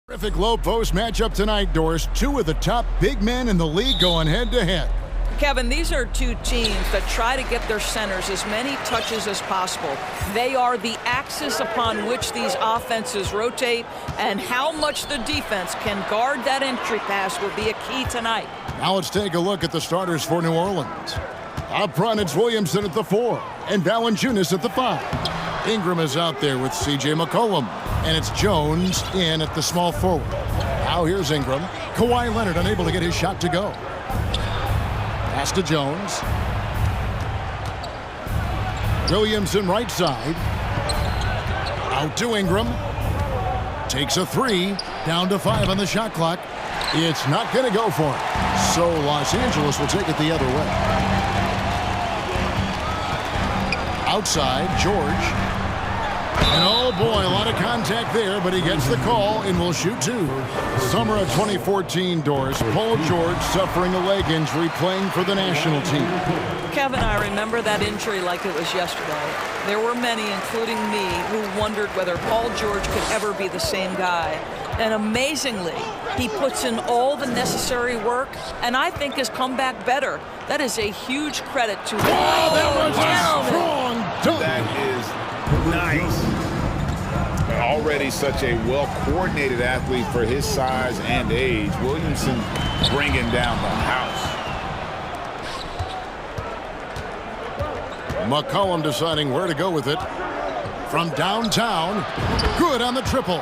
Terrific low post matchup tonight, Doris. Two of the top big men in the league going head-to-head. Kevin, these are two teams that try to get their centers as many touches as possible. They are the axis upon which these offenses rotate, and how much the defense can guard that entry pass will be a key tonight. Now let's take a look at the starters for New Orleans. Up front, it's Williamson at the 4 and Valanciunas at the 5. Ingram is out there with C.J. McCollum, and it's Jones in at the small forward. Now here's Ingram. Kawhi Leonard unable to get his shot to go. Pass to Jones. Williamson right side. Out to Ingram. Takes a 3. Down to 5 on the shot clock. It's not going to go for him. So Los Angeles will take it the other way. Outside, George. And oh boy, a lot of contact there, but he gets the call and will shoot 2. Summer of 2014, Doris. Paul George suffering a leg injury playing for the national team. Kevin, I remember that injury like it was yesterday. There were many, including me, who wondered whether Paul George could ever be the same guy. And amazingly, he puts in all the necessary work, and I think has come back better. That is a huge credit to him. Oh, that was a strong dunk. That is nice. Already such a well-coordinated athlete for his size and age. Williamson bringing down the house. McCollum deciding where to go with it. From downtown, good on the triple.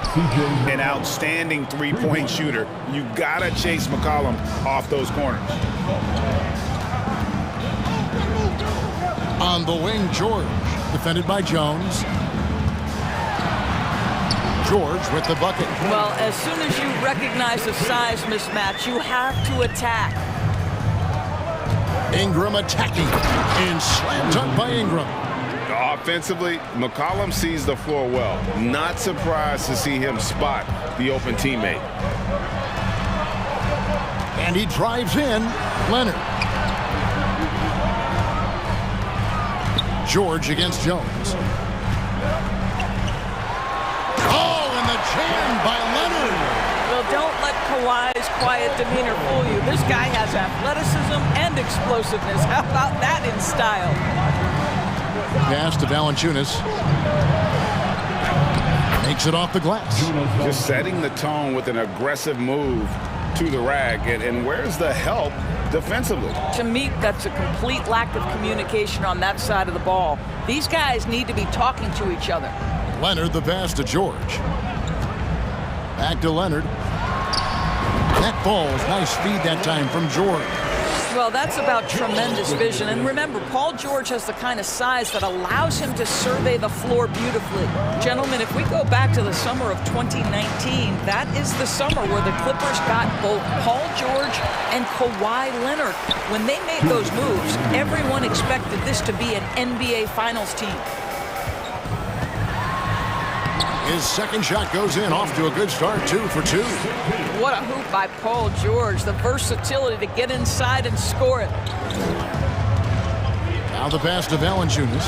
An outstanding three-point shooter. You gotta chase McCollum off those corners. On the wing, George, defended by Jones. George with the bucket. Well, as soon as you recognize a size mismatch, you have to attack. Ingram attacking, and slam dunk by Ingram. Offensively, McCollum sees the floor well. Not surprised to see him spot the open teammate. And he drives in. Leonard. George against Jones. Oh, and the jam by Leonard. Well, don't let Kawhi's quiet demeanor fool you. This guy has athleticism and explosiveness. How about that in style? Pass to Valanciunas. Makes it off the glass. Just setting the tone with an aggressive move to the rack. And where's the help defensively? To me, that's a complete lack of communication on that side of the ball. These guys need to be talking to each other. Leonard, the pass to George. Back to Leonard. That falls. Nice feed that time from George. Well, that's about tremendous vision. And remember, Paul George has the kind of size that allows him to survey the floor beautifully. Gentlemen, if we go back to the summer of 2019, that is the summer where the Clippers got both Paul George and Kawhi Leonard. When they made those moves, everyone expected this to be an NBA Finals team. His second shot goes in, off to a good start, 2 for 2. What a hoop by Paul George, the versatility to get inside and score it. Now the pass to Valanciunas.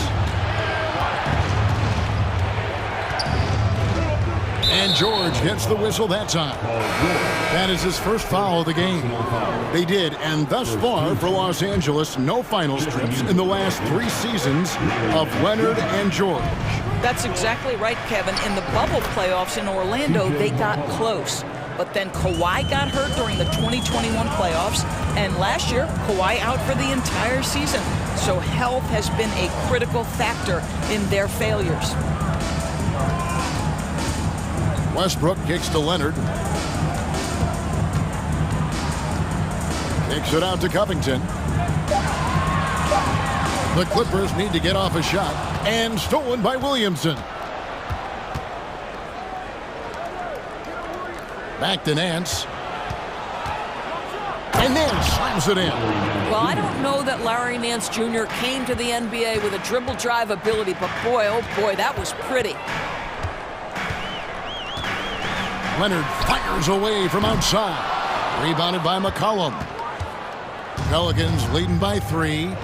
And George gets the whistle that time. That is his first foul of the game. They did, and thus far for Los Angeles, no finals trips in the last 3 seasons of Leonard and George. That's exactly right, Kevin. In the bubble playoffs in Orlando, they got close. But then Kawhi got hurt during the 2021 playoffs, and last year, Kawhi out for the entire season. So health has been a critical factor in their failures. Westbrook kicks to Leonard. Kicks it out to Covington. The Clippers need to get off a shot, and stolen by Williamson. Back to Nance. And Nance slams it in. Well, I don't know that Larry Nance Jr. came to the NBA with a dribble drive ability, but boy, oh boy, that was pretty. Leonard fires away from outside. Rebounded by McCollum. Pelicans leading by 3.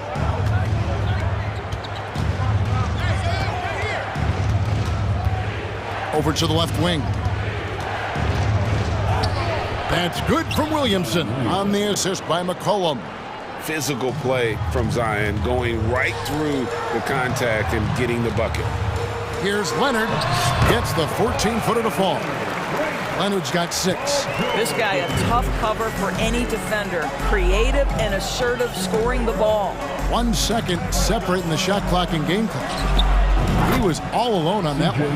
Over to the left wing. That's good from Williamson on the assist by McCollum. Physical play from Zion, going right through the contact and getting the bucket. Here's Leonard. Gets the 14-footer to fall. Leonard's got 6. This guy, a tough cover for any defender. Creative and assertive scoring the ball. 1 second separating the shot clock and game clock. He was all alone on that one.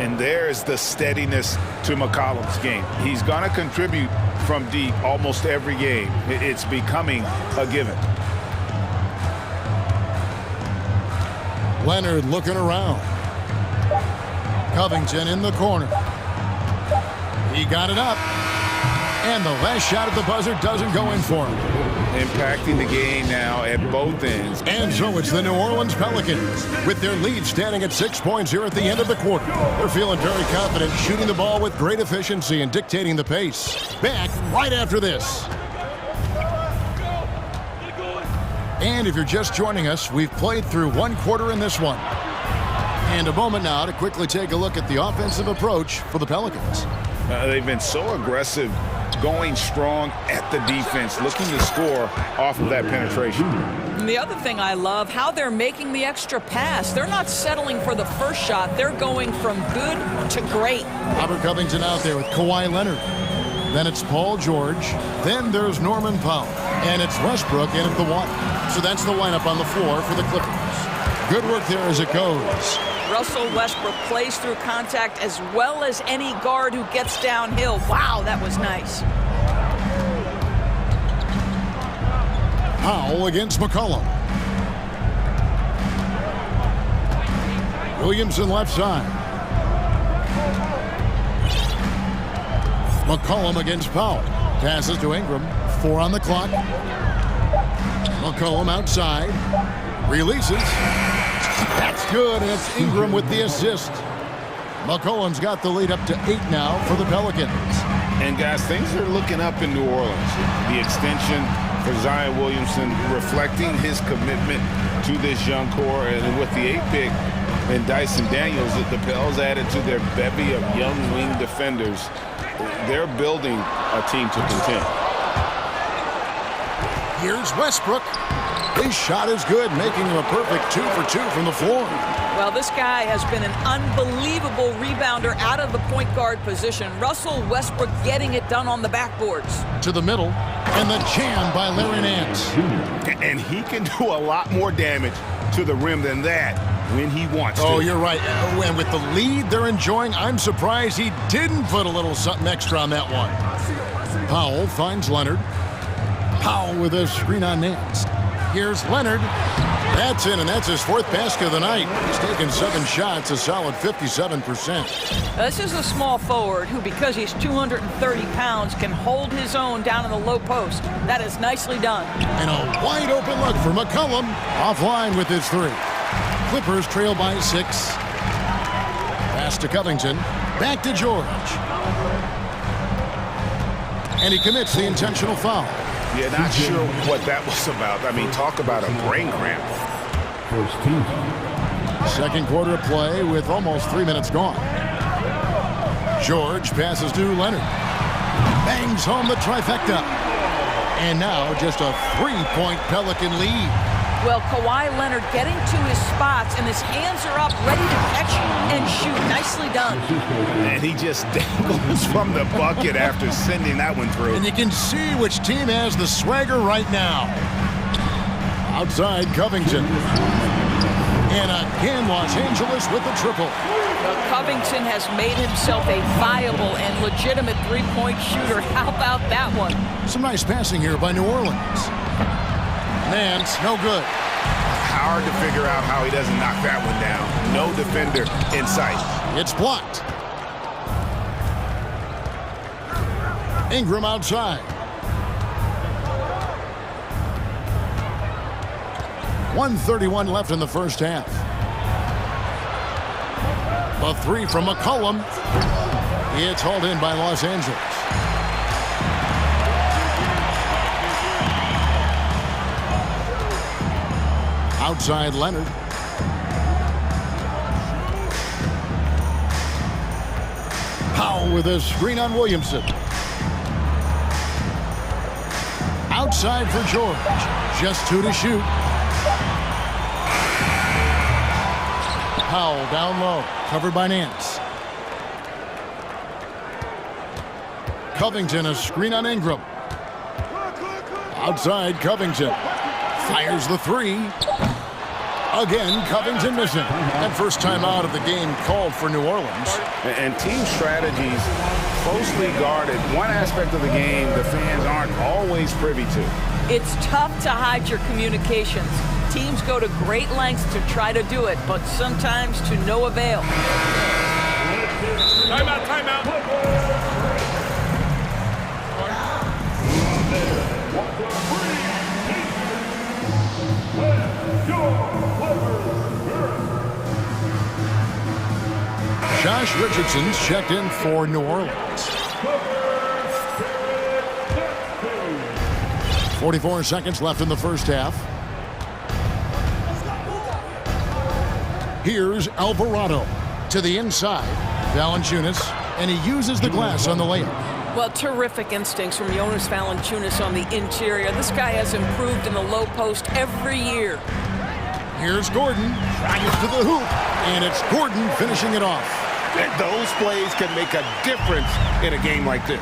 And there's the steadiness to McCollum's game. He's going to contribute from deep almost every game. It's becoming a given. Leonard looking around. Covington in the corner. He got it up. And the last shot at the buzzer doesn't go in for him. Impacting the game now at both ends. And so it's the New Orleans Pelicans with their lead standing at 6 points here at the end of the quarter. They're feeling very confident, shooting the ball with great efficiency and dictating the pace. Back right after this. And if you're just joining us, we've played through 1 quarter in this one. And a moment now to quickly take a look at the offensive approach for the Pelicans. They've been so aggressive, going strong at the defense, looking to score off of that penetration. And the other thing I love, how they're making the extra pass. They're not settling for the first shot. They're going from good to great. Robert Covington out there with Kawhi Leonard. Then it's Paul George. Then there's Norman Powell. And it's Westbrook in at the 1. So that's the lineup on the floor for the Clippers. Good work there as it goes. Russell Westbrook plays through contact as well as any guard who gets downhill. Wow, that was nice. Powell against McCollum. Williamson left side. McCollum against Powell. Passes to Ingram. 4 on the clock. McCollum outside. Releases. That's good, and it's Ingram with the assist. McCollum's got the lead up to 8 now for the Pelicans. And guys, things are looking up in New Orleans. The extension for Zion Williamson reflecting his commitment to this young core, and with the 8th pick and Dyson Daniels, the Pels added to their bevy of young wing defenders. They're building a team to contend. Here's Westbrook. His shot is good, making him a perfect 2 for 2 from the floor. Well, this guy has been an unbelievable rebounder out of the point guard position. Russell Westbrook getting it done on the backboards. To the middle, and the jam by Larry Nance. And he can do a lot more damage to the rim than that when he wants to. Oh, you're right. And with the lead they're enjoying, I'm surprised he didn't put a little something extra on that one. Powell finds Leonard. Powell with a screen on Nance. Here's Leonard. That's in, and that's his 4th basket of the night. He's taken 7 shots, a solid 57%. This is a small forward who, because he's 230 pounds, can hold his own down in the low post. That is nicely done. And a wide open look for McCollum. Offline with his 3. Clippers trail by 6. Pass to Covington. Back to George. And he commits the intentional foul. Yeah, not sure what that was about. I mean, talk about a brain cramp. Second quarter of play with almost 3 minutes gone. George passes to Leonard. Bangs home the trifecta. And now just a 3-point Pelican lead. Well, Kawhi Leonard getting to his spots, and his hands are up, ready to catch and shoot. Nicely done. And he just dangles from the bucket after sending that one through. And you can see which team has the swagger right now. Outside, Covington. And again, Los Angeles with the triple. Well, Covington has made himself a viable and legitimate 3-point shooter. How about that one? Some nice passing here by New Orleans. Nance, no good. Hard to figure out how he doesn't knock that one down. No defender in sight. It's blocked. Ingram outside. 1:31 left in the first half. A 3 from McCollum. It's hauled in by Los Angeles. Outside Leonard. Powell with a screen on Williamson. outside for George. Just 2 to shoot. Powell down low, covered by Nance. Covington, a screen on Ingram. Outside, Covington. Fires the 3. Again, Covington missing. And first time out of the game called for New Orleans. And team strategies closely guarded. One aspect of the game the fans aren't always privy to. It's tough to hide your communications. Teams go to great lengths to try to do it, but sometimes to no avail. Timeout, timeout. Josh Richardson's checked in for New Orleans. 44 seconds left in the first half. Here's Alvarado to the inside. Valanciunas, and he uses the glass on the layup. Well, terrific instincts from Jonas Valanciunas on the interior. This guy has improved in the low post every year. Here's Gordon, drives to the hoop, and it's Gordon finishing it off. Those plays can make a difference in a game like this.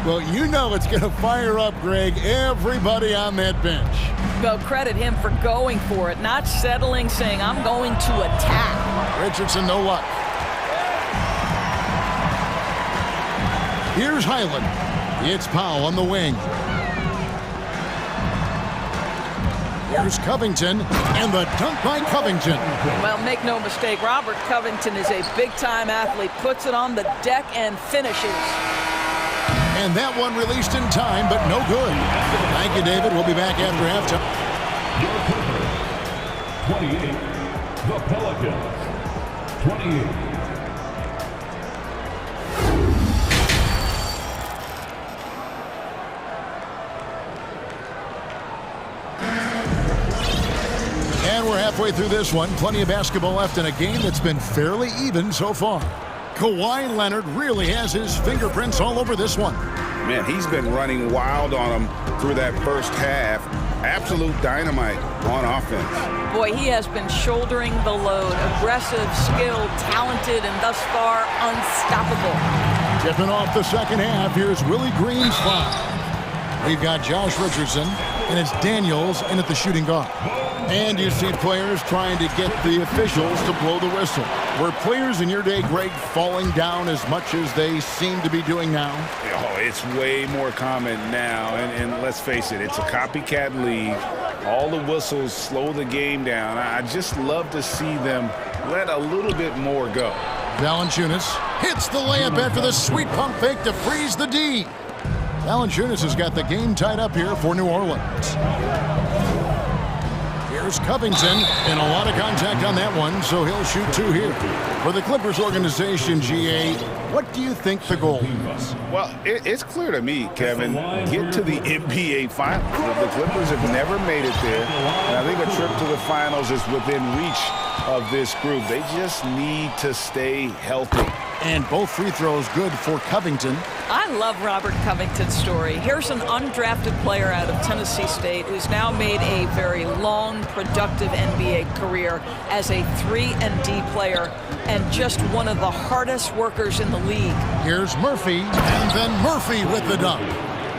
Well, you know it's going to fire up, Greg, everybody on that bench. Well, credit him for going for it, not settling, saying, I'm going to attack. Richardson, no luck. Here's Highland. It's Powell on the wing. Here's Covington, and the dunk by Covington. Well, make no mistake, Robert Covington is a big-time athlete, puts it on the deck and finishes. And that one released in time, but no good. Thank you, David. We'll be back after halftime. 28, the Pelicans. 28. And we're halfway through this one. Plenty of basketball left in a game that's been fairly even so far. Kawhi Leonard really has his fingerprints all over this one. Man, he's been running wild on him through that first half. Absolute dynamite on offense. Boy, he has been shouldering the load. Aggressive, skilled, talented, and thus far unstoppable. Tipping off the second half, here's Willie Green's five. We've got Josh Richardson, and it's Daniels in at the shooting guard. And you see players trying to get the officials to blow the whistle. Were players in your day, Greg, falling down as much as they seem to be doing now? Oh, it's way more common now. And let's face it, it's a copycat league. All the whistles slow the game down. I just love to see them let a little bit more go. Valanciunas hits the layup after the sweet pump fake to freeze the D. Valanciunas has got the game tied up here for New Orleans. Here's Covington, and a lot of contact on that one, so he'll shoot two here. For the Clippers organization, GA, what do you think the goal is? Well, it's clear to me, Kevin, get to the NBA Finals. The Clippers have never made it there, and I think a trip to the Finals is within reach of this group. They just need to stay healthy. And both free throws good for Covington. I love Robert Covington's story. Here's an undrafted player out of Tennessee State who's now made a very long, productive NBA career as a 3-and-D player and just one of the hardest workers in the league. Here's Murphy, and then Murphy with the dunk.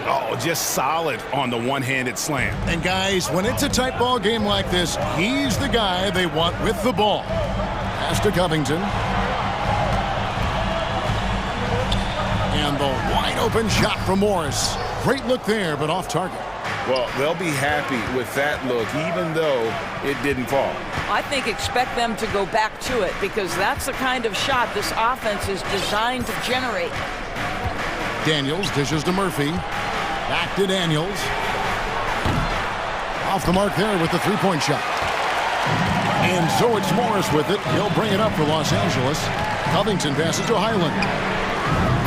Oh, just solid on the one-handed slam. And guys, when it's a tight ball game like this, he's the guy they want with the ball. Pass to Covington. And the wide-open shot from Morris. Great look there, but off target. Well, they'll be happy with that look, even though it didn't fall. I think expect them to go back to it because that's the kind of shot this offense is designed to generate. Daniels dishes to Murphy. Back to Daniels. Off the mark there with the three-point shot. And so it's Morris with it. He'll bring it up for Los Angeles. Covington passes to Highland.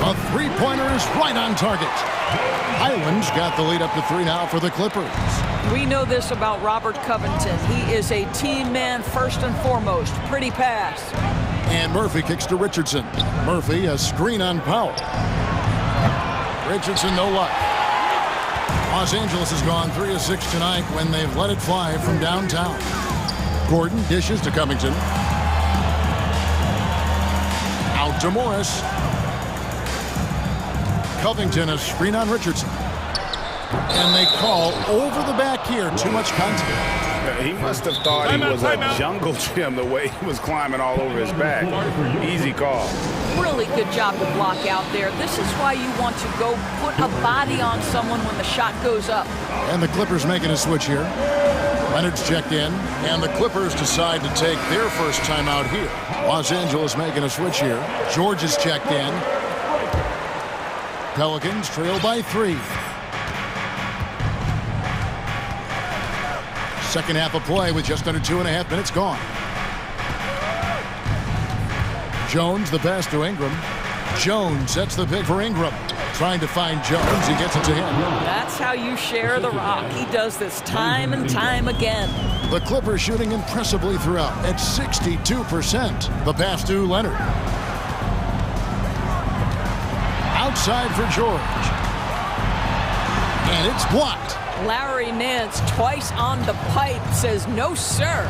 A three-pointer is right on target. Highland's got the lead up to 3 now for the Clippers. We know this about Robert Covington. He is a team man first and foremost. Pretty pass. And Murphy kicks to Richardson. Murphy, a screen on Powell. Richardson, no luck. Los Angeles has gone 3 of 6 tonight when they've let it fly from downtown. Gordon dishes to Covington. Out to Morris. Covington, a screen on Richardson. And they call over the back here. Too much contact. He must have thought he was a jungle gym the way he was climbing all over his back. Easy call. Really good job to block out there. This is why you want to go put a body on someone when the shot goes up. And the Clippers making a switch here. Leonard's checked in, and the Clippers decide to take their first timeout here. Los Angeles making a switch here. George is checked in. Pelicans trail by 3. Second half of play with just under 2.5 minutes gone. Jones, the pass to Ingram. Jones sets the pick for Ingram. Trying to find Jones. He gets it to him. That's how you share the rock. He does this time and time again. The Clippers shooting impressively throughout at 62%. The pass to Leonard. Outside for George. And it's blocked. Larry Nance twice on the pipe says no, sir.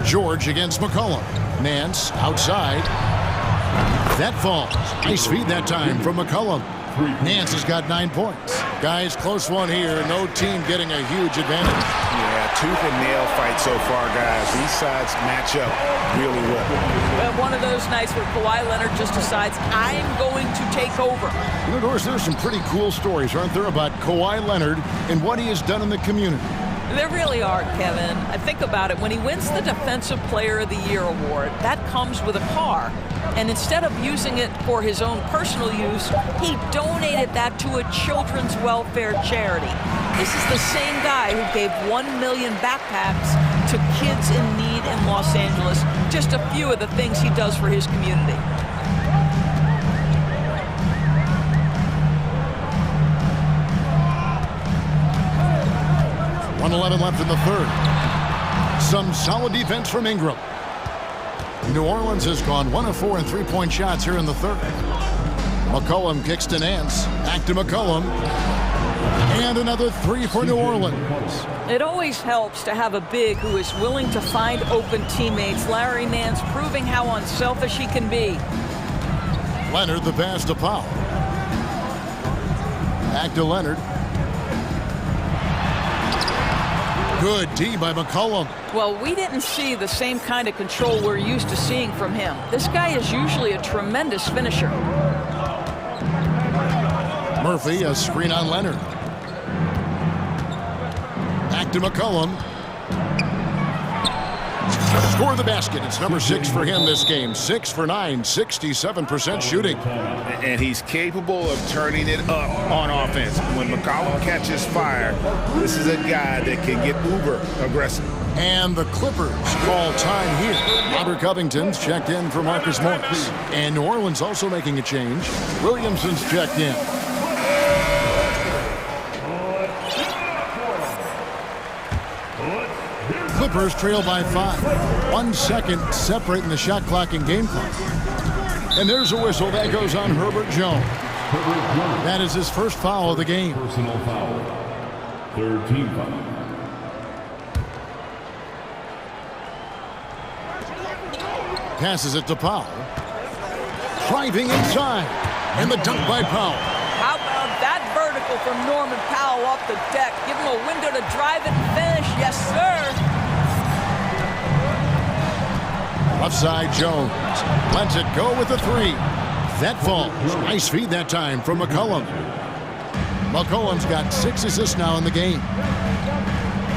George against McCollum. Nance outside. That falls. Nice feed that time from McCollum. Nance has got 9 points. Guys, close one here. No team getting a huge advantage. Yeah, tooth and nail fight so far, guys. These sides match up really well. One of those nights where Kawhi Leonard just decides, I'm going to take over. And of course, there's some pretty cool stories, aren't there, about Kawhi Leonard and what he has done in the community. There really are, Kevin. I think about it. When he wins the Defensive Player of the Year award, that comes with a car. And instead of using it for his own personal use, he donated that to a children's welfare charity. This is the same guy who gave 1 million backpacks to kids in need in Los Angeles. Just a few of the things he does for his community. .11 left in the third. Some solid defense from Ingram. New Orleans has gone 1 of 4 in three-point shots here in the third. McCollum kicks to Nance. Back to McCollum. And another 3 for New Orleans. It always helps to have a big who is willing to find open teammates. Larry Nance proving how unselfish he can be. Leonard, the pass to Powell. Back to Leonard. Good D by McCollum. Well, we didn't see the same kind of control we're used to seeing from him. This guy is usually a tremendous finisher. Murphy, a screen on Leonard. Back to McCollum. Score the basket. It's number 6 for him this game. 6 for 9, 67% shooting. And he's capable of turning it up on offense. When McCollum catches fire, this is a guy that can get uber aggressive. And the Clippers call time here. Robert Covington's checked in for Marcus Morris. And New Orleans also making a change. Williamson's checked in. Clippers trail by 5. 1 second separating the shot clock and game clock. And there's a whistle that goes on Herbert Jones. That is his first foul of the game. Personal foul. Third team foul. Passes it to Powell. Driving inside. And the dunk by Powell. How about that vertical from Norman Powell off the deck? Give him a window to drive it and finish. Yes, sir. Left side, Jones. Lets it go with the 3. That falls. Nice feed that time from McCollum. McCollum's got 6 assists now in the game.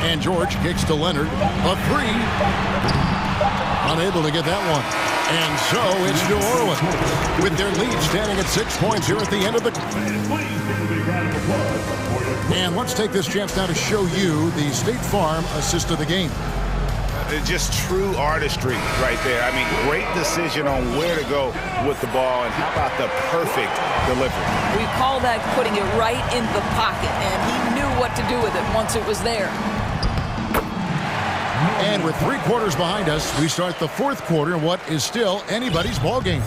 And George kicks to Leonard. A 3. Unable to get that one. And so it's New Orleans with their lead standing at 6 points here at the end of the... And let's take this chance now to show you the State Farm assist of the game. Just true artistry right there. I mean, great decision on where to go with the ball, and how about the perfect delivery? We call that putting it right in the pocket, and he knew what to do with it once it was there. And with 3 quarters behind us, we start the 4th quarter in what is still anybody's ball game.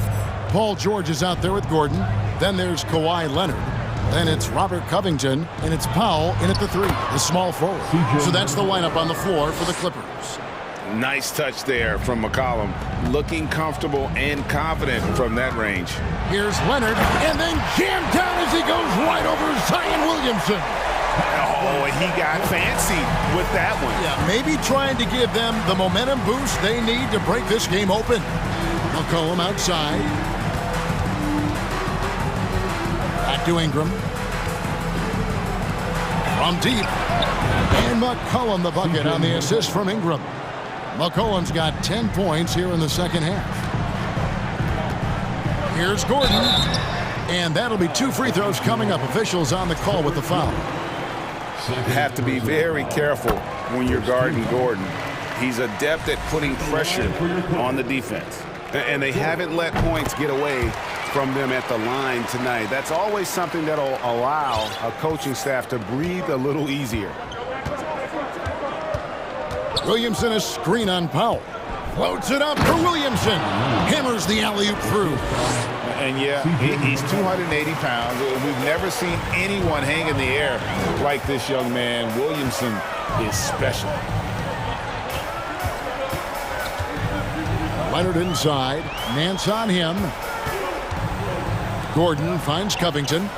Paul George is out there with Gordon. Then there's Kawhi Leonard. Then it's Robert Covington, and it's Powell in at the 3, the small forward. So that's the lineup on the floor for the Clippers. Nice touch there from McCollum. Looking comfortable and confident from that range. Here's Leonard, and then jammed down as he goes right over Zion Williamson. Oh, and he got fancy with that one. Yeah, maybe trying to give them the momentum boost they need to break this game open. McCollum outside. Back to Ingram. From deep. And McCollum the bucket on the assist from Ingram. McCollum's got 10 points here in the second half. Here's Gordon. And that'll be 2 free throws coming up. Officials on the call with the foul. Have to be very careful when you're guarding Gordon. He's adept at putting pressure on the defense. And they haven't let points get away from them at the line tonight. That's always something that'll allow a coaching staff to breathe a little easier. Williamson, a screen on Powell. Floats it up for Williamson. Hammers the alley-oop through. And yeah, he's 280 pounds. We've never seen anyone hang in the air like this young man. Williamson is special. Leonard inside. Nance on him. Gordon finds Covington.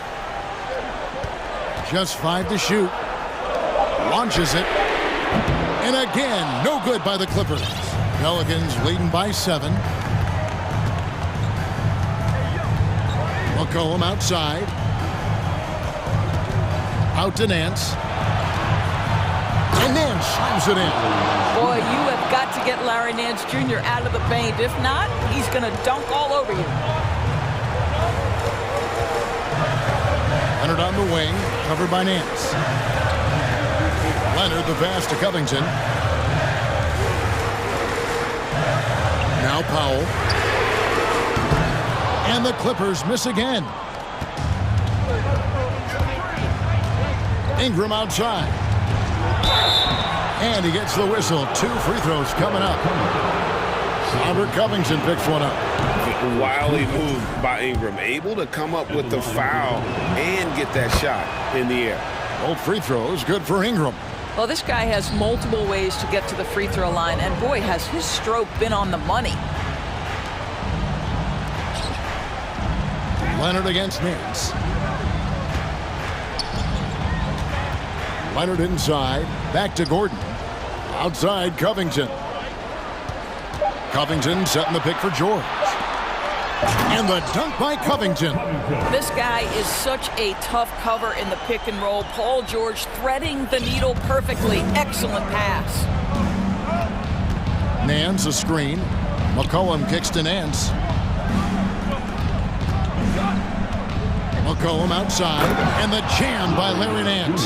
Just 5 to shoot. Launches it. And again, no good by the Clippers. Pelicans leading by 7. McCollum outside. Out to Nance. And Nance slams it in. Boy, you have got to get Larry Nance Jr. out of the paint. If not, he's going to dunk all over you. Leonard on the wing, covered by Nance. Leonard the pass to Covington. Now Powell. And the Clippers miss again. Ingram outside. And he gets the whistle. 2 free throws coming up. Robert Covington picks one up. Wily move by Ingram. Able to come up with the foul and get that shot in the air. Both free throws good for Ingram. Well, this guy has multiple ways to get to the free throw line, and boy, has his stroke been on the money. Leonard against Nance. Leonard inside. Back to Gordon. Outside, Covington. Covington setting the pick for George. And the dunk by Covington. This guy is such a tough cover in the pick and roll. Paul George threading the needle perfectly. Excellent pass. Nance a screen. McCollum kicks to Nance. McCollum outside. And the jam by Larry Nance.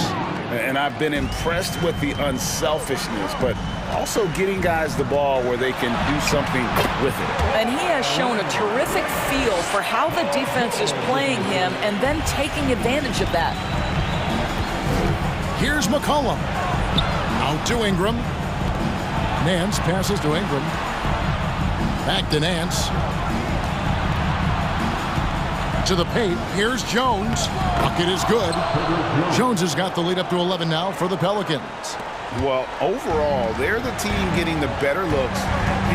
And I've been impressed with the unselfishness, but also getting guys the ball where they can do something with it. And he has shown a terrific feel for how the defense is playing him and then taking advantage of that. Here's McCollum. Out to Ingram. Nance passes to Ingram. Back to Nance. To the paint. Here's Jones. Bucket is good. Jones has got the lead up to 11 now for the Pelicans. Well, overall, they're the team getting the better looks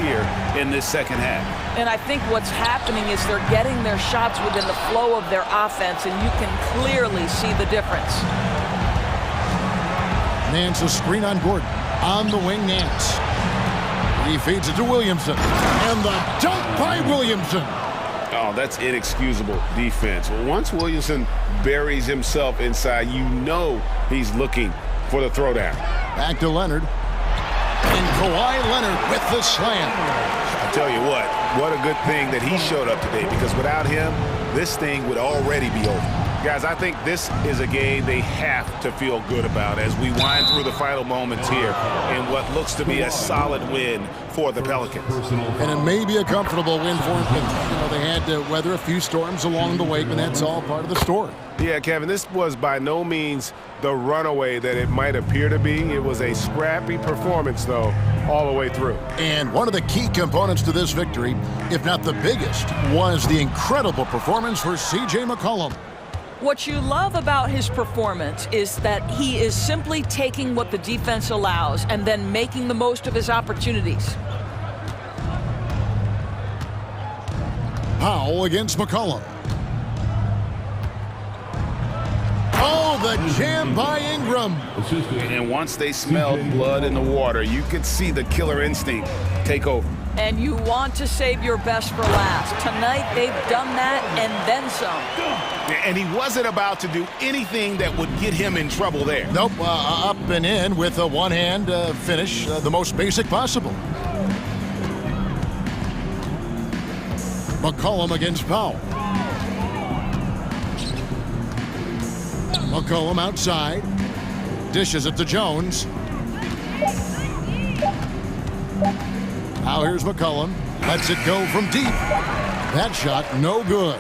here in this second half. And I think what's happening is they're getting their shots within the flow of their offense, and you can clearly see the difference. Nance a screen on Gordon. On the wing, Nance. He feeds it to Williamson. And the dunk by Williamson. Oh, that's inexcusable defense. Once Williamson buries himself inside, you know he's looking for the throwdown. Back to Leonard. And Kawhi Leonard with the slam. I'll tell you what a good thing that he showed up today, because without him, this thing would already be over. Guys, I think this is a game they have to feel good about as we wind through the final moments here in what looks to be a solid win for the Pelicans. And it may be a comfortable win for them, but they had to weather a few storms along the way, and that's all part of the story. Yeah, Kevin, this was by no means the runaway that it might appear to be. It was a scrappy performance, though, all the way through. And one of the key components to this victory, if not the biggest, was the incredible performance for C.J. McCollum. What you love about his performance is that he is simply taking what the defense allows and then making the most of his opportunities. Powell against McCollum. Oh, the jam by Ingram. And once they smelled blood in the water, you could see the killer instinct take over. And you want to save your best for last. Tonight, they've done that and then some. And he wasn't about to do anything that would get him in trouble there. Nope, up and in with a one-hand finish, the most basic possible. McCollum against Powell. McCollum outside. Dishes it to Jones. Now here's McCollum. Lets it go from deep. That shot no good.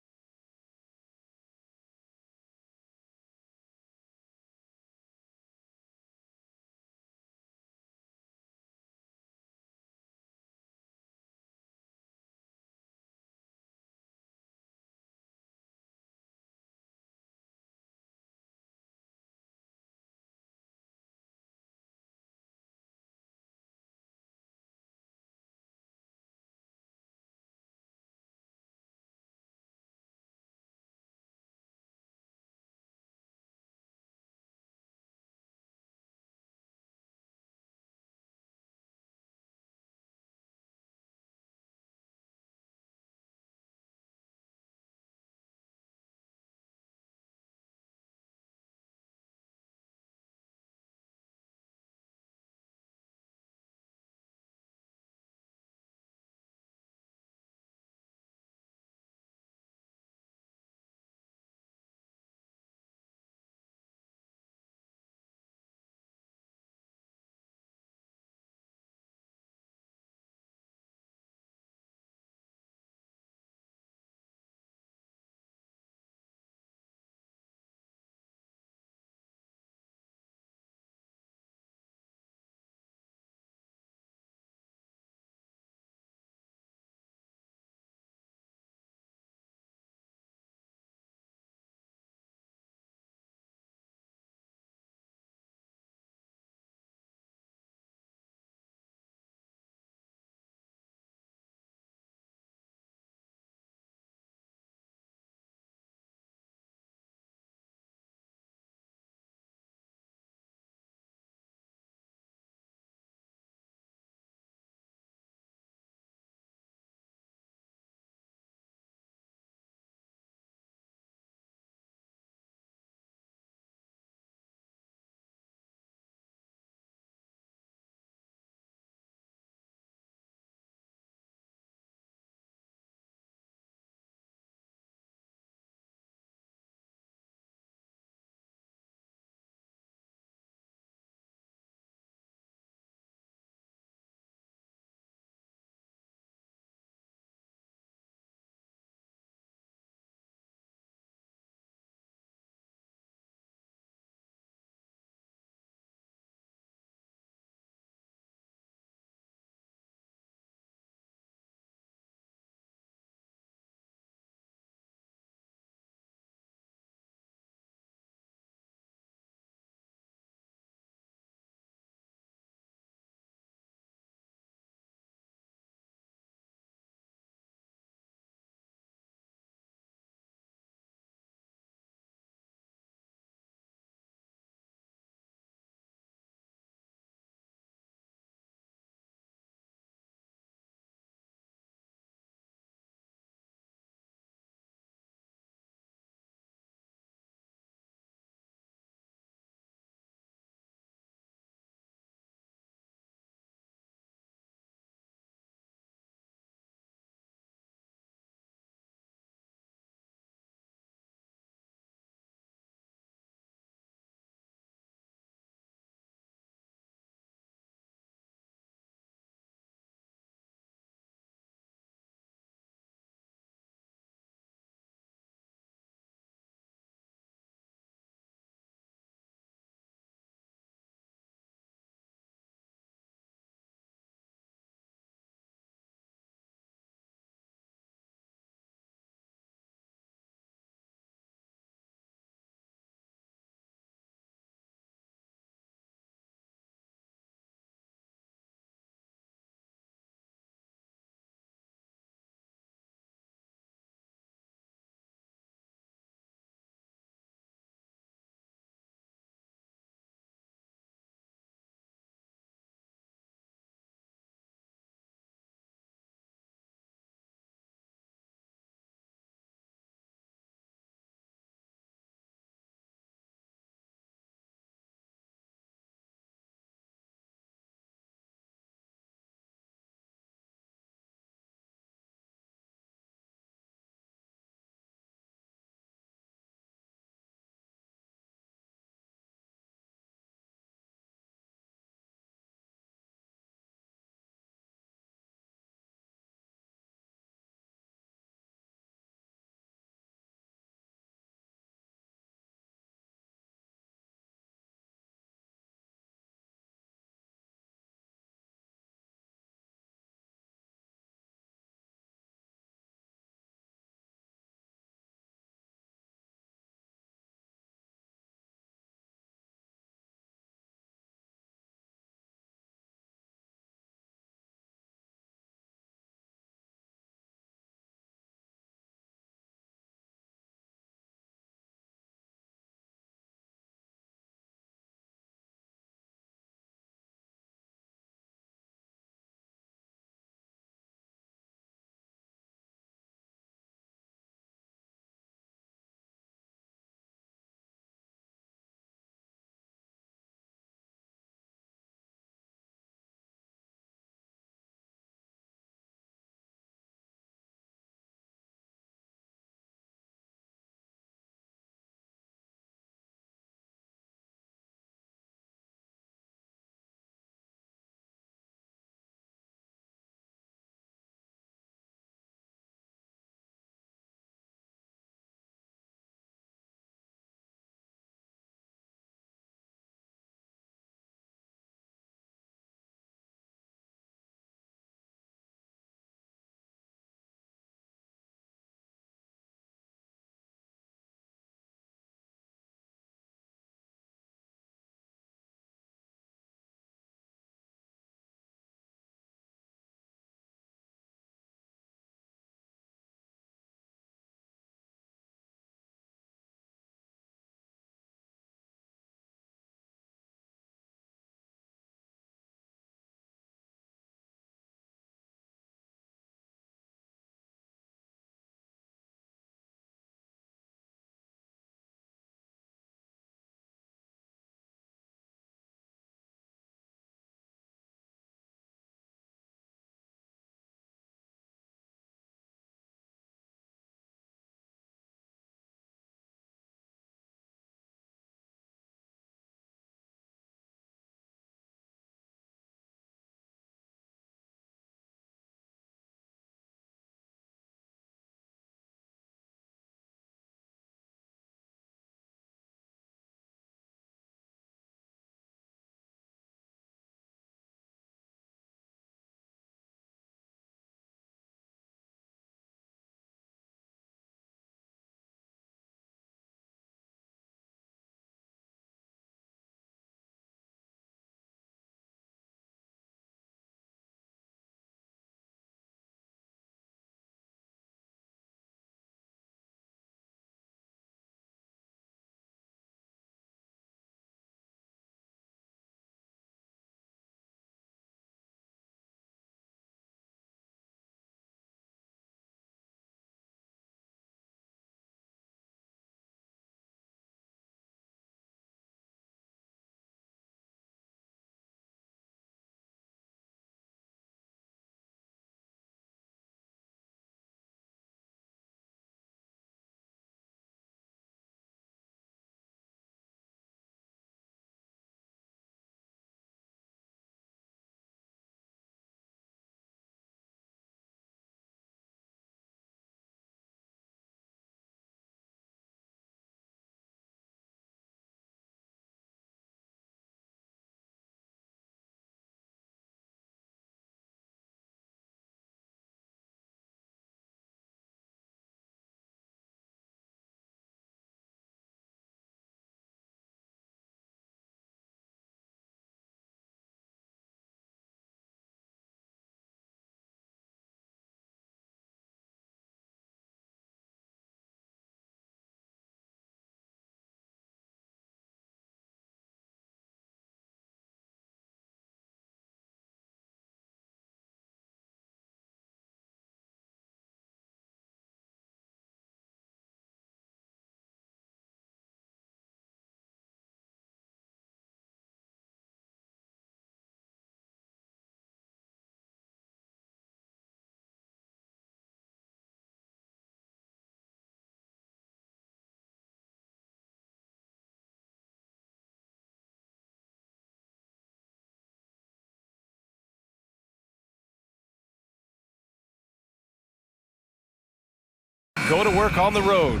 go to work on the road.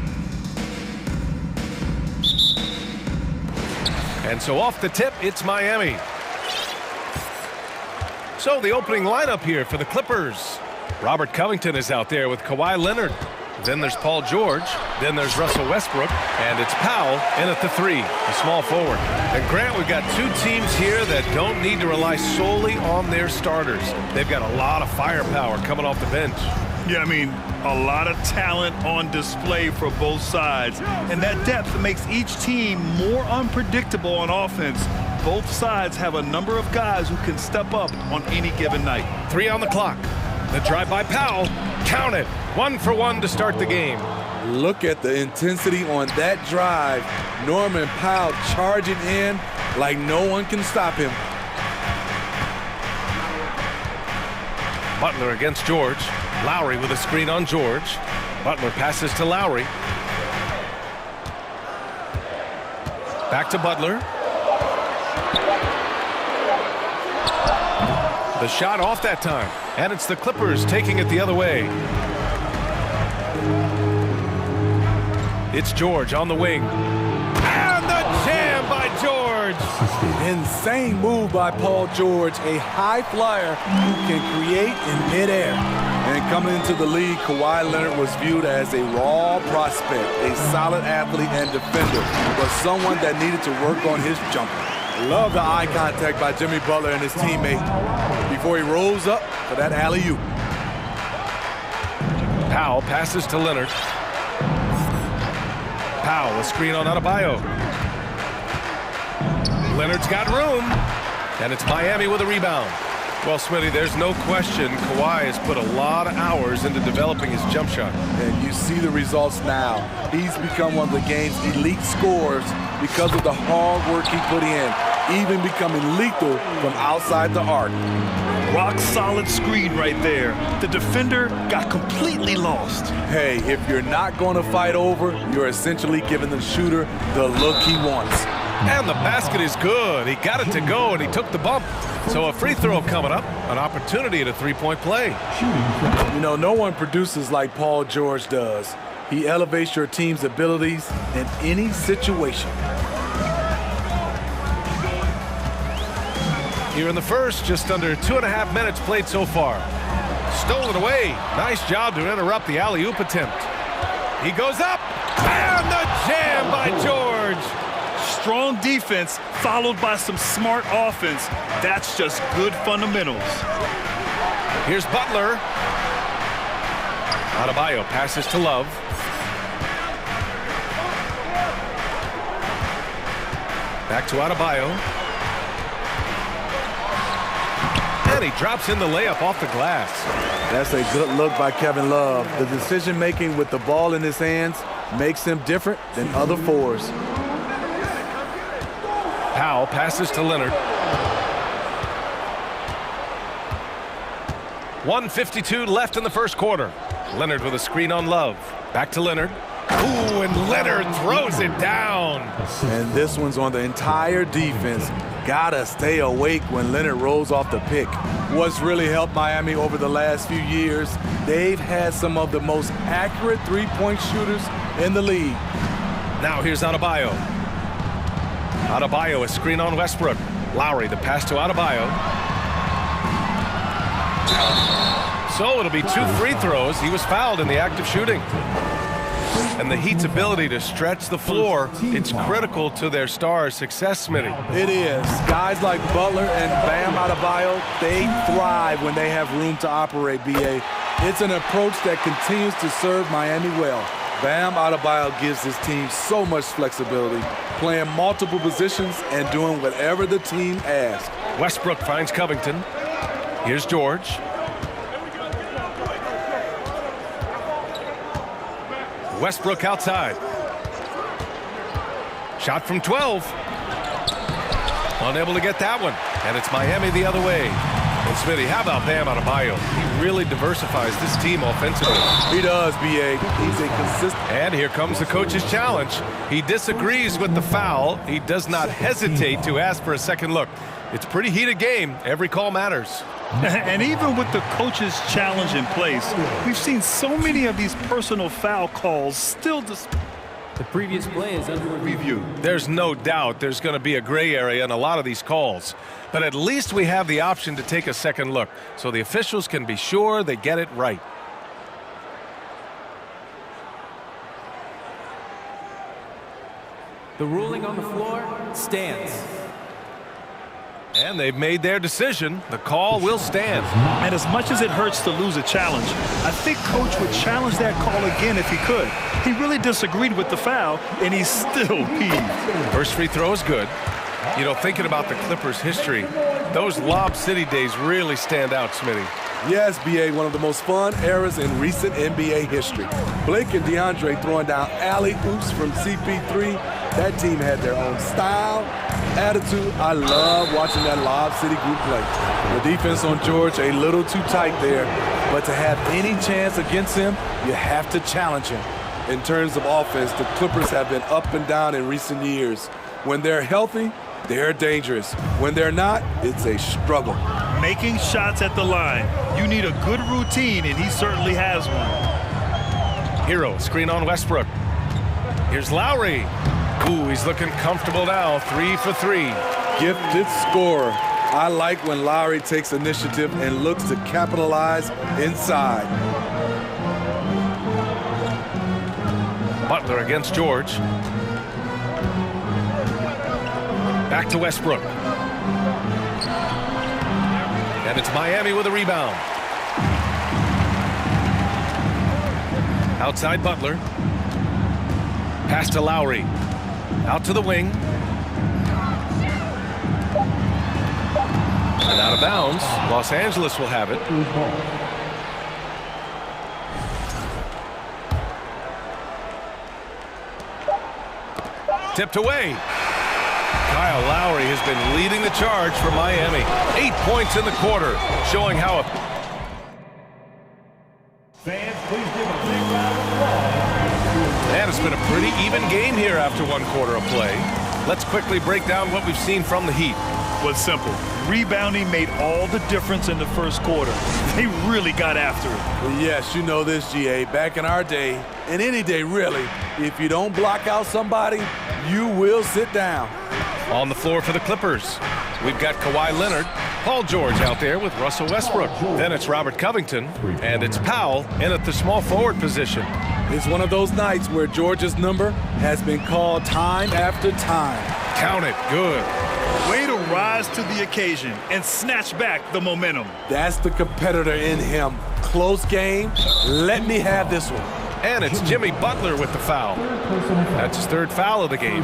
And so off the tip, it's Miami. So the opening lineup here for the Clippers. Robert Covington is out there with Kawhi Leonard. Then there's Paul George. Then there's Russell Westbrook. And it's Powell in at the 3, the small forward. And Grant, we've got two teams here that don't need to rely solely on their starters. They've got a lot of firepower coming off the bench. Yeah, I mean, a lot of talent on display for both sides. And that depth makes each team more unpredictable on offense. Both sides have a number of guys who can step up on any given night. 3 on the clock. The drive by Powell. Count it. 1 for 1 to start the game. Look at the intensity on that drive. Norman Powell charging in like no one can stop him. Butler against George. Lowry with a screen on George. Butler passes to Lowry. Back to Butler. The shot off that time. And it's the Clippers taking it the other way. It's George on the wing. And the jam by George. Insane move by Paul George, a high flyer who can create in midair. And coming into the league, Kawhi Leonard was viewed as a raw prospect, a solid athlete and defender, but someone that needed to work on his jumper. Love the eye contact by Jimmy Butler and his teammate before he rolls up for that alley-oop. Powell passes to Leonard. Powell, a screen on Adebayo. Leonard's got room, and it's Miami with a rebound. Well, Smitty, there's no question Kawhi has put a lot of hours into developing his jump shot. And you see the results now. He's become one of the game's elite scorers because of the hard work he put in, even becoming lethal from outside the arc. Rock solid screen right there. The defender got completely lost. Hey, if you're not going to fight over, you're essentially giving the shooter the look he wants. And the basket is good. He got it to go, and he took the bump. So a free throw coming up, an opportunity at a three-point play. You know, no one produces like Paul George does. He elevates your team's abilities in any situation. Here in the first, just under 2.5 minutes played so far. Stolen away. Nice job to interrupt the alley-oop attempt. He goes up, and the jam by George. Strong defense followed by some smart offense. That's just good fundamentals. Here's Butler. Adebayo passes to Love. Back to Adebayo. And he drops in the layup off the glass. That's a good look by Kevin Love. The decision-making with the ball in his hands makes him different than other fours. Powell passes to Leonard. 1:52 left in the first quarter. Leonard with a screen on Love. Back to Leonard. Ooh, and Leonard throws it down. And this one's on the entire defense. Gotta stay awake when Leonard rolls off the pick. What's really helped Miami over the last few years, they've had some of the most accurate three-point shooters in the league. Now here's Adebayo. Adebayo, a screen on Westbrook. Lowry, the pass to Adebayo. So it'll be 2 free throws. He was fouled in the act of shooting. And the Heat's ability to stretch the floor, it's critical to their stars' success, Smitty. It is. Guys like Butler and Bam Adebayo, they thrive when they have room to operate, B.A. It's an approach that continues to serve Miami well. Bam Adebayo gives his team so much flexibility, playing multiple positions and doing whatever the team asks. Westbrook finds Covington. Here's George. Westbrook outside. Shot from 12. Unable to get that one. And it's Miami the other way. And Smitty, how about Bam Adebayo? He really diversifies this team offensively. He does, B.A. He's a consistent. And here comes the coach's challenge. He disagrees with the foul. He does not hesitate to ask for a second look. It's a pretty heated game. Every call matters. And even with the coach's challenge in place, we've seen so many of these personal foul calls still The previous play is under review. There's no doubt there's going to be a gray area in a lot of these calls. But at least we have the option to take a second look, so the officials can be sure they get it right. The ruling on the floor stands. And they've made their decision. The call will stand. And as much as it hurts to lose a challenge, I think Coach would challenge that call again if he could. He really disagreed with the foul, and he's still peeved. First free throw is good. You know, thinking about the Clippers' history, those Lob City days really stand out, Smitty. Yes, B.A., one of the most fun eras in recent NBA history. Blake and DeAndre throwing down alley-oops from CP3. That team had their own style, attitude. I love watching that Lob City group play. The defense on George a little too tight there, but to have any chance against him, you have to challenge him. In terms of offense, the Clippers have been up and down in recent years. When they're healthy, they're dangerous. When they're not, it's a struggle. Making shots at the line. You need a good routine, and he certainly has one. Hero, screen on Westbrook. Here's Lowry. Ooh, he's looking comfortable now. 3 for 3. Gifted scorer. I like when Lowry takes initiative and looks to capitalize inside. Butler against George. Back to Westbrook. And it's Miami with a rebound. Outside Butler. Pass to Lowry. Out to the wing. And out of bounds. Los Angeles will have it. Tipped away. Kyle Lowry has been leading the charge for Miami. 8 points in the quarter, showing how Fans, please give a big round of applause. And it's been a pretty even game here after 1 quarter of play. Let's quickly break down what we've seen from the Heat. Was simple. Rebounding made all the difference in the first quarter. They really got after it. Well, yes, you know this, GA. Back in our day, and any day really, if you don't block out somebody, you will sit down. On the floor for the Clippers, we've got Kawhi Leonard, Paul George out there with Russell Westbrook. Then it's Robert Covington, and it's Powell in at the small forward position. It's one of those nights where George's number has been called time after time. Count it. Good. Way to rise to the occasion and snatch back the momentum. That's the competitor in him. Close game. Let me have this one. And it's Jimmy Butler with the foul. That's his 3rd foul of the game.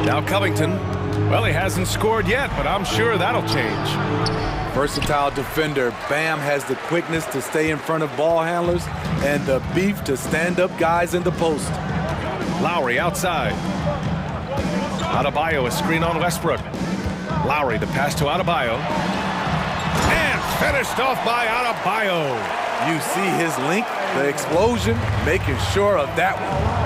Now Covington. Well, he hasn't scored yet, but I'm sure that'll change. Versatile defender. Bam has the quickness to stay in front of ball handlers and the beef to stand up guys in the post. Lowry outside. Adebayo, a screen on Westbrook. Lowry, the pass to Adebayo. And finished off by Adebayo. You see his link, the explosion, making sure of that one.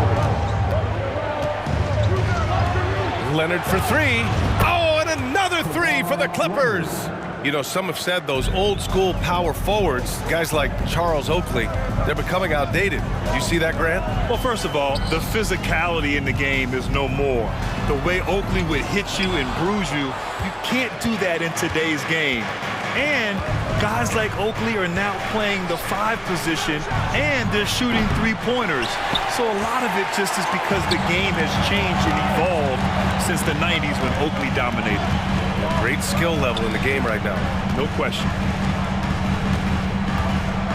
Leonard for 3. Oh, and another 3 for the Clippers. You know, some have said those old school power forwards, guys like Charles Oakley, they're becoming outdated. You see that, Grant? Well, first of all, the physicality in the game is no more. The way Oakley would hit you and bruise you, you can't do that in today's game. And guys like Oakley are now playing the 5 position, and they're shooting 3-pointers. So a lot of it just is because the game has changed and evolved since the 90s when Oakley dominated. Great skill level in the game right now. No question.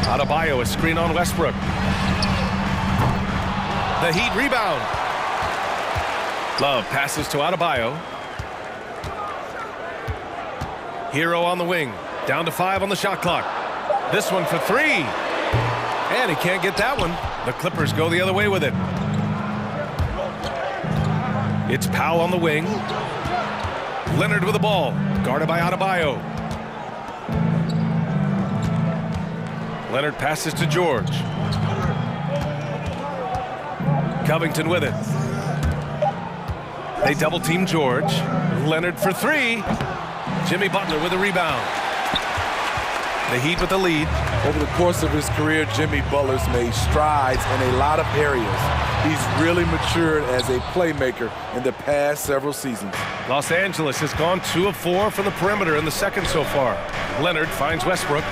Adebayo, a screen on Westbrook. The Heat rebound. Love passes to Adebayo. Hero on the wing. Down to 5 on the shot clock. This one for 3. And he can't get that one. The Clippers go the other way with it. It's Powell on the wing. Leonard with the ball. Guarded by Adebayo. Leonard passes to George. Covington with it. They double team George. Leonard for three. Jimmy Butler with a rebound. The Heat with the lead. Over the course of his career, Jimmy Butler's made strides in a lot of areas. He's really matured as a playmaker in the past several seasons. Los Angeles has gone 2 of 4 from the perimeter in the second so far. Leonard finds Westbrook.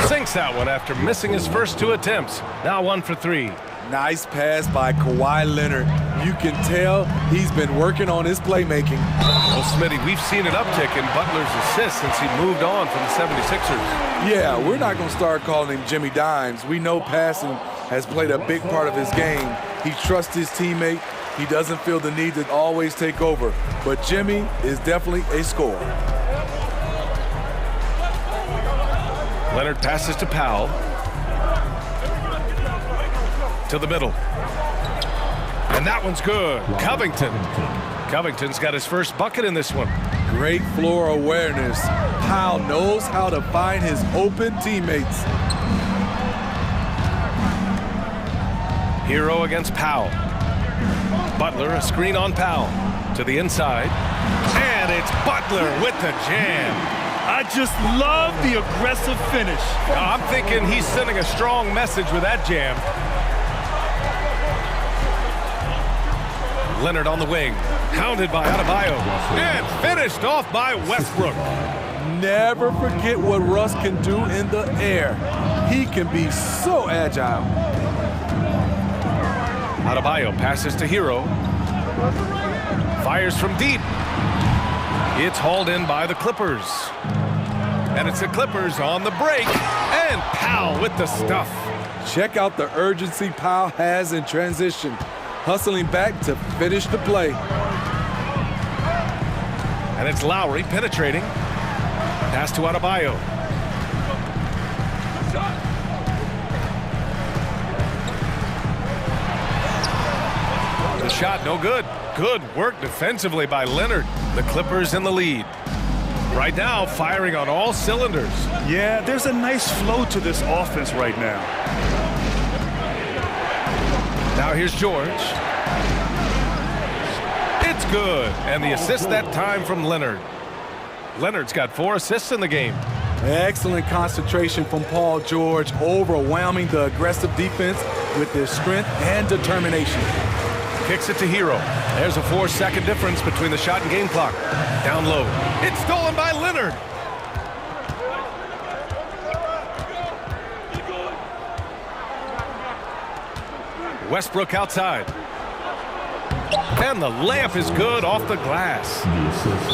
Sinks that one after missing his first 2 attempts. Now 1 for 3. Nice pass by Kawhi Leonard. You can tell he's been working on his playmaking. Well, Smitty, we've seen an uptick in Butler's assists since he moved on from the 76ers. Yeah, we're not going to start calling him Jimmy Dimes. We know passing has played a big part of his game. He trusts his teammate. He doesn't feel the need to always take over. But Jimmy is definitely a scorer. Leonard passes to Powell. To the middle. And that one's good. Covington. Covington's got his first bucket in this one. Great floor awareness. Powell knows how to find his open teammates. Hero against Powell. Butler, a screen on Powell. To the inside. And it's Butler with the jam. I just love the aggressive finish. I'm thinking he's sending a strong message with that jam. Leonard on the wing, hounded by Adebayo, and finished off by Westbrook. Never forget what Russ can do in the air. He can be so agile. Adebayo passes to Hero. Fires from deep. It's hauled in by the Clippers. And it's the Clippers on the break. And Powell with the stuff. Check out the urgency Powell has in transition. Hustling back to finish the play. And it's Lowry penetrating. Pass to Adebayo. The shot no good. Good work defensively by Leonard. The Clippers in the lead. Right now, firing on all cylinders. Yeah, there's a nice flow to this offense right now. Now here's George. It's good. And the assist that time from Leonard. Leonard's got 4 assists in the game. Excellent concentration from Paul George, overwhelming the aggressive defense with his strength and determination. Kicks it to Hero. There's a 4-second difference between the shot and game clock. Down low. It's stolen by Leonard. Westbrook outside. And the layup is good off the glass.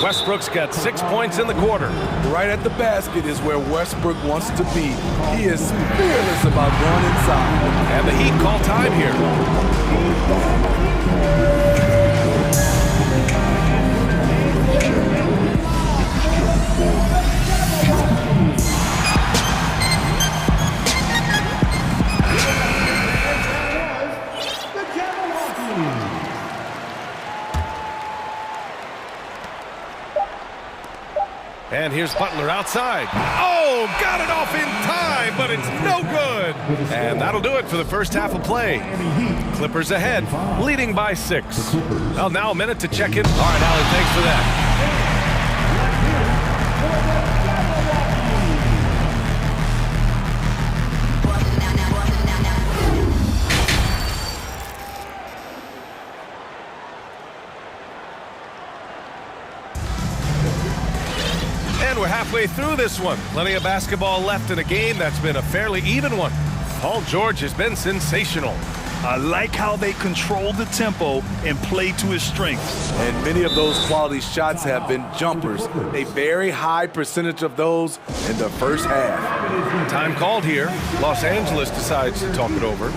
Westbrook's got 6 points in the quarter. Right at the basket is where Westbrook wants to be. He is fearless about going inside. And the Heat call time here. And here's Butler outside. Oh, got it off in time, but it's no good. And that'll do it for the first half of play. Clippers ahead, leading by 6. Well, now a minute to check in. All right, Allie, thanks for that. We're halfway through this one. Plenty of basketball left in a game that's been a fairly even one. Paul George has been sensational. I like how they control the tempo and play to his strengths. And many of those quality shots have been jumpers. A very high percentage of those in the first half. Time called here. Los Angeles decides to talk it over.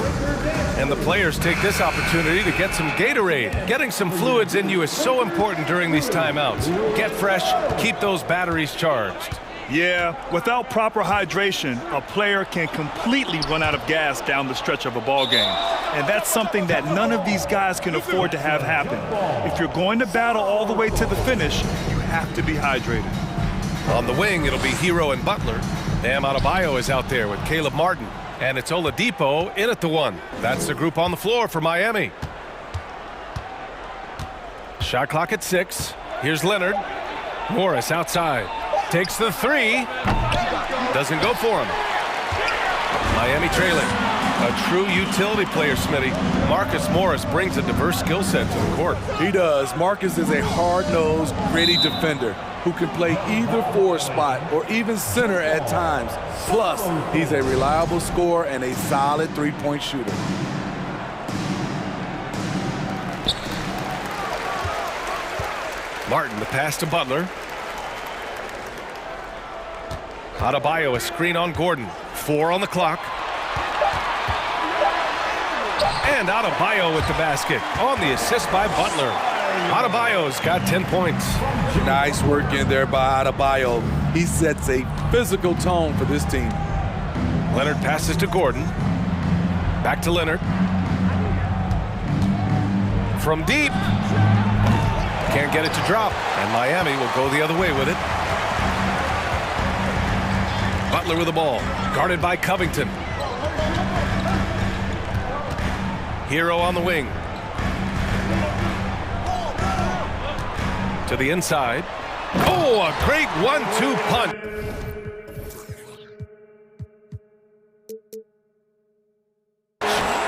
And the players take this opportunity to get some Gatorade. Getting some fluids in you is so important during these timeouts. Get fresh, keep those batteries charged. Yeah, without proper hydration, a player can completely run out of gas down the stretch of a ball game. And that's something that none of these guys can afford to have happen. If you're going to battle all the way to the finish, you have to be hydrated. On the wing, it'll be Hero and Butler. Bam Adebayo is out there with Caleb Martin. And it's Oladipo in at the 1. That's the group on the floor for Miami. Shot clock at 6. Here's Leonard. Morris outside. Takes the 3. Doesn't go for him. Miami trailing. A true utility player, Smitty. Marcus Morris brings a diverse skill set to the court. He does. Marcus is a hard-nosed, gritty defender who can play either forward spot or even center at times. Plus, he's a reliable scorer and a solid three-point shooter. Martin, the pass to Butler. Adebayo, a screen on Gordon. 4 on the clock. And Adebayo with the basket on the assist by Butler. Adebayo's got 10 points. Nice work in there by Adebayo. He sets a physical tone for this team. Leonard passes to Gordon. Back to Leonard. From deep. Can't get it to drop. And Miami will go the other way with it. Butler with the ball. Guarded by Covington. Hero on the wing. To the inside. Oh, a great 1-2 punt.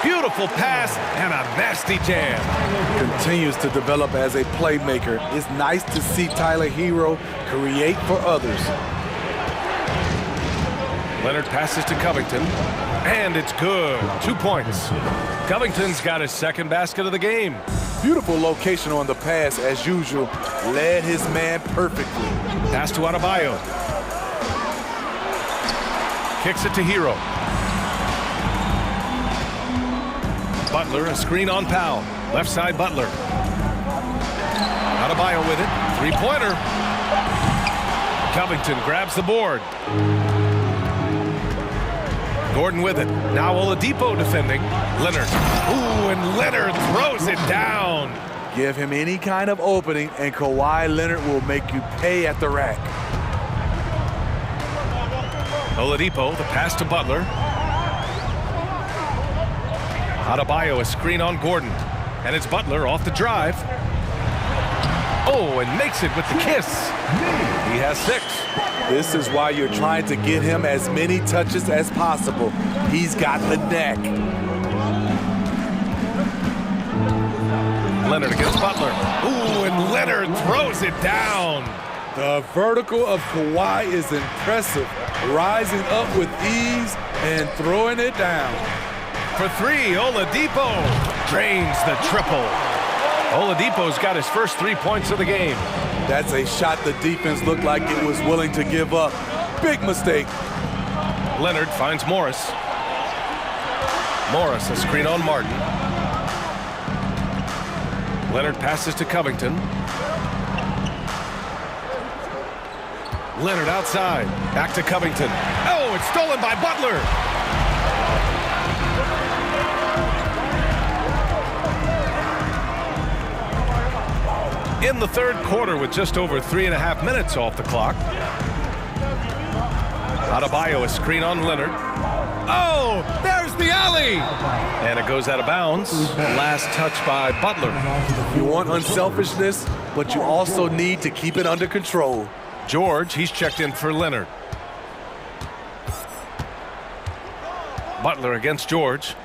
Beautiful pass and a nasty jam. Continues to develop as a playmaker. It's nice to see Tyler Hero create for others. Leonard passes to Covington, and it's good. 2 points. Covington's got his second basket of the game. Beautiful location on the pass, as usual. Led his man perfectly. Pass to Adebayo. Kicks it to Hero. Butler, a screen on Powell. Left side, Butler. Adebayo with it. Three-pointer. Covington grabs the board. Gordon with it. Now Oladipo defending. Leonard. Ooh, and Leonard throws it down. Give him any kind of opening, and Kawhi Leonard will make you pay at the rack. Oladipo, the pass to Butler. Adebayo, a screen on Gordon. And it's Butler off the drive. Oh, and makes it with the kiss. He has 6. This is why you're trying to get him as many touches as possible. He's got the neck. Leonard against Butler. Ooh, and Leonard throws it down. The vertical of Kawhi is impressive. Rising up with ease and throwing it down. For 3, Oladipo drains the triple. Oladipo's got his first 3 points of the game. That's a shot the defense looked like it was willing to give up. Big mistake. Leonard finds Morris. Morris, a screen on Martin. Leonard passes to Covington. Leonard outside. Back to Covington. Oh, it's stolen by Butler. In the third quarter with just over 3.5 minutes off the clock. Adebayo, a screen on Leonard. Oh, there's the alley! And it goes out of bounds. Last touch by Butler. You want unselfishness, but you also need to keep it under control. George, he's checked in for Leonard. Butler against George.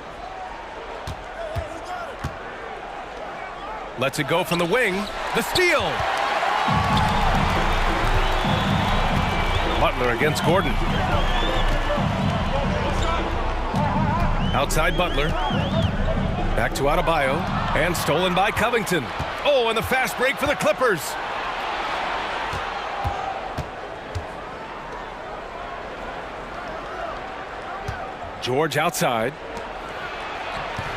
Lets it go from the wing. The steal! Butler against Gordon. Outside Butler. Back to Adebayo. And stolen by Covington. Oh, and the fast break for the Clippers. George outside.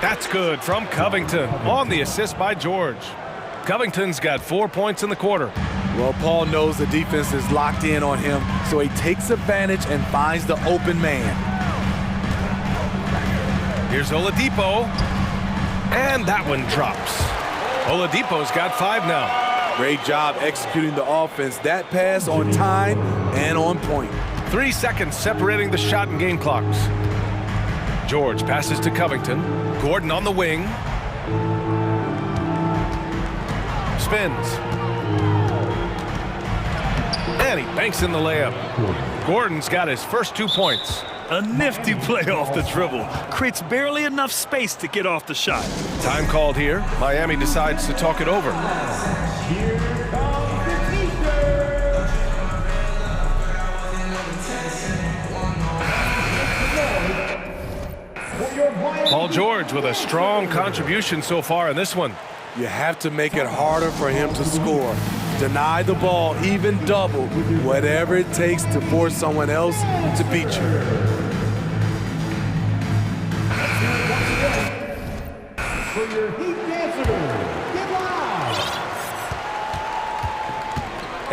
That's good from Covington on the assist by George. Covington's got 4 points in the quarter. Well, Paul knows the defense is locked in on him, so he takes advantage and finds the open man. Here's Oladipo, and that one drops. Oladipo's got 5 now. Great job executing the offense. That pass on time and on point. 3 seconds separating the shot and game clocks. George passes to Covington. Gordon on the wing. spins. And he banks in the layup. Gordon's got his first 2 points. A nifty play off the dribble. Creates barely enough space to get off the shot. Time called here. Miami decides to talk it over. Paul George with a strong contribution so far in this one. You have to make it harder for him to score. Deny the ball, even double, whatever it takes to force someone else to beat you. For your Heat dancers, get loud!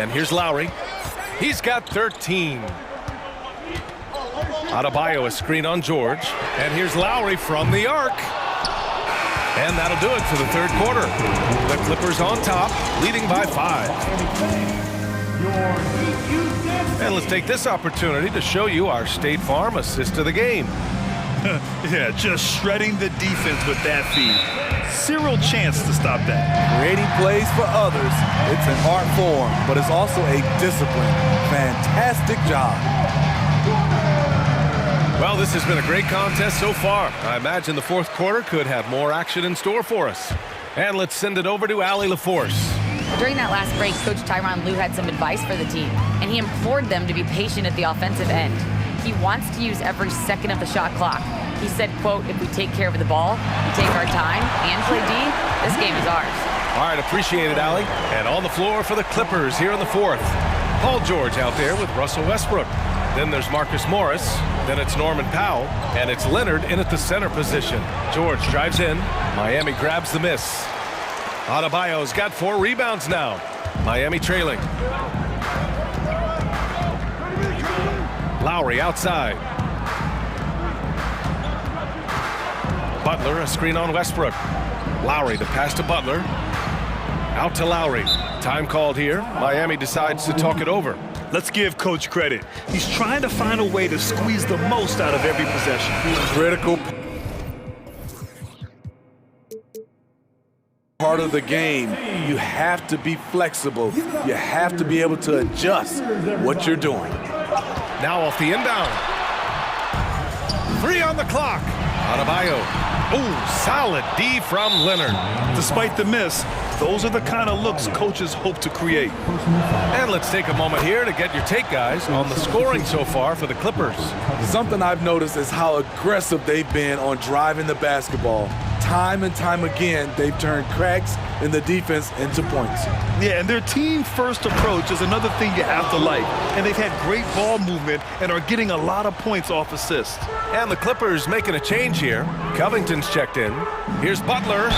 And here's Lowry. He's got 13. Adebayo, a screen on George. And here's Lowry from the arc. And that'll do it for the third quarter. The Clippers on top, leading by 5. And let's take this opportunity to show you our State Farm assist of the game. Yeah, just shredding the defense with that feed. Zero chance to stop that. Creating plays for others, it's an art form, but it's also a discipline. Fantastic job. Well, this has been a great contest so far. I imagine the fourth quarter could have more action in store for us. And let's send it over to Allie LaForce. During that last break, Coach Tyronn Lue had some advice for the team, and he implored them to be patient at the offensive end. He wants to use every second of the shot clock. He said, quote, if we take care of the ball, we take our time, and play D, this game is ours. All right, appreciate it, Allie. And on the floor for the Clippers here in the fourth. Paul George out there with Russell Westbrook. Then there's Marcus Morris. Then it's Norman Powell. And it's Leonard in at the center position. George drives in. Miami grabs the miss. Adebayo's got 4 rebounds now. Miami trailing. Lowry outside. Butler, a screen on Westbrook. Lowry, the pass to Butler. Out to Lowry. Time called here. Miami decides to talk it over. Let's give Coach credit. He's trying to find a way to squeeze the most out of every possession. Critical part of the game. You have to be flexible. You have to be able to adjust what you're doing. Now off the inbound. 3 on the clock. Adebayo. Oh, solid D from Leonard. Despite the miss, those are the kind of looks coaches hope to create. And let's take a moment here to get your take, guys, on the scoring so far for the Clippers. Something I've noticed is how aggressive they've been on driving the basketball. Time and time again, they've turned cracks in the defense into points. Yeah, and their team-first approach is another thing you have to like. And they've had great ball movement and are getting a lot of points off assists. And the Clippers making a change here. Covington's checked in. Here's Butler.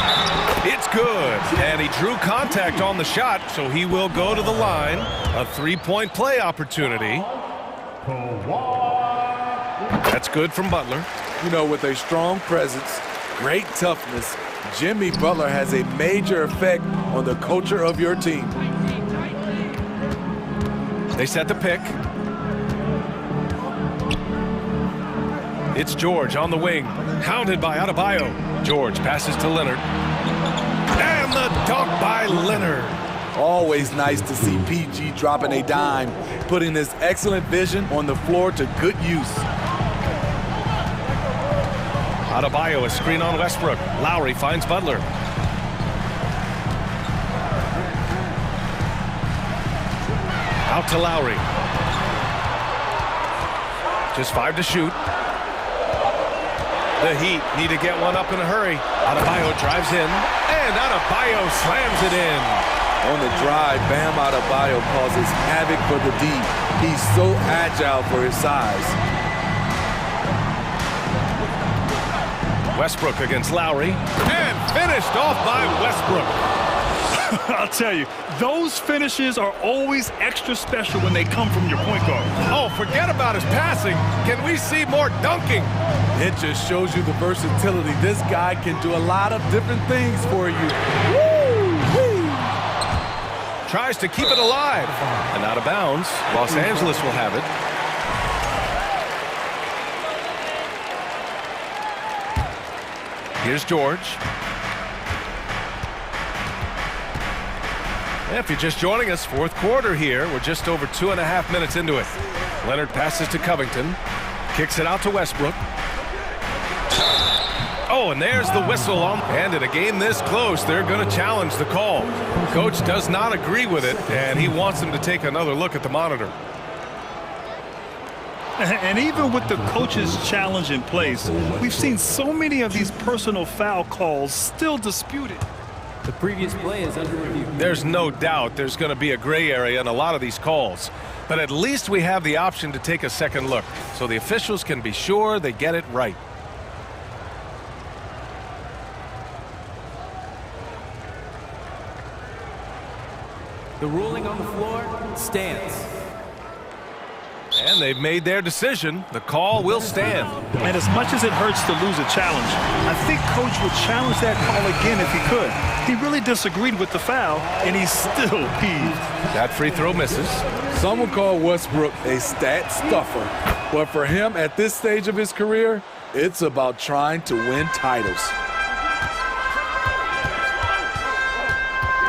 It's good. And he drew contact on the shot, so he will go to the line. A 3-point play opportunity. That's good from Butler. You know, with a strong presence, great toughness, Jimmy Butler has a major effect on the culture of your team. They set the pick. It's George on the wing, hounded by Adebayo. George passes to Leonard. And the dunk by Leonard. Always nice to see PG dropping a dime, putting his excellent vision on the floor to good use. Adebayo, a screen on Westbrook. Lowry finds Butler. Out to Lowry. Just 5 to shoot. The Heat need to get one up in a hurry. Adebayo drives in, and Adebayo slams it in. On the drive, Bam Adebayo causes havoc for the D. He's so agile for his size. Westbrook against Lowry, and finished off by Westbrook. I'll tell you, those finishes are always extra special when they come from your point guard. Oh, forget about his passing. Can we see more dunking? It just shows you the versatility. This guy can do a lot of different things for you. Woo! Tries to keep it alive, and out of bounds. Los Angeles will have it. Here's George. If you're just joining us, fourth quarter here. We're just over 2.5 minutes into it. Leonard passes to Covington. Kicks it out to Westbrook. Oh, and there's the whistle on. And in a game this close, they're going to challenge the call. Coach does not agree with it, and he wants them to take another look at the monitor. And even with the coach's challenge in place, we've seen so many of these personal foul calls still disputed. The previous play is under review. There's no doubt there's going to be a gray area in a lot of these calls. But at least we have the option to take a second look, so the officials can be sure they get it right. The ruling on the floor stands. And they've made their decision. The call will stand. And as much as it hurts to lose a challenge, I think Coach would challenge that call again if he could. He really disagreed with the foul, and he's still peeved. That free throw misses. Some would call Westbrook a stat stuffer. But for him at this stage of his career, it's about trying to win titles.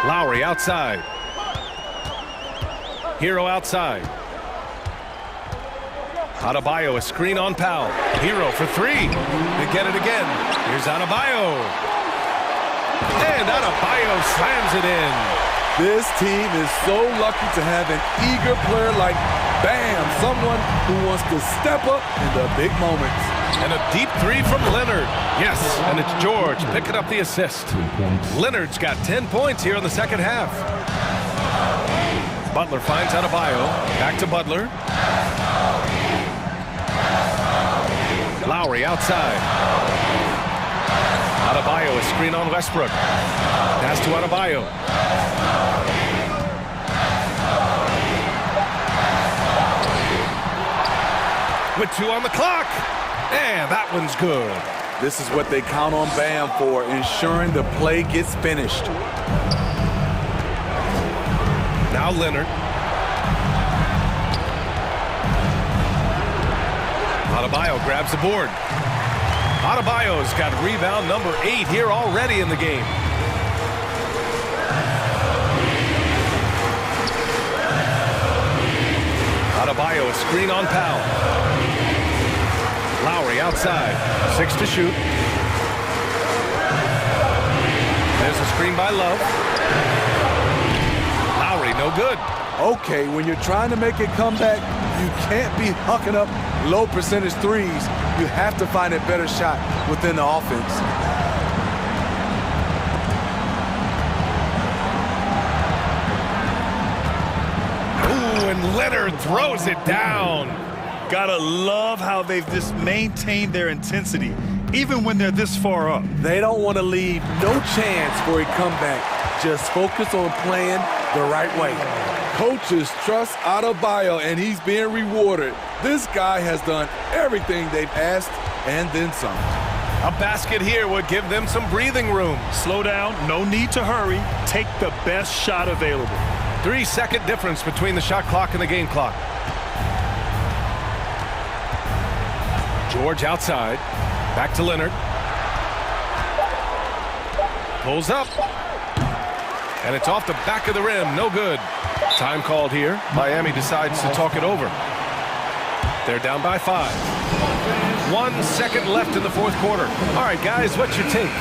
Lowry outside. Hero outside. Adebayo, a screen on Powell. Hero for three. They get it again. Here's Adebayo. And Adebayo slams it in. This team is so lucky to have an eager player like Bam, someone who wants to step up in the big moments. And a deep three from Leonard. Yes, and it's George picking up the assist. Leonard's got 10 points here in the second half. Butler finds Adebayo. Back to Butler. Lowry outside. Adebayo, a screen on Westbrook. Pass to Adebayo. With 2 on the clock. And that one's good. This is what they count on Bam for, ensuring the play gets finished. Now Leonard. Adebayo grabs the board. Adebayo's got rebound number 8 here already in the game. Adebayo, a screen on Powell. Lowry outside. 6 to shoot. There's a screen by Love. Lowry, no good. Okay, when you're trying to make a comeback, you can't be hucking up low percentage threes. You have to find a better shot within the offense. Ooh, and Leonard throws it down. Gotta love how they've just maintained their intensity, even when they're this far up. They don't want to leave no chance for a comeback. Just focus on playing the right way. Coaches trust Adebayo, and he's being rewarded. This guy has done everything they've asked and then some. A basket here would give them some breathing room. Slow down, no need to hurry. Take the best shot available. 3-second difference between the shot clock and the game clock. George outside. Back to Leonard. Pulls up. And it's off the back of the rim. No good. Time called here. Miami decides to talk it over. They're down by 5. 1 second left in the fourth quarter. All right, guys, what's your take?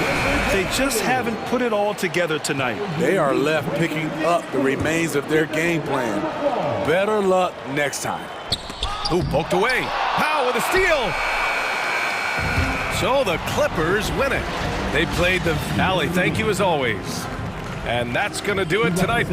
They just haven't put it all together tonight. They are left picking up the remains of their game plan. Better luck next time. Ooh, poked away. Powell with a steal. So the Clippers win it. They played the Valley. Thank you as always. And that's going to do it tonight.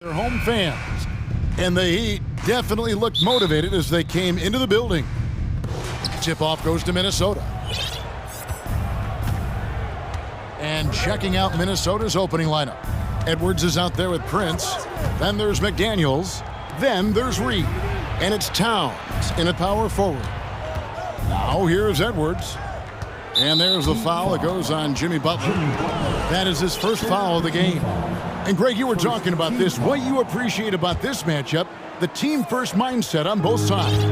Their home fans. And the Heat definitely looked motivated as they came into the building. Tip-off goes to Minnesota. And checking out Minnesota's opening lineup. Edwards is out there with Prince. Then there's McDaniels. Then there's Reed. And it's Towns in a power forward. Now here's Edwards. And there's the foul that goes on Jimmy Butler. That is his first foul of the game. And Greg, you were talking about this. What you appreciate about this matchup, the team-first mindset on both sides.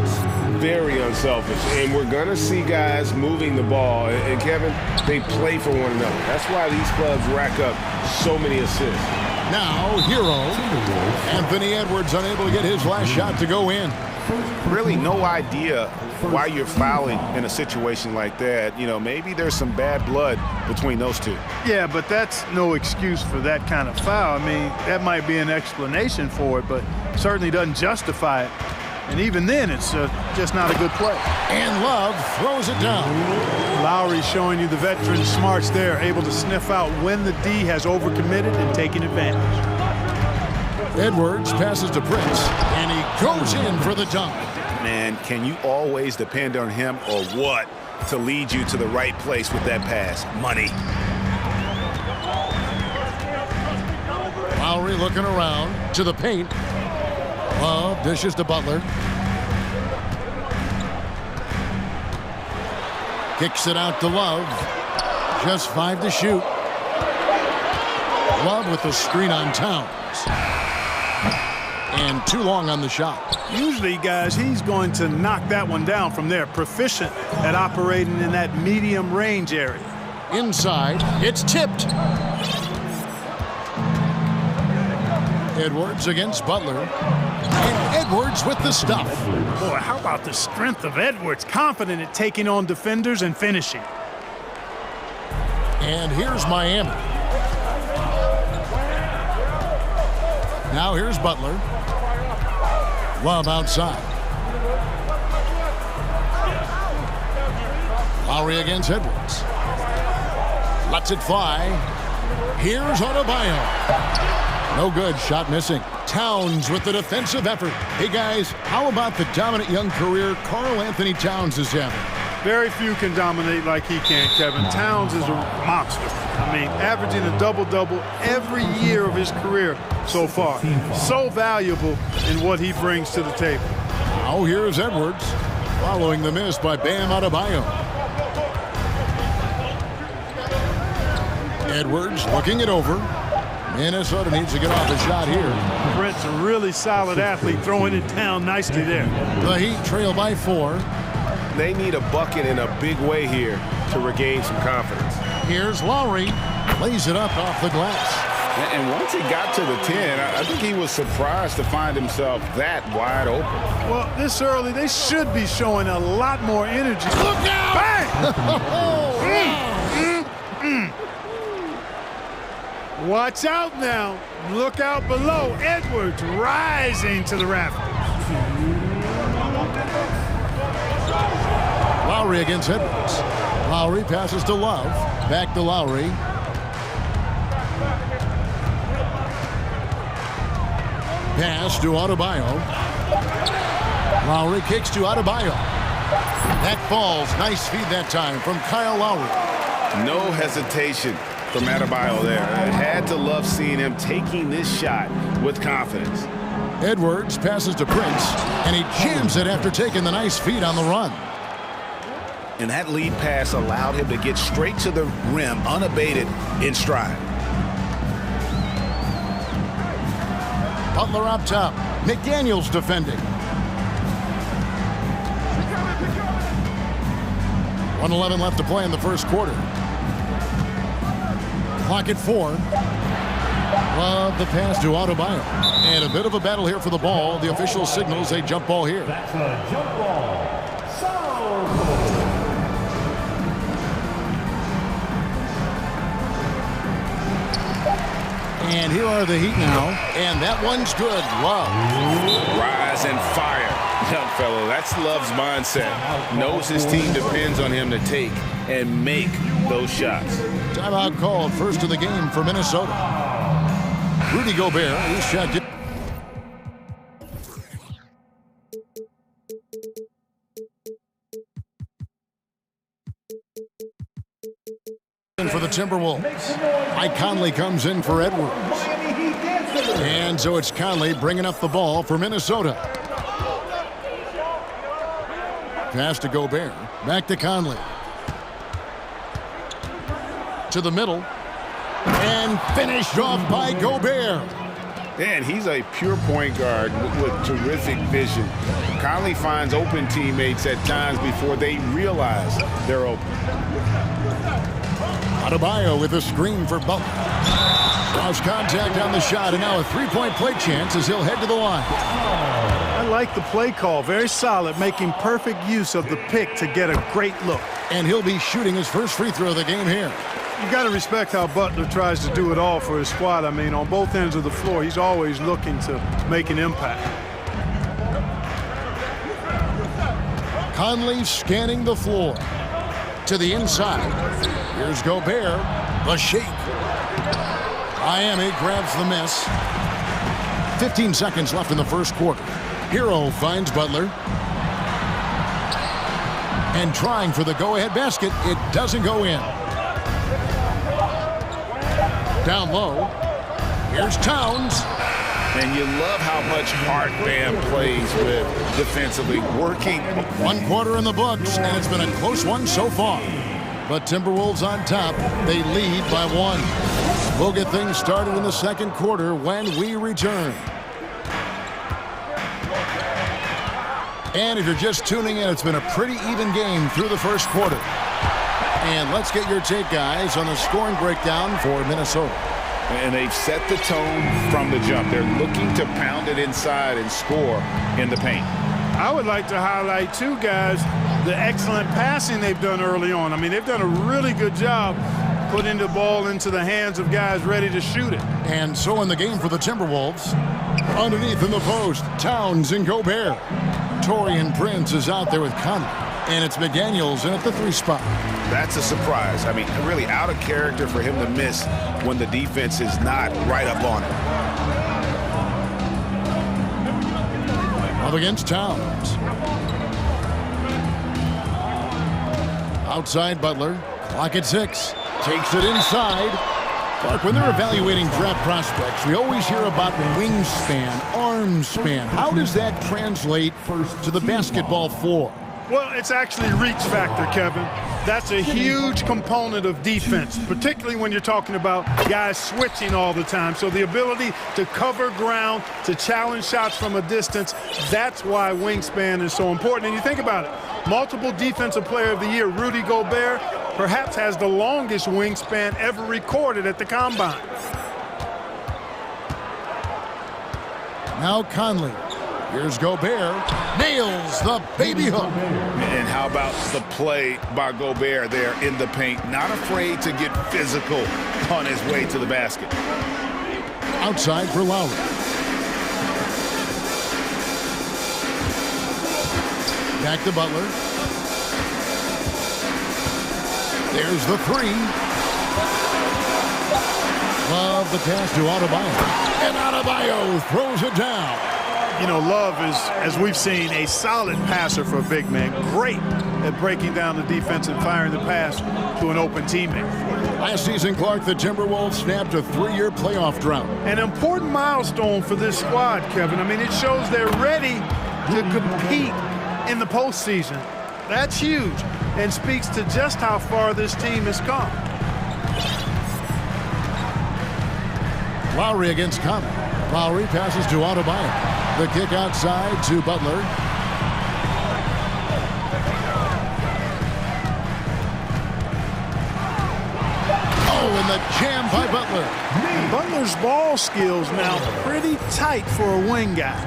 Very unselfish. And we're going to see guys moving the ball. And Kevin, they play for one another. That's why these clubs rack up so many assists. Now, hero, Anthony Edwards unable to get his last shot to go in. Really no idea why you're fouling in a situation like that. You know, maybe there's some bad blood between those two. Yeah, but that's no excuse for that kind of foul. I mean, that might be an explanation for it, but certainly doesn't justify it. And even then, it's just not a good play. And Love throws it down. Lowry showing you the veteran smarts there, able to sniff out when the D has overcommitted and taking advantage. Edwards passes to Prince, and he goes in for the dunk. Man, can you always depend on him or what to lead you to the right place with that pass? Money. Lowry looking around to the paint. Love dishes to Butler. Kicks it out to Love. Just 5 to shoot. Love with the screen on Towns. And too long on the shot. Usually, guys, he's going to knock that one down from there. Proficient at operating in that medium range area. Inside, it's tipped. Edwards against Butler. And Edwards with the stuff. Boy, how about the strength of Edwards? Confident at taking on defenders and finishing. And here's Miami. Now here's Butler. Love outside. Lowry against Edwards. Lets it fly. Here's Adebayo. No good. Shot missing. Towns with the defensive effort. Hey, guys, how about the dominant young career Karl Anthony Towns is having? Very few can dominate like he can, Kevin. Towns is a monster. I mean, averaging a double-double every year of his career so far. So valuable in what he brings to the table. Now here's Edwards, following the miss by Bam Adebayo. Edwards looking it over. Minnesota needs to get off the shot here. Brent's a really solid athlete, throwing it down nicely there. The Heat trail by 4. They need a bucket in a big way here to regain some confidence. Here's Lowry. Lays it up off the glass. And once he got to the 10, I think he was surprised to find himself that wide open. Well, this early, they should be showing a lot more energy. Look out! Bang! Watch out now. Look out below. Edwards rising to the rafters. Lowry against Edwards. Lowry passes to Love. Back to Lowry. Pass to Adebayo. Lowry kicks to Adebayo. That falls. Nice feed that time from Kyle Lowry. No hesitation from Adebayo there. I had to love seeing him taking this shot with confidence. Edwards passes to Prince, and he jams it after taking the nice feed on the run. And that lead pass allowed him to get straight to the rim, unabated, in stride. Butler up top. McDaniels defending. 1:11 left to play in the first quarter. Clock at 4. Love the pass to Adebayo. And a bit of a battle here for the ball. The official signals a jump ball here. That's a jump ball. And here are the Heat now. And that one's good. Love. Rise and fire. Young fellow, that's Love's mindset. Knows his team depends on him to take and make those shots. Timeout called, first of the game for Minnesota. Rudy Gobert, his shot. Timberwolves. Mike Conley comes in for Edwards. And so it's Conley bringing up the ball for Minnesota. Pass to Gobert. Back to Conley. To the middle. And finished off by Gobert. Man, he's a pure point guard with terrific vision. Conley finds open teammates at times before they realize they're open. Adebayo with a screen for Butler. Lost contact on the shot, and now a three-point play chance as he'll head to the line. I like the play call. Very solid, making perfect use of the pick to get a great look. And he'll be shooting his first free throw of the game here. You've got to respect how Butler tries to do it all for his squad. I mean, on both ends of the floor, he's always looking to make an impact. Conley scanning the floor. To the inside. Here's Gobert. The shake. Miami grabs the miss. 15 seconds left in the first quarter. Hero finds Butler. And trying for the go-ahead basket. It doesn't go in. Down low. Here's Towns. And you love how much heart Bam plays with defensively, working. 1 quarter in the books, and it's been a close one so far. But Timberwolves on top. They lead by 1. We'll get things started in the second quarter when we return. And if you're just tuning in, it's been a pretty even game through the first quarter. And let's get your take, guys, on the scoring breakdown for Minnesota. And they've set the tone from the jump. They're looking to pound it inside and score in the paint. I would like to highlight, too, guys, the excellent passing they've done early on. I mean, they've done a really good job putting the ball into the hands of guys ready to shoot it. And so in the game for the Timberwolves, underneath in the post, Towns and Gobert. Taurean Prince is out there with Conley. And it's McDaniels in at the 3 spot. That's a surprise. I mean, really out of character for him to miss when the defense is not right up on him. Up against Towns. Outside Butler. Clock at 6. Takes it inside. Clark, when they're evaluating draft prospects, we always hear about wingspan, arm span. How does that translate to the basketball floor? Well, it's actually reach factor, Kevin. That's a huge component of defense, particularly when you're talking about guys switching all the time. So the ability to cover ground, to challenge shots from a distance, that's why wingspan is so important. And you think about it, multiple Defensive Player of the Year, Rudy Gobert, perhaps has the longest wingspan ever recorded at the Combine. Now Conley. Here's Gobert. Nails the baby hook. And how about the play by Gobert there in the paint? Not afraid to get physical on his way to the basket. Outside for Lowry. Back to Butler. There's the 3. Love the pass to Adebayo. And Adebayo throws it down. You know, Love is, as we've seen, a solid passer for a big man. Great at breaking down the defense and firing the pass to an open teammate. Last season, Clark, the Timberwolves snapped a 3-year playoff drought. An important milestone for this squad, Kevin. I mean, it shows they're ready to compete in the postseason. That's huge and speaks to just how far this team has come. Lowry against Conley. Lowry passes to Adebayo. The kick outside to Butler. Oh, and the jam by Butler. Butler's ball skills now pretty tight for a wing guy.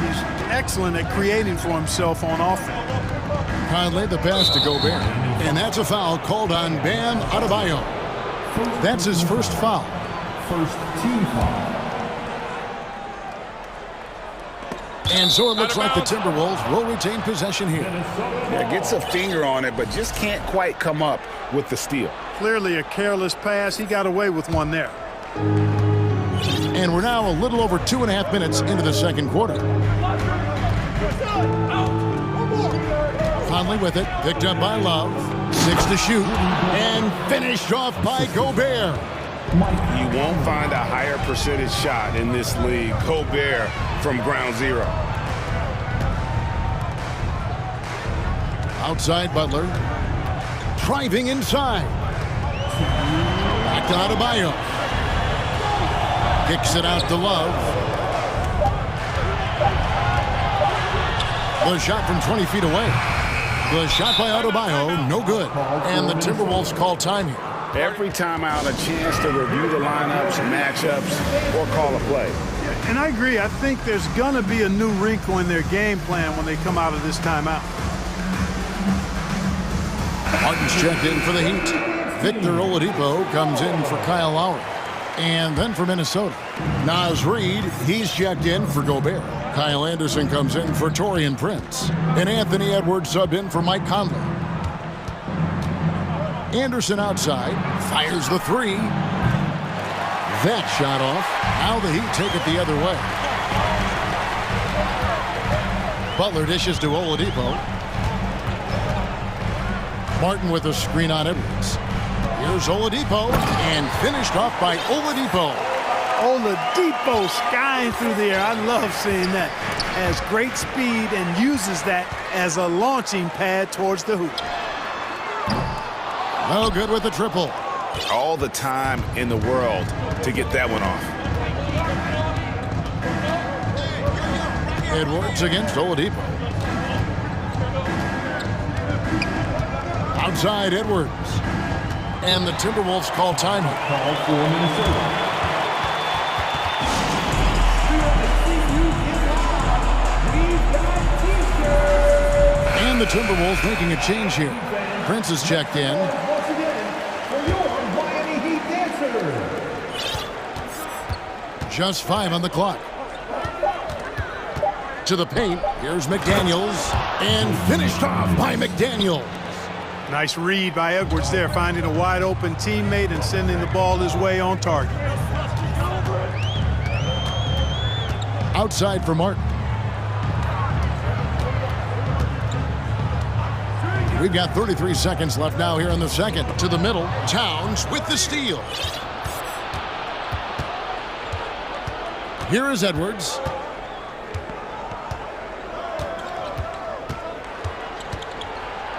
He's excellent at creating for himself on offense. Conley, the pass to Gobert. And that's a foul called on Bam Adebayo. That's his first foul. First team foul. And so it looks like the Timberwolves will retain possession here. Yeah, gets a finger on it, but just can't quite come up with the steal. Clearly a careless pass. He got away with one there. And we're now a little over 2.5 minutes into the second quarter. Conley with it, picked up by Love. 6 to shoot. And finished off by Gobert. You won't find a higher percentage shot in this league. Gobert from ground zero. Outside Butler. Driving inside. Back to Adebayo. Kicks it out to Love. The shot from 20 feet away. The shot by Adebayo, no good. And the Timberwolves call time here. Every timeout, a chance to review the lineups, matchups, or call a play. And I agree. I think there's going to be a new wrinkle in their game plan when they come out of this timeout. Martin's checked in for the Heat. Victor Oladipo comes in for Kyle Lowry. And then for Minnesota, Naz Reid, he's checked in for Gobert. Kyle Anderson comes in for Taurean Prince. And Anthony Edwards subbed in for Mike Conley. Anderson outside, fires the three. That shot off. Now the Heat take it the other way. Butler dishes to Oladipo. Martin with a screen on Edwards. Here's Oladipo, and finished off by Oladipo. Oladipo skying through the air. I love seeing that. Has great speed and uses that as a launching pad towards the hoop. No good with the triple. All the time in the world to get that one off. Edwards against Oladipo. Outside Edwards. And the Timberwolves call time. Call for Minnesota. And the Timberwolves making a change here. Prince is checked in. Just 5 on the clock. To the paint. Here's McDaniels. And finished off by McDaniels. Nice read by Edwards there, finding a wide open teammate and sending the ball his way on target. Outside for Martin. We've got 33 seconds left now here in the second. To the middle. Towns with the steal. Here is Edwards.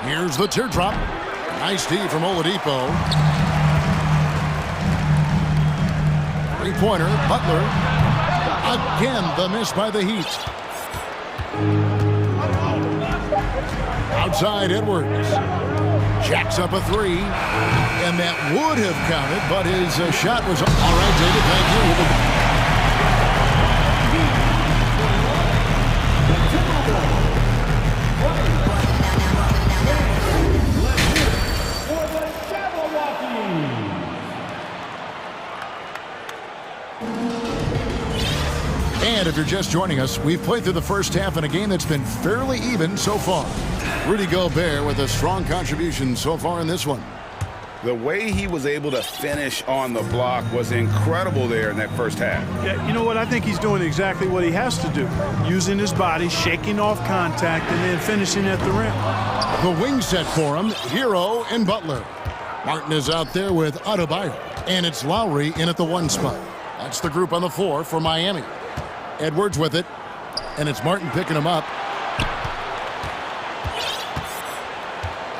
Here's the teardrop. Nice D from Oladipo. Three-pointer, Butler. Again, the miss by the Heat. Outside Edwards. Jacks up a three. And that would have counted, but his shot was... All right, David, thank you. And if you're just joining us, we've played through the first half in a game that's been fairly even so far. Rudy Gobert with a strong contribution so far in this one. The way he was able to finish on the block was incredible there in that first half. Yeah, you know what? I think he's doing exactly what he has to do. Using his body, shaking off contact, and then finishing at the rim. The wing set for him, Hero and Butler. Martin is out there with Adebayo. And it's Lowry in at the 1 spot. That's the group on the floor for Miami. Edwards with it, and it's Martin picking him up.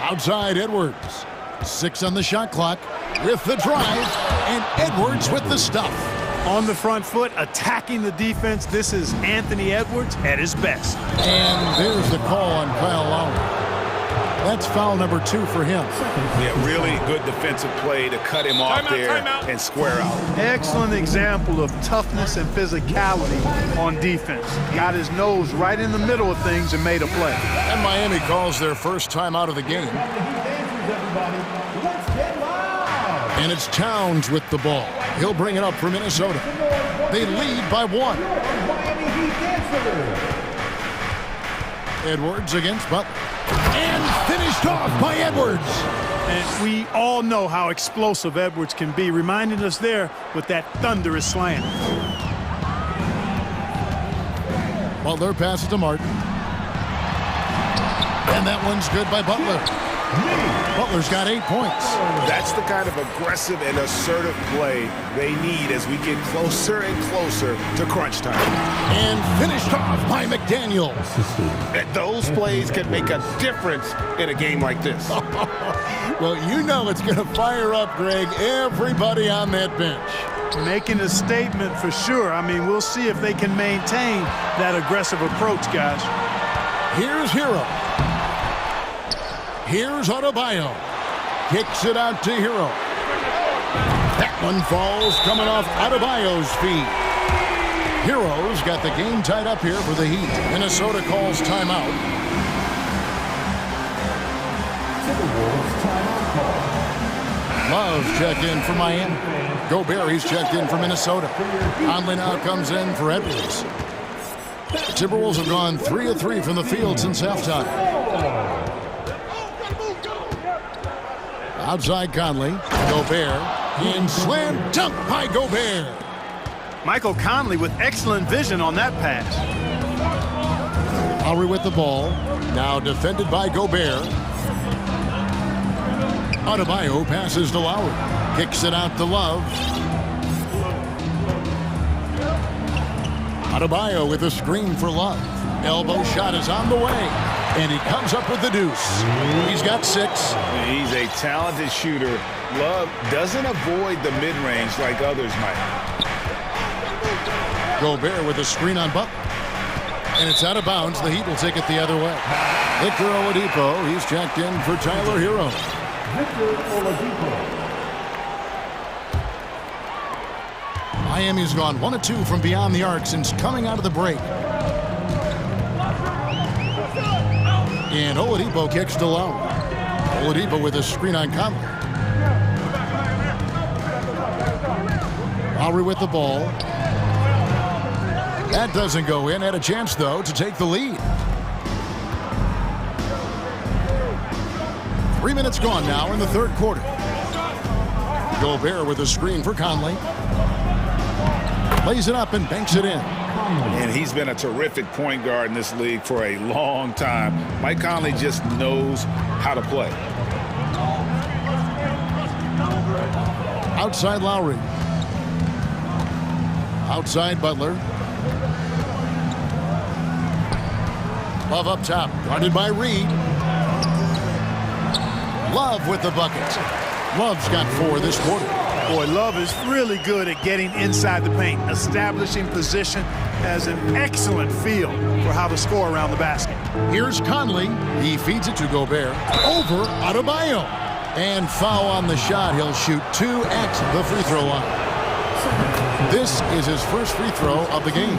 Outside Edwards. 6 on the shot clock with the drive, and Edwards with the stuff. On the front foot, attacking the defense. This is Anthony Edwards at his best. And there's the call on Kyle Lowry. That's foul number 2 for him. Yeah, really good defensive play to cut him off there and square out. Excellent example of toughness and physicality on defense. Got his nose right in the middle of things and made a play. And Miami calls their first time out of the game. And it's Towns with the ball. He'll bring it up for Minnesota. They lead by 1. Edwards against Butler. And finished off by Edwards. And we all know how explosive Edwards can be, reminding us there with that thunderous slam. Butler passes to Martin. And that one's good by Butler. Butler's got 8 points. That's the kind of aggressive and assertive play they need as we get closer and closer to crunch time. And finished off by McDaniels. And those plays can make a difference in a game like this. Well, you know it's going to fire up, Greg, everybody on that bench. Making a statement for sure. I mean, we'll see if they can maintain that aggressive approach, guys. Here's Hero. Here's Adebayo. Kicks it out to Hero. That one falls coming off Adebayo's feet. Hero's got the game tied up here for the Heat. Minnesota calls timeout. Love checked in for Miami. Gobert, he's checked in for Minnesota. Conley now comes in for Edwards. The Timberwolves have gone 3 of 3 from the field since halftime. Outside Conley. Gobert. And slam dunk by Gobert. Michael Conley with excellent vision on that pass. Lowry with the ball. Now defended by Gobert. Adebayo passes to Lowry. Kicks it out to Love. Adebayo with a screen for Love. Elbow shot is on the way. And he comes up with the deuce. He's got 6. He's a talented shooter. Love doesn't avoid the mid-range like others might. Gobert with a screen on Butler. And it's out of bounds. The Heat will take it the other way. Victor Oladipo, he's checked in for Tyler Hero. Miami's gone 1 of 2 from beyond the arc since coming out of the break. And Oladipo kicks to Lowry. Oladipo with a screen on Conley. Lowry with the ball. That doesn't go in. Had a chance, though, to take the lead. 3 minutes gone now in the third quarter. Gobert with a screen for Conley. Lays it up and banks it in. And he's been a terrific point guard in this league for a long time. Mike Conley just knows how to play. Outside Lowry. Outside Butler. Love up top. Guarded by Reed. Love with the bucket. Love's got 4 this quarter. Boy, Love is really good at getting inside the paint. Establishing position, has an excellent feel for how to score around the basket. Here's Conley. He feeds it to Gobert. Over Adebayo. And foul on the shot. He'll shoot 2 at the free throw line. This is his first free throw of the game.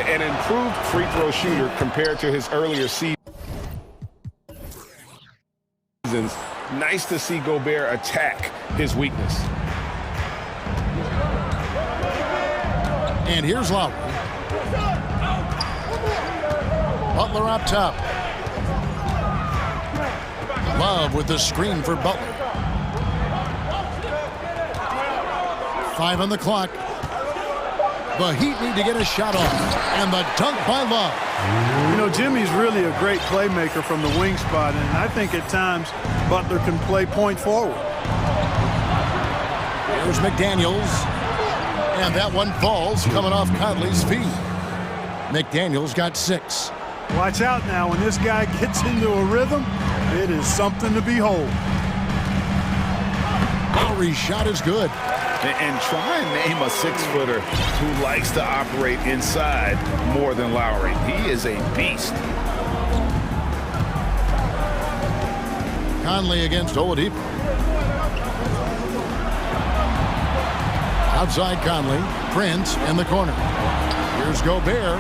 An improved free throw shooter compared to his earlier seasons. Nice to see Gobert attack his weakness. And here's Lowry. Butler up top. Love with the screen for Butler. 5 on the clock. The Heat need to get a shot off. And the dunk by Love. You know, Jimmy's really a great playmaker from the wing spot, and I think at times Butler can play point forward. Here's McDaniels. And that one falls coming off Conley's feet. McDaniels got 6. Watch out now. When this guy gets into a rhythm, it is something to behold. Lowry's shot is good. And try and name a 6-footer who likes to operate inside more than Lowry. He is a beast. Conley against Oladipo. Outside Conley. Prince in the corner. Here's Gobert.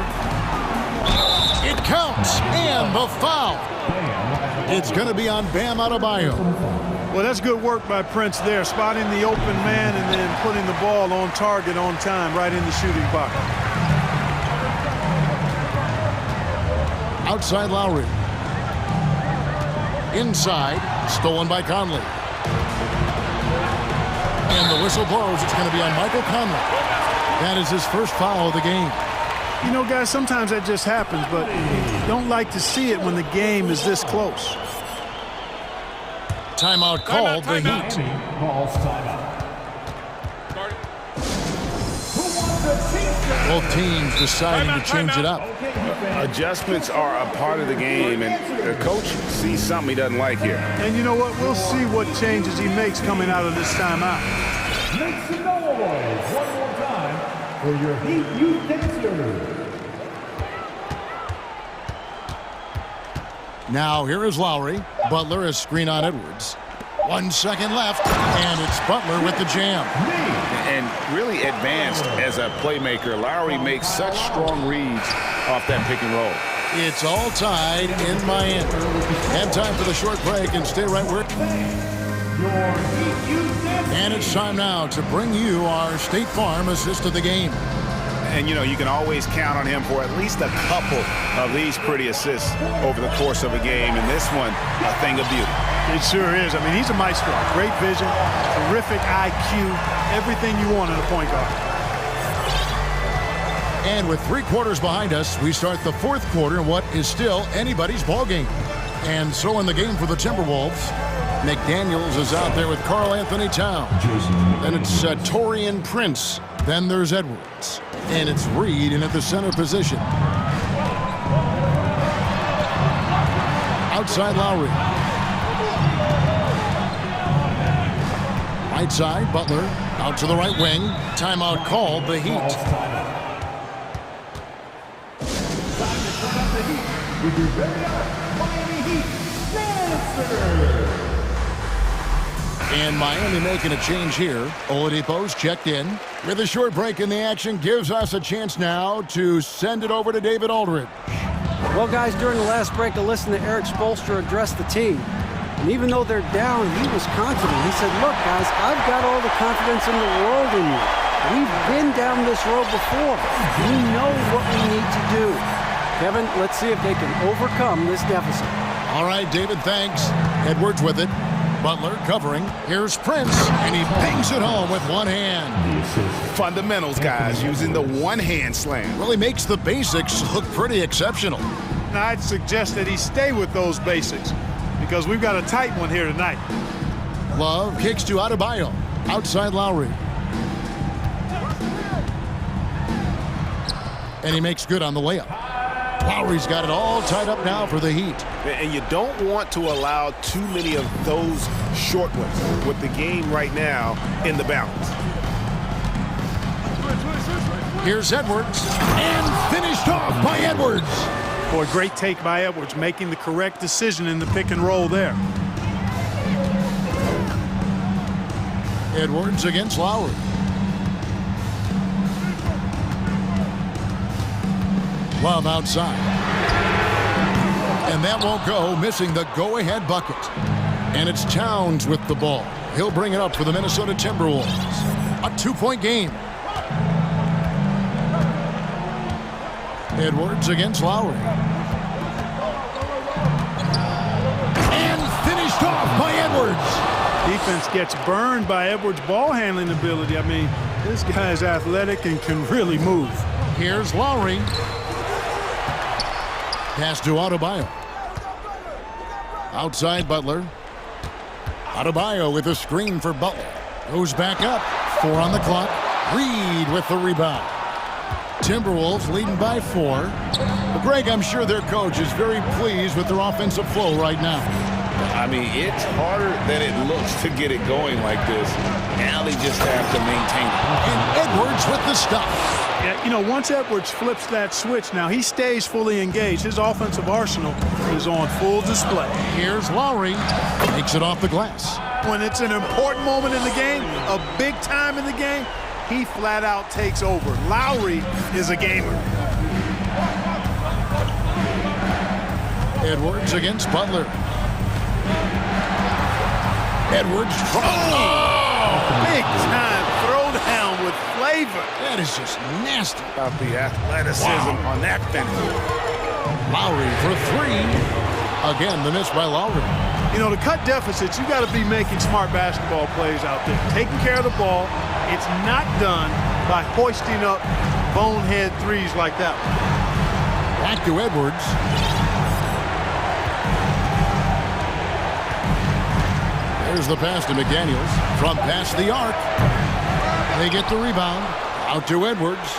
It counts. And the foul. It's going to be on Bam Adebayo. Well, that's good work by Prince there, spotting the open man and then putting the ball on target on time right in the shooting box. Outside Lowry. Inside, stolen by Conley. And the whistle blows. It's going to be on Michael Conley. That is his first foul of the game. You know, guys, sometimes that just happens, but you don't like to see it when the game is this close. Timeout called, the Heat. Calls timeout. Both teams deciding to change it up. Adjustments are a part of the game, and the coach sees something he doesn't like here. And you know what? We'll see what changes he makes coming out of this timeout. Make some noise one more time for your Heat youth dancers. Now here is Lowry. Butler is screen on Edwards. 1 second left, and it's Butler with the jam. And really advanced as a playmaker. Lowry makes such strong reads off that pick and roll. It's all tied in Miami. And time for the short break, and stay right where. And it's time now to bring you our State Farm assist of the game. And, you know, you can always count on him for at least a couple of these pretty assists over the course of a game. And this one, a thing of beauty. It sure is. I mean, he's a maestro. Great vision, terrific IQ, everything you want in a point guard. And with 3 quarters behind us, we start the 4th quarter in what is still anybody's ball game. And so in the game for the Timberwolves, McDaniels is out there with Karl Anthony Towns. Then it's Taurean Prince. Then there's Edwards. And it's Reed in at the center position. Outside Lowry. Right side, Butler. Out to the right wing. Timeout called, the Heat. With your very own Miami Heat dancers. And Miami making a change here. Oladipo's checked in. With a short break in the action, gives us a chance now to send it over to David Aldridge. Well, guys, during the last break, I listened to Eric Spoelstra address the team. And even though they're down, he was confident. He said, look, guys, I've got all the confidence in the world in you. We've been down this road before. We know what we need to do. Kevin, let's see if they can overcome this deficit. All right, David, thanks. Edwards with it. Butler covering. Here's Prince, and he bangs it home with one hand. Fundamentals, guys, using the one-hand slam. Really makes the basics look pretty exceptional. Now, I'd suggest that he stay with those basics because we've got a tight one here tonight. Love kicks to Adebayo. Outside Lowry. And he makes good on the layup. Lowry's got it all tied up now for the Heat. And you don't want to allow too many of those short ones with the game right now in the balance. Here's Edwards, and finished off by Edwards. Boy, great take by Edwards, making the correct decision in the pick and roll there. Edwards against Lowry. Love outside. And that won't go, missing the go-ahead bucket. And it's Towns with the ball. He'll bring it up for the Minnesota Timberwolves. A 2-point game. Edwards against Lowry. And finished off by Edwards. Defense gets burned by Edwards' ball handling ability. I mean, this guy's athletic and can really move. Here's Lowry. Pass to Adebayo. Outside Butler. Adebayo with a screen for Butler. Goes back up. 4 on the clock. Reed with the rebound. Timberwolves leading by 4. But Greg, I'm sure their coach is very pleased with their offensive flow right now. I mean, it's harder than it looks to get it going like this. Now they just have to maintain it. And Edwards with the stuff. Yeah, you know, once Edwards flips that switch, now he stays fully engaged. His offensive arsenal is on full display. Here's Lowry. Takes it off the glass. When it's an important moment in the game, a big time in the game, he flat out takes over. Lowry is a gamer. Edwards against Butler. Edwards. Big time throwdown with flavor. That is just nasty. About the athleticism on that finish. Lowry for 3. Again, the miss by Lowry. You know, to cut deficits, you got to be making smart basketball plays out there. Taking care of the ball. It's not done by hoisting up bonehead threes like that one. Back to Edwards. There's the pass to McDaniels from past the arc. They get the rebound. Out to Edwards.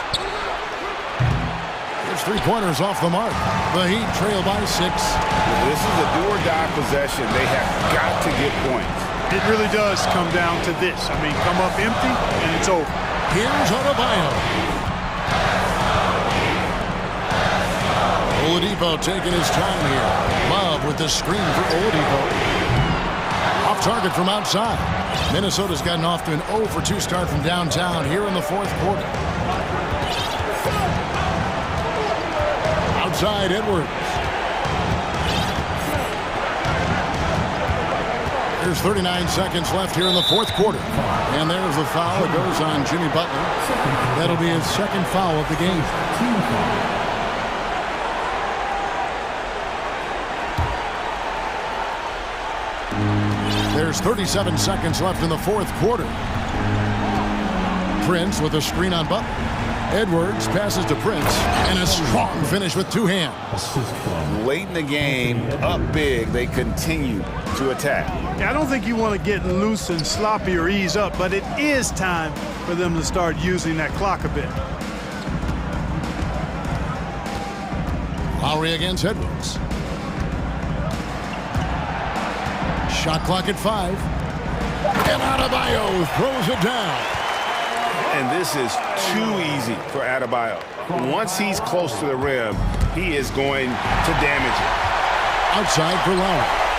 There's 3-pointers off the mark. The Heat trail by 6. This is a do-or-die possession. They have got to get points. It really does come down to this. I mean, come up empty, and it's over. Here's Adebayo. Oladipo taking his time here. Love with the screen for Oladipo. Off target from outside. Minnesota's gotten off to an 0-for-2 start from downtown here in the fourth quarter. Outside Edwards. There's 39 seconds left here in the fourth quarter. And there's the foul. It goes on Jimmy Butler. That'll be his second foul of the game. There's 37 seconds left in the fourth quarter. Prince with a screen on Butler. Edwards passes to Prince, and a strong finish with two hands. Late in the game, up big, they continue to attack. I don't think you want to get loose and sloppy or ease up, but it is time for them to start using that clock a bit. Lowry against Edwards. Shot clock at 5. And Adebayo throws it down. And this is too easy for Adebayo. Once he's close to the rim, he is going to damage it. Outside for Lowry.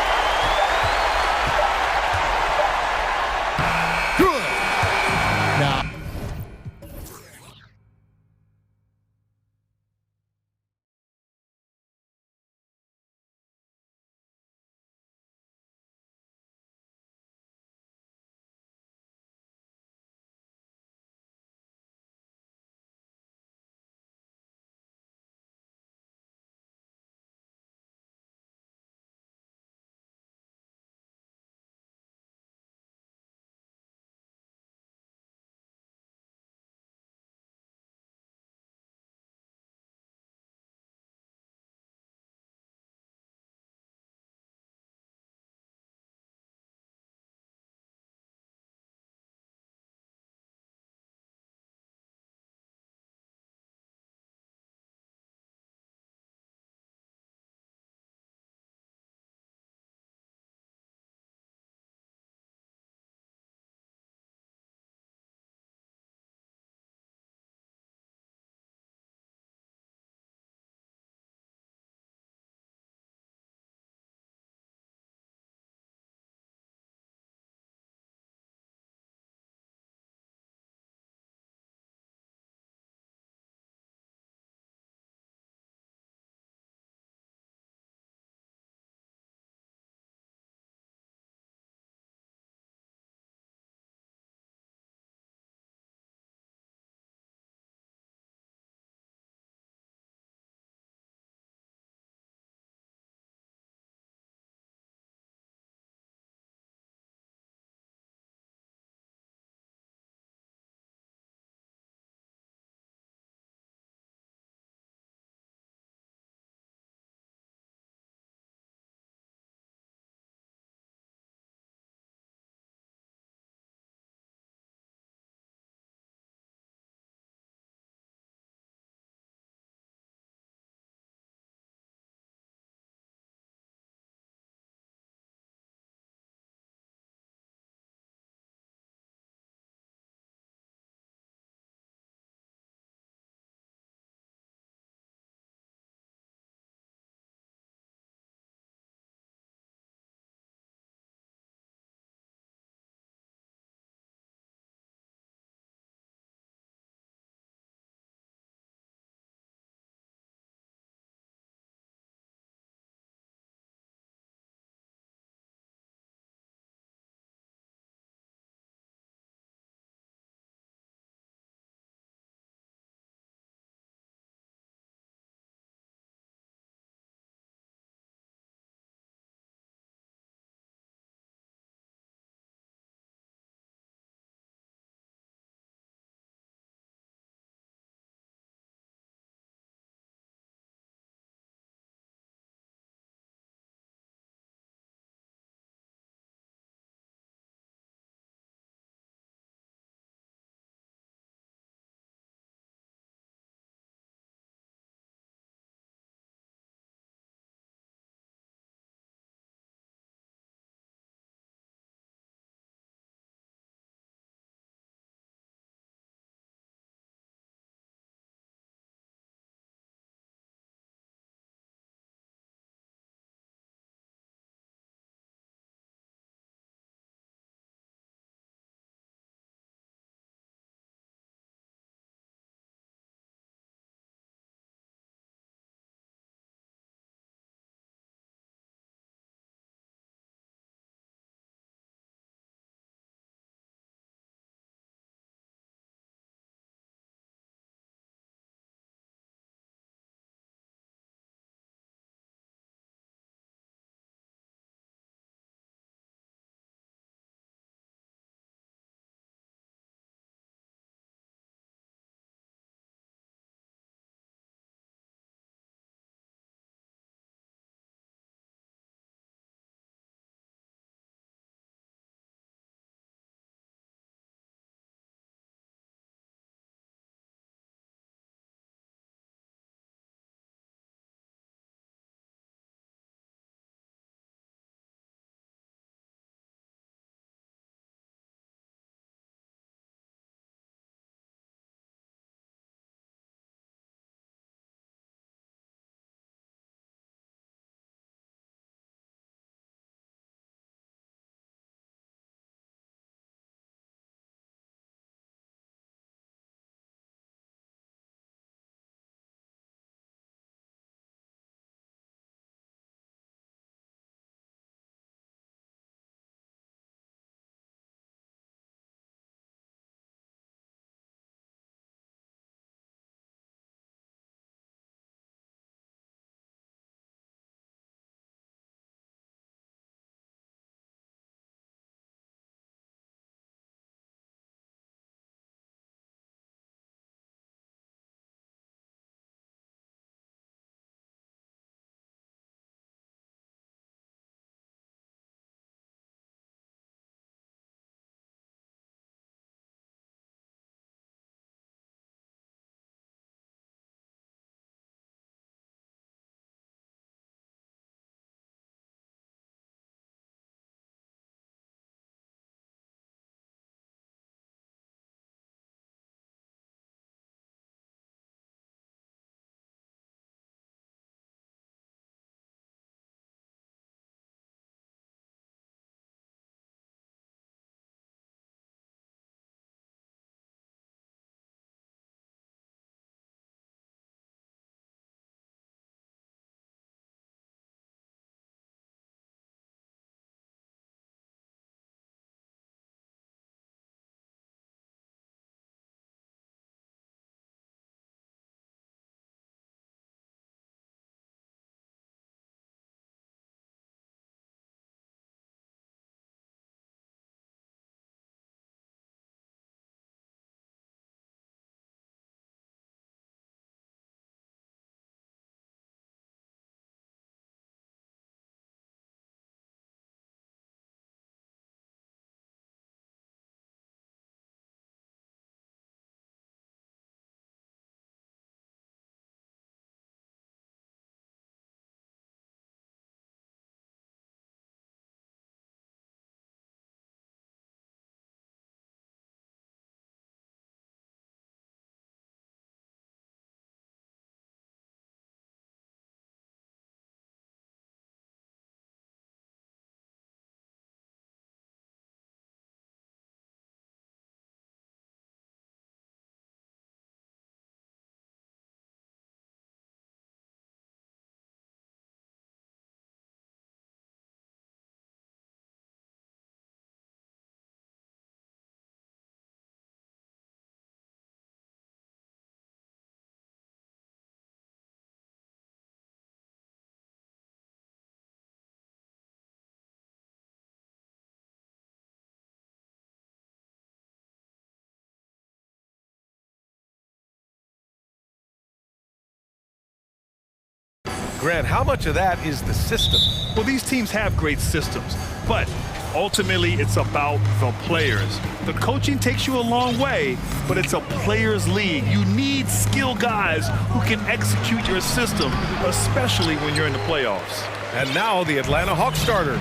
Grant, how much of that is the system? Well, these teams have great systems, but ultimately it's about the players. The coaching takes you a long way, but it's a players' league. You need skilled guys who can execute your system, especially when you're in the playoffs. And now the Atlanta Hawks starters.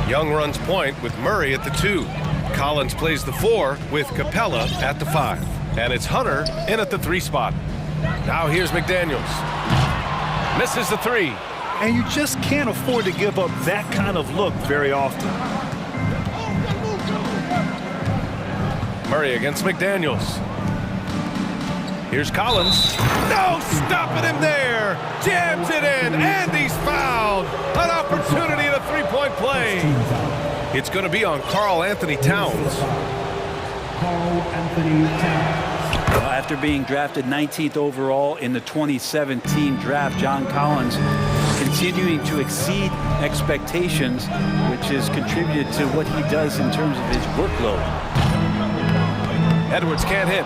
Young runs point with Murray at the 2. Collins plays the 4 with Capella at the 5. And it's Hunter in at the 3 spot. Now here's McDaniels. Misses the 3. And you just can't afford to give up that kind of look very often. Murray against McDaniels. Here's Collins. No, stopping him there. Jams it in, and he's fouled. An opportunity at a three-point play. It's going to be on Karl Anthony Towns. Well, after being drafted 19th overall in the 2017 draft, John Collins continuing to exceed expectations, which has contributed to what he does in terms of his workload. Edwards can't hit.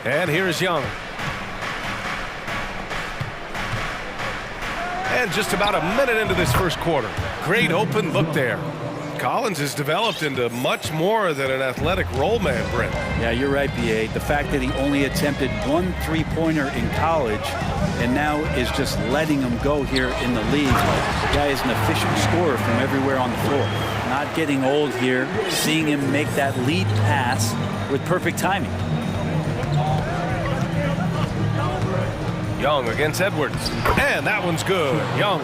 And here's Young. And just about a minute into this first quarter. Great open look there. Collins has developed into much more than an athletic roll man, Brent. Yeah, you're right, B.A. The fact that he only attempted 1 3-pointer in college and now is just letting him go here in the league. The guy is an efficient scorer from everywhere on the floor. Not getting old here, seeing him make that lead pass with perfect timing. Young against Edwards. And that one's good. Young.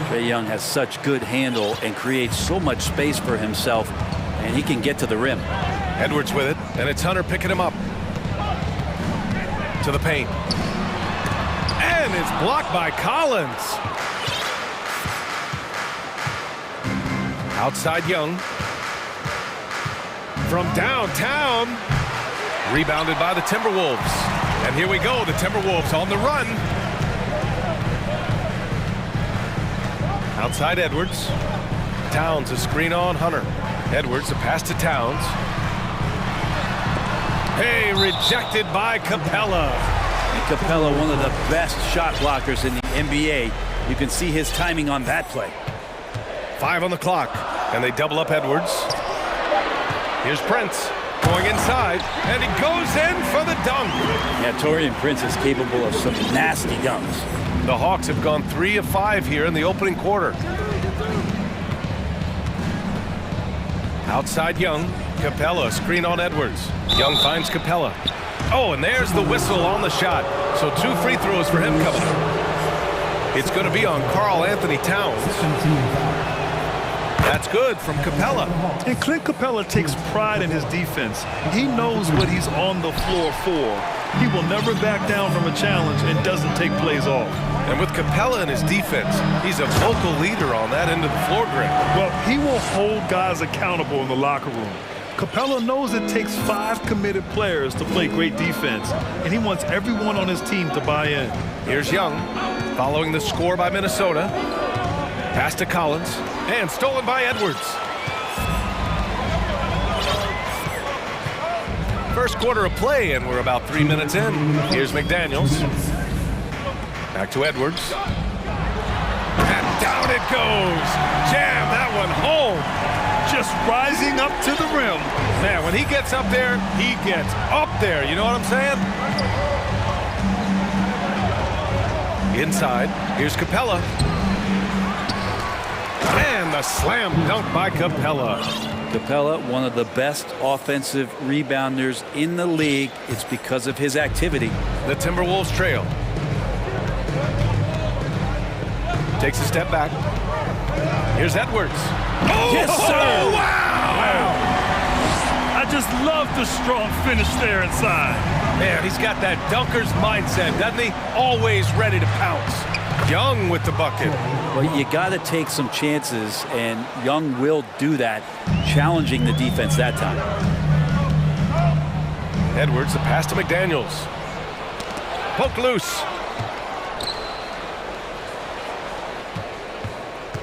Trae Young has such good handle and creates so much space for himself, and he can get to the rim. Edwards with it, and it's Hunter picking him up. To the paint. And it's blocked by Collins. Outside Young. From downtown. Rebounded by the Timberwolves. And here we go, the Timberwolves on the run. Outside Edwards. Towns a screen on Hunter. Edwards a pass to Towns. Hey, rejected by Capella. And Capella, one of the best shot blockers in the NBA. You can see his timing on that play. 5 on the clock, and they double up Edwards. Here's Prince. Going inside, and he goes in for the dunk. Yeah, Taurean Prince is capable of some nasty dunks. The Hawks have gone 3 of 5 here in the opening quarter. Outside Young, Capella, screen on Edwards. Young finds Capella. Oh, and there's the whistle on the shot. So 2 free throws for him coming up. It's going to be on Karl Anthony Towns. That's good from Capella. And Clint Capella takes pride in his defense. He knows what he's on the floor for. He will never back down from a challenge and doesn't take plays off. And with Capella in his defense, he's a vocal leader on that end of the floor, Greg. Well, he will hold guys accountable in the locker room. Capella knows it takes 5 committed players to play great defense, and he wants everyone on his team to buy in. Here's Young, following the score by Minnesota. Pass to Collins, and stolen by Edwards. First quarter of play, and we're about 3 minutes in. Here's McDaniels. Back to Edwards. And down it goes. Jam that one home. Just rising up to the rim. Man, when he gets up there, he gets up there. You know what I'm saying? Inside, here's Capella. And the slam dunk by Capella. Capella, one of the best offensive rebounders in the league. It's because of his activity. The Timberwolves trail. Takes a step back. Here's Edwards. Oh, yes, sir. Oh, wow. I just love the strong finish there inside. Man, he's got that dunker's mindset, doesn't he? Always ready to pounce. Young with the bucket. Well, you got to take some chances, and Young will do that, challenging the defense that time. Edwards, the pass to McDaniels. Poke loose.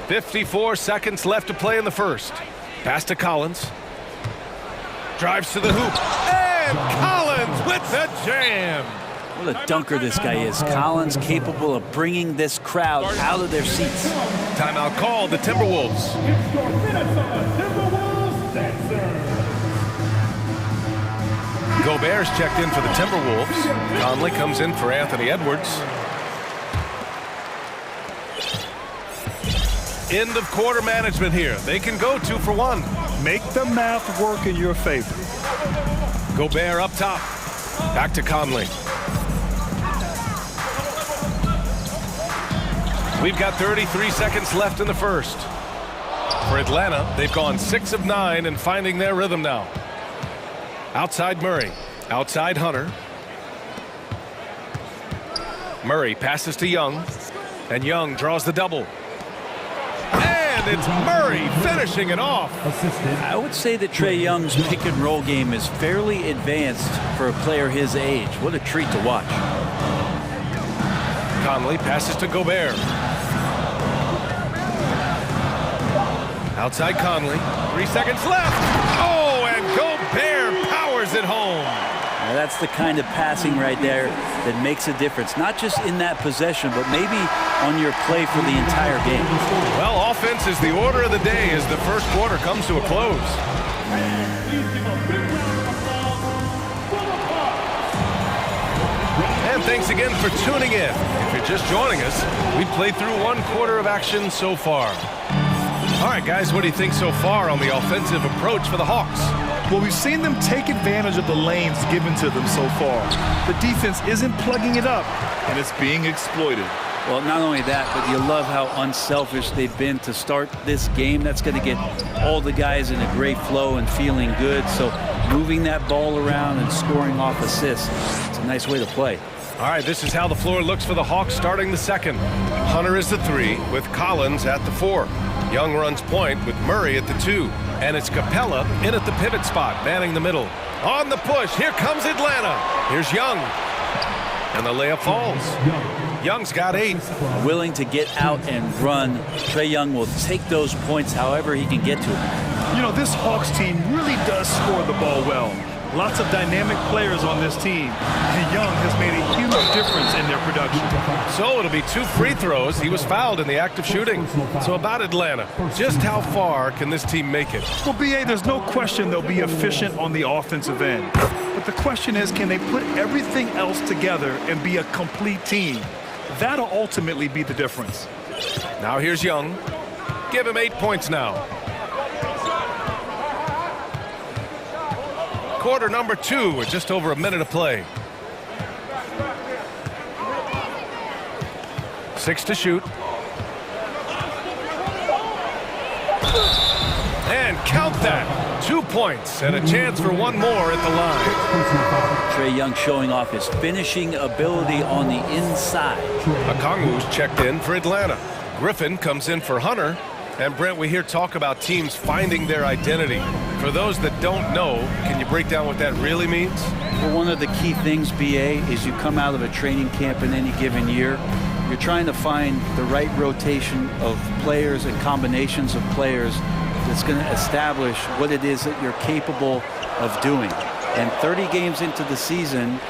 54 seconds left to play in the first. Pass to Collins. Drives to the hoop. And Collins with the jam. What a dunker this guy is. Collins capable of bringing this crowd out of their seats. Timeout called, the Timberwolves. Gobert's checked in for the Timberwolves. Conley comes in for Anthony Edwards. End of quarter management here. They can go 2 for 1. Make the math work in your favor. Gobert up top. Back to Conley. We've got 33 seconds left in the first. For Atlanta, they've gone 6 of 9 and finding their rhythm now. Outside Murray. Outside Hunter. Murray passes to Young. And Young draws the double. And it's Murray finishing it off. I would say that Trae Young's pick and roll game is fairly advanced for a player his age. What a treat to watch. Conley passes to Gobert. Outside Conley. 3 seconds left. Oh, and Gobert powers it home. Now that's the kind of passing right there that makes a difference. Not just in that possession, but maybe on your play for the entire game. Well, offense is the order of the day as the first quarter comes to a close. And thanks again for tuning in. If you're just joining us, we've played through 1 quarter of action so far. All right, guys, what do you think so far on the offensive approach for the Hawks? Well, we've seen them take advantage of the lanes given to them so far. The defense isn't plugging it up, and it's being exploited. Well, not only that, but you love how unselfish they've been to start this game. That's going to get all the guys in a great flow and feeling good. So moving that ball around and scoring off assists, it's a nice way to play. All right, this is how the floor looks for the Hawks starting the second. Hunter is the 3 with Collins at the 4. Young runs point with Murray at the 2. And it's Capella in at the pivot spot, manning the middle. On the push, here comes Atlanta. Here's Young. And the layup falls. Young's got 8. Willing to get out and run. Trae Young will take those points however he can get to them. You know, this Hawks team really does score the ball well. Lots of dynamic players on this team, and Young has made a huge difference in their production. So it'll be 2 free throws. He was fouled in the act of shooting. So about Atlanta, just how far can this team make it? Well, B.A., there's no question they'll be efficient on the offensive end. But the question is, can they put everything else together and be a complete team? That'll ultimately be the difference. Now here's Young. Give him 8 points now. Quarter number 2 with just over a minute of play. 6 to shoot. And count that. 2 points and a chance for 1 more at the line. Trae Young showing off his finishing ability on the inside. Okongwu's checked in for Atlanta. Griffin comes in for Hunter. And Brent, we hear talk about teams finding their identity. For those that don't know, can you break down what that really means? Well, one of the key things, BA, is you come out of a training camp in any given year. You're trying to find the right rotation of players and combinations of players that's going to establish what it is that you're capable of doing. And 30 games into the season,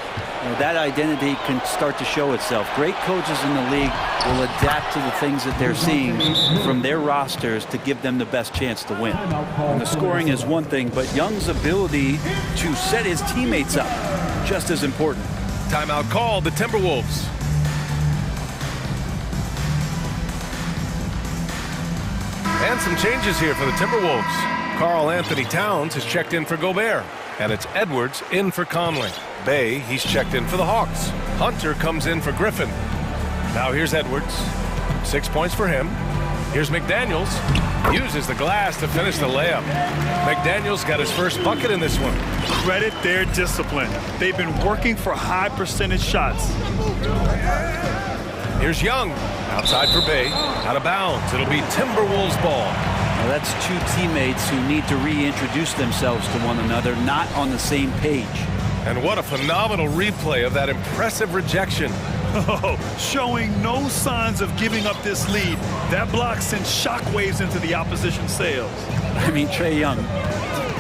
that identity can start to show itself. Great coaches in the league will adapt to the things that they're seeing from their rosters to give them the best chance to win. And the scoring is one thing, but Young's ability to set his teammates up, just as important. Timeout called, the Timberwolves. And some changes here for the Timberwolves. Karl Anthony Towns has checked in for Gobert. And it's Edwards in for Conley. Bay, he's checked in for the Hawks. Hunter comes in for Griffin. Now here's Edwards. 6 points for him. Here's McDaniels. Uses the glass to finish the layup. McDaniels got his first bucket in this one. Credit their discipline. They've been working for high percentage shots. Here's Young. Outside for Bay. Out of bounds. It'll be Timberwolves ball. Now that's 2 teammates who need to reintroduce themselves to one another, not on the same page. And what a phenomenal replay of that impressive rejection. Oh, showing no signs of giving up this lead. That block sent shockwaves into the opposition sails. I mean, Trae Young,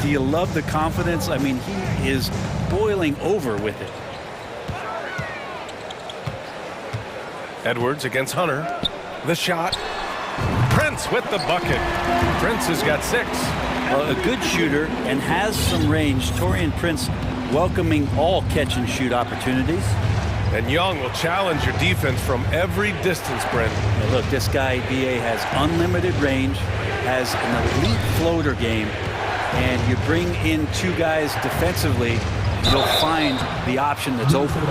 do you love the confidence? I mean, he is boiling over with it. Edwards against Hunter. The shot. Prince with the bucket. Prince has got 6. A good shooter and has some range. Taurean Prince welcoming all catch-and-shoot opportunities. And Young will challenge your defense from every distance, Brent. Now look, this guy, B.A., has unlimited range, has an elite floater game, and you bring in 2 guys defensively, you'll find the option that's open.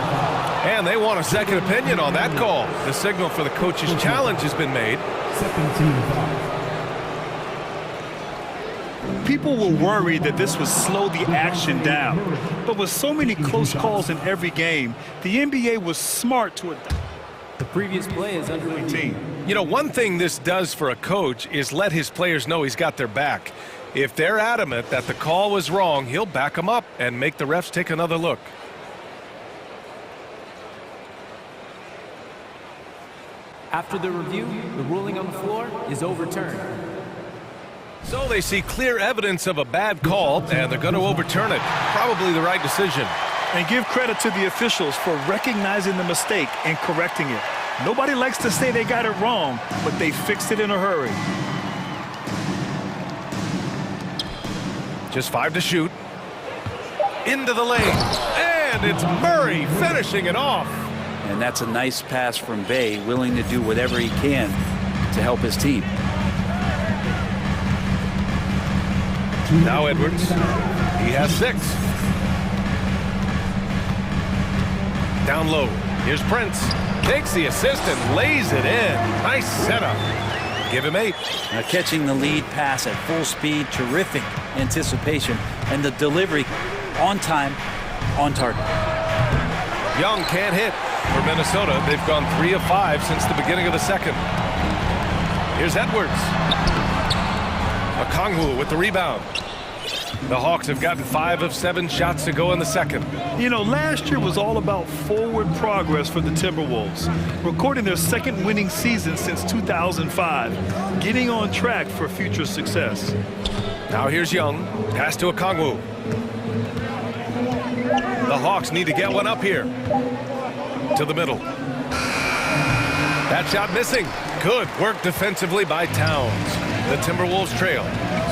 And they want a second opinion on that call. The signal for the coach's challenge has been made. People were worried that this would slow the action down. But with so many close calls in every game, the NBA was smart to adapt. The previous play is under review. You know, one thing this does for a coach is let his players know he's got their back. If they're adamant that the call was wrong, he'll back them up and make the refs take another look. After the review, the ruling on the floor is overturned. So they see clear evidence of a bad call, and they're going to overturn it. Probably the right decision. And give credit to the officials for recognizing the mistake and correcting it. Nobody likes to say they got it wrong, but they fixed it in a hurry. Just 5 to shoot. Into the lane. And it's Murray finishing it off. And that's a nice pass from Bay, willing to do whatever he can to help his team. Now Edwards. He has 6. Down low. Here's Prince. Takes the assist and lays it in. Nice setup. Give him 8. Now catching the lead pass at full speed, terrific anticipation, and the delivery on time, on target. Young can't hit. For Minnesota, they've gone 3 of 5 since the beginning of the second. Here's Edwards. Okongwu with the rebound. The Hawks have gotten 5 of 7 shots to go in the second. You know, last year was all about forward progress for the Timberwolves, recording their second winning season since 2005, getting on track for future success. Now here's Young. Pass to Okongwu. The Hawks need to get one up here. To the middle. That shot missing. Good work defensively by Towns. The Timberwolves trail.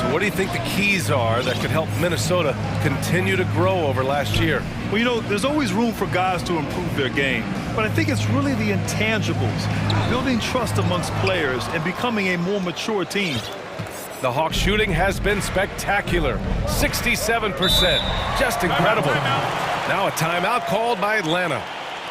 So what do you think the keys are that could help Minnesota continue to grow over last year? Well, you know, there's always room for guys to improve their game. But I think it's really the intangibles, building trust amongst players and becoming a more mature team. The Hawks shooting has been spectacular. 67%. Just incredible. Now a timeout called by Atlanta.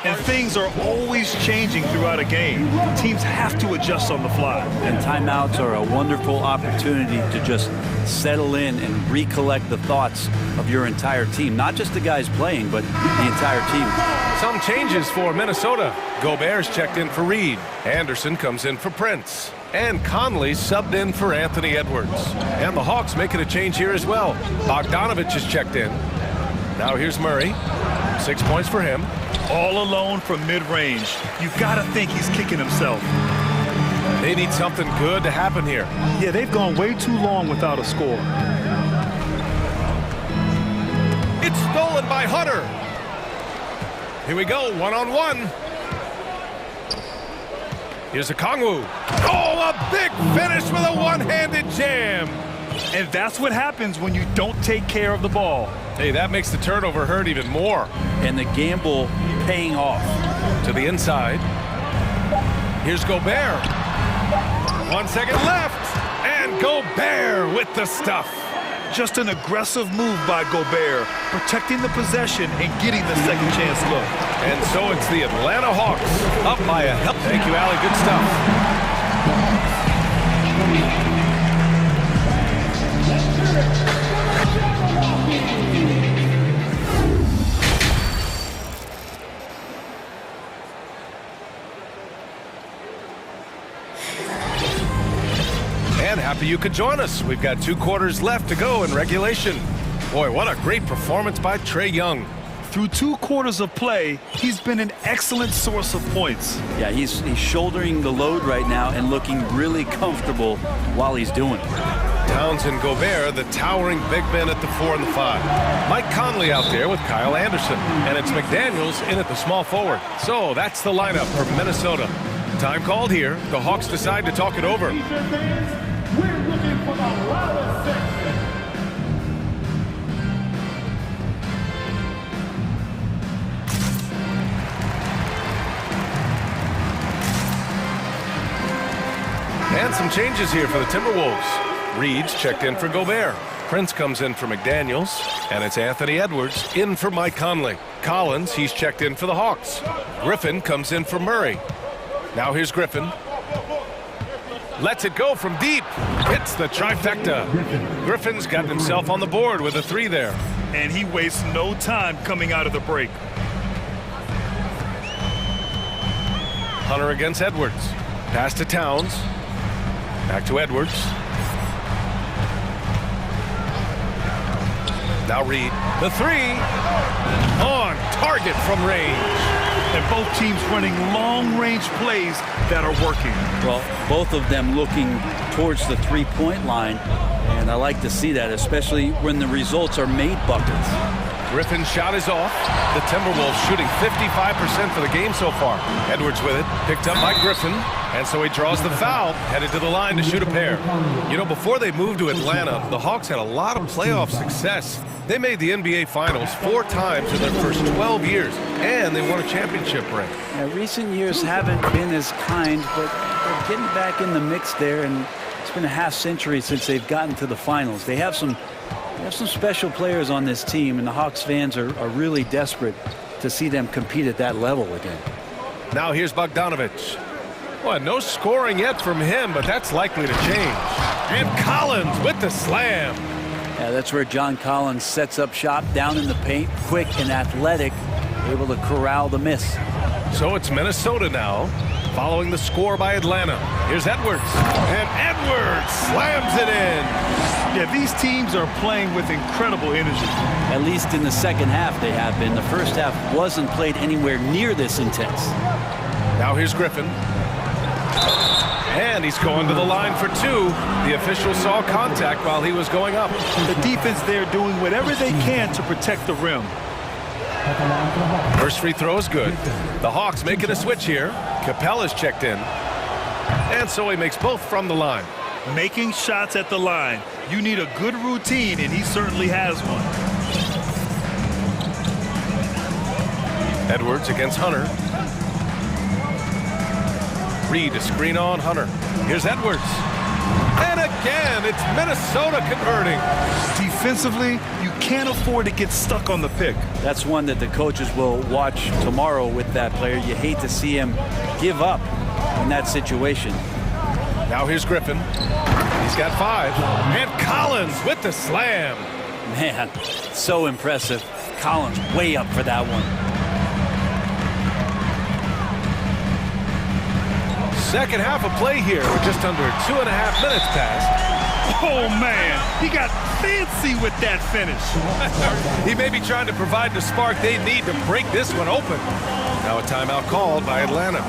And things are always changing throughout a game. Teams have to adjust on the fly. And timeouts are a wonderful opportunity to just settle in and recollect the thoughts of your entire team. Not just the guys playing, but the entire team. Some changes for Minnesota. Gobert's checked in for Reed. Anderson comes in for Prince. And Conley subbed in for Anthony Edwards. And the Hawks making a change here as well. Bogdanovich is checked in. Now here's Murray. 6 points for him. All alone from mid-range. You gotta think he's kicking himself. They need something good to happen here. Yeah, they've gone way too long without a score. It's stolen by Hunter. Here we go, one-on-one. Here's Okongwu. Oh, a big finish with a one-handed jam. And that's what happens when you don't take care of the ball. Hey, that makes the turnover hurt even more. And the gamble paying off. To the inside. Here's Gobert. 1 second left. And Gobert with the stuff. Just an aggressive move by Gobert, protecting the possession and getting the second chance look. And so it's the Atlanta Hawks up by a help. Thank you, Allie. Good stuff. And happy you could join us. We've got 2 quarters left to go in regulation. Boy, what a great performance by Trae Young. Through 2 quarters of play, he's been an excellent source of points. Yeah, he's shouldering the load right now and looking really comfortable while he's doing it. Towns and Gobert, the towering big men at the 4 and the 5. Mike Conley out there with Kyle Anderson. And it's McDaniels in at the small forward. So that's the lineup for Minnesota. Time called here. The Hawks decide to talk it over. We're looking for the loudest section. And some changes here for the Timberwolves. Reed's checked in for Gobert. Prince comes in for McDaniels. And it's Anthony Edwards in for Mike Conley. Collins, he's checked in for the Hawks. Griffin comes in for Murray. Now here's Griffin. Lets it go from deep. Hits the trifecta. Griffin's gotten himself on the board with a 3 there. And he wastes no time coming out of the break. Hunter against Edwards. Pass to Towns. Back to Edwards. Now Reed. The 3. On target from range. And both teams running long-range plays that are working. Well, both of them looking towards the three-point line, and I like to see that, especially when the results are made buckets. Griffin's shot is off. The Timberwolves shooting 55% for the game so far. Edwards with it, picked up by Griffin, and so he draws the foul, headed to the line to shoot a pair. You know, before they moved to Atlanta, the Hawks had a lot of playoff success. They made the NBA Finals 4 times in their first 12 years, and they won a championship ring. Now, recent years haven't been as kind, but they're getting back in the mix there, and it's been a half-century since they've gotten to the finals. They have some special players on this team, and the Hawks fans are really desperate to see them compete at that level again. Now here's Bogdanovich. Well, no scoring yet from him, but that's likely to change. And Collins with the slam. Yeah, that's where John Collins sets up shop down in the paint, quick and athletic, able to corral the miss. So it's Minnesota now, following the score by Atlanta. Here's Edwards, and Edwards slams it in. Yeah, these teams are playing with incredible energy. At least in the second half they have been. The first half wasn't played anywhere near this intense. Now here's Griffin. And he's going to the line for 2. The official saw contact while he was going up. The defense there doing whatever they can to protect the rim. First free throw is good. The Hawks making a switch here. Capella's checked in. And so he makes both from the line. Making shots at the line. You need a good routine, and he certainly has one. Edwards against Hunter. Reed to screen on Hunter. Here's Edwards. And again, it's Minnesota converting. Defensively, you can't afford to get stuck on the pick. That's one that the coaches will watch tomorrow with that player. You hate to see him give up in that situation. Now here's Griffin. He's got 5. And Collins with the slam. Man, so impressive. Collins way up for that one. Second half of play here with just under 2.5 minutes passed. Oh, man, he got fancy with that finish. He may be trying to provide the spark they need to break this one open. Now a timeout called by Atlanta.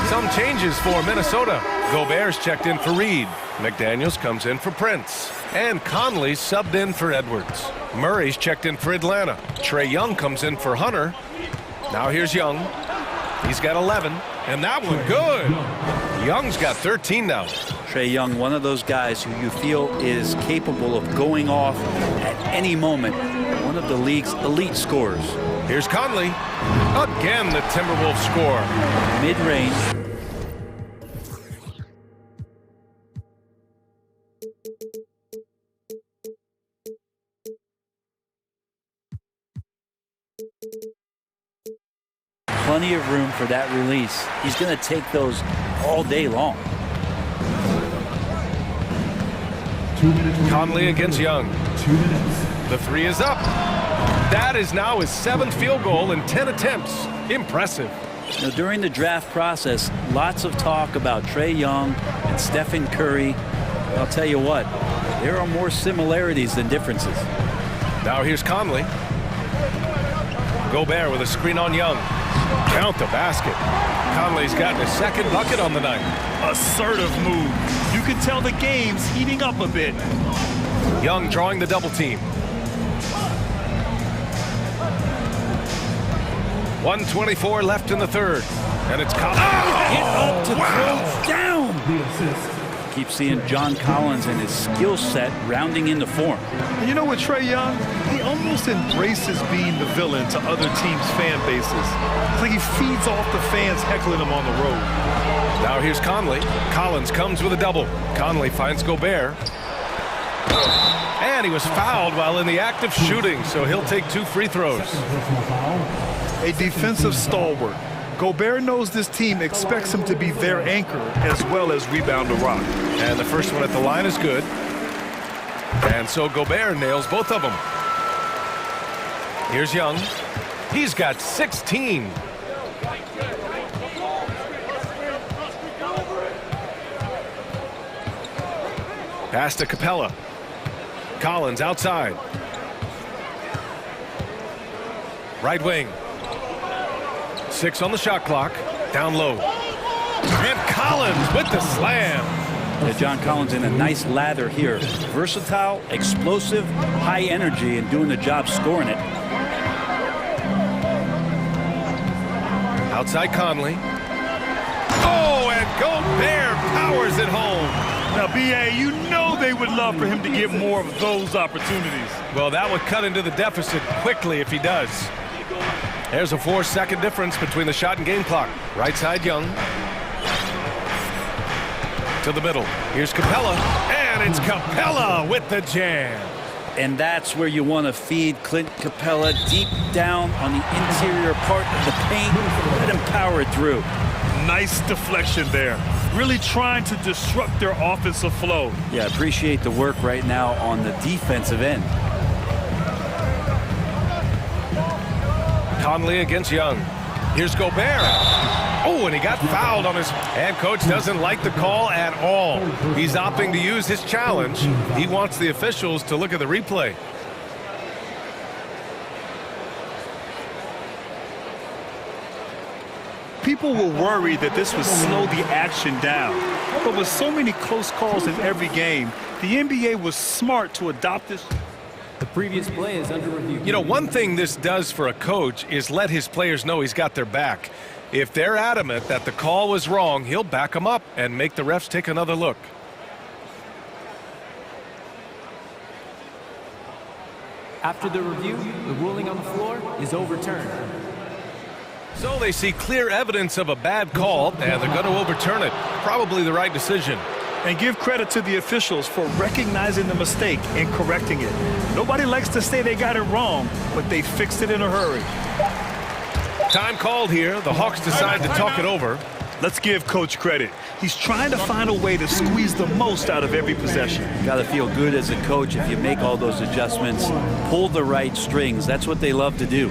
Some changes for Minnesota. Gobert's checked in for Reed. McDaniels comes in for Prince. And Conley's subbed in for Edwards. Murray's checked in for Atlanta. Trae Young comes in for Hunter. Now here's Young. He's got 11. And that one good. Young's got 13 now. Trae Young, one of those guys who you feel is capable of going off at any moment. One of the league's elite scorers. Here's Conley. Again, the Timberwolves score. Mid-range. Plenty of room for that release. He's going to take those all day long. Conley against Young. 2 minutes. The 3 is up. That is now his 7th field goal in 10 attempts. Impressive. Now, during the draft process, lots of talk about Trae Young and Stephen Curry. I'll tell you what, there are more similarities than differences. Now here's Conley. Gobert with a screen on Young. Count the basket. Conley's gotten his 2nd bucket on the night. Assertive move. You can tell the game's heating up a bit. Young drawing the double team. 1:24 left in the third. And it's Collins. Get up to throw down. Keep seeing John Collins and his skill set rounding into form. And you know what, Trae Young? He almost embraces being the villain to other teams' fan bases. It's like he feeds off the fans heckling him on the road. Now here's Conley. Collins comes with a double. Conley finds Gobert. And he was fouled while in the act of shooting, so he'll take 2 free throws. A defensive stalwart. Gobert knows this team expects him to be their anchor as well as rebound the rock. And the first one at the line is good. And so Gobert nails both of them. Here's Young. He's got 16. Pass to Capella. Collins outside. Right wing. 6 on the shot clock. Down low. And Collins with the slam. Yeah, John Collins in a nice lather here. Versatile, explosive, high energy, and doing the job scoring it. Outside Conley. Oh, and Gobert powers it home. Now, B.A., you know they would love for him to get more of those opportunities. Well, that would cut into the deficit quickly if he does. There's a 4-second difference between the shot and game clock. Right side Young. To the middle. Here's Capella. And it's Capella with the jam. And that's where you want to feed Clint Capella, deep down on the interior part of the paint. Let him power it through. Nice deflection there. Really trying to disrupt their offensive flow. Yeah, appreciate the work right now on the defensive end. Conley against Young. Here's Gobert. Oh, and he got fouled on his... And coach doesn't like the call at all. He's opting to use his challenge. He wants the officials to look at the replay. People were worried that this would slow the action down. But with so many close calls in every game, the NBA was smart to adopt this. The previous play is under review. You know, one thing this does for a coach is let his players know he's got their back. If they're adamant that the call was wrong, he'll back them up and make the refs take another look. After the review, the ruling on the floor is overturned. So they see clear evidence of a bad call, and they're going to overturn it. Probably the right decision. And give credit to the officials for recognizing the mistake and correcting it. Nobody likes to say they got it wrong, but they fixed it in a hurry. Time called here. The Hawks decide to talk it over. Let's give Coach credit. He's trying to find a way to squeeze the most out of every possession. Got to feel good as a coach if you make all those adjustments, pull the right strings. That's what they love to do.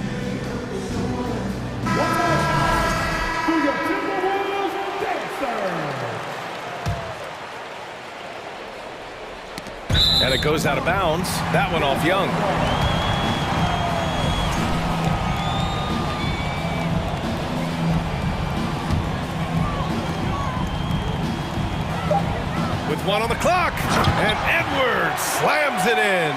And it goes out of bounds. That one off Young. With 1 on the clock. And Edwards slams it in.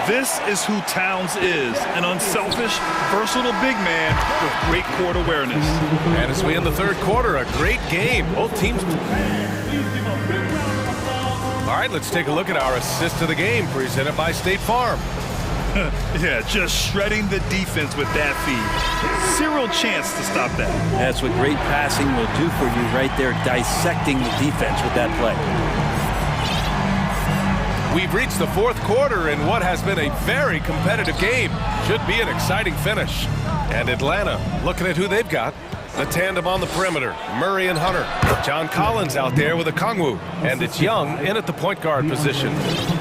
This is who Towns is, an unselfish, versatile big man with great court awareness. And as we end the third quarter, a great game. Both teams... All right, let's take a look at our assist of the game, presented by State Farm. Yeah, just shredding the defense with that feed. Zero chance to stop that. That's what great passing will do for you right there, dissecting the defense with that play. We've reached the fourth quarter in what has been a very competitive game. Should be an exciting finish. And Atlanta, looking at who they've got. The tandem on the perimeter, Murray and Hunter. John Collins out there with a Kongwu. And it's Young in at the point guard position.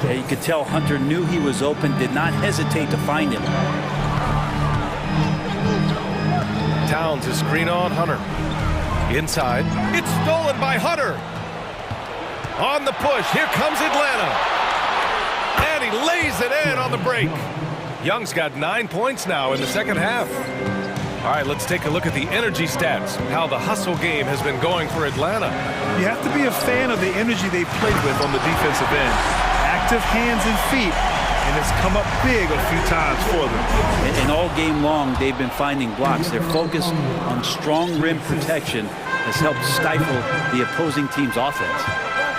Yeah, you could tell Hunter knew he was open, did not hesitate to find him. Towns is screen on Hunter. Inside. It's stolen by Hunter. On the push. Here comes Atlanta. And he lays it in on the break. Young's got 9 points now in the second half. All right, let's take a look at the energy stats, how the hustle game has been going for Atlanta. You have to be a fan of the energy they played with on the defensive end. active hands and feet, and it's come up big a few times for them. And all game long, they've been finding blocks. Their focus on strong rim protection has helped stifle the opposing team's offense.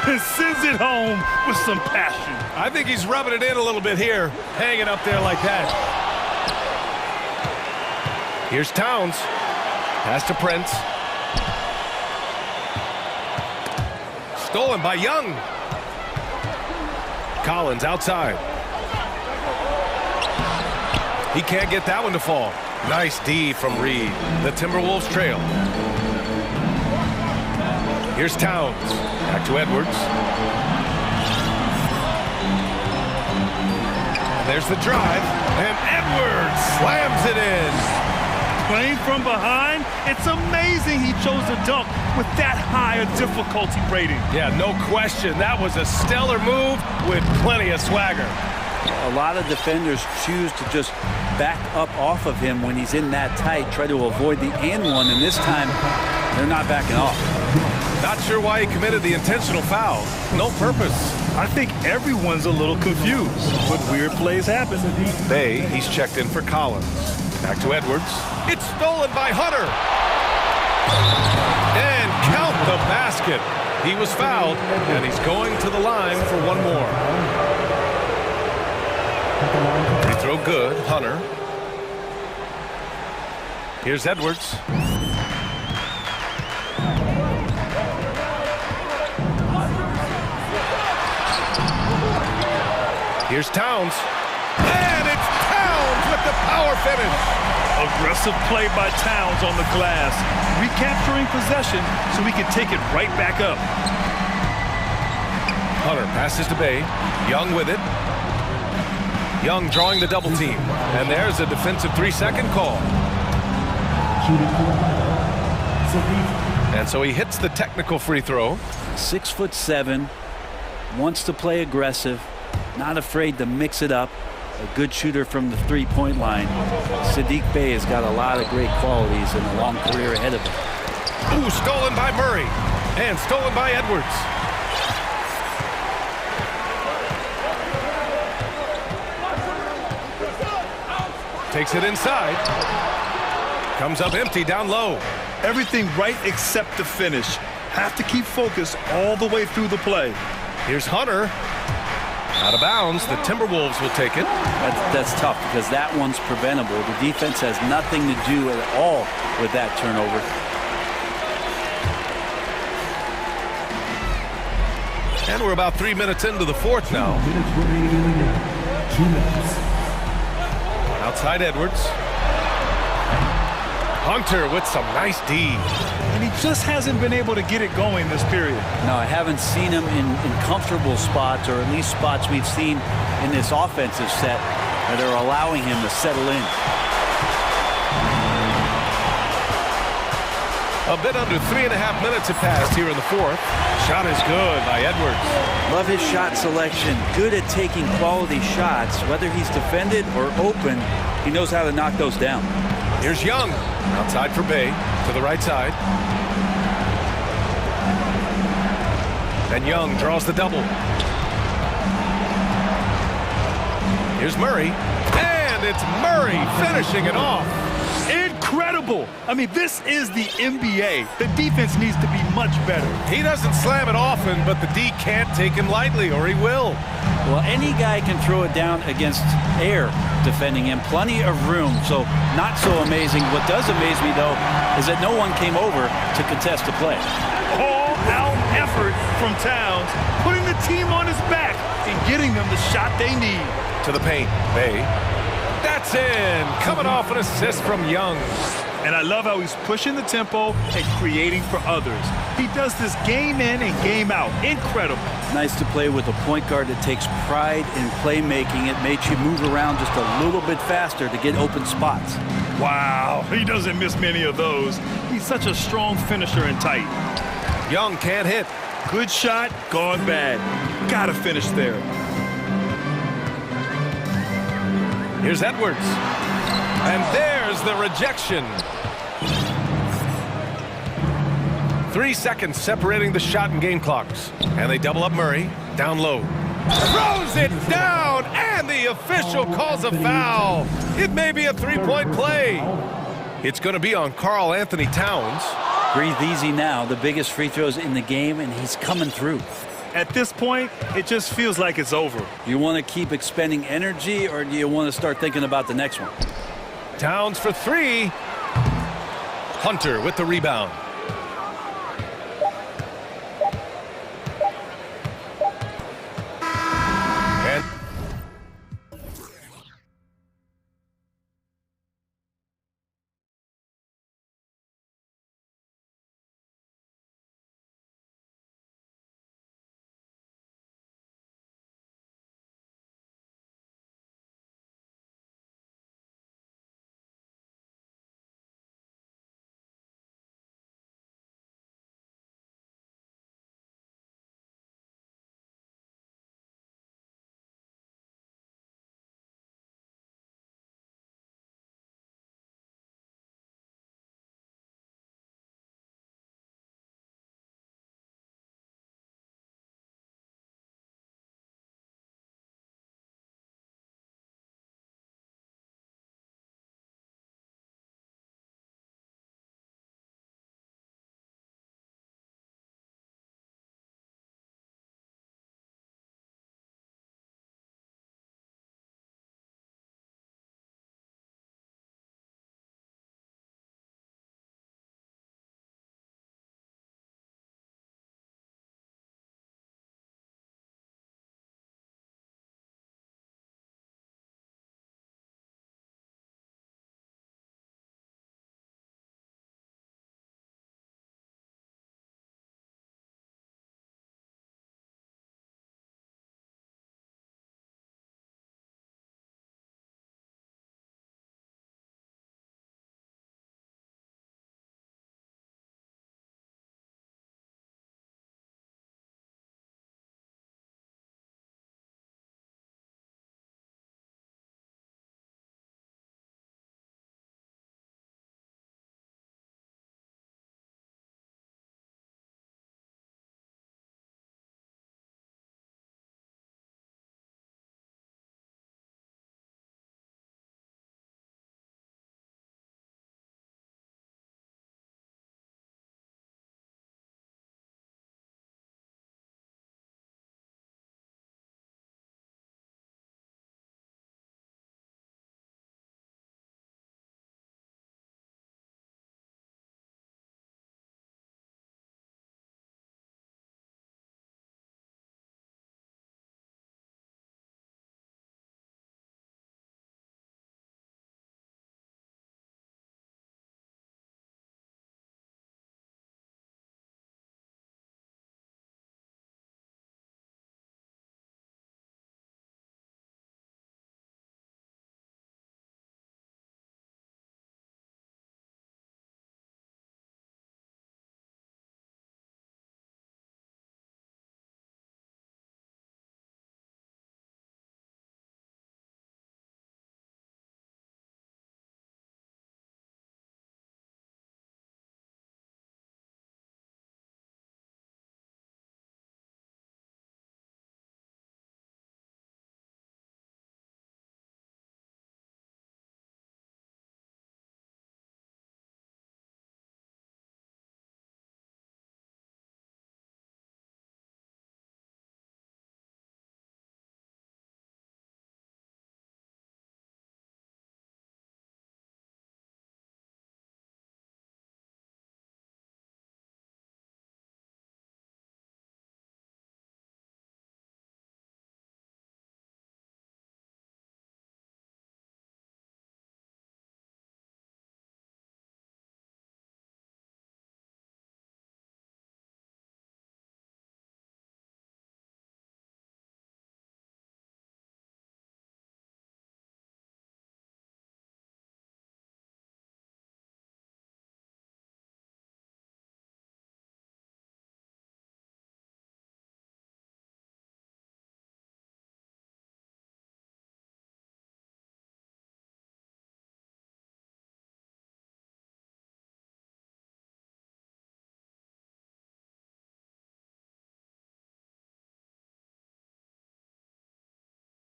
And sends it home with some passion. I think he's rubbing it in a little bit here, hanging up there like that. Here's Towns. Pass to Prince. Stolen by Young. Collins outside. He can't get that one to fall. Nice D from Reed. The Timberwolves trail. Here's Towns. Back to Edwards. And there's the drive. And Edwards slams it in. Playing from behind, it's amazing he chose to dunk with that higher difficulty rating. Yeah, no question. That was a stellar move with plenty of swagger. A lot of defenders choose to just back up off of him when he's in that tight, try to avoid the and one, and this time they're not backing off. Not sure why he committed the intentional foul. No purpose. I think everyone's a little confused, but weird plays happen. Bay, he's checked in for Collins. Back to Edwards. It's stolen by Hunter. And count the basket. He was fouled, and he's going to the line for one more. Free throw good, Hunter. Here's Edwards. Here's Towns. And it's Towns with the power finish. Aggressive play by Towns on the glass. Recapturing possession so he can take it right back up. Hunter passes to Bay. Young with it. Young drawing the double team. And there's a defensive 3-second call. And so he hits the technical free throw. 6'7", wants to play aggressive, not afraid to mix it up. A good shooter from the three-point line. Saddiq Bey has got a lot of great qualities and a long career ahead of him. Ooh, stolen by Murray. And stolen by Edwards. Takes it inside. Comes up empty down low. Everything right except the finish. Have to keep focus all the way through the play. Here's Hunter. Out of bounds. The Timberwolves will take it. That's tough because that one's preventable. The defense has nothing to do at all with that turnover. And we're about 3 minutes into the fourth now. Outside Edwards. Hunter with some nice D. And he just hasn't been able to get it going this period. No, I haven't seen him in comfortable spots, or at least spots we've seen in this offensive set that are allowing him to settle in. A bit under 3.5 minutes have passed here in the fourth. Shot is good by Edwards. Love his shot selection. Good at taking quality shots. Whether he's defended or open, he knows how to knock those down. Here's Young. Outside for Bay. To the right side. And Young draws the double. Here's Murray. And it's Murray finishing it off. Incredible. I mean, this is the NBA. The defense needs to be much better. He doesn't slam it often, but the D can't take him lightly, or he will. Well, any guy can throw it down against air defending him. Plenty of room, so not so amazing. What does amaze me, though, is that no one came over to contest the play. All-out effort from Towns, putting the team on his back and getting them the shot they need. To the paint, Bay. That's in. Coming off an assist from Young. And I love how he's pushing the tempo and creating for others. He does this game in and game out. Incredible. Nice to play with a point guard that takes pride in playmaking. It makes you move around just a little bit faster to get open spots. Wow, he doesn't miss many of those. He's such a strong finisher and tight. Young can't hit. Good shot, gone bad. Gotta finish there. Here's Edwards. And there's the rejection. 3 seconds separating the shot and game clocks. And they double up Murray. Down low. throws it down, and the official calls a foul. It may be a three-point play. It's going to be on Karl Anthony Towns. Breathe easy now. The biggest free throws in the game, and he's coming through. At this point, it just feels like it's over. You want to keep expending energy, or do you want to start thinking about the next one? Towns for three. Hunter with the rebound.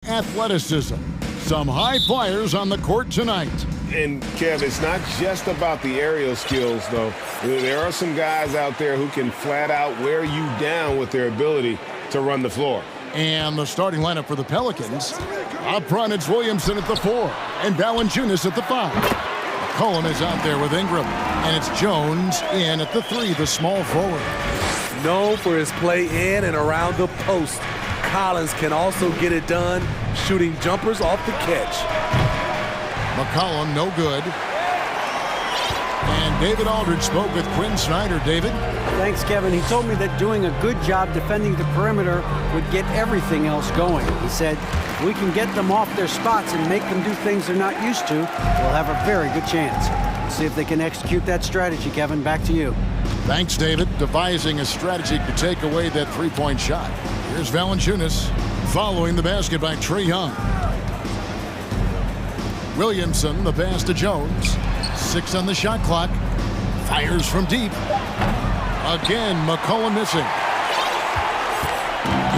athleticism. Some high flyers on the court tonight. And, Kev, it's not just about the aerial skills, though. There are some guys out there who can flat out wear you down with their ability to run the floor. And the starting lineup for the Pelicans. Up front, it's Williamson at the 4 and Valanciunas at the 5. McCollum is out there with Ingram. And it's Jones in at the 3, the small forward. Known for his play in and around the post, Collins can also get it done shooting jumpers off the catch. McCollum, no good. And David Aldridge spoke with Quinn Snyder. David? Thanks, Kevin. He told me that doing a good job defending the perimeter would get everything else going. He said, if we can get them off their spots and make them do things they're not used to, we'll have a very good chance. We'll see if they can execute that strategy, Kevin. Back to you. Thanks, David. Devising a strategy to take away that three-point shot. Here's Valanciunas following the basket by Trae Young. Williamson, the pass to Jones. 6 on the shot clock. Fires from deep. Again, McCollum missing.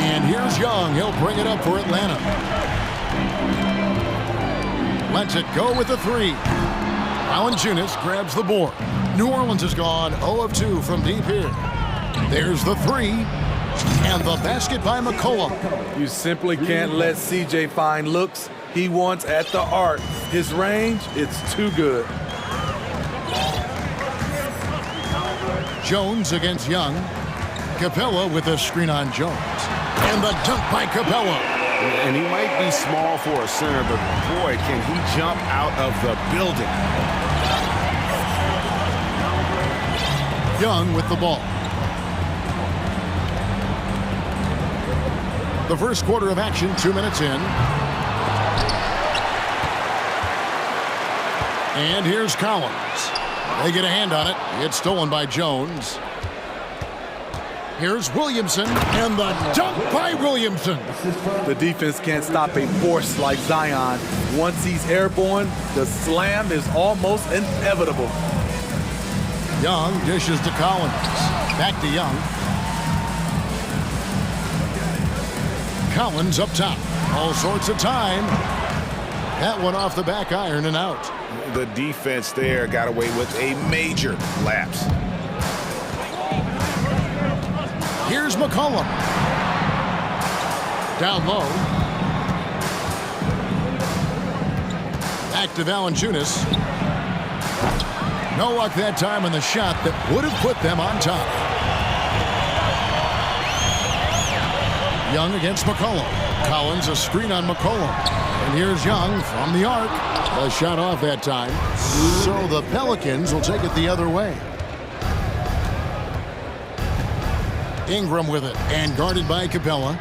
And here's Young. He'll bring it up for Atlanta. Lets it go with the 3. Valanciunas grabs the board. New Orleans has gone 0 of 2 from deep here. There's the 3. And the basket by McCollum. You simply can't let CJ find looks he wants at the arc. His range, it's too good. Jones against Young. Capella with a screen on Jones. And the dunk by Capella. And he might be small for a center, but boy, can he jump out of the building. Young with the ball. The first quarter of action, 2 minutes in. And here's Collins. They get a hand on it. It's stolen by Jones. Here's Williamson, and the dunk by Williamson. The defense can't stop a force like Zion. Once he's airborne, the slam is almost inevitable. Young dishes to Collins. Back to Young. Collins up top. All sorts of time. That one off the back iron and out. The defense there got away with a major lapse. Here's McCollum. Down low. Back to Valanciunas. No luck that time on the shot that would have put them on top. Young against McCollum. Collins a screen on McCollum. And here's Young from the arc. A shot off that time. So the Pelicans will take it the other way. Ingram with it and guarded by Capella.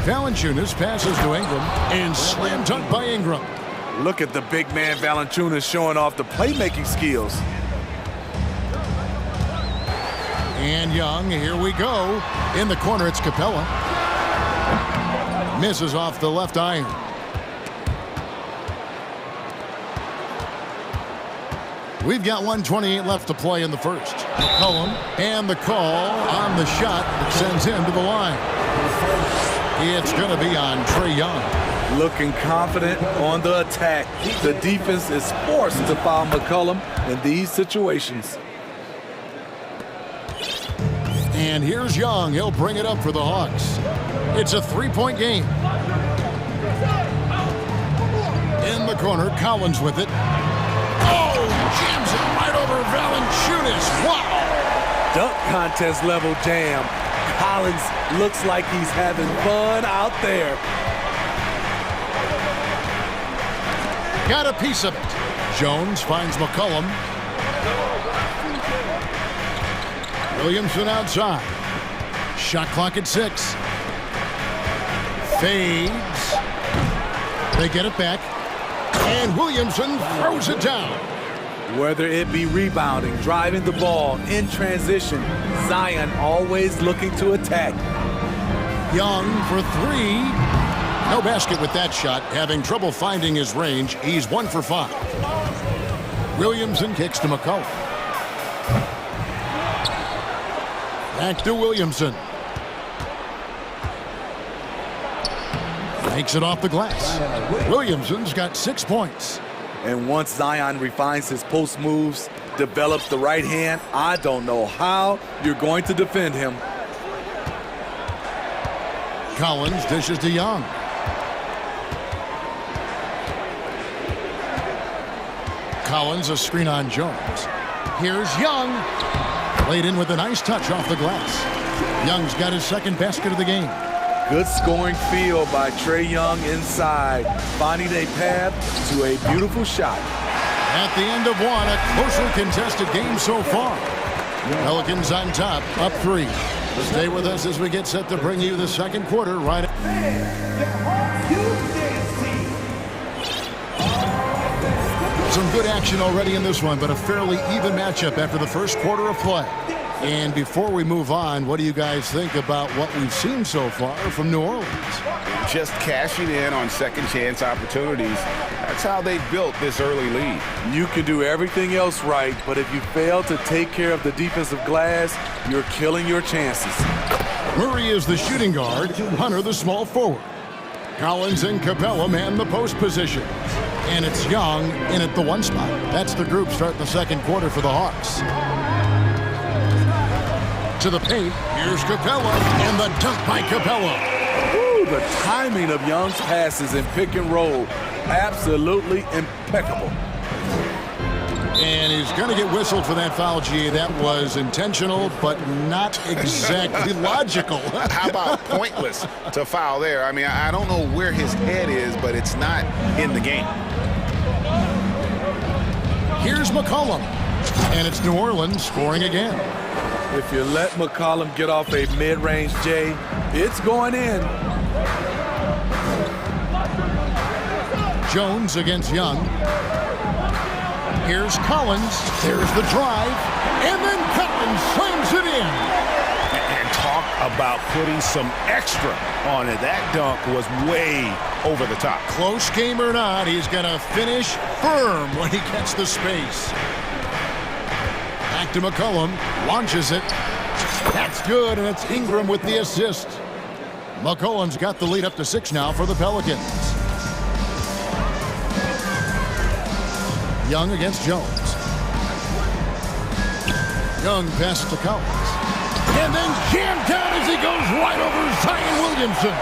Valanciunas passes to Ingram and slam dunk by Ingram. Look at the big man Valanciunas showing off the playmaking skills. And Young, here we go. In the corner, it's Capella. Misses off the left iron. We've got 1:28 left to play in the first. McCollum and the call on the shot that sends him to the line. It's going to be on Trae Young. Looking confident on the attack. The defense is forced to foul McCollum in these situations. And here's Young. He'll bring it up for the Hawks. It's a three-point game. In the corner, Collins with it. Oh, jams it right over Valanciunas. Wow. Dunk contest level jam. Collins looks like he's having fun out there. Got a piece of it. Jones finds McCollum. Williamson outside. Shot clock at 6. Fades. They get it back. And Williamson throws it down. Whether it be rebounding, driving the ball, in transition, Zion always looking to attack. Young for 3. No basket with that shot. Having trouble finding his range. He's 1 for 5. Williamson kicks to McCollum. Back to Williamson. Takes it off the glass. Williamson's got 6 points. And once Zion refines his post moves, develops the right hand, I don't know how you're going to defend him. Collins dishes to Young. Collins a screen on Jones. Here's Young. Laid in with a nice touch off the glass. Young's got his second basket of the game. Good scoring field by Trae Young inside, finding a path to a beautiful shot. At the end of one, a closely contested game so far. Pelicans on top, up 3. Stay with us as we get set to bring you the second quarter right. Some good action already in this one, but a fairly even matchup after the first quarter of play. And before we move on, what do you guys think about what we've seen so far from New Orleans? Just cashing in on second chance opportunities. That's how they built this early lead. You can do everything else right, but if you fail to take care of the defensive glass, you're killing your chances. Murray is the shooting guard, Hunter the small forward. Collins and Capella man the post position. And it's Young in at the 1 spot. That's the group starting the second quarter for the Hawks. To the paint, here's Capella, and the dunk by Capella. Ooh, the timing of Young's passes in pick and roll, absolutely impeccable. And he's going to get whistled for that foul, G. That was intentional, but not exactly logical. How about pointless to foul there? I mean, I don't know where his head is, but it's not in the game. Here's McCollum, and it's New Orleans scoring again. If you let McCollum get off a mid-range J, it's going in. Jones against Young. Here's Collins. There's the drive. And then Collins slams it in. And talk about putting some extra on it. That dunk was way over the top. Close game or not, he's going to finish firm when he gets the space. Back to McCollum, launches it. That's good, and it's Ingram with the assist. McCollum's got the lead up to 6 now for the Pelicans. Young against Jones. Young passes to Collins. And then jammed down as he goes right over Zion Williamson.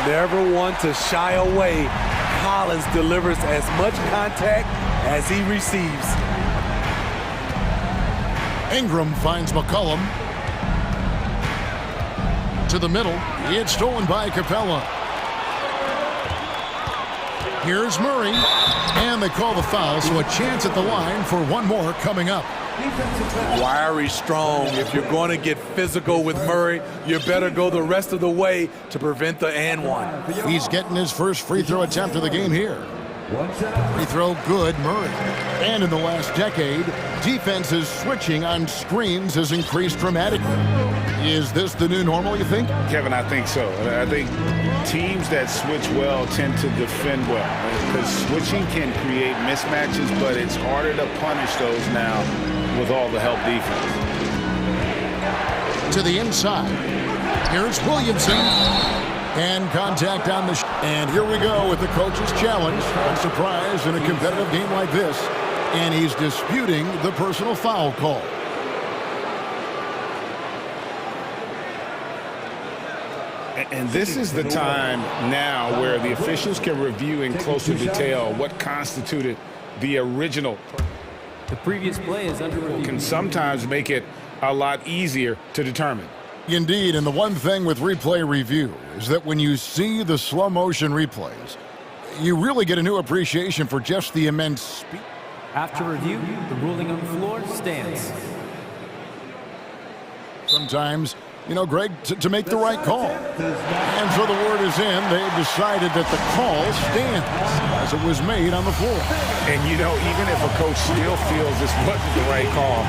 Never one to shy away. Collins delivers as much contact as he receives. Ingram finds McCollum. To the middle. It's stolen by Capella. Here's Murray. And they call the foul, so a chance at the line for one more coming up. Wiry strong. If you're going to get physical with Murray, you better go the rest of the way to prevent the and one. He's getting his first free throw attempt of the game here. Free throw good, Murray. And in the last decade, defenses switching on screens has increased dramatically. Is this the new normal, you think? Kevin, I think so. I think teams that switch well tend to defend well. Because switching can create mismatches, but it's harder to punish those now with all the help defense. To the inside. Here's Williamson. And contact on the and here we go with the coach's challenge. A surprise in a competitive game like this. And he's disputing the personal foul call. And this is the time now where the officials can review in closer detail what constituted the original. The previous play is under review. Can sometimes make it a lot easier to determine. Indeed, and the one thing with replay review is that when you see the slow motion replays, you really get a new appreciation for just the immense speed. After review, the ruling on the floor stands. Sometimes, you know, Greg, to make the right call. And so the word is in. They've decided that the call stands as it was made on the floor. And, you know, even if a coach still feels this wasn't the right call,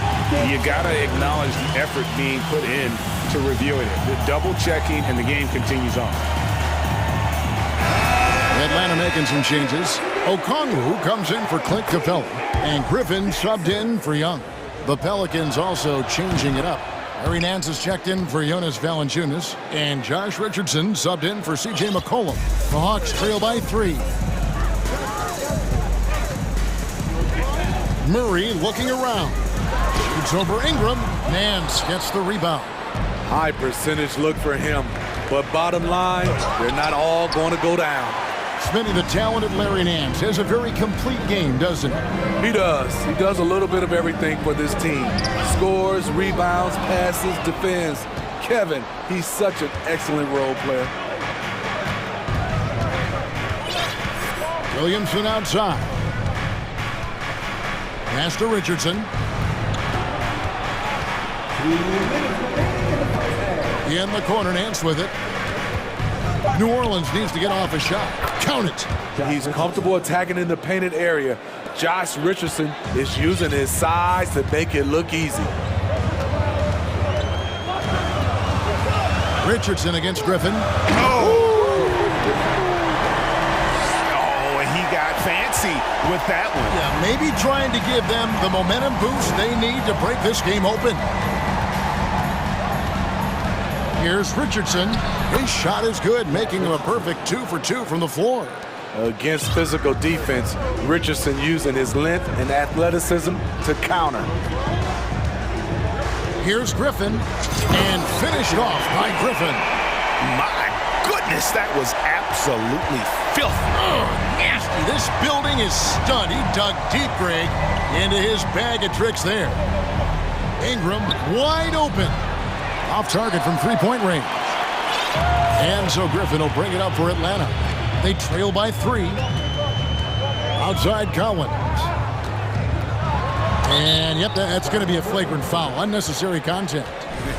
you got to acknowledge the effort being put in to reviewing it. The double checking, and the game continues on. Atlanta making some changes. Okongwu comes in for Clint Capella, and Griffin subbed in for Young. The Pelicans also changing it up. Larry Nance is checked in for Jonas Valanciunas, and Josh Richardson subbed in for C.J. McCollum. The Hawks trail by 3. Murray looking around. Shoots over Ingram. Nance gets the rebound. High percentage look for him, but bottom line, they're not all going to go down. Smitty, the talented Larry Nance, has a very complete game, doesn't he? He does. He does a little bit of everything for this team. Scores, rebounds, passes, defends. Kevin, he's such an excellent role player. Williamson outside. Pass to Richardson. In the corner, Nance with it. New Orleans needs to get off a shot. Count it. He's comfortable attacking in the painted area. Josh Richardson is using his size to make it look easy. Richardson against Griffin. And he got fancy with that one. Yeah, maybe trying to give them the momentum boost they need to break this game open. Here's Richardson. His shot is good, making him a perfect 2 for 2 from the floor. Against physical defense, Richardson using his length and athleticism to counter. Here's Griffin, and finished off by Griffin. My goodness, that was absolutely filthy. Oh, nasty. This building is stunned. He dug deep, Greg, into his bag of tricks there. Ingram wide open. Off target from three-point range. And so Griffin will bring it up for Atlanta. They trail by 3. Outside Collins. And, yep, that's going to be a flagrant foul. Unnecessary contact.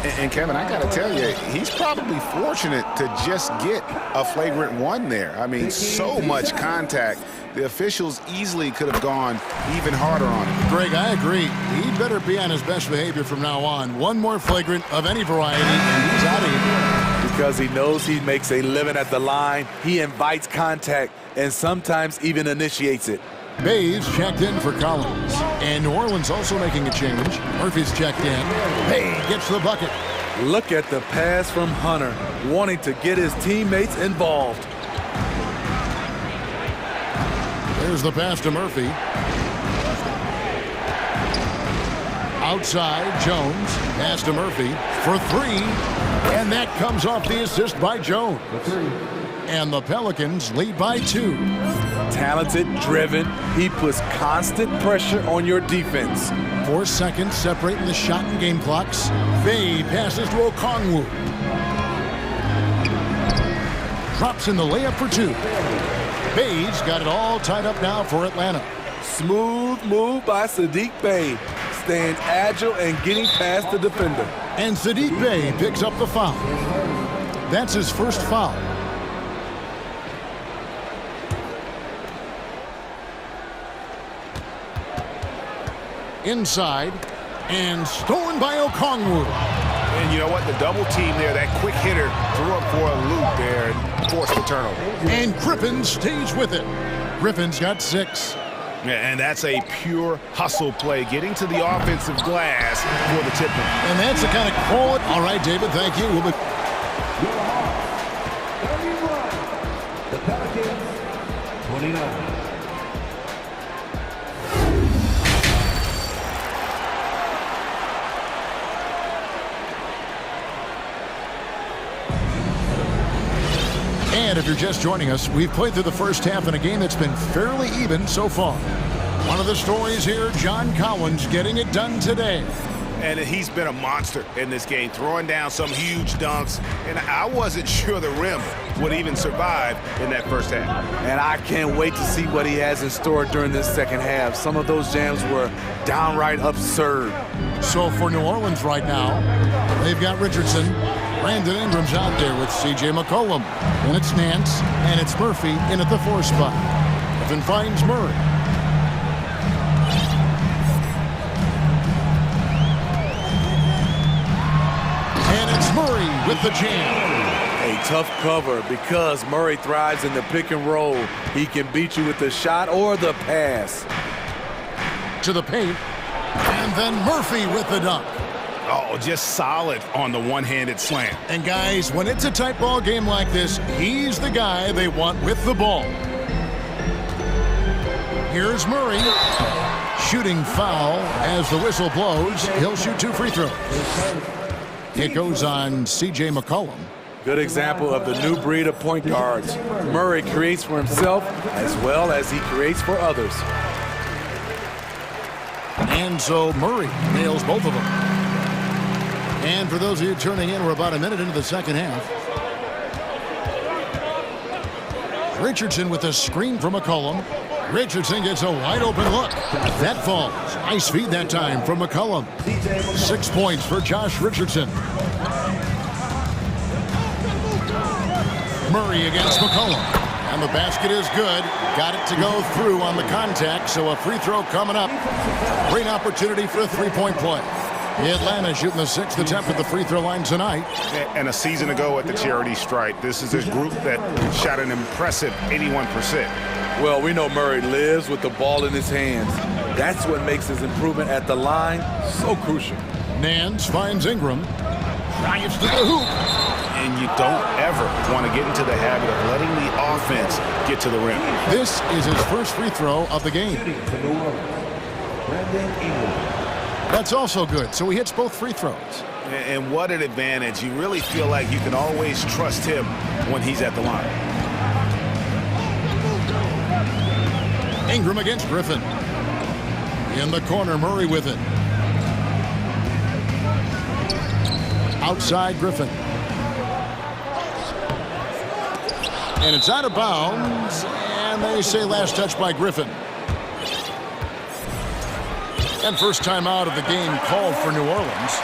And Kevin, I got to tell you, he's probably fortunate to just get a flagrant 1 there. I mean, so much contact. The officials easily could have gone even harder on him. Greg, I agree. He better be on his best behavior from now on. One more flagrant of any variety, and he's out of here. Because he knows he makes a living at the line, he invites contact and sometimes even initiates it. Bays checked in for Collins. And New Orleans also making a change. Murphy's checked in. Bay gets the bucket. Look at the pass from Hunter, wanting to get his teammates involved. There's the pass to Murphy. Outside, Jones. Pass to Murphy for 3. And that comes off the assist by Jones. And the Pelicans lead by 2. Talented, driven. He puts constant pressure on your defense. 4 seconds separating the shot and game clocks. Bay passes to Okongwu. Drops in the layup for 2. Bay's got it all tied up now for Atlanta. Smooth move by Saddiq Bey, staying agile and getting past the defender. And Saddiq Bey picks up the foul. That's his first foul. Inside, and stolen by Okongwu. And you know what? The double team there, that quick hitter threw up for a loop there and forced the turnover. And Griffin stays with it. Griffin's got 6. Yeah, and that's a pure hustle play, getting to the offensive glass for the tip. And that's the kind of quality. All right, David, thank you. We'll be... The Pelicans, 29. And if you're just joining us, we've played through the first half in a game that's been fairly even so far. One of the stories here, John Collins getting it done today. And he's been a monster in this game, throwing down some huge dunks. And I wasn't sure the rim would even survive in that first half. And I can't wait to see what he has in store during this second half. Some of those jams were downright absurd. So for New Orleans right now, they've got Richardson. Brandon Ingram's out there with C.J. McCollum. Then it's Nance, and it's Murphy in at the 4 spot. Griffin finds Murray. And it's Murray with the jam. A tough cover because Murray thrives in the pick and roll. He can beat you with the shot or the pass. To the paint, and then Murphy with the dunk. Oh, just solid on the one-handed slam. And guys, when it's a tight ball game like this, he's the guy they want with the ball. Here's Murray. Shooting foul as the whistle blows. He'll shoot 2 free throws. It goes on C.J. McCollum. Good example of the new breed of point guards. Murray creates for himself as well as he creates for others. And so Murray nails both of them. And for those of you turning in, we're about a minute into the second half. Richardson with a screen from McCollum. Richardson gets a wide open look. That falls. Nice feed that time from McCollum. 6 points for Josh Richardson. Murray against McCollum. And the basket is good. Got it to go through on the contact, so a free throw coming up. Great opportunity for a three-point play. Atlanta shooting the 6th attempt at the free throw line tonight. And a season ago at the charity stripe, this is a group that shot an impressive 81%. Well, we know Murray lives with the ball in his hands. That's what makes his improvement at the line so crucial. Nance finds Ingram. Drives to the hoop. And you don't ever want to get into the habit of letting the offense get to the rim. This is his first free throw of the game. That's also good, so he hits both free throws. And what an advantage. You really feel like you can always trust him when he's at the line. Ingram against Griffin. In the corner, Murray with it. Outside Griffin. And it's out of bounds, and they say last touch by Griffin. And first time out of the game called for New Orleans.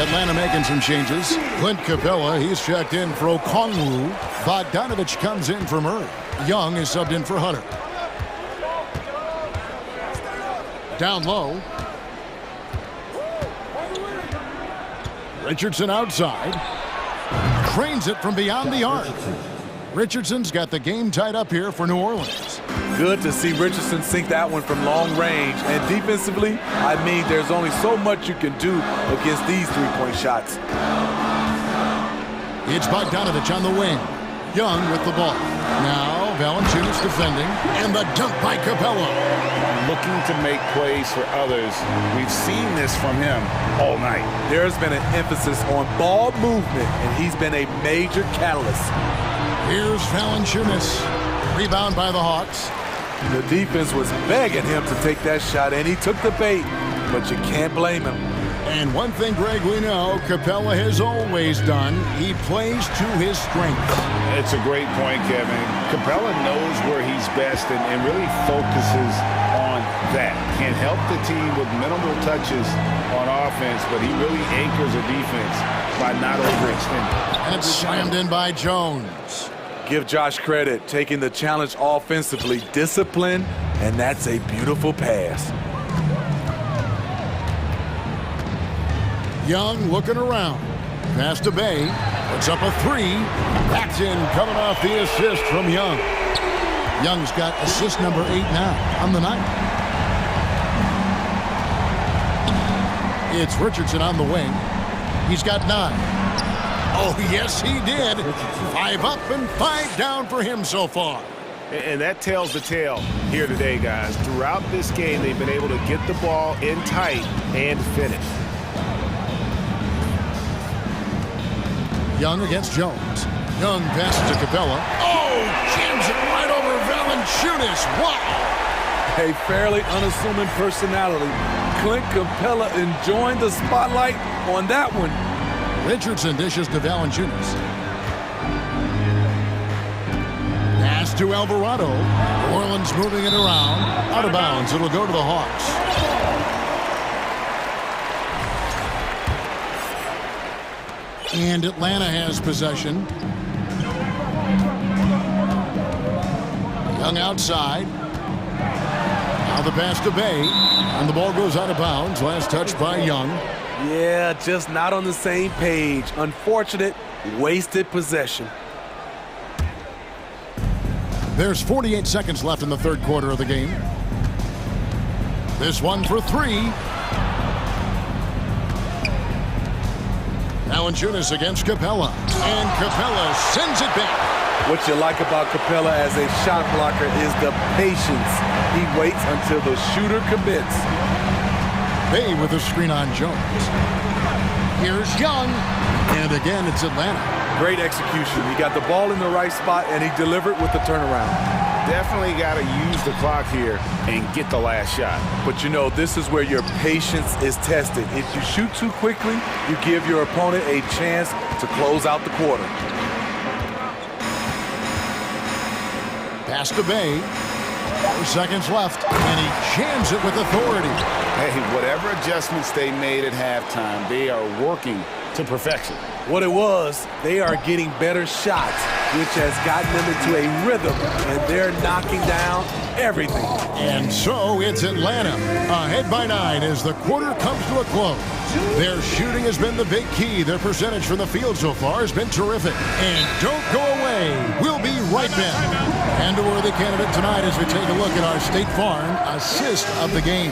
Atlanta making some changes. Clint Capella, he's checked in for Okongwu. Bogdanovich comes in for Murray. Young is subbed in for Hunter. Down low. Richardson outside. Cranes it from beyond the arc. Richardson's got the game tied up here for New Orleans. Good to see Richardson sink that one from long range. And defensively, I mean, there's only so much you can do against these three-point shots. It's Bogdanovich on the wing. Young with the ball. Now, Valanciunas defending. And the dunk by Capella. Looking to make plays for others. We've seen this from him all night. There's been an emphasis on ball movement, and he's been a major catalyst. Here's Valanciunas. Rebound by the Hawks. The defense was begging him to take that shot, and he took the bait, but you can't blame him. And one thing, Greg, we know Capella has always done, he plays to his strengths. It's a great point, Kevin. Capella knows where he's best and really focuses on that. Can help the team with minimal touches on offense, but he really anchors a defense by not overextending. And it's slammed in by Jones. Give Josh credit, taking the challenge offensively, discipline, and that's a beautiful pass. Young looking around. Pass to Bay. Puts up a three. That's in, coming off the assist from Young. Young's got assist number 8 now on the night. It's Richardson on the wing. He's got 9. Oh, yes, he did. 5 up and 5 down for him so far. And that tells the tale here today, guys. Throughout this game, they've been able to get the ball in tight and finish. Young against Jones. Young passes to Capella. Oh, jams it right over Valanciunas. Wow. A fairly unassuming personality. Clint Capella enjoying the spotlight on that one. Richardson dishes to Valanciunas. Pass to Alvarado. New Orleans moving it around. Out of bounds. It'll go to the Hawks. And Atlanta has possession. Young outside. Now the pass to Bay. And the ball goes out of bounds. Last touch by Young. Yeah, just not on the same page. Unfortunate, wasted possession. There's 48 seconds left in the third quarter of the game. This one for three. Valanciunas against Capella. And Capella sends it back. What you like about Capella as a shot blocker is the patience. He waits until the shooter commits. Bay with a screen on Jones. Here's Young. And again, it's Atlanta. Great execution. He got the ball in the right spot, and he delivered with the turnaround. Definitely got to use the clock here and get the last shot. But you know, this is where your patience is tested. If you shoot too quickly, you give your opponent a chance to close out the quarter. Pass to Bay. 4 seconds left, and he jams it with authority. Hey, whatever adjustments they made at halftime, they are working to perfection. What it was, they are getting better shots, which has gotten them into a rhythm, and they're knocking down everything. And so it's Atlanta, ahead by 9 as the quarter comes to a close. Their shooting has been the big key. Their percentage from the field so far has been terrific. And don't go away. We'll be right back. And a worthy candidate tonight as we take a look at our State Farm assist of the game.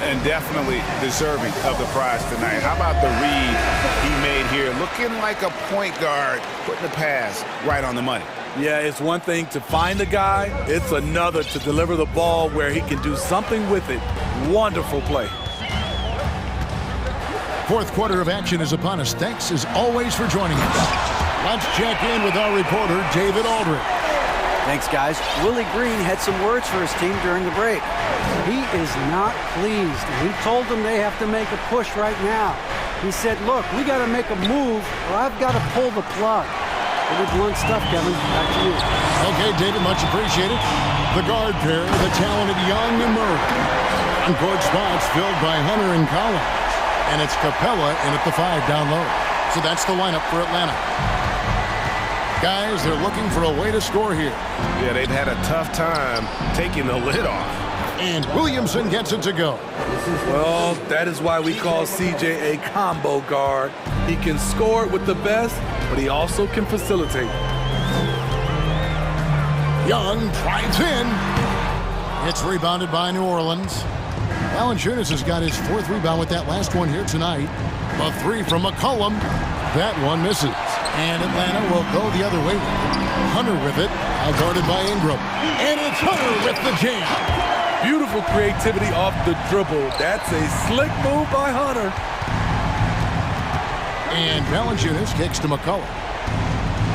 And definitely deserving of the prize tonight. How about the read he made here? Looking like a point guard, putting the pass right on the money. Yeah, it's one thing to find a guy. It's another to deliver the ball where he can do something with it. Wonderful play. Fourth quarter of action is upon us. Thanks as always for joining us. Let's check in with our reporter, David Aldridge. Thanks, guys. Willie Green had some words for his team during the break. He is not pleased. He told them they have to make a push right now. He said, look, we got to make a move or I've got to pull the plug. Pretty blunt stuff, Kevin. Back to you. Okay, David, much appreciated. The guard pair, the talented Young and Murray. On court spots filled by Hunter and Collins. And it's Capella in at the 5 down low. So that's the lineup for Atlanta. Guys, they're looking for a way to score here. Yeah, they've had a tough time taking the lid off. And Williamson gets it to go. Well, that is why we call CJ a combo guard. He can score with the best, but he also can facilitate. Young drives in. It's rebounded by New Orleans. Valanciunas has got his 4th rebound with that last one here tonight. A 3 from McCollum. That one misses. And Atlanta will go the other way. Hunter with it, guarded by Ingram. And it's Hunter with the jam. Beautiful creativity off the dribble. That's a slick move by Hunter. And Valanciunas kicks to McCollum.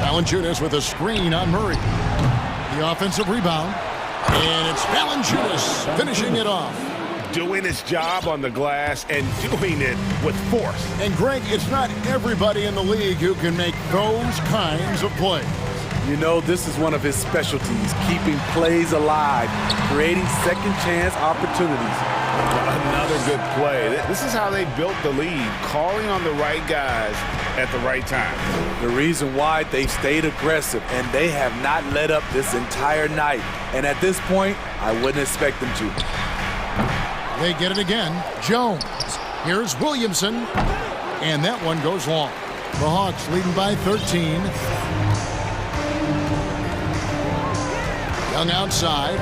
Valanciunas with a screen on Murray. The offensive rebound. And it's Valanciunas finishing it off. Doing his job on the glass and doing it with force. And Greg, it's not everybody in the league who can make those kinds of plays. You know, this is one of his specialties, keeping plays alive, creating second chance opportunities. Another good play. This is how they built the lead, calling on the right guys at the right time. The reason why they've stayed aggressive, and they have not let up this entire night. And at this point, I wouldn't expect them to. They get it again. Jones. Here's Williamson. And that one goes long. The Hawks leading by 13. Young outside.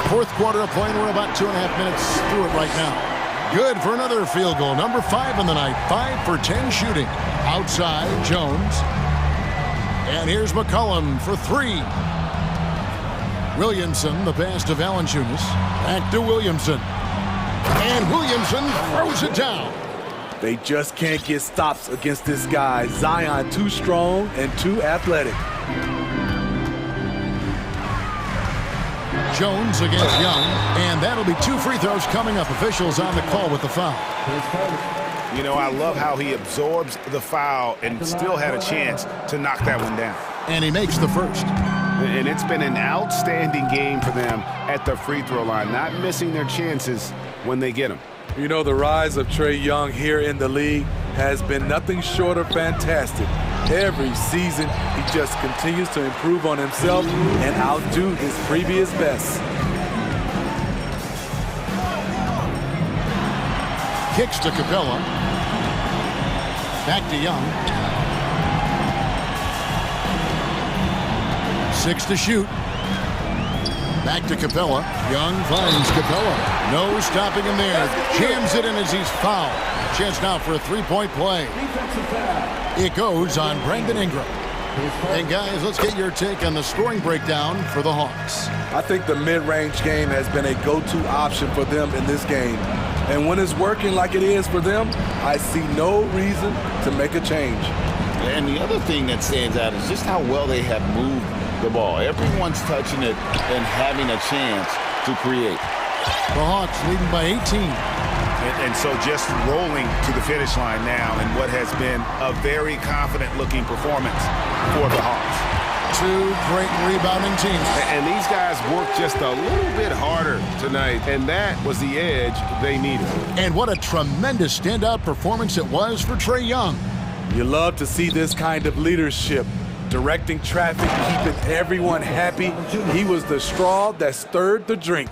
Fourth quarter of play. We're about 2.5 minutes through it right now. Good for another field goal. Number 5 on the night. 5 for 10 shooting. Outside, Jones. And here's McCollum for 3. Williamson, the pass to Valanciunas. Back to Williamson. And Williamson throws it down. They just can't get stops against this guy. Zion too strong and too athletic. Jones against Young. And that'll be 2 free throws coming up. Officials on the call with the foul. You know, I love how he absorbs the foul and still had a chance to knock that one down. And he makes the first. And it's been an outstanding game for them at the free throw line, not missing their chances when they get them. You know, the rise of Trae Young here in the league has been nothing short of fantastic. Every season, he just continues to improve on himself and outdo his previous best. Kicks to Capella. Back to Young. 6 to shoot. Back to Capella. Young finds Capella. No stopping him there. Jams it in as he's fouled. Chance now for a three-point play. It goes on Brandon Ingram. And guys, let's get your take on the scoring breakdown for the Hawks. I think the mid-range game has been a go-to option for them in this game. And when it's working like it is for them, I see no reason to make a change. And the other thing that stands out is just how well they have moved the ball. Everyone's touching it and having a chance to create. The Hawks leading by 18. And so just rolling to the finish line now in what has been a very confident-looking performance for the Hawks. Two great rebounding teams. And these guys worked just a little bit harder tonight, and that was the edge they needed. And what a tremendous standout performance it was for Trae Young. You love to see this kind of leadership. Directing traffic, keeping everyone happy. He was the straw that stirred the drink.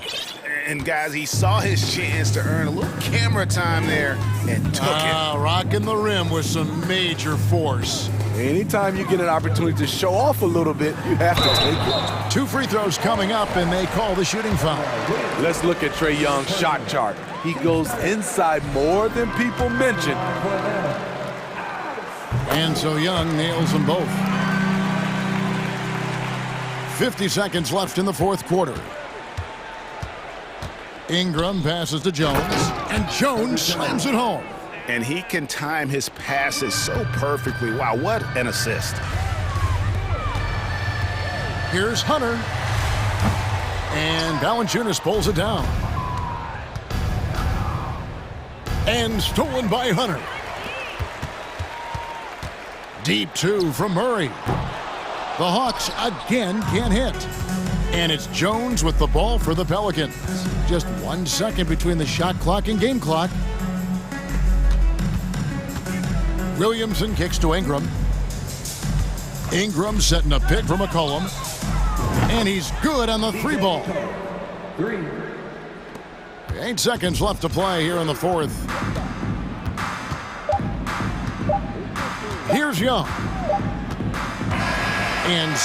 And guys, he saw his chance to earn a little camera time there and took it. Rocking the rim with some major force. Anytime you get an opportunity to show off a little bit, you have to take it. 2 free throws coming up, and they call the shooting foul. Let's look at Trae Young's shot chart. He goes inside more than people mention. And so Young nails them both. 50 seconds left in the fourth quarter. Ingram passes to Jones, and Jones slams it home. And he can time his passes so perfectly. Wow, what an assist. Here's Hunter. And Valanciunas pulls it down. And stolen by Hunter. Deep 2 from Murray. The Hawks again can't hit. And it's Jones with the ball for the Pelicans. Just 1 second between the shot clock and game clock. Williamson kicks to Ingram. Ingram setting a pick for McCollum. And he's good on the 3 ball. 8 seconds left to play here in the fourth. Here's Young. And